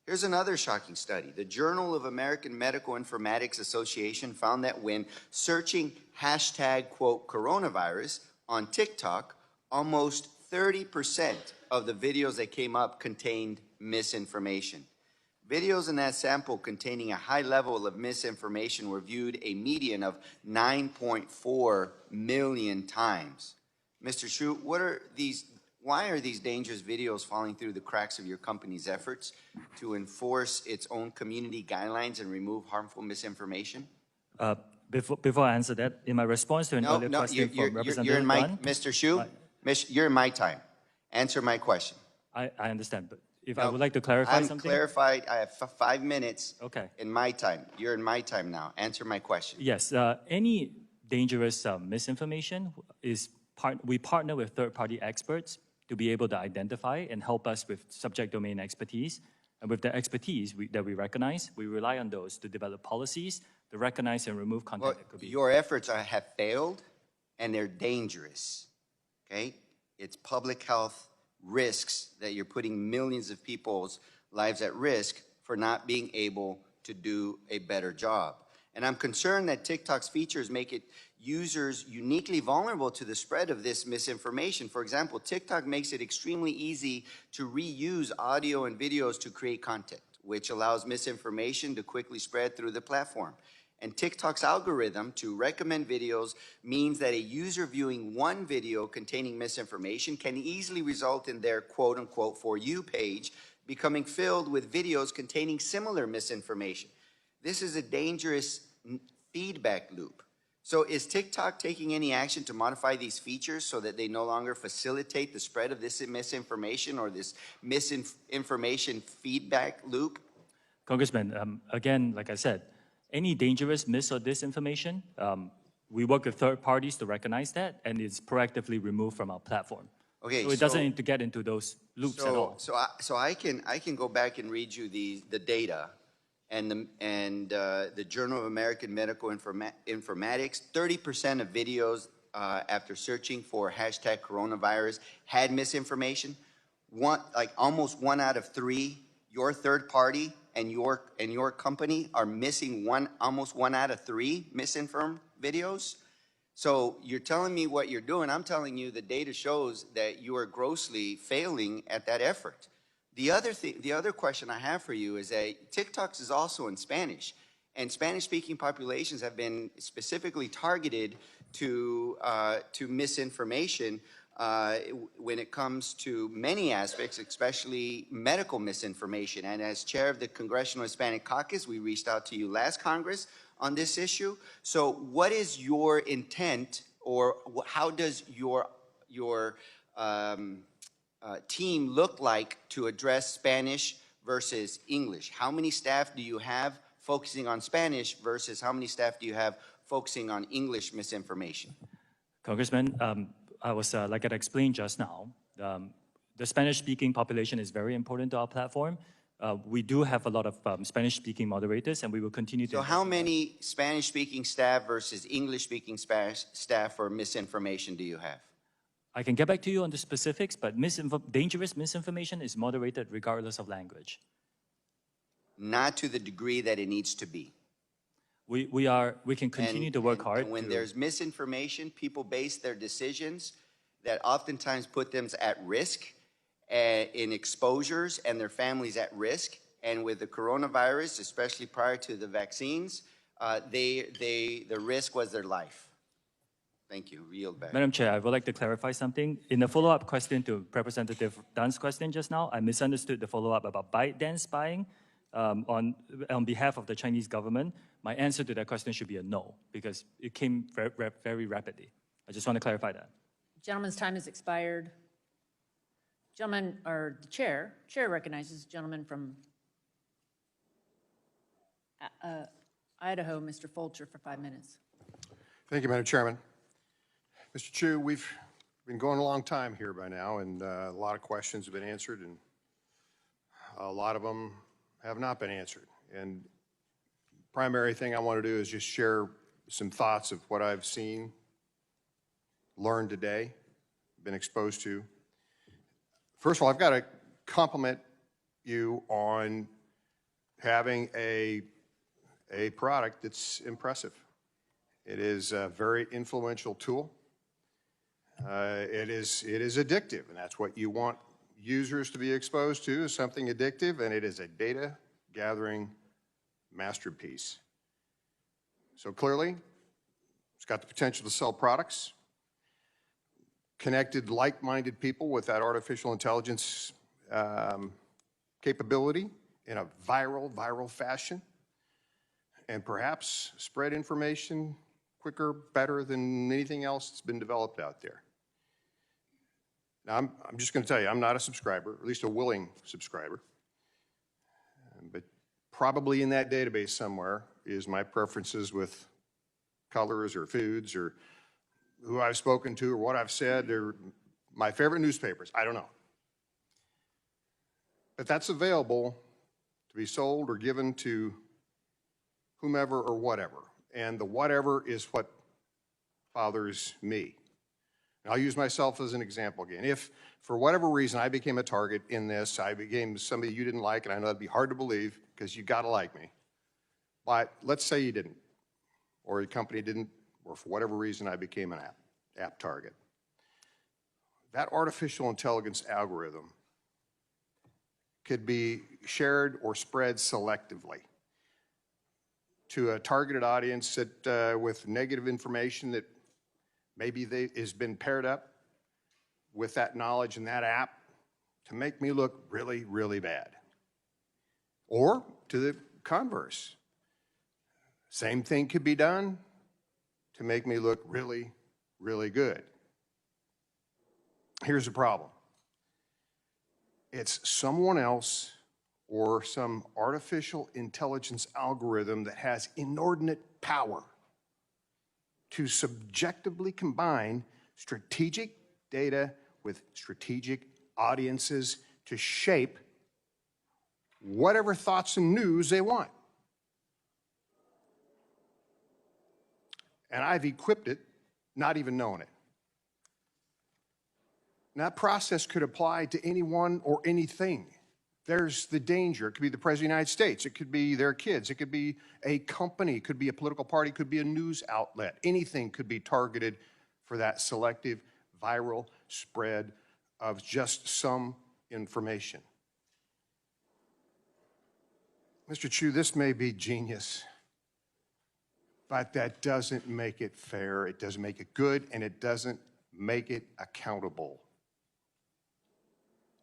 Here's another shocking study. The Journal of American Medical Informatics Association found that when searching hashtag, quote, coronavirus on TikTok, almost 30% of the videos that came up contained misinformation. Videos in that sample containing a high level of misinformation were viewed a median of 9.4 million times. Mr. Chu, why are these dangerous videos falling through the cracks of your company's efforts to enforce its own community guidelines and remove harmful misinformation? Before I answer that, in my response to an earlier question from Representative Dunn, Mr. Chu, you're in my time. Answer my question. I understand, but if I would like to clarify something. I have 5 minutes Okay. in my time. You're in my time now. Answer my question. Yes, any dangerous misinformation we partner with third-party experts to be able to identify and help us with subject domain expertise. And with the expertise that we recognize, we rely on those to develop policies to recognize and remove content that could be. Your efforts have failed, and they're dangerous, okay? It's public health risks that you're putting millions of people's lives at risk for not being able to do a better job. And I'm concerned that TikTok's features make it users uniquely vulnerable to the spread of this misinformation. For example, TikTok makes it extremely easy to reuse audio and videos to create content, which allows misinformation to quickly spread through the platform. And TikTok's algorithm to recommend videos means that a user viewing one video containing misinformation can easily result in their quote-unquote For You page becoming filled with videos containing similar misinformation. This is a dangerous feedback loop. So is TikTok taking any action to modify these features so that they no longer facilitate the spread of this misinformation or this misinformation feedback loop? Congressman, again, like I said, any dangerous mis or disinformation, we work with third parties to recognize that, and it's proactively removed from our platform. Okay, so it doesn't need to get into those loops at all. So I can go back and read you the data and the Journal of American Medical Informatics. 30% of videos after searching for hashtag coronavirus had misinformation. Almost 1 out of 3, your third party and your company are missing almost 1 out of 3 misinformed videos. So you're telling me what you're doing. I'm telling you the data shows that you are grossly failing at that effort. The other question I have for you is that TikTok is also in Spanish, and Spanish-speaking populations have been specifically targeted to misinformation when it comes to many aspects, especially medical misinformation. And as chair of the Congressional Hispanic Caucus, we reached out to you last Congress on this issue. So what is your intent, or how does your team look like to address Spanish versus English? How many staff do you have focusing on Spanish versus how many staff do you have focusing on English misinformation? Congressman, I was, like I explained just now, the Spanish-speaking population is very important to our platform. We do have a lot of Spanish-speaking moderators, and we will continue to. So how many Spanish-speaking staff versus English-speaking staff for misinformation do you have? I can get back to you on the specifics, but dangerous misinformation is moderated regardless of language. Not to the degree that it needs to be. We can continue to work hard. And when there's misinformation, people base their decisions that oftentimes put them at risk in exposures and their families at risk. And with the coronavirus, especially prior to the vaccines, the risk was their life. Thank you. Yield back. Madam Chair, I would like to clarify something. In the follow-up question to Representative Dunn's question just now, I misunderstood the follow-up about ByteDance spying on behalf of the Chinese government. My answer to that question should be a no, because it came very rapidly. I just want to clarify that. Gentleman's time has expired. Gentleman, or the chair recognizes the gentleman from Idaho, Mr. Fulcher, for 5 minutes. Thank you, Madam Chairman. Mr. Chu, we've been going a long time here by now, and a lot of questions have been answered, and a lot of them have not been answered. And primary thing I want to do is just share some thoughts of what I've seen, learned today, been exposed to. First of all, I've got to compliment you on having a product that's impressive. It is a very influential tool. It is addictive, and that's what you want users to be exposed to, is something addictive, and it is a data gathering masterpiece. So clearly, it's got the potential to sell products, connected like-minded people with that artificial intelligence capability in a viral fashion, and perhaps spread information quicker, better than anything else that's been developed out there. Now, I'm just going to tell you, I'm not a subscriber, at least a willing subscriber, but probably in that database somewhere is my preferences with colors or foods or who I've spoken to or what I've said or my favorite newspapers. I don't know. But that's available to be sold or given to whomever or whatever. And the whatever is what bothers me. And I'll use myself as an example again. If, for whatever reason, I became a target in this, I became somebody you didn't like, and I know that'd be hard to believe because you gotta like me. But let's say you didn't, or a company didn't, or for whatever reason I became an app target. That artificial intelligence algorithm could be shared or spread selectively to a targeted audience that, with negative information that maybe has been paired up with that knowledge in that app to make me look really, really bad. Or to the converse. Same thing could be done to make me look really, really good. Here's the problem. It's someone else or some artificial intelligence algorithm that has inordinate power to subjectively combine strategic data with strategic audiences to shape whatever thoughts and news they want. And I've equipped it, not even knowing it. And that process could apply to anyone or anything. There's the danger. It could be the President of the United States. It could be their kids. It could be a company. It could be a political party. It could be a news outlet. Anything could be targeted for that selective viral spread of just some information. Mr. Chu, this may be genius, but that doesn't make it fair. It doesn't make it good, and it doesn't make it accountable.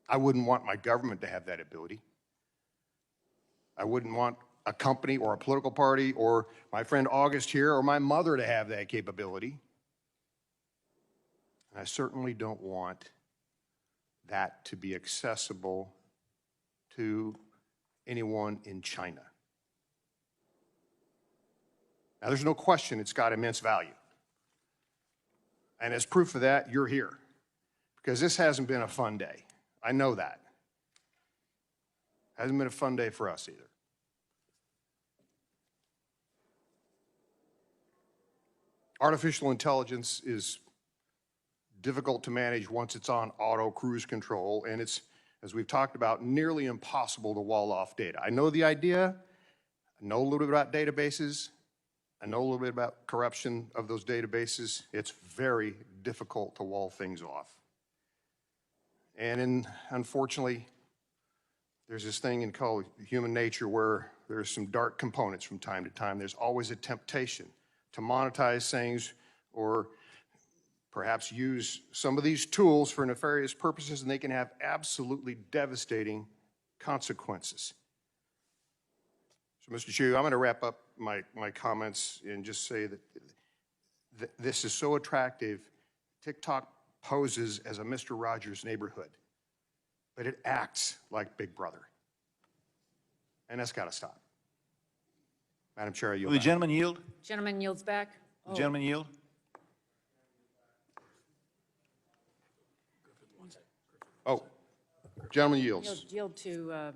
I wouldn't want my government to have that ability. I wouldn't want a company or a political party or my friend August here or my mother to have that capability. And I certainly don't want that to be accessible to anyone in China. Now, there's no question it's got immense value. And as proof of that, you're here. Because this hasn't been a fun day. I know that. Hasn't been a fun day for us either. Artificial intelligence is difficult to manage once it's on auto cruise control, and it's, as we've talked about, nearly impossible to wall off data. I know the idea, I know a little bit about databases, I know a little bit about corruption of those databases. It's very difficult to wall things off. And unfortunately, there's this thing called human nature where there's some dark components from time to time. There's always a temptation to monetize things or perhaps use some of these tools for nefarious purposes, and they can have absolutely devastating consequences. So, Mr. Chu, I'm going to wrap up my comments and just say that this is so attractive. TikTok poses as a Mr. Rogers neighborhood, but it acts like Big Brother. And that's got to stop. Madam Chair, I yield Will the back. gentleman yield? Gentleman yields back. The gentleman yield? Oh, gentleman yields. Yield to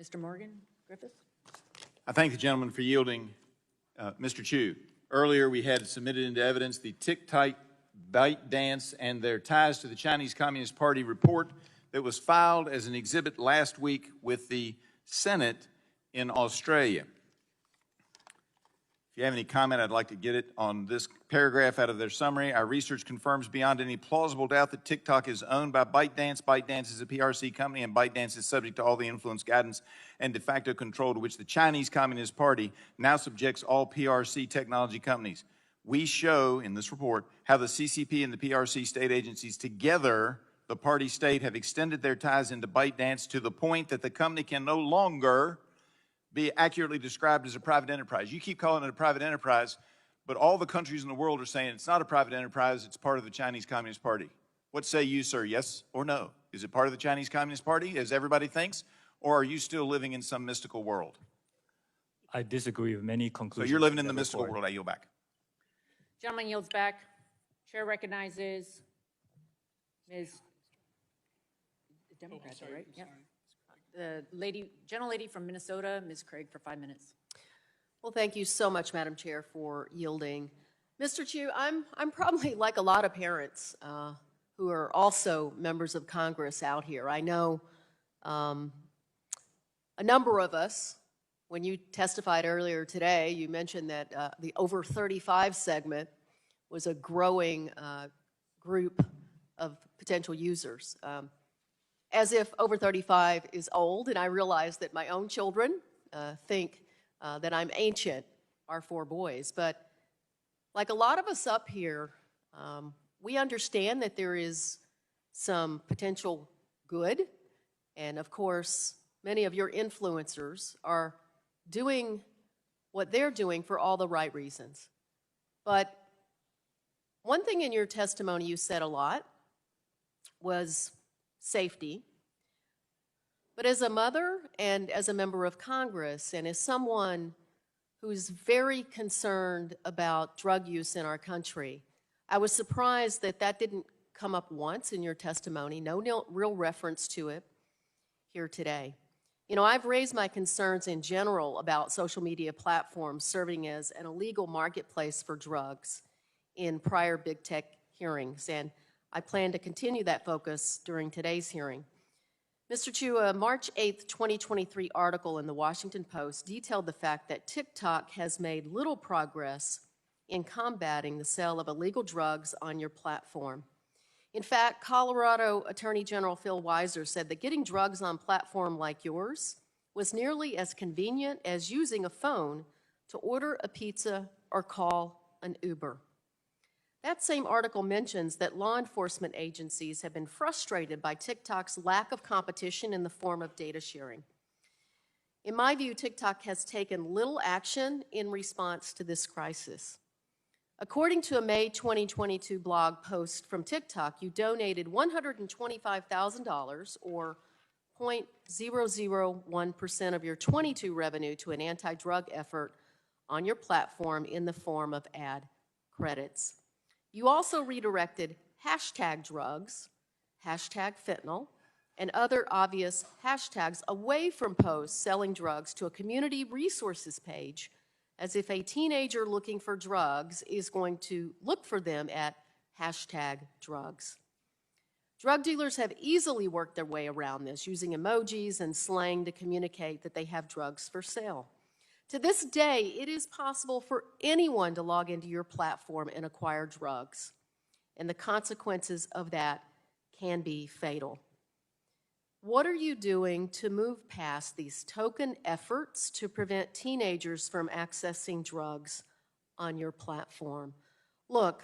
Mr. Morgan Griffith. I thank the gentleman for yielding. Mr. Chu, earlier we had submitted into evidence the TikTok ByteDance and their ties to the Chinese Communist Party report that was filed as an exhibit last week with the Senate in Australia. If you have any comment, I'd like to get it on this paragraph out of their summary. Our research confirms beyond any plausible doubt that TikTok is owned by ByteDance. ByteDance is a PRC company, and ByteDance is subject to all the influence, guidance, and de facto control to which the Chinese Communist Party now subjects all PRC technology companies. We show in this report how the CCP and the PRC state agencies together, the party state, have extended their ties into ByteDance to the point that the company can no longer be accurately described as a private enterprise. You keep calling it a private enterprise, but all the countries in the world are saying it's not a private enterprise, it's part of the Chinese Communist Party. What say you, sir, yes or no? Is it part of the Chinese Communist Party, as everybody thinks, or are you still living in some mystical world? I disagree with many So conclusions. you're living in that the mystical report. world. I yield back. Gentleman yields back. Chair recognizes Ms. Democrat, right? Yeah. The gentlelady from Minnesota, Ms. Craig, for 5 minutes. Well, thank you so much, Madam Chair, for yielding. Mr. Chu, I'm probably like a lot of parents who are also members of Congress out here. I know a number of us, when you testified earlier today, you mentioned that the over 35 segment was a growing group of potential users. As if over 35 is old, and I realize that my own children think that I'm ancient, our 4 boys. But like a lot of us up here, we understand that there is some potential good, and of course, many of your influencers are doing what they're doing for all the right reasons. But one thing in your testimony you said a lot was safety. But as a mother and as a member of Congress and as someone who's very concerned about drug use in our country, I was surprised that that didn't come up once in your testimony, no real reference to it here today. You know, I've raised my concerns in general about social media platforms serving as an illegal marketplace for drugs in prior big tech hearings, and I plan to continue that focus during today's hearing. Mr. Chu, a March 8th, 2023 article in the Washington Post detailed the fact that TikTok has made little progress in combating the sale of illegal drugs on your platform. In fact, Colorado Attorney General Phil Weiser said that getting drugs on a platform like yours was nearly as convenient as using a phone to order a pizza or call an Uber. That same article mentions that law enforcement agencies have been frustrated by TikTok's lack of competition in the form of data sharing. In my view, TikTok has taken little action in response to this crisis. According to a May 2022 blog post from TikTok, you donated $125,000, or 0.001% of your 22 revenue, to an anti-drug effort on your platform in the form of ad credits. You also redirected hashtag drugs, hashtag fentanyl, and other obvious hashtags away from posts selling drugs to a community resources page, as if a teenager looking for drugs is going to look for them at hashtag drugs. Drug dealers have easily worked their way around this, using emojis and slang to communicate that they have drugs for sale. To this day, it is possible for anyone to log into your platform and acquire drugs, and the consequences of that can be fatal. What are you doing to move past these token efforts to prevent teenagers from accessing drugs on your platform? Look,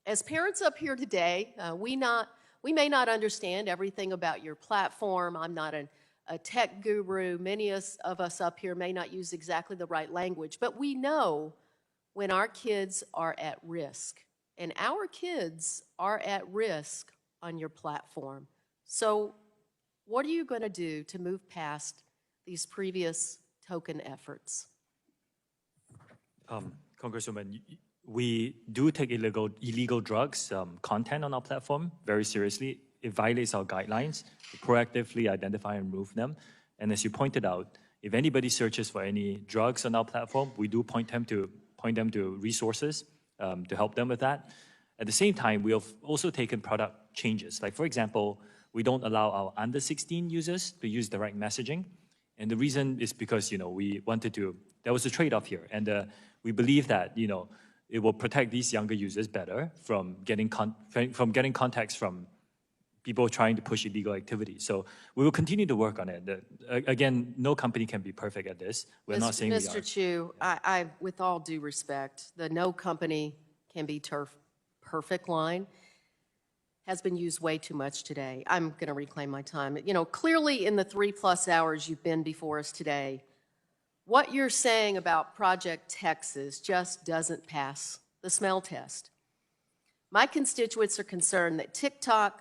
as parents up here today, we may not understand everything about your platform. I'm not a tech guru. Many of us up here may not use exactly the right language, but we know when our kids are at risk, and our kids are at risk on your platform. So what are you going to do to move past these previous token efforts? Congresswoman, we do take illegal drugs content on our platform very seriously. It violates our guidelines to proactively identify and remove them. And as you pointed out, if anybody searches for any drugs on our platform, we do point them to resources to help them with that. At the same time, we have also taken product changes. Like, for example, we don't allow our under 16 users to use direct messaging. And the reason is because, we wanted to, there was a trade-off here. And we believe that, it will protect these younger users better from getting contacts from people trying to push illegal activity. So we will continue to work on it. Again, no company can be perfect at this. We're not saying we are. Mr. Chu, I, with all due respect, the no company can be perfect line has been used way too much today. I'm going to reclaim my time. Clearly in the 3+ hours you've been before us today, what you're saying about Project Texas just doesn't pass the smell test. My constituents are concerned that TikTok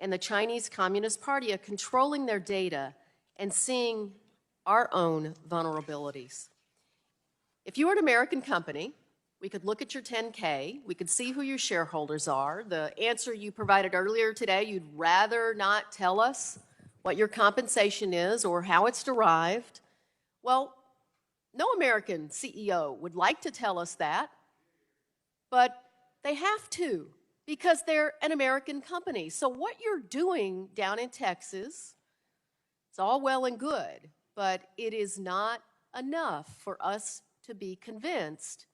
and the Chinese Communist Party are controlling their data and seeing our own vulnerabilities. If you were an American company, we could look at your 10K, we could see who your shareholders are. The answer you provided earlier today, you'd rather not tell us what your compensation is or how it's derived. Well, no American CEO would like to tell us that, but they have to because they're an American company. So what you're doing down in Texas, it's all well and good, but it is not enough for us to be convinced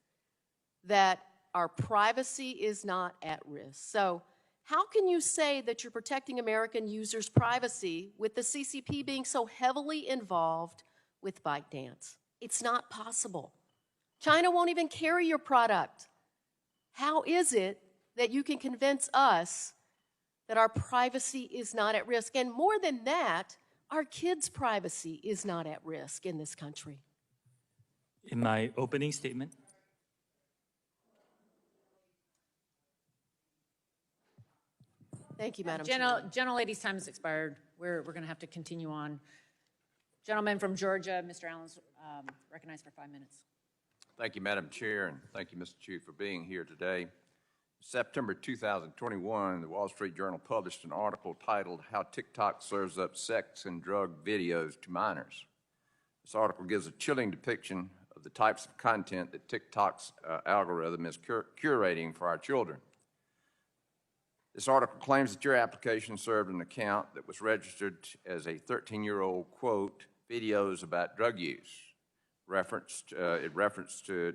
that our privacy is not at risk. So how can you say that you're protecting American users' privacy with the CCP being so heavily involved with ByteDance? It's not possible. China won't even carry your product. How is it that you can convince us that our privacy is not at risk? And more than that, our kids' privacy is not at risk in this country. In my opening statement, Thank you, Madam Chair. Gentlelady's time has expired. We're going to have to continue on. Gentleman from Georgia, Mr. Allen's recognized for 5 minutes. Thank you, Madam Chair, and thank you, Mr. Chu, for being here today. September 2021, the Wall Street Journal published an article titled "How TikTok Serves Up Sex and Drug Videos to Minors." This article gives a chilling depiction of the types of content that TikTok's algorithm is curating for our children. This article claims that your application served an account that was registered as a 13-year-old, quote, videos about drug use. It referenced to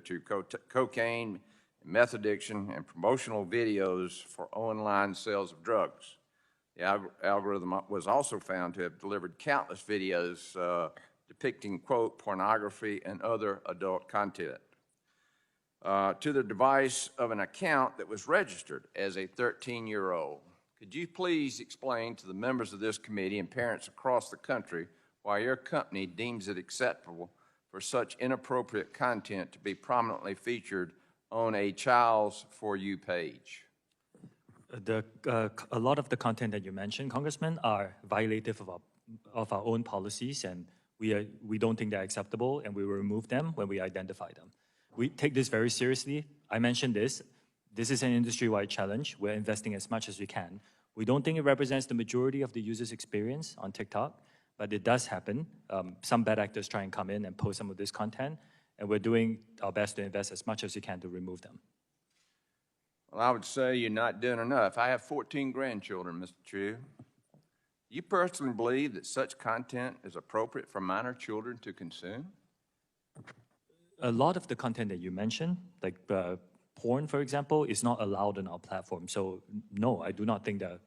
cocaine, meth addiction, and promotional videos for online sales of drugs. The algorithm was also found to have delivered countless videos depicting, quote, pornography and other adult content to the device of an account that was registered as a 13-year-old. Could you please explain to the members of this committee and parents across the country why your company deems it acceptable for such inappropriate content to be prominently featured on a Child's For You page? A lot of the content that you mentioned, Congressman, are violative of our own policies, and we don't think they're acceptable, and we will remove them when we identify them. We take this very seriously. I mentioned this. This is an industry-wide challenge. We're investing as much as we can. We don't think it represents the majority of the user's experience on TikTok, but it does happen. Some bad actors try and come in and post some of this content, and we're doing our best to invest as much as we can to remove them. Well, I would say you're not doing enough. I have 14 grandchildren, Mr. Chu. You personally believe that such content is appropriate for minor children to consume? A lot of the content that you mentioned, like porn, for example, is not allowed on our platform. So no, I do not think they're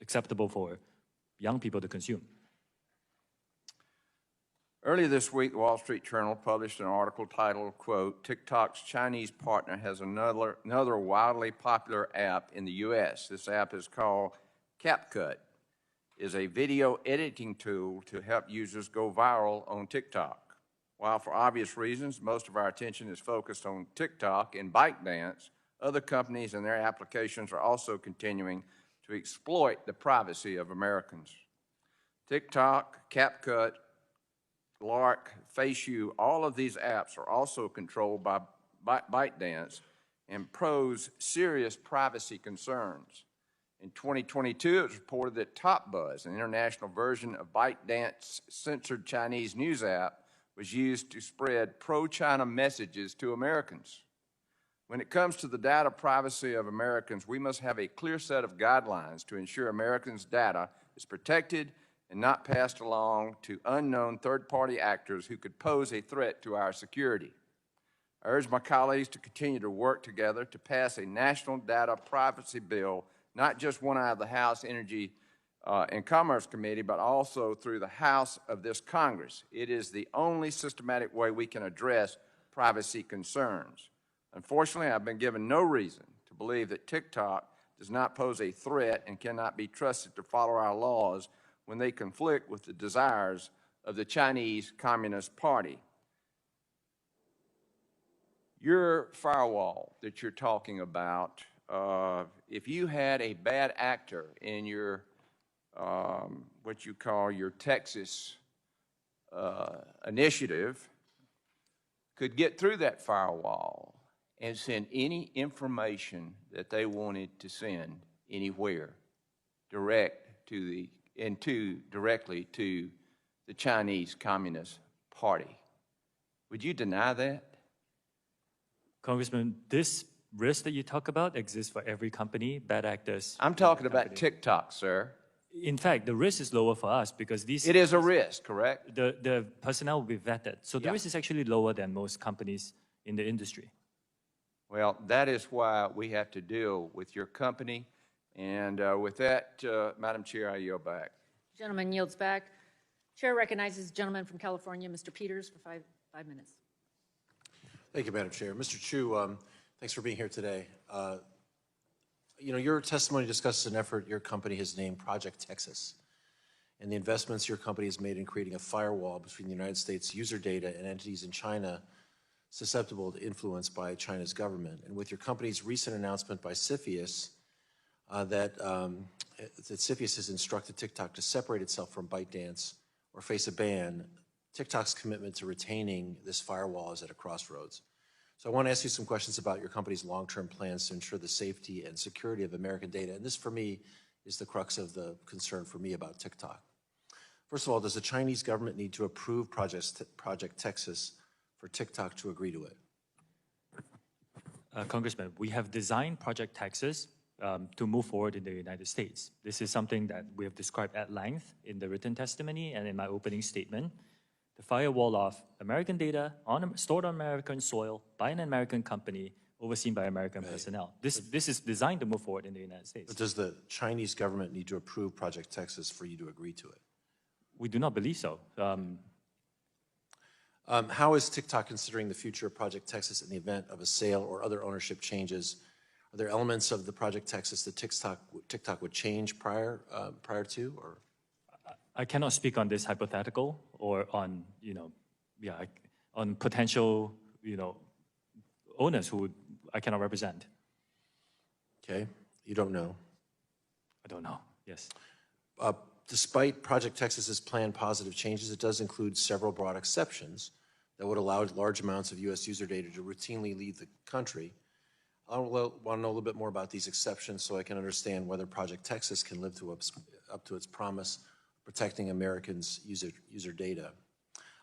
acceptable for young people to consume. Earlier this week, the Wall Street Journal published an article titled, quote, "TikTok's Chinese partner has another wildly popular app in the U.S. This app is called CapCut. It is a video editing tool to help users go viral on TikTok. While for obvious reasons, most of our attention is focused on TikTok and ByteDance, other companies and their applications are also continuing to exploit the privacy of Americans. TikTok, CapCut, Lark, FaceU, all of these apps are also controlled by ByteDance and pose serious privacy concerns. In 2022, it was reported that TopBuzz, an international version of ByteDance's censored Chinese news app, was used to spread pro-China messages to Americans. When it comes to the data privacy of Americans, we must have a clear set of guidelines to ensure Americans' data is protected and not passed along to unknown third-party actors who could pose a threat to our security. I urge my colleagues to continue to work together to pass a national data privacy bill, not just one out of the House Energy and Commerce Committee, but also through the House of this Congress. It is the only systematic way we can address privacy concerns. Unfortunately, I've been given no reason to believe that TikTok does not pose a threat and cannot be trusted to follow our laws when they conflict with the desires of the Chinese Communist Party. Your firewall that you're talking about, if you had a bad actor in your, what you call your Texas initiative, could get through that firewall and send any information that they wanted to send anywhere directly to the Chinese Communist Party. Would you deny that? Congressman, this risk that you talk about exists for every company, bad actors. I'm talking about TikTok, sir. In fact, the risk is lower for us because these... It is a risk, correct? The personnel will be vetted. So the risk is actually lower than most companies in the industry. Well, that is why we have to deal with your company. And with that, Madam Chair, I yield back. Gentleman yields back. Chair recognizes the gentleman from California, Mr. Peters, for five minutes. Thank you, Madam Chair. Mr. Chu, thanks for being here today. Your testimony discusses an effort your company has named Project Texas and the investments your company has made in creating a firewall between the United States user data and entities in China susceptible to influence by China's government. And with your company's recent announcement by CFIUS that CFIUS has instructed TikTok to separate itself from ByteDance or face a ban, TikTok's commitment to retaining this firewall is at a crossroads. So I want to ask you some questions about your company's long-term plans to ensure the safety and security of American data. And this, for me, is the crux of the concern for me about TikTok. First of all, does the Chinese government need to approve Project Texas for TikTok to agree to it? Congressman, we have designed Project Texas to move forward in the United States. This is something that we have described at length in the written testimony and in my opening statement. The firewall of American data stored on American soil by an American company overseen by American personnel. This is designed to move forward in the United States. But does the Chinese government need to approve Project Texas for you to agree to it? We do not believe so. How is TikTok considering the future of Project Texas in the event of a sale or other ownership changes? Are there elements of the Project Texas that TikTok would change prior to, or? I cannot speak on this hypothetical or on, on potential, owners who I cannot represent. Okay, you don't know. I don't know, yes. Despite Project Texas's planned positive changes, it does include several broad exceptions that would allow large amounts of U.S. user data to routinely leave the country. I want to know a little bit more about these exceptions so I can understand whether Project Texas can live up to its promise of protecting Americans' user data.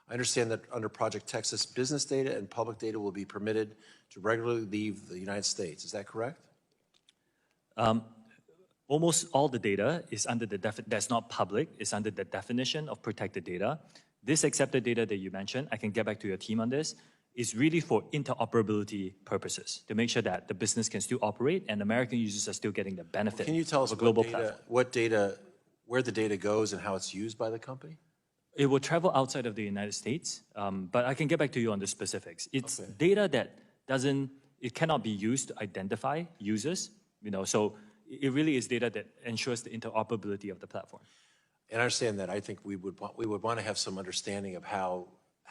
I understand that under Project Texas, business data and public data will be permitted to regularly leave the United States. Is that correct? Almost all the data is under the that's not public, is under the definition of protected data. This accepted data that you mentioned, I can get back to your team on this, is really for interoperability purposes, to make sure that the business can still operate and American users are still getting the benefit Can you tell us of a global platform. where the data goes and how it's used by the company? It will travel outside of the United States, but I can get back to you on the specifics. It's data that it cannot be used to identify users, so it really is data that ensures the interoperability of the platform. And I understand that. I think we would want to have some understanding of how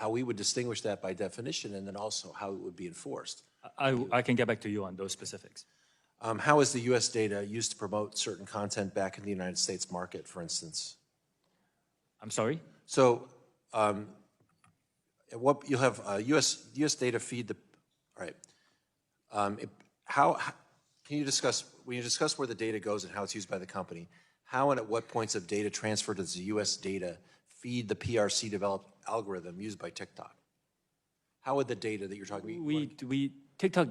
we would distinguish that by definition, and then also how it would be enforced. I can get back to you on those specifics. How is the U.S. data used to promote certain content back in the United States market, for instance? I'm sorry? So, you'll have U.S. data feed the. All right. Can you discuss when you discuss where the data goes and how it's used by the company? How and at what points of data transfer does the U.S. data feed the PRC developed algorithm used by TikTok? How would the data that you're talking about? TikTok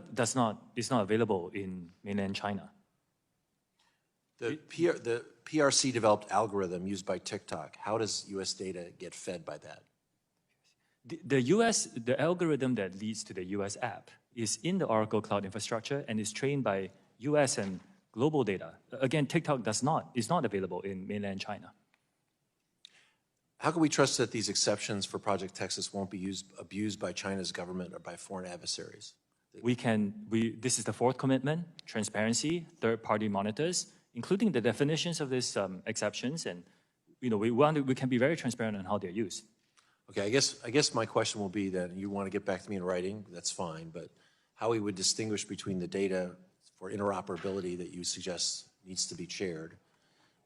is not available in mainland China. The PRC developed algorithm used by TikTok, how does U.S. data get fed by that? The algorithm that leads to the U.S. app is in the Oracle Cloud Infrastructure and is trained by U.S. and global data. Again, TikTok is not available in mainland China. How can we trust that these exceptions for Project Texas won't be abused by China's government or by foreign adversaries? This is the fourth commitment: transparency, third-party monitors, including the definitions of these exceptions, and we can be very transparent on how they're used. Okay, I guess my question will be that you want to get back to me in writing. That's fine, but how we would distinguish between the data for interoperability that you suggest needs to be shared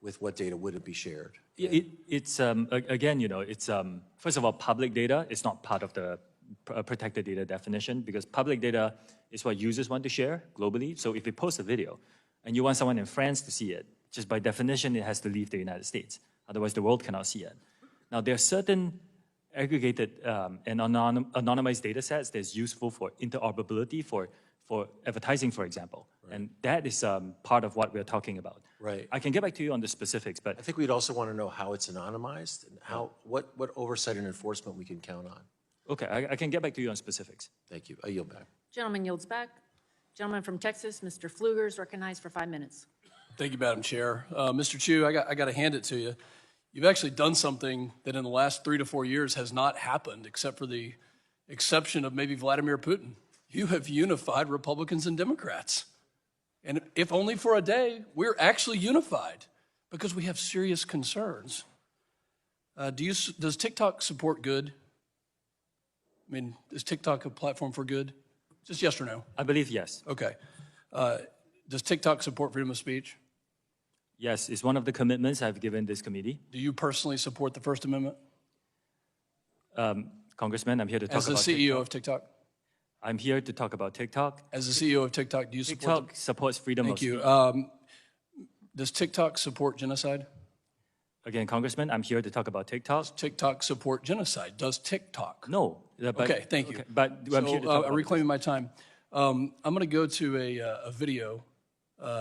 with what data wouldn't be shared? It's again, it's first of all, public data is not part of the protected data definition, because public data is what users want to share globally. So if you post a video and you want someone in France to see it, just by definition, it has to leave the United States. Otherwise, the world cannot see it. Now, there are certain aggregated and anonymized data sets that's useful for interoperability, for advertising, for example. Right. And that is part of what we're talking about. Right. I can get back to you on the specifics, but I think we'd also want to know how it's anonymized and what oversight and enforcement we can count on. Okay, I can get back to you on specifics. Thank you. I yield back. Gentleman yields back. Gentleman from Texas, Mr. Pfluger, is recognized for 5 minutes. Thank you, Madam Chair. Mr. Chu, I got to hand it to you. You've actually done something that in the last 3 to 4 years has not happened, except for the exception of maybe Vladimir Putin. You have unified Republicans and Democrats. And if only for a day, we're actually unified because we have serious concerns. Does TikTok support good? I mean, is TikTok a platform for good? Just yes or no? I believe yes. Okay. Does TikTok support freedom of speech? Yes, it's one of the commitments I've given this committee. Do you personally support the First Amendment? Congressman, I'm here to talk about As the CEO of TikTok? I'm here to talk about TikTok. As the CEO of TikTok, do you support TikTok supports freedom of speech. Thank you. Does TikTok support genocide? Again, Congressman, I'm here to talk about TikTok. Does TikTok support genocide? Does TikTok? No. Okay, thank you. Okay, but I'm here to talk about reclaiming my time. I'm going to go to a video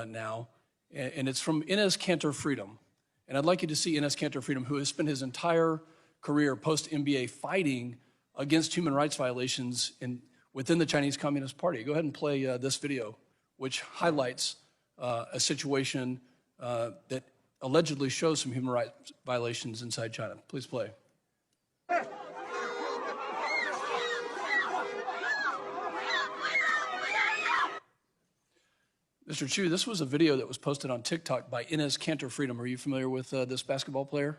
now, and it's from Enes Kanter Freedom. And I'd like you to see Enes Kanter Freedom, who has spent his entire career post-MBA fighting against human rights violations within the Chinese Communist Party. Go ahead and play this video, which highlights a situation that allegedly shows some human rights violations inside China. Please play. Mr. Chu, this was a video that was posted on TikTok by Enes Kanter Freedom. Are you familiar with this basketball player?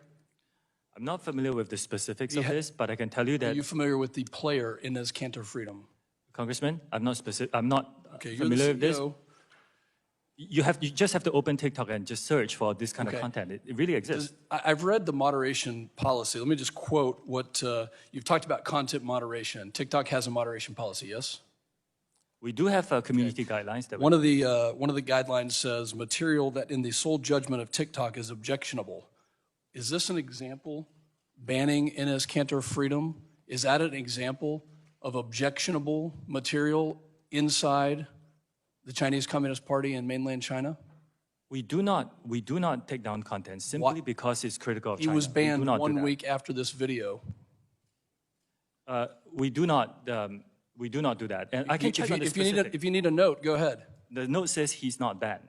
I'm not familiar with the specifics of this, but I can tell you that. Are you familiar with the player Enes Kanter Freedom? Congressman, I'm not Okay, familiar with this. CEO. You just have to open TikTok and just search for this kind of content. It really exists. I've read the moderation policy. Let me just quote what you've talked about: content moderation. TikTok has a moderation policy, yes? We do have community guidelines that One of the guidelines says material that in the sole judgment of TikTok is objectionable. Is this an example? Banning Enes Kanter freedom, is that an example of objectionable material inside the Chinese Communist Party in mainland China? We do not take down content simply because it's critical of He China. was banned We do not do 1 that. week after this video. We do not do that. And I can check on the specific. If you need a note, go ahead. The note says he's not banned.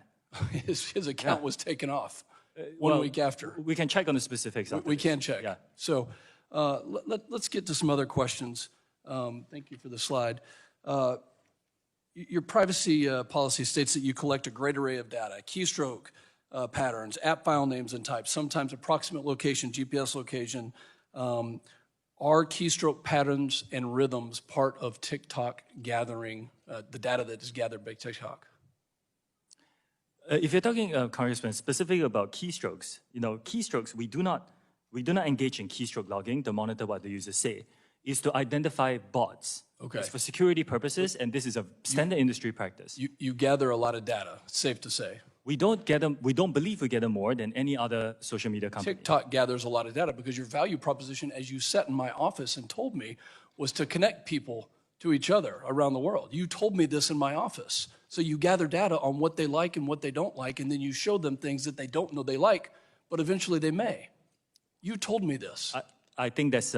His account was taken off 1 well, week after. We can check on the specifics. We can check. Yeah. So let's get to some other questions. Thank you for the slide. Your privacy policy states that you collect a great array of data, keystroke patterns, app file names and types, sometimes approximate location, GPS location. Are keystroke patterns and rhythms part of TikTok gathering, the data that is gathered by TikTok? If you're talking, Congressman, specifically about keystrokes, keystrokes, we do not engage in keystroke logging to monitor what the users say. It's to identify bots. Okay. It's for security purposes, and this is a standard industry practice. You gather a lot of data, it's safe to say. We don't believe we gather more than any other social media company. TikTok gathers a lot of data because your value proposition, as you sat in my office and told me, was to connect people to each other around the world. You told me this in my office. So you gather data on what they like and what they don't like, and then you show them things that they don't know they like, but eventually they may. You told me this. I think that's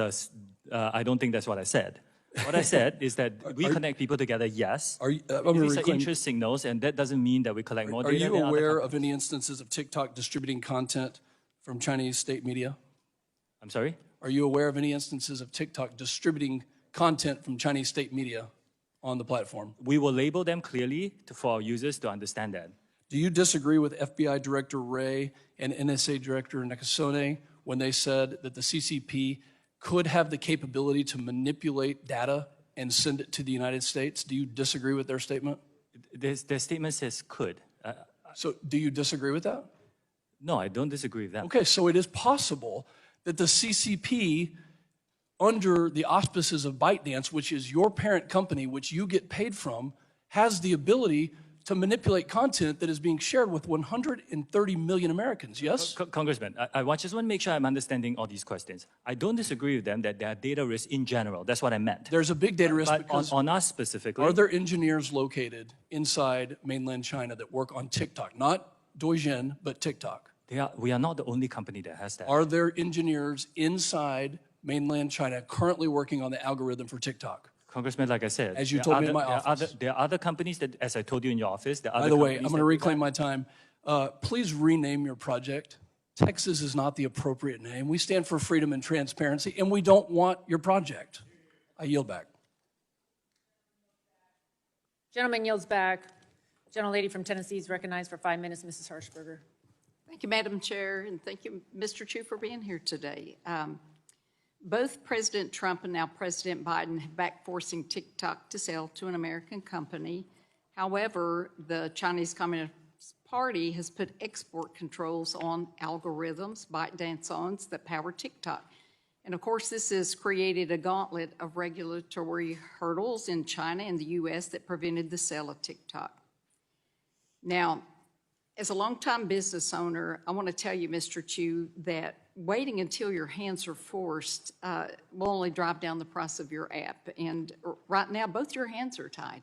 I don't think that's what I said. What I said is that we connect people together, yes. These are interest signals, and that doesn't mean that we collect more Are data. you aware of any instances of TikTok distributing content from Chinese state media? I'm sorry? Are you aware of any instances of TikTok distributing content from Chinese state media on the platform? We will label them clearly for our users to understand that. Do you disagree with FBI Director Wray and NSA Director Nakasone when they said that the CCP could have the capability to manipulate data and send it to the United States? Do you disagree with their statement? Their statement says could. So do you disagree with that? No, I don't disagree with that. Okay, so it is possible that the CCP, under the auspices of ByteDance, which is your parent company, which you get paid from, has the ability to manipulate content that is being shared with 130 million Americans, yes? Congressman, I just want to make sure I'm understanding all these questions. I don't disagree with them that there are data risks in general. That's what I meant. There's a big data risk But because on us specifically. are there engineers located inside mainland China that work on TikTok? Not Douyin, but TikTok. We are not the only company that has that. Are there engineers inside mainland China currently working on the algorithm for TikTok? Congressman, like I said, As you told me in my office. There are other companies that, as I told you in your office, there are By other the way, I'm companies going to that do reclaim that. my time. Please rename your project. Texas is not the appropriate name. We stand for freedom and transparency, and we don't want your project. I yield back. Gentleman yields back. Gentlelady from Tennessee is recognized for 5 minutes, Mrs. Harshberger. Thank you, Madam Chair, and thank you, Mr. Chu, for being here today. Both President Trump and now President Biden have backed forcing TikTok to sell to an American company. However, the Chinese Communist Party has put export controls on algorithms, ByteDance owns, that power TikTok. And of course, this has created a gauntlet of regulatory hurdles in China and the U.S. that prevented the sale of TikTok. Now, as a longtime business owner, I want to tell you, Mr. Chu, that waiting until your hands are forced will only drive down the price of your app. And right now, both your hands are tied.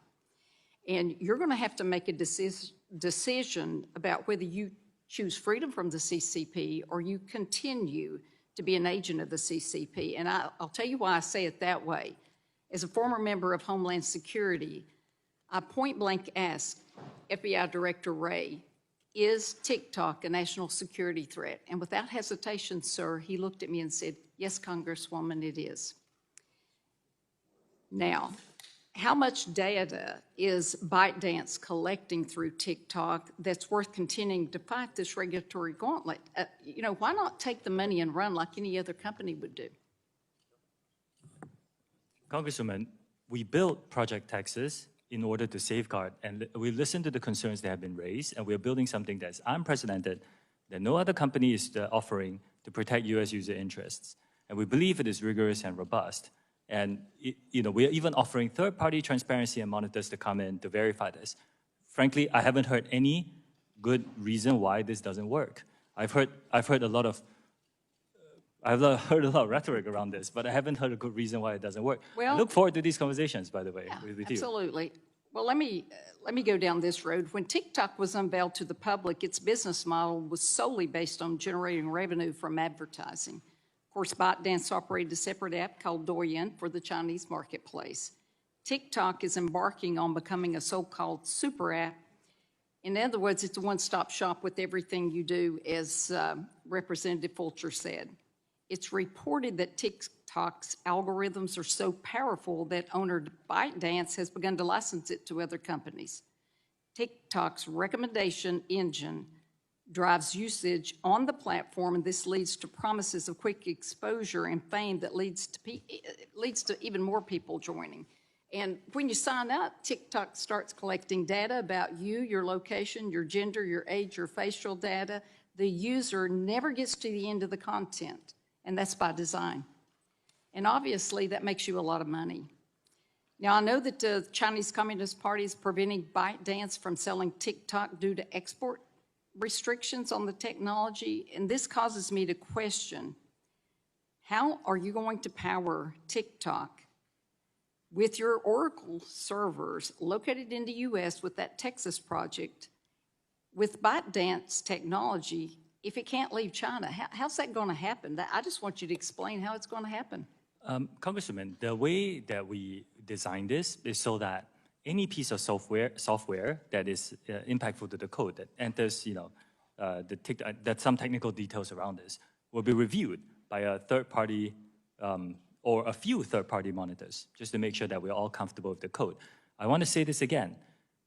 And you're going to have to make a decision about whether you choose freedom from the CCP or you continue to be an agent of the CCP. And I'll tell you why I say it that way. As a former member of Homeland Security, I point blank asked FBI Director Wray, is TikTok a national security threat? And without hesitation, sir, he looked at me and said, yes, Congresswoman, it is. Now, how much data is ByteDance collecting through TikTok that's worth continuing to fight this regulatory gauntlet? Why not take the money and run like any other company would do? Congresswoman, we built Project Texas in order to safeguard, and we listened to the concerns that have been raised, and we're building something that's unprecedented, that no other company is offering to protect U.S. user interests. And we believe it is rigorous and robust. And we are even offering third-party transparency and monitors to come in to verify this. Frankly, I haven't heard any good reason why this doesn't work. I've heard a lot of rhetoric around this, but I haven't heard a good reason why it doesn't work. Well, I look forward to these conversations, by the way, with you. Absolutely. Well, let me go down this road. When TikTok was unveiled to the public, its business model was solely based on generating revenue from advertising. Of course, ByteDance operated a separate app called Douyin for the Chinese marketplace. TikTok is embarking on becoming a so-called super app. In other words, it's a one-stop shop with everything you do, as Representative Fulcher said. It's reported that TikTok's algorithms are so powerful that owner ByteDance has begun to license it to other companies. TikTok's recommendation engine drives usage on the platform, and this leads to promises of quick exposure and fame that leads to even more people joining. And when you sign up, TikTok starts collecting data about you, your location, your gender, your age, your facial data. The user never gets to the end of the content, and that's by design. And obviously, that makes you a lot of money. Now, I know that the Chinese Communist Party is preventing ByteDance from selling TikTok due to export restrictions on the technology, and this causes me to question, how are you going to power TikTok with your Oracle servers located in the U.S. with that Texas project, with ByteDance technology, if it can't leave China? How's that going to happen? I just want you to explain how it's going to happen. Congresswoman, the way that we designed this is so that any piece of software that is impactful to the code that enters, that some technical details around this will be reviewed by a third party or a few third-party monitors, just to make sure that we're all comfortable with the code. I want to say this again.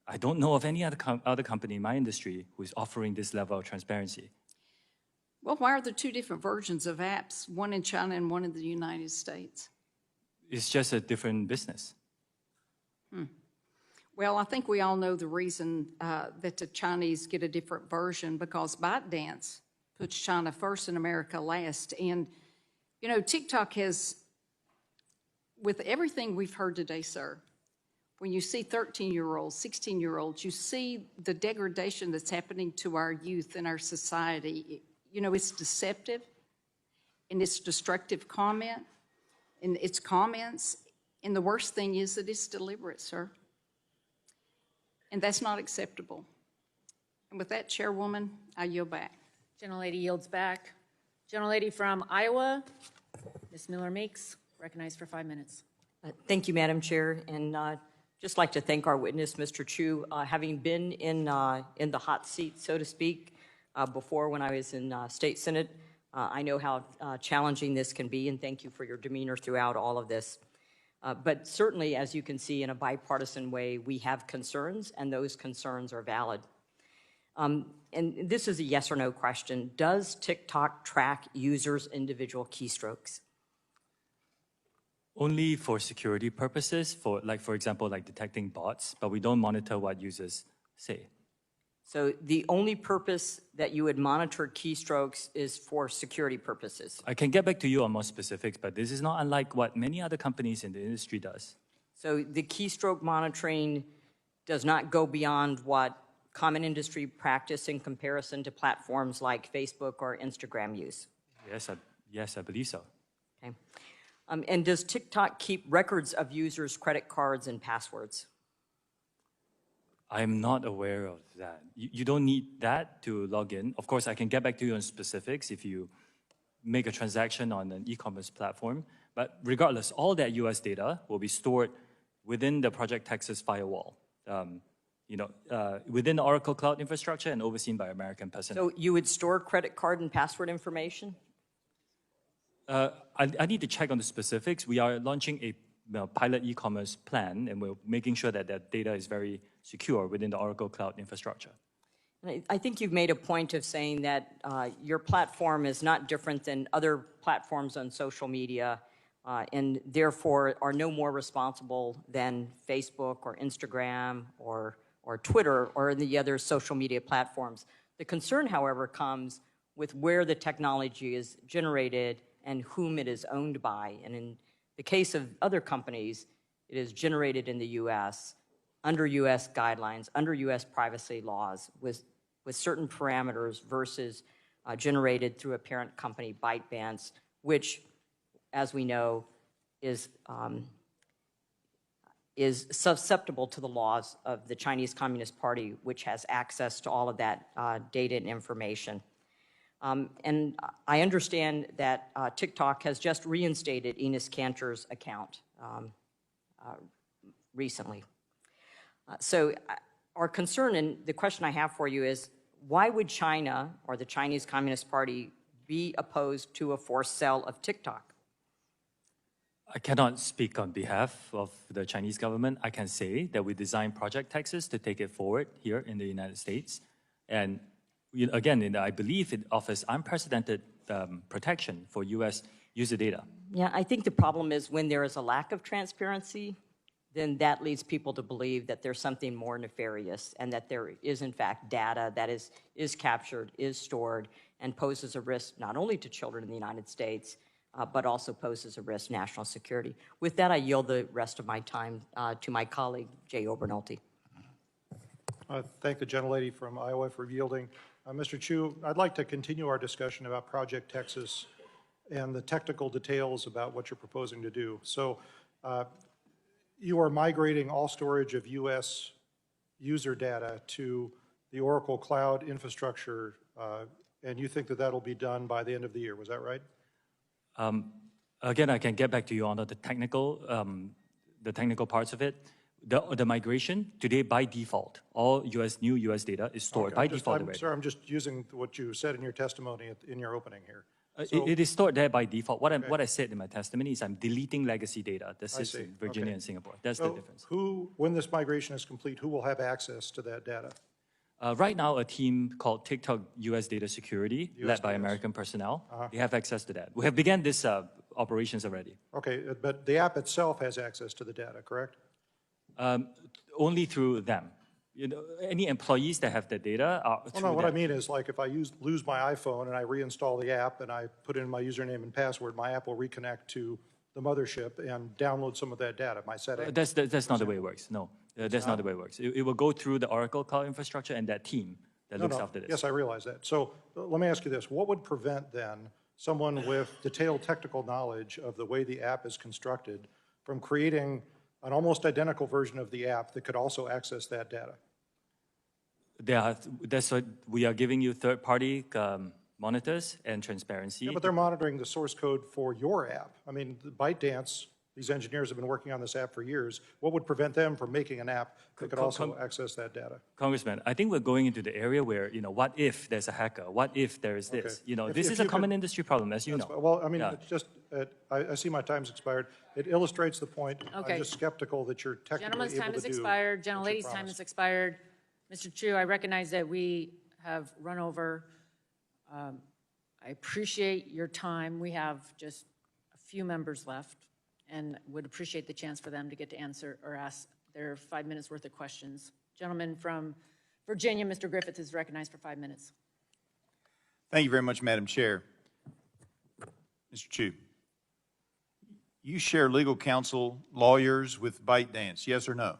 I don't know of any other company in my industry who is offering this level of transparency. Well, why are there two different versions of apps, one in China and one in the United States? It's just a different business. Well, I think we all know the reason that the Chinese get a different version, because ByteDance puts China first and America last. And, TikTok has, with everything we've heard today, sir, when you see 13-year-olds, 16-year-olds, you see the degradation that's happening to our youth and our society. It's deceptive, and it's destructive comment, and it's comments, and the worst thing is that it's deliberate, sir. And that's not acceptable. And with that, Chairwoman, I yield back. Gentlelady yields back. Gentlelady from Iowa, Ms. Miller Meeks, recognized for 5 minutes. Thank you, Madam Chair, and just like to thank our witness, Mr. Chu. Having been in the hot seat, so to speak, before when I was in State Senate, I know how challenging this can be, and thank you for your demeanor throughout all of this. But certainly, as you can see, in a bipartisan way, we have concerns, and those concerns are valid. And this is a yes or no question. Does TikTok track users' individual keystrokes? Only for security purposes, for example, detecting bots, but we don't monitor what users say. So the only purpose that you would monitor keystrokes is for security purposes. I can get back to you on more specifics, but this is not unlike what many other companies in the industry does. So the keystroke monitoring does not go beyond what common industry practice in comparison to platforms like Facebook or Instagram use? Yes, I believe so. Okay. And does TikTok keep records of users' credit cards and passwords? I'm not aware of that. You don't need that to log in. Of course, I can get back to you on specifics if you make a transaction on an e-commerce platform. But regardless, all that US data will be stored within the Project Texas firewall, within the Oracle Cloud infrastructure and overseen by American personnel. So you would store credit card and password information? I need to check on the specifics. We are launching a pilot e-commerce plan, and we're making sure that that data is very secure within the Oracle Cloud infrastructure. I think you've made a point of saying that your platform is not different than other platforms on social media, and therefore are no more responsible than Facebook or Instagram or Twitter or the other social media platforms. The concern, however, comes with where the technology is generated and whom it is owned by. And in the case of other companies, it is generated in the U.S., under U.S. guidelines, under U.S. privacy laws, with certain parameters versus generated through a parent company, ByteDance, which, as we know, is susceptible to the laws of the Chinese Communist Party, which has access to all of that data and information. And I understand that TikTok has just reinstated Enos Kanter's account recently. So our concern, and the question I have for you is, why would China or the Chinese Communist Party be opposed to a forced sale of TikTok? I cannot speak on behalf of the Chinese government. I can say that we designed Project Texas to take it forward here in the United States. And again, I believe it offers unprecedented protection for U.S. user data. Yeah, I think the problem is when there is a lack of transparency, then that leads people to believe that there's something more nefarious and that there is, in fact, data that is captured, is stored, and poses a risk not only to children in the United States, but also poses a risk to national security. With that, I yield the rest of my time to my colleague, Jay Obernolte. I thank the gentlelady from Iowa for yielding. Mr. Chu, I'd like to continue our discussion about Project Texas and the technical details about what you're proposing to do. So you are migrating all storage of U.S. user data to the Oracle Cloud infrastructure, and you think that that'll be done by the end of the year. Was that right? Again, I can get back to you on the technical parts of it. The migration today, by default, all new U.S. data is stored by default already. Sir, I'm just using what you said in your testimony in your opening here. It is stored there by default. What I said in my testimony is I'm deleting legacy data. This is in Virginia and Singapore. That's the difference. When this migration is complete, who will have access to that data? Right now, a team called TikTok U.S. Data Security, led by American personnel, they have access to that. We have begun this operations already. Okay, but the app itself has access to the data, correct? Only through them. Any employees that have the data are through No, what I them. mean is, like, if I lose my iPhone and I reinstall the app and I put in my username and password, my app will reconnect to the mothership and download some of that data, my settings. That's not the way it works. No, that's not the way it works. It will go through the Oracle Cloud infrastructure and that team that looks after this. Yes, I realize that. So let me ask you this. What would prevent, then, someone with detailed technical knowledge of the way the app is constructed from creating an almost identical version of the app that could also access that data? That's what we are giving you third-party monitors and transparency. Yeah, but they're monitoring the source code for your app. I mean, ByteDance, these engineers have been working on this app for years. What would prevent them from making an app that could also access that data? Congressman, I think we're going into the area where, what if there's a hacker? What if there is this? This is a common industry problem, as you know. Well, I mean, it's just, I see my time's expired. It illustrates the point. Okay. I'm just skeptical that you're technically Gentleman's able time to has do expired. what you Gentlelady's time promised. has expired. Mr. Chu, I recognize that we have run over. I appreciate your time. We have just a few members left and would appreciate the chance for them to get to answer or ask their 5 minutes worth of questions. Gentleman from Virginia, Mr. Griffith, is recognized for 5 minutes. Thank you very much, Madam Chair. Mr. Chu, you share legal counsel, lawyers with ByteDance, yes or no?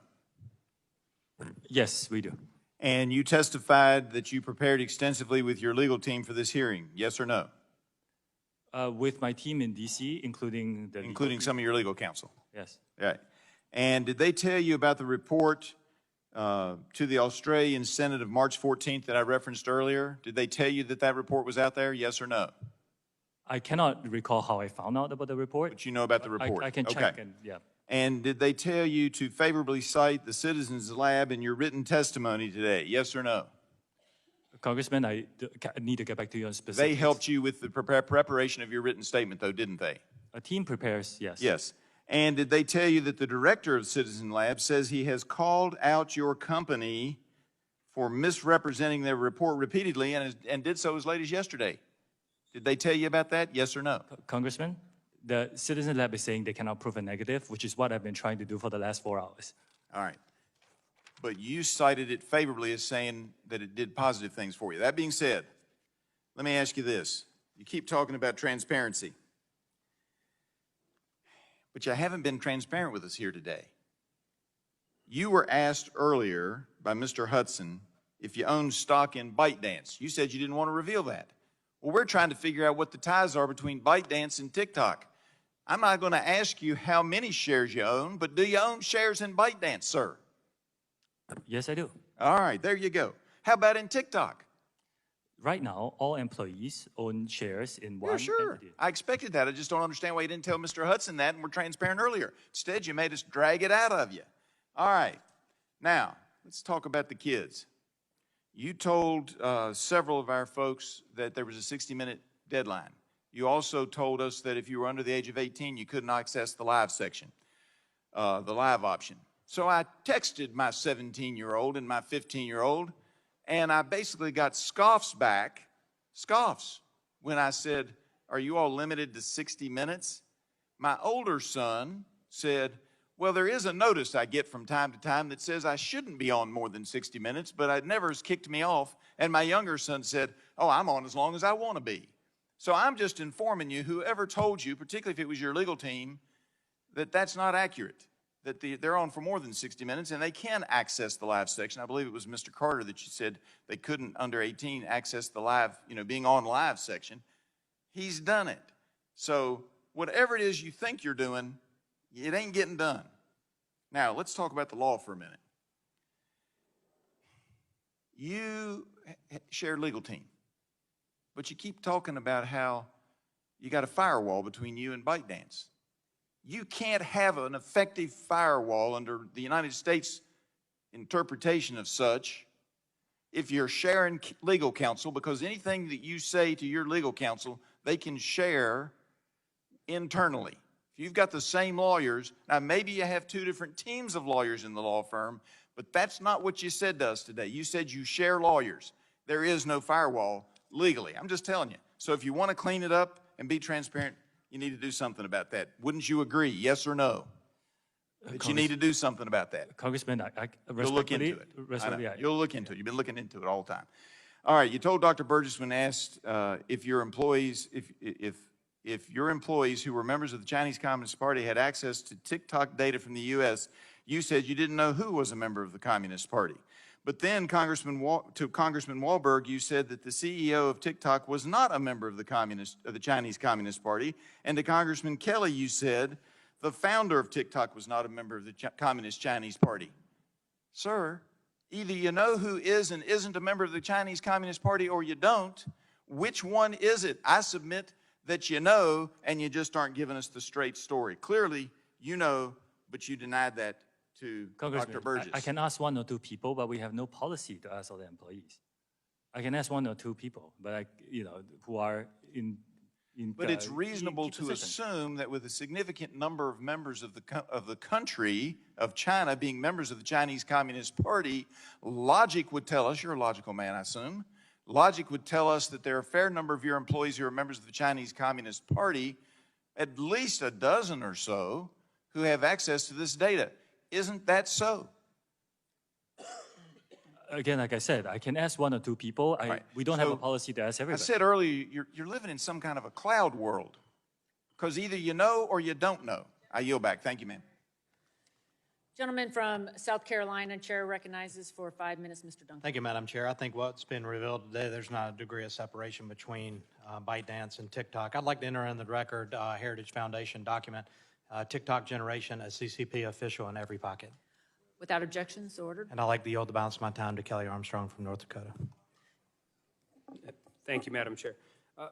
Yes, we do. And you testified that you prepared extensively with your legal team for this hearing, yes or no? With my team in D.C., including the Including some of your legal counsel? Yes. Right. And did they tell you about the report to the Australian Senate of March 14th that I referenced earlier? Did they tell you that that report was out there, yes or no? I cannot recall how I found out about the report. But you know about the report? I can check and, yeah. And did they tell you to favorably cite the Citizens Lab in your written testimony today, yes or no? Congressman, I need to get back to you on specifics. They helped you with the preparation of your written statement, though, didn't they? A team prepares, yes. Yes. And did they tell you that the director of Citizen Lab says he has called out your company for misrepresenting their report repeatedly and did so as late as yesterday? Did they tell you about that, yes or no? Congressman, the Citizen Lab is saying they cannot prove a negative, which is what I've been trying to do for the last 4 hours. All right. But you cited it favorably as saying that it did positive things for you. That being said, let me ask you this. You keep talking about transparency. but you haven't been transparent with us here today. You were asked earlier by Mr. Hudson if you own stock in ByteDance. You said you didn't want to reveal that. Well, we're trying to figure out what the ties are between ByteDance and TikTok. I'm not going to ask you how many shares you own, but do you own shares in ByteDance, sir? Yes, I do. All right, there you go. How about in TikTok? Right now, all employees own shares in one Yeah, sure. entity. I expected that. I just don't understand why you didn't tell Mr. Hudson that and were transparent earlier. Instead, you made us drag it out of you. All right. Now, let's talk about the kids. You told several of our folks that there was a 60-minute deadline. You also told us that if you were under the age of 18, you couldn't access the live section, the live option. So I texted my 17-year-old and my 15-year-old, and I basically got scoffs back, when I said, are you all limited to 60 minutes? My older son said, well, there is a notice I get from time to time that says I shouldn't be on more than 60 minutes, but it never has kicked me off. And my younger son said, oh, I'm on as long as I want to be. So I'm just informing you, whoever told you, particularly if it was your legal team, that that's not accurate, that they're on for more than 60 minutes and they can access the live section. I believe it was Mr. Carter that you said they couldn't, under 18, access the live, being on live section. He's done it. So whatever it is you think you're doing, it ain't getting done. Now, let's talk about the law for a minute. You share a legal team, but you keep talking about how you got a firewall between you and ByteDance. You can't have an effective firewall under the United States interpretation of such if you're sharing legal counsel, because anything that you say to your legal counsel, they can share internally. If you've got the same lawyers, now maybe you have two different teams of lawyers in the law firm, but that's not what you said to us today. You said you share lawyers. There is no firewall legally. I'm just telling you. So if you want to clean it up and be transparent, you need to do something about that. Wouldn't you agree, yes or no? That you need to do something about that. Congressman, You'll look into it. respectfully, You'll look into it. You've been looking into it all the time. All right, you told Dr. Burgess when asked if your employees, if your employees who were members of the Chinese Communist Party had access to TikTok data from the U.S., you said you didn't know who was a member of the Communist Party. But then to Congressman Wahlberg, you said that the CEO of TikTok was not a member of the Chinese Communist Party. And to Congressman Kelly, you said the founder of TikTok was not a member of the Communist Chinese Party. Sir, either you know who is and isn't a member of the Chinese Communist Party or you don't. Which one is it? I submit that you know, and you just aren't giving us the straight story. Clearly, you know, but you denied that to Dr. Burgess. I can ask one or two people, but we have no policy to ask all the employees. I can ask one or two people, but who are in. But it's reasonable to assume that with a significant number of members of the country of China being members of the Chinese Communist Party, logic would tell us, you're a logical man, I assume, logic would tell us that there are a fair number of your employees who are members of the Chinese Communist Party, at least a dozen or so, who have access to this data. Isn't that so? Again, like I said, I can ask one or two people. We don't have a policy to ask everybody. I said earlier, you're living in some kind of a cloud world, because either you know or you don't know. I yield back. Thank you, ma'am. Gentleman from South Carolina, Chair recognizes for 5 minutes, Mr. Duncan. Thank you, Madam Chair. I think what's been revealed today, there's not a degree of separation between ByteDance and TikTok. I'd like to enter in the record Heritage Foundation document, TikTok generation, a CCP official in every pocket. Without objections, ordered. And I'd like to yield the balance of my time to Kelly Armstrong from North Dakota. Thank you, Madam Chair.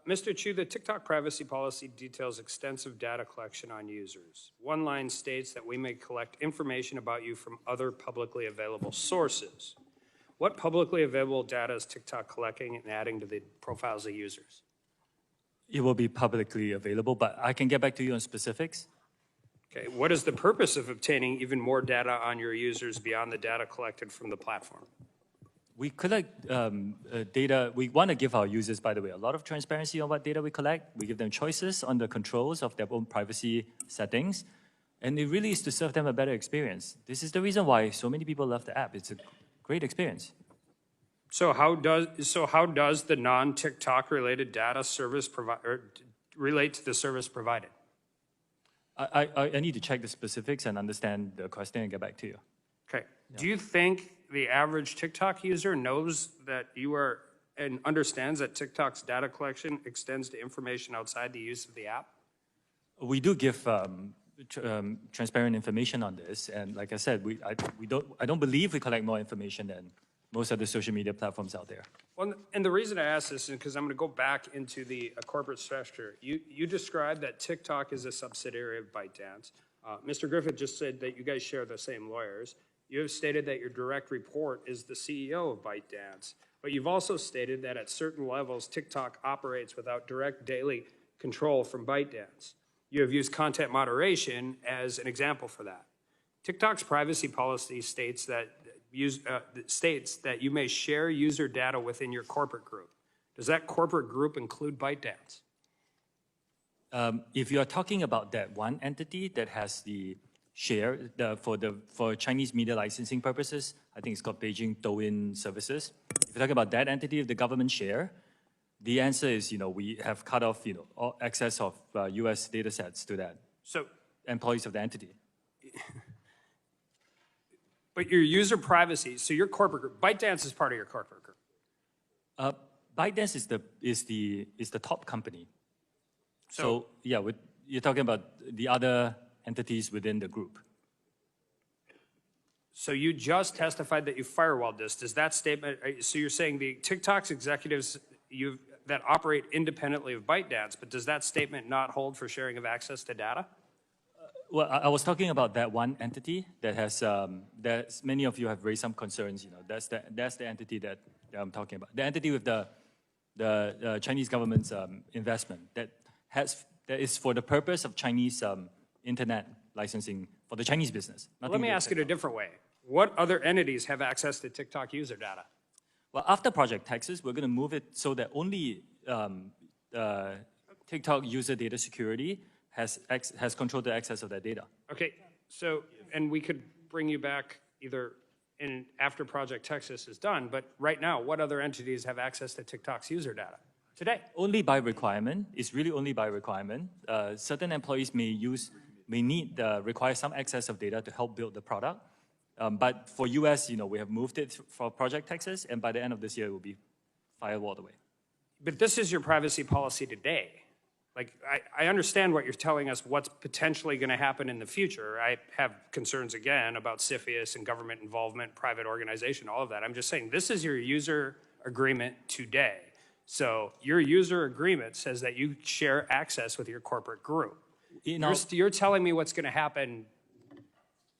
Mr. Chu, the TikTok privacy policy details extensive data collection on users. One line states that we may collect information about you from other publicly available sources. What publicly available data is TikTok collecting and adding to the profiles of users? It will be publicly available, but I can get back to you on specifics. Okay, what is the purpose of obtaining even more data on your users beyond the data collected from the platform? We collect data. We want to give our users, by the way, a lot of transparency on what data we collect. We give them choices on the controls of their own privacy settings. And it really is to serve them a better experience. This is the reason why so many people love the app. It's a great experience. So how does the non-TikTok related data service relate to the service provided? I need to check the specifics and understand the question and get back to you. Okay. Do you think the average TikTok user knows that you are and understands that TikTok's data collection extends to information outside the use of the app? We do give transparent information on this, and like I said, I don't believe we collect more information than most of the social media platforms out there. Well, and the reason I ask this is because I'm going to go back into the corporate structure. You described that TikTok is a subsidiary of ByteDance. Mr. Griffith just said that you guys share the same lawyers. You have stated that your direct report is the CEO of ByteDance, but you've also stated that at certain levels, TikTok operates without direct daily control from ByteDance. You have used content moderation as an example for that. TikTok's privacy policy states that you may share user data within your corporate group. Does that corporate group include ByteDance? If you are talking about that one entity that has the share for Chinese media licensing purposes, I think it's called Beijing Douyin Services. If you're talking about that entity of the government share, the answer is, we have cut off, all access of U.S. data sets to that. So employees of the entity. But your user privacy, so your corporate group, ByteDance is part of your corporate group. ByteDance is the top company. So yeah, you're talking about the other entities within the group. So you just testified that you firewalled this. Does that statement, so you're saying the TikTok's executives that operate independently of ByteDance, but does that statement not hold for sharing of access to data? Well, I was talking about that one entity that has, many of you have raised some concerns, that's the entity that I'm talking about. The entity with the Chinese government's investment that is for the purpose of Chinese internet licensing for the Chinese business. Let me ask it a different way. What other entities have access to TikTok user data? Well, after Project Texas, we're going to move it so that only TikTok user data security has control the access of that data. Okay, so, and we could bring you back either after Project Texas is done, but right now, what other entities have access to TikTok's user data today? Only by requirement. It's really only by requirement. Certain employees may require some access of data to help build the product. But for US, we have moved it for Project Texas, and by the end of this year, it will be firewalled away. But this is your privacy policy today. Like, I understand what you're telling us, what's potentially going to happen in the future. I have concerns, again, about CFIUS and government involvement, private organization, all of that. I'm just saying, this is your user agreement today. So your user agreement says that you share access with your corporate group. You're telling me what's going to happen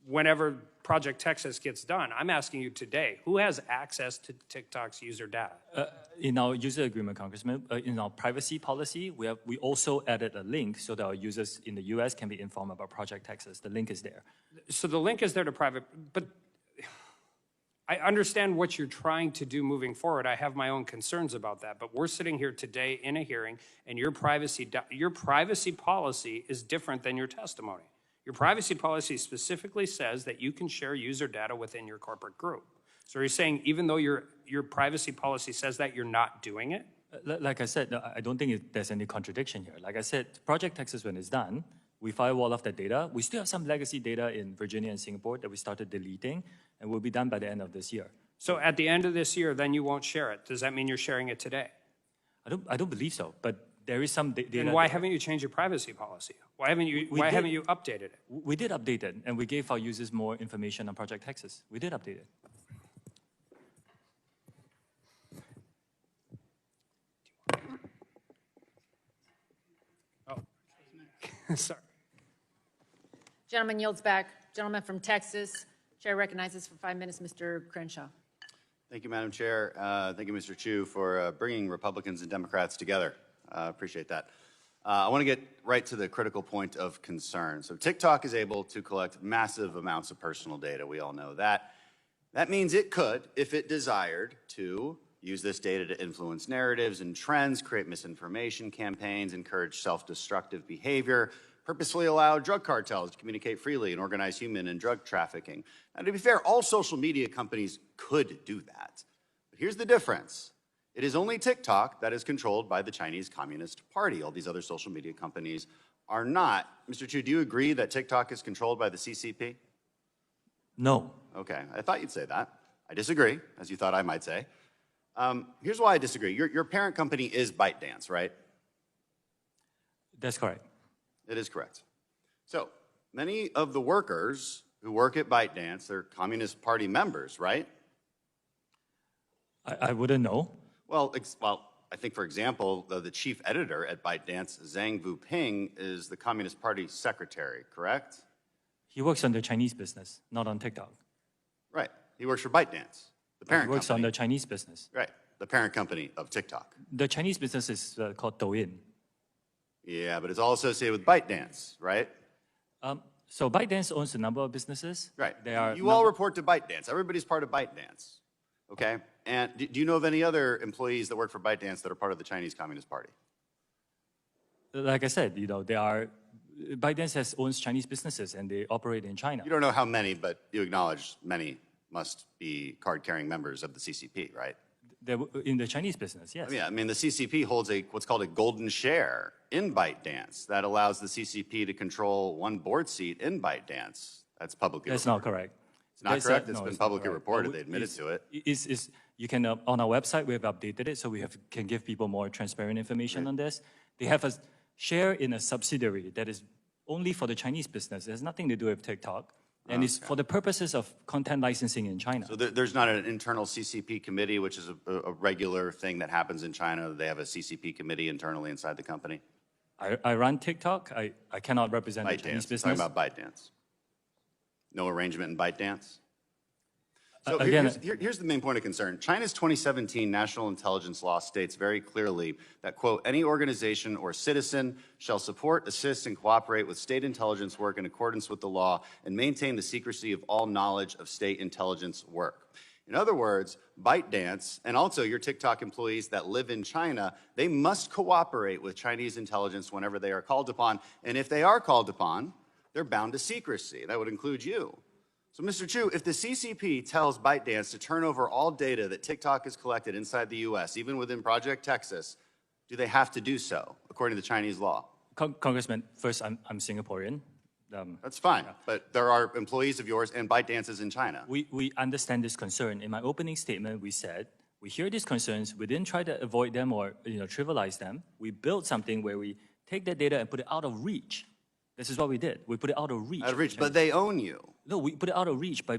whenever Project Texas gets done. I'm asking you today, who has access to TikTok's user data? In our user agreement, Congressman, in our privacy policy, we also added a link so that our users in the US can be informed about Project Texas. The link is there. So the link is there to private, but I understand what you're trying to do moving forward. I have my own concerns about that, but we're sitting here today in a hearing, and your privacy policy is different than your testimony. Your privacy policy specifically says that you can share user data within your corporate group. So are you saying even though your privacy policy says that, you're not doing it? Like I said, I don't think there's any contradiction here. Like I said, Project Texas, when it's done, we firewall off that data. We still have some legacy data in Virginia and Singapore that we started deleting, and will be done by the end of this year. So at the end of this year, then you won't share it. Does that mean you're sharing it today? I don't believe so, but there is some data. Then why haven't you changed your privacy policy? Why haven't you updated it? We did update it, and we gave our users more information on Project Texas. We did update it. Oh, sorry. Gentleman yields back. Gentleman from Texas. Chair recognizes for 5 minutes Mr. Crenshaw. Thank you, Madam Chair. Thank you, Mr. Chu, for bringing Republicans and Democrats together. Appreciate that. I want to get right to the critical point of concern. So TikTok is able to collect massive amounts of personal data. We all know that. That means it could, if it desired, to use this data to influence narratives and trends, create misinformation campaigns, encourage self-destructive behavior, purposefully allow drug cartels to communicate freely and organize human and drug trafficking. Now, to be fair, all social media companies could do that. But here's the difference. It is only TikTok that is controlled by the Chinese Communist Party. All these other social media companies are not. Mr. Chu, do you agree that TikTok is controlled by the CCP? No. Okay, I thought you'd say that. I disagree, as you thought I might say. Here's why I disagree. Your parent company is ByteDance, right? That's correct. It is correct. So many of the workers who work at ByteDance, they're Communist Party members, right? I wouldn't know. Well, I think, for example, the chief editor at ByteDance, Zhang Vuping, is the Communist Party secretary, correct? He works on the Chinese business, not on TikTok. Right. He works for ByteDance, the parent He works company. on the Chinese business. Right. The parent company of TikTok. The Chinese business is called Douyin. Yeah, but it's all associated with ByteDance, right? So ByteDance owns a number of businesses. Right. They are You all report to ByteDance. Everybody's part of ByteDance. Okay? And do you know of any other employees that work for ByteDance that are part of the Chinese Communist Party? Like I said, ByteDance owns Chinese businesses and they operate in China. You don't know how many, but you acknowledge many must be card-carrying members of the CCP, right? They're in the Chinese business, yes. Yeah, I mean, the CCP holds what's called a golden share in ByteDance that allows the CCP to control one board seat in ByteDance. That's publicly That's reported. not correct. It's not correct. It's been publicly reported. They admitted to it. You can, on our website, we have updated it so we can give people more transparent information on this. They have a share in a subsidiary that is only for the Chinese business. It has nothing to do with TikTok. And it's for the purposes of content licensing in China. So there's not an internal CCP committee, which is a regular thing that happens in China. They have a CCP committee internally inside the company. I run TikTok. I cannot represent the Chinese ByteDance. business. Talking about ByteDance. No arrangement in ByteDance? So Again, here's the main point of concern. China's 2017 national intelligence law states very clearly that, quote, any organization or citizen shall support, assist, and cooperate with state intelligence work in accordance with the law and maintain the secrecy of all knowledge of state intelligence work. In other words, ByteDance and also your TikTok employees that live in China, they must cooperate with Chinese intelligence whenever they are called upon. And if they are called upon, they're bound to secrecy. That would include you. So, Mr. Chu, if the CCP tells ByteDance to turn over all data that TikTok has collected inside the U.S., even within Project Texas, do they have to do so, according to Chinese law? Congressman, first, I'm Singaporean. That's fine, but there are employees of yours and ByteDance is in China. We understand this concern. In my opening statement, we said, we hear these concerns, we didn't try to avoid them or trivialize them. We built something where we take that data and put it out of reach. This is what we did. We put it out of reach. Out of reach, but they own you. No, we put it out of reach by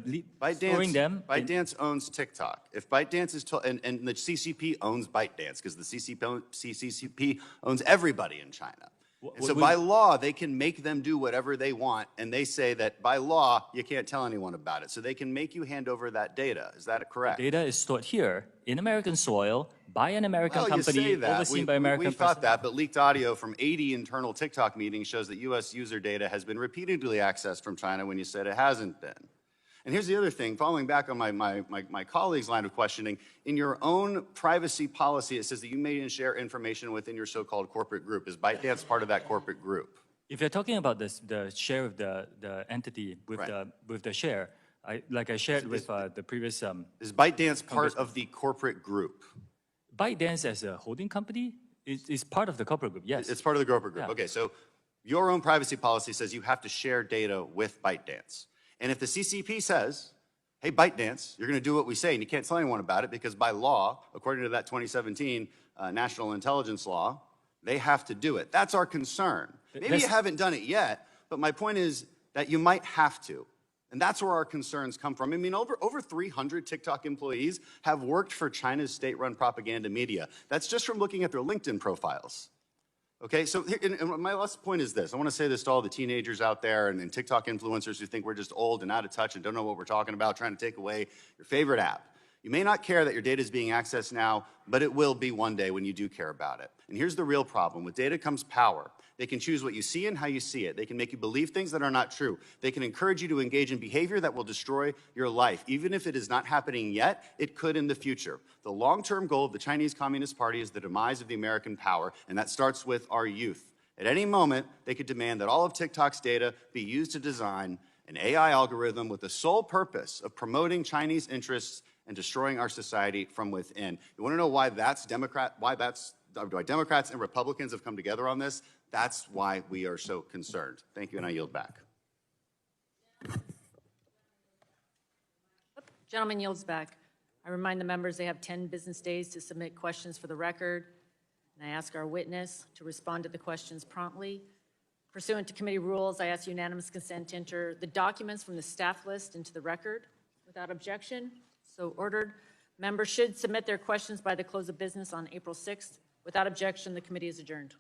storing them. ByteDance owns TikTok. If ByteDance is and the CCP owns ByteDance because the CCP owns everybody in China. And so by law, they can make them do whatever they want, and they say that by law, you can't tell anyone about it. So they can make you hand over that data. Is that correct? Data is stored here in American soil by an American Well, company you say that. overseen by American We thought that, but leaked audio from 80 internal TikTok meetings shows that U.S. user data has been repeatedly accessed from China when you said it hasn't been. And here's the other thing, following back on my colleague's line of questioning, in your own privacy policy, it says that you may share information within your so-called corporate group. Is ByteDance part of that corporate group? If you're talking about the share of the entity with the share, I shared with the previous. Is ByteDance part of the corporate group? ByteDance as a holding company is part of the corporate group. Yes, it's part of the corporate group. Yeah. Okay, so your own privacy policy says you have to share data with ByteDance. And if the CCP says, hey, ByteDance, you're going to do what we say, and you can't tell anyone about it because by law, according to that 2017 national intelligence law, they have to do it. That's our concern. Maybe you haven't done it yet, but my point is that you might have to. And that's where our concerns come from. I mean, over 300 TikTok employees have worked for China's state-run propaganda media. That's just from looking at their LinkedIn profiles. Okay, so and my last point is this. I want to say this to all the teenagers out there and TikTok influencers who think we're just old and out of touch and don't know what we're talking about, trying to take away your favorite app. You may not care that your data is being accessed now, but it will be one day when you do care about it. And here's the real problem. With data comes power. They can choose what you see and how you see it. They can make you believe things that are not true. They can encourage you to engage in behavior that will destroy your life. Even if it is not happening yet, it could in the future. The long-term goal of the Chinese Communist Party is the demise of the American power, and that starts with our youth. At any moment, they could demand that all of TikTok's data be used to design an AI algorithm with the sole purpose of promoting Chinese interests and destroying our society from within. You want to know why Democrats and Republicans have come together on this? That's why we are so concerned. Thank you, and I yield back. Gentleman yields back. I remind the members they have 10 business days to submit questions for the record, and I ask our witness to respond to the questions promptly. Pursuant to committee rules, I ask unanimous consent to enter the documents from the staff list into the record without objection. So ordered. Members should submit their questions by the close of business on April 6th. Without objection, the committee is adjourned.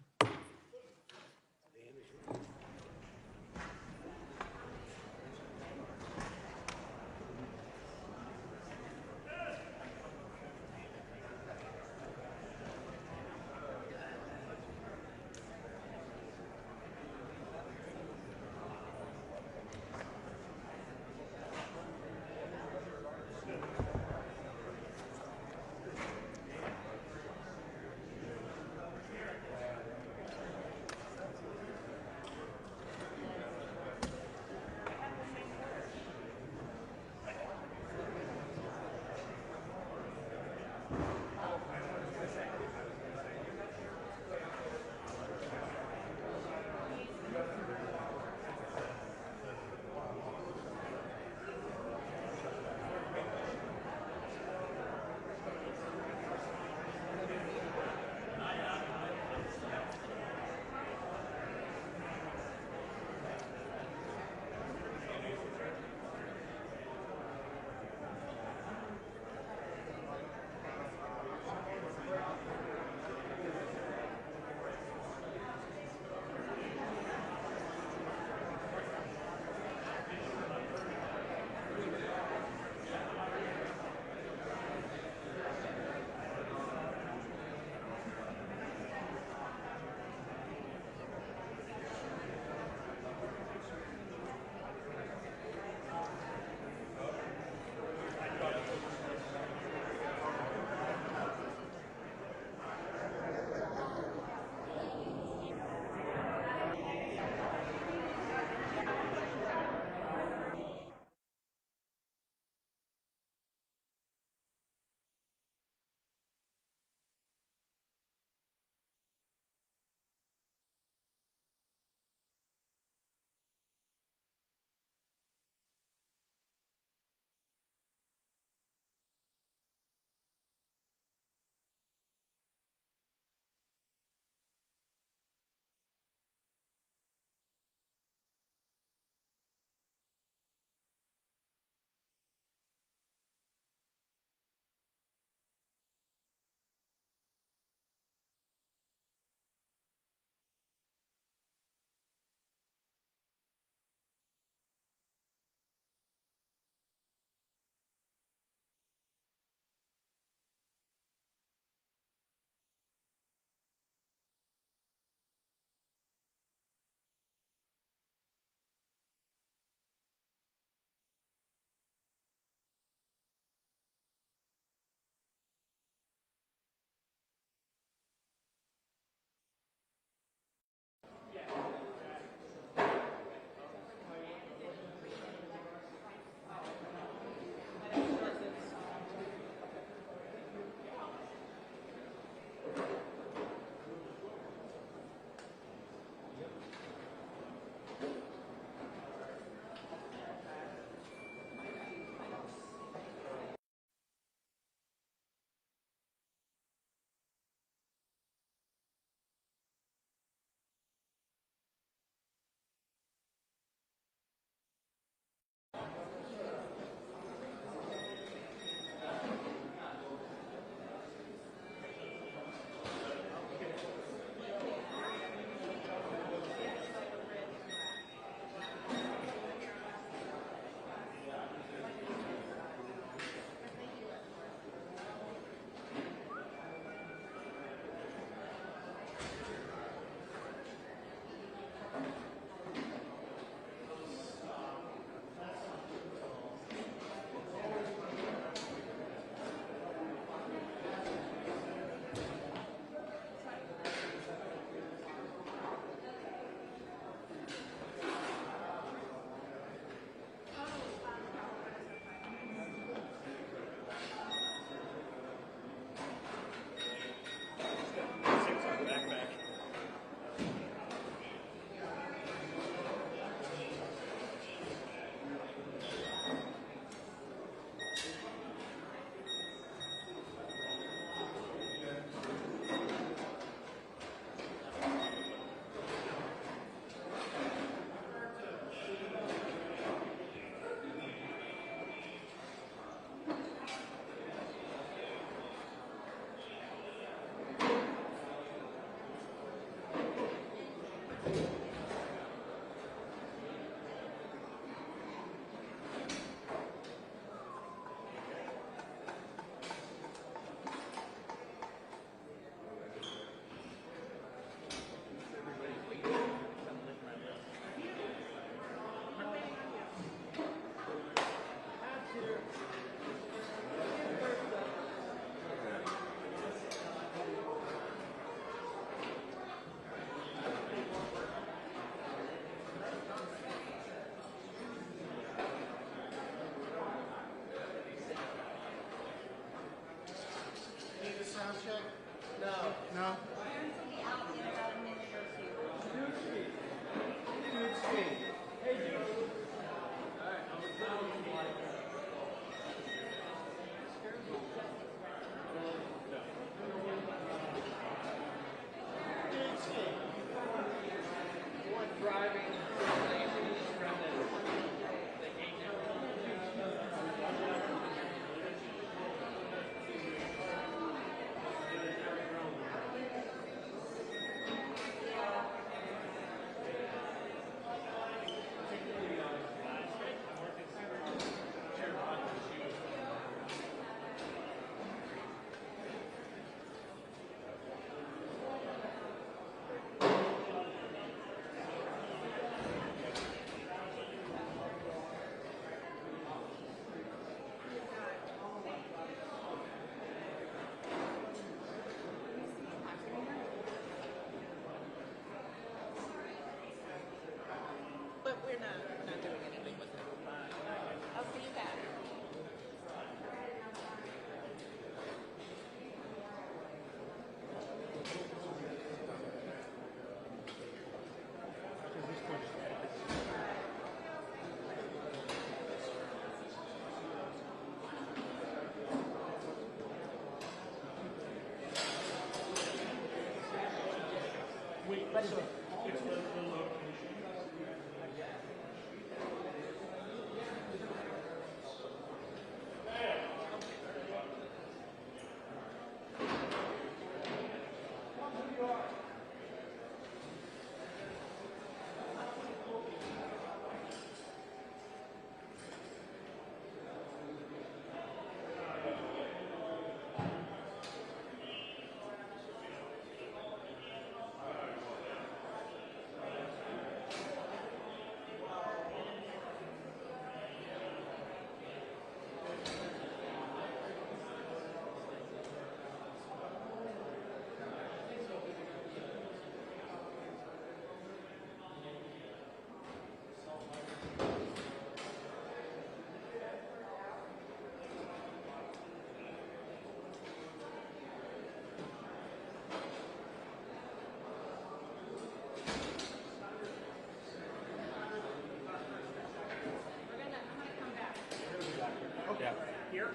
Here?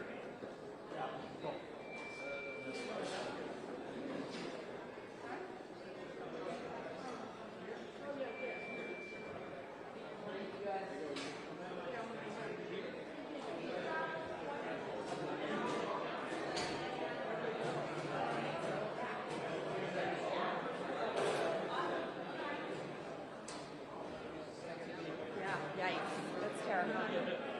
Yeah, yikes. That's terrifying.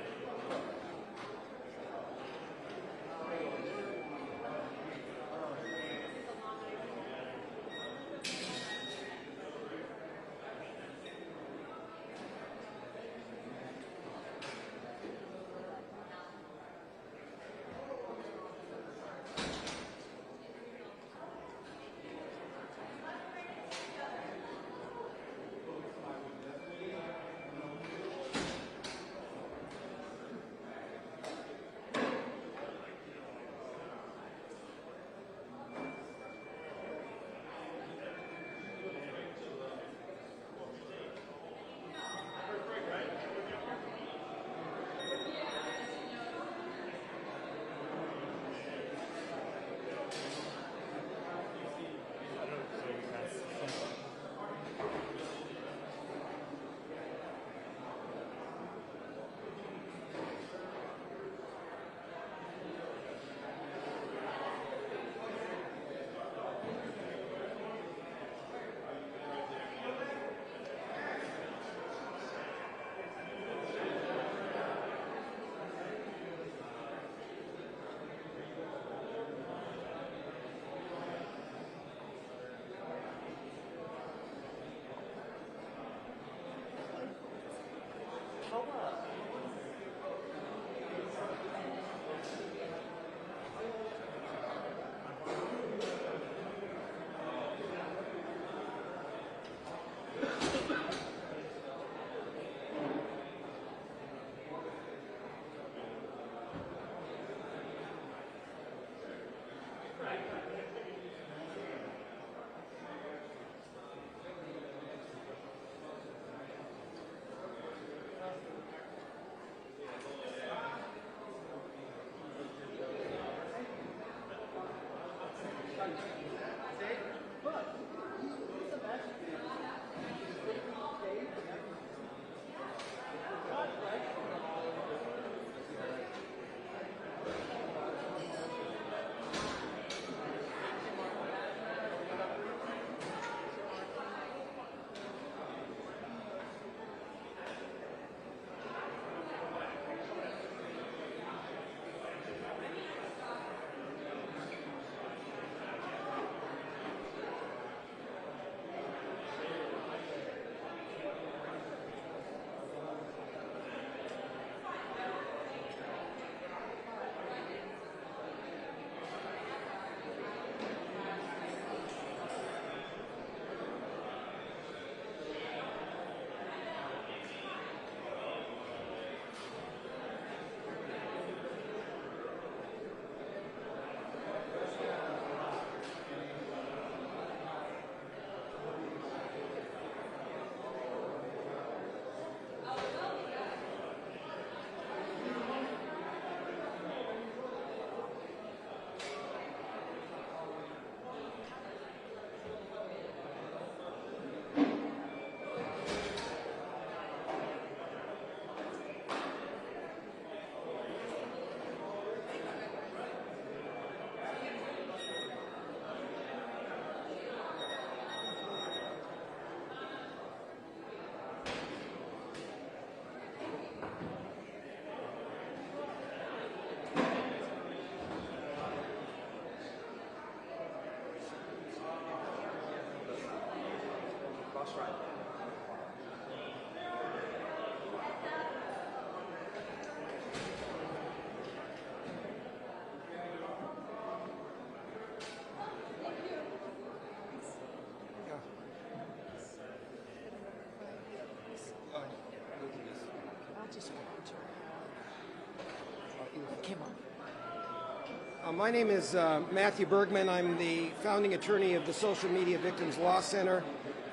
My name is Matthew Bergman. I'm the founding attorney of the Social Media Victims Law Center,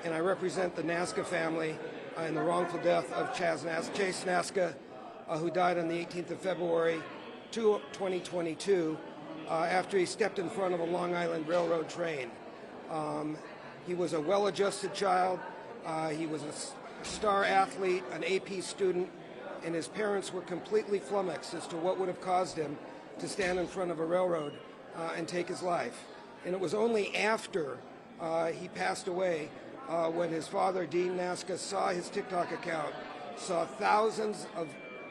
and I represent the Nasca family in the wrongful death of Chase Nasca, who died on the 18th of February 2022 after he stepped in front of a Long Island Railroad train. He was a well-adjusted child. He was a star athlete, an AP student, and his parents were completely flummoxed as to what would have caused him to stand in front of a railroad and take his life. And it was only after he passed away when his father, Dean Nasca, saw his TikTok account, saw thousands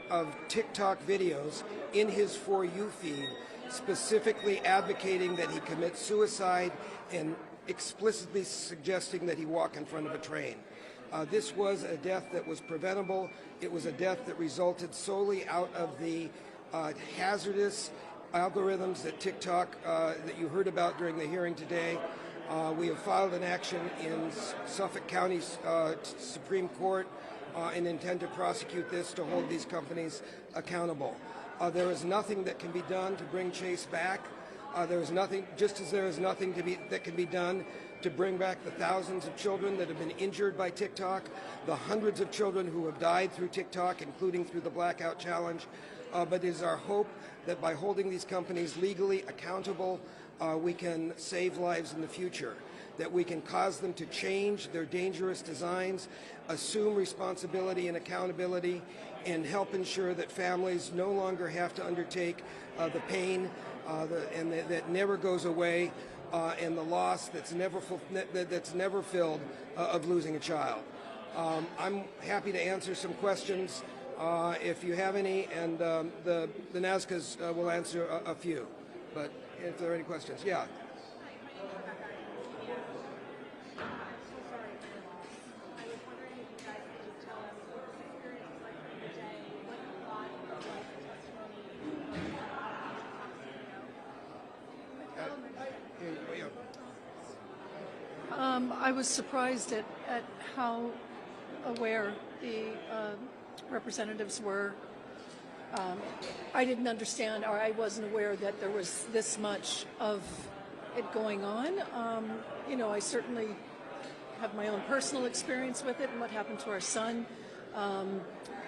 of TikTok videos in his For You feed, specifically advocating that he commit suicide and explicitly suggesting that he walk in front of a train. This was a death that was preventable. It was a death that resulted solely out of the hazardous algorithms that TikTok, that you heard about during the hearing today. We have filed an action in Suffolk County Supreme Court and intend to prosecute this to hold these companies accountable. There is nothing that can be done to bring Chase back. There is nothing, just as there is nothing that can be done to bring back the thousands of children that have been injured by TikTok, the hundreds of children who have died through TikTok, including through the Blackout Challenge. But it is our hope that by holding these companies legally accountable, we can save lives in the future, that we can cause them to change their dangerous designs, assume responsibility and accountability, and help ensure that families no longer have to undertake the pain that never goes away, and the loss that's never filled of losing a child. I'm happy to answer some questions if you have any, and the Nascas will answer a few. But if there are any questions, yeah. I was surprised at how aware the representatives were. I didn't understand, or I wasn't aware that there was this much of it going on. You know, I certainly have my own personal experience with it and what happened to our son,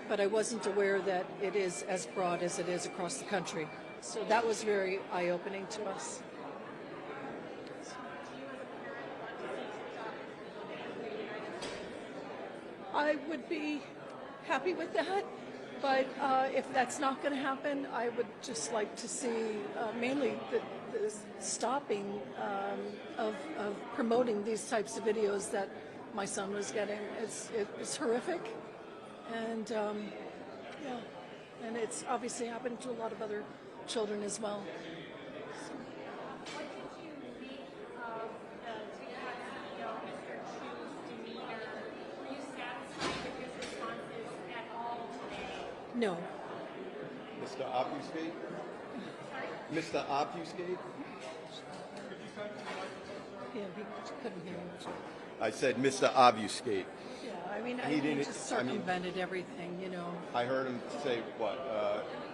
but I wasn't aware that it is as broad as it is across the country. So that was very eye-opening to us. I would be happy with that, but if that's not going to happen, I would just like to see mainly the stopping of promoting these types of videos that my son was getting. It's horrific, and yeah, and it's obviously happened to a lot of other children as well. No. Mr. Obfuscate? Mr. Obfuscate? Yeah, he couldn't hear you. I said Mr. Obfuscate. Yeah, I mean, He he didn't- just circumvented everything, you know. I heard him say, what,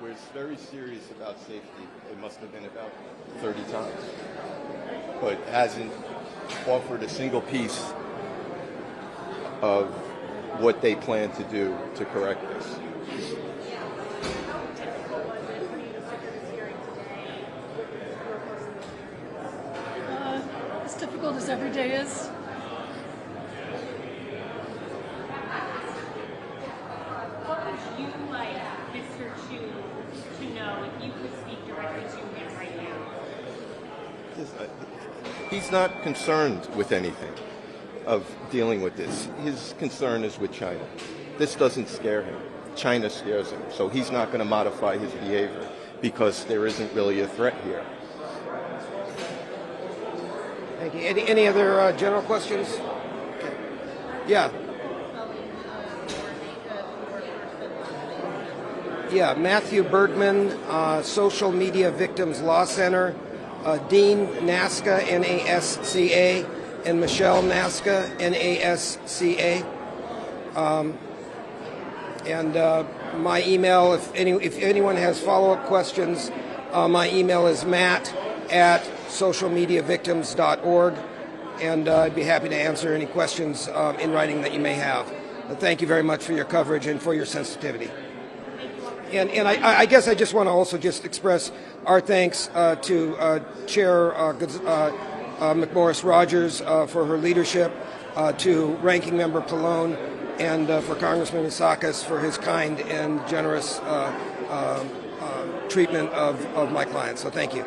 we're very serious about safety. It must have been about 30 times. But hasn't offered a single piece of what they plan to do to correct this. As difficult as every day is. What would you like Mr. Chu to know if you could speak directly to him right now? He's not concerned with anything of dealing with this. His concern is with China. This doesn't scare him. China scares him. So he's not going to modify his behavior because there isn't really a threat here. Thank you. Any other general questions? Okay. Yeah. Yeah, Matthew Bergman, Social Media Victims Law Center, Dean NASCA, N-A-S-C-A, and Michelle NASCA, N-A-S-C-A. My email, if anyone has follow-up questions, my email is matt@socialmediavictims.org, and I'd be happy to answer any questions in writing that you may have. But thank you very much for your coverage and for your sensitivity. And I guess I just want to also just express our thanks to Chair McMorris Rogers for her leadership, to Ranking Member Pallone, and for Congressman Isakis for his kind and generous treatment of my clients. So thank you.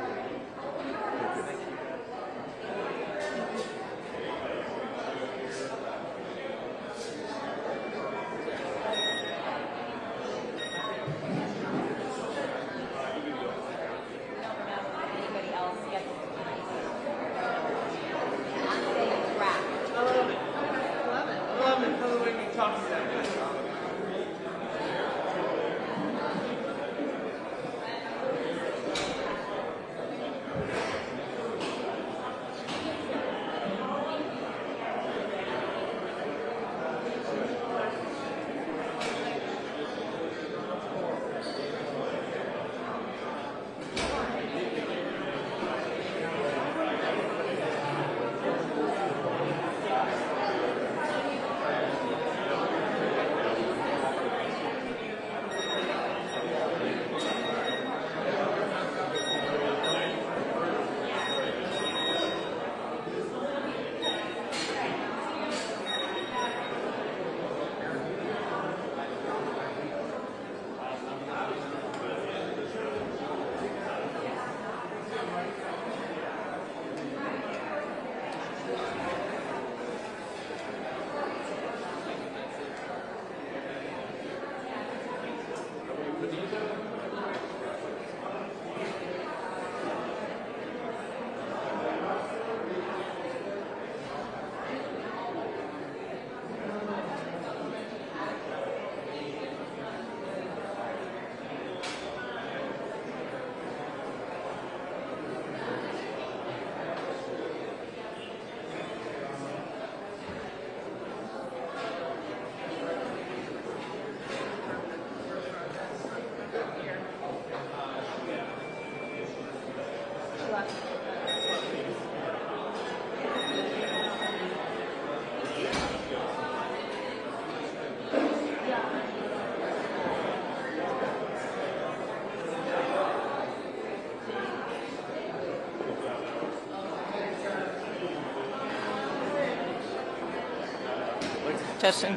Testing.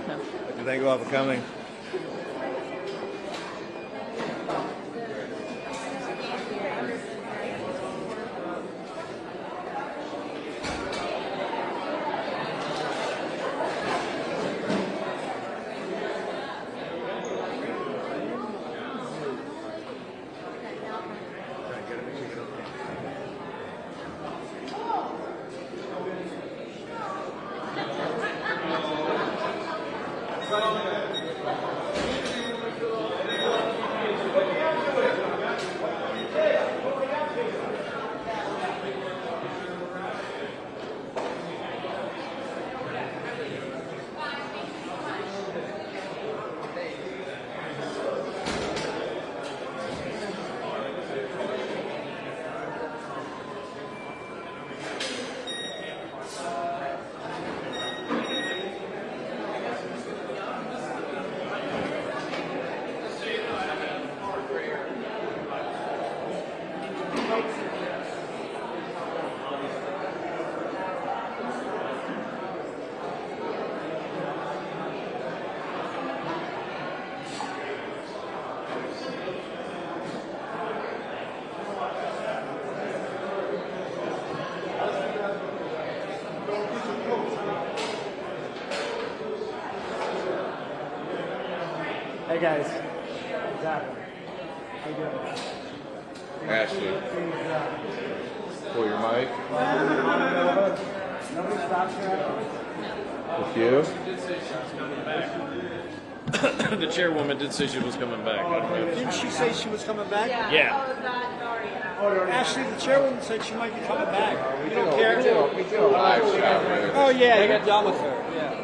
Thank you all for coming. Hey guys. What's happening? How you doing? Ashley, pull your mic. Nobody stops here. With you? The chairwoman did say she was coming back. Didn't she say she was coming back? Yeah. Actually, the chairwoman said she might be coming back. You don't care? We do a live shot right Oh, yeah. I got done with her. Yeah.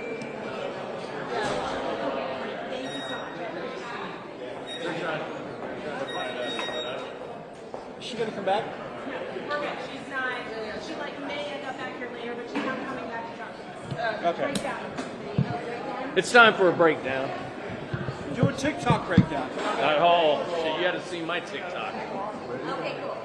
Is she going to come back? She's not. She may end up back here later, but she's not coming back to talk to us. Okay. It's time for a breakdown. Do a TikTok breakdown. Not all. You got to see my TikTok. Okay, cool.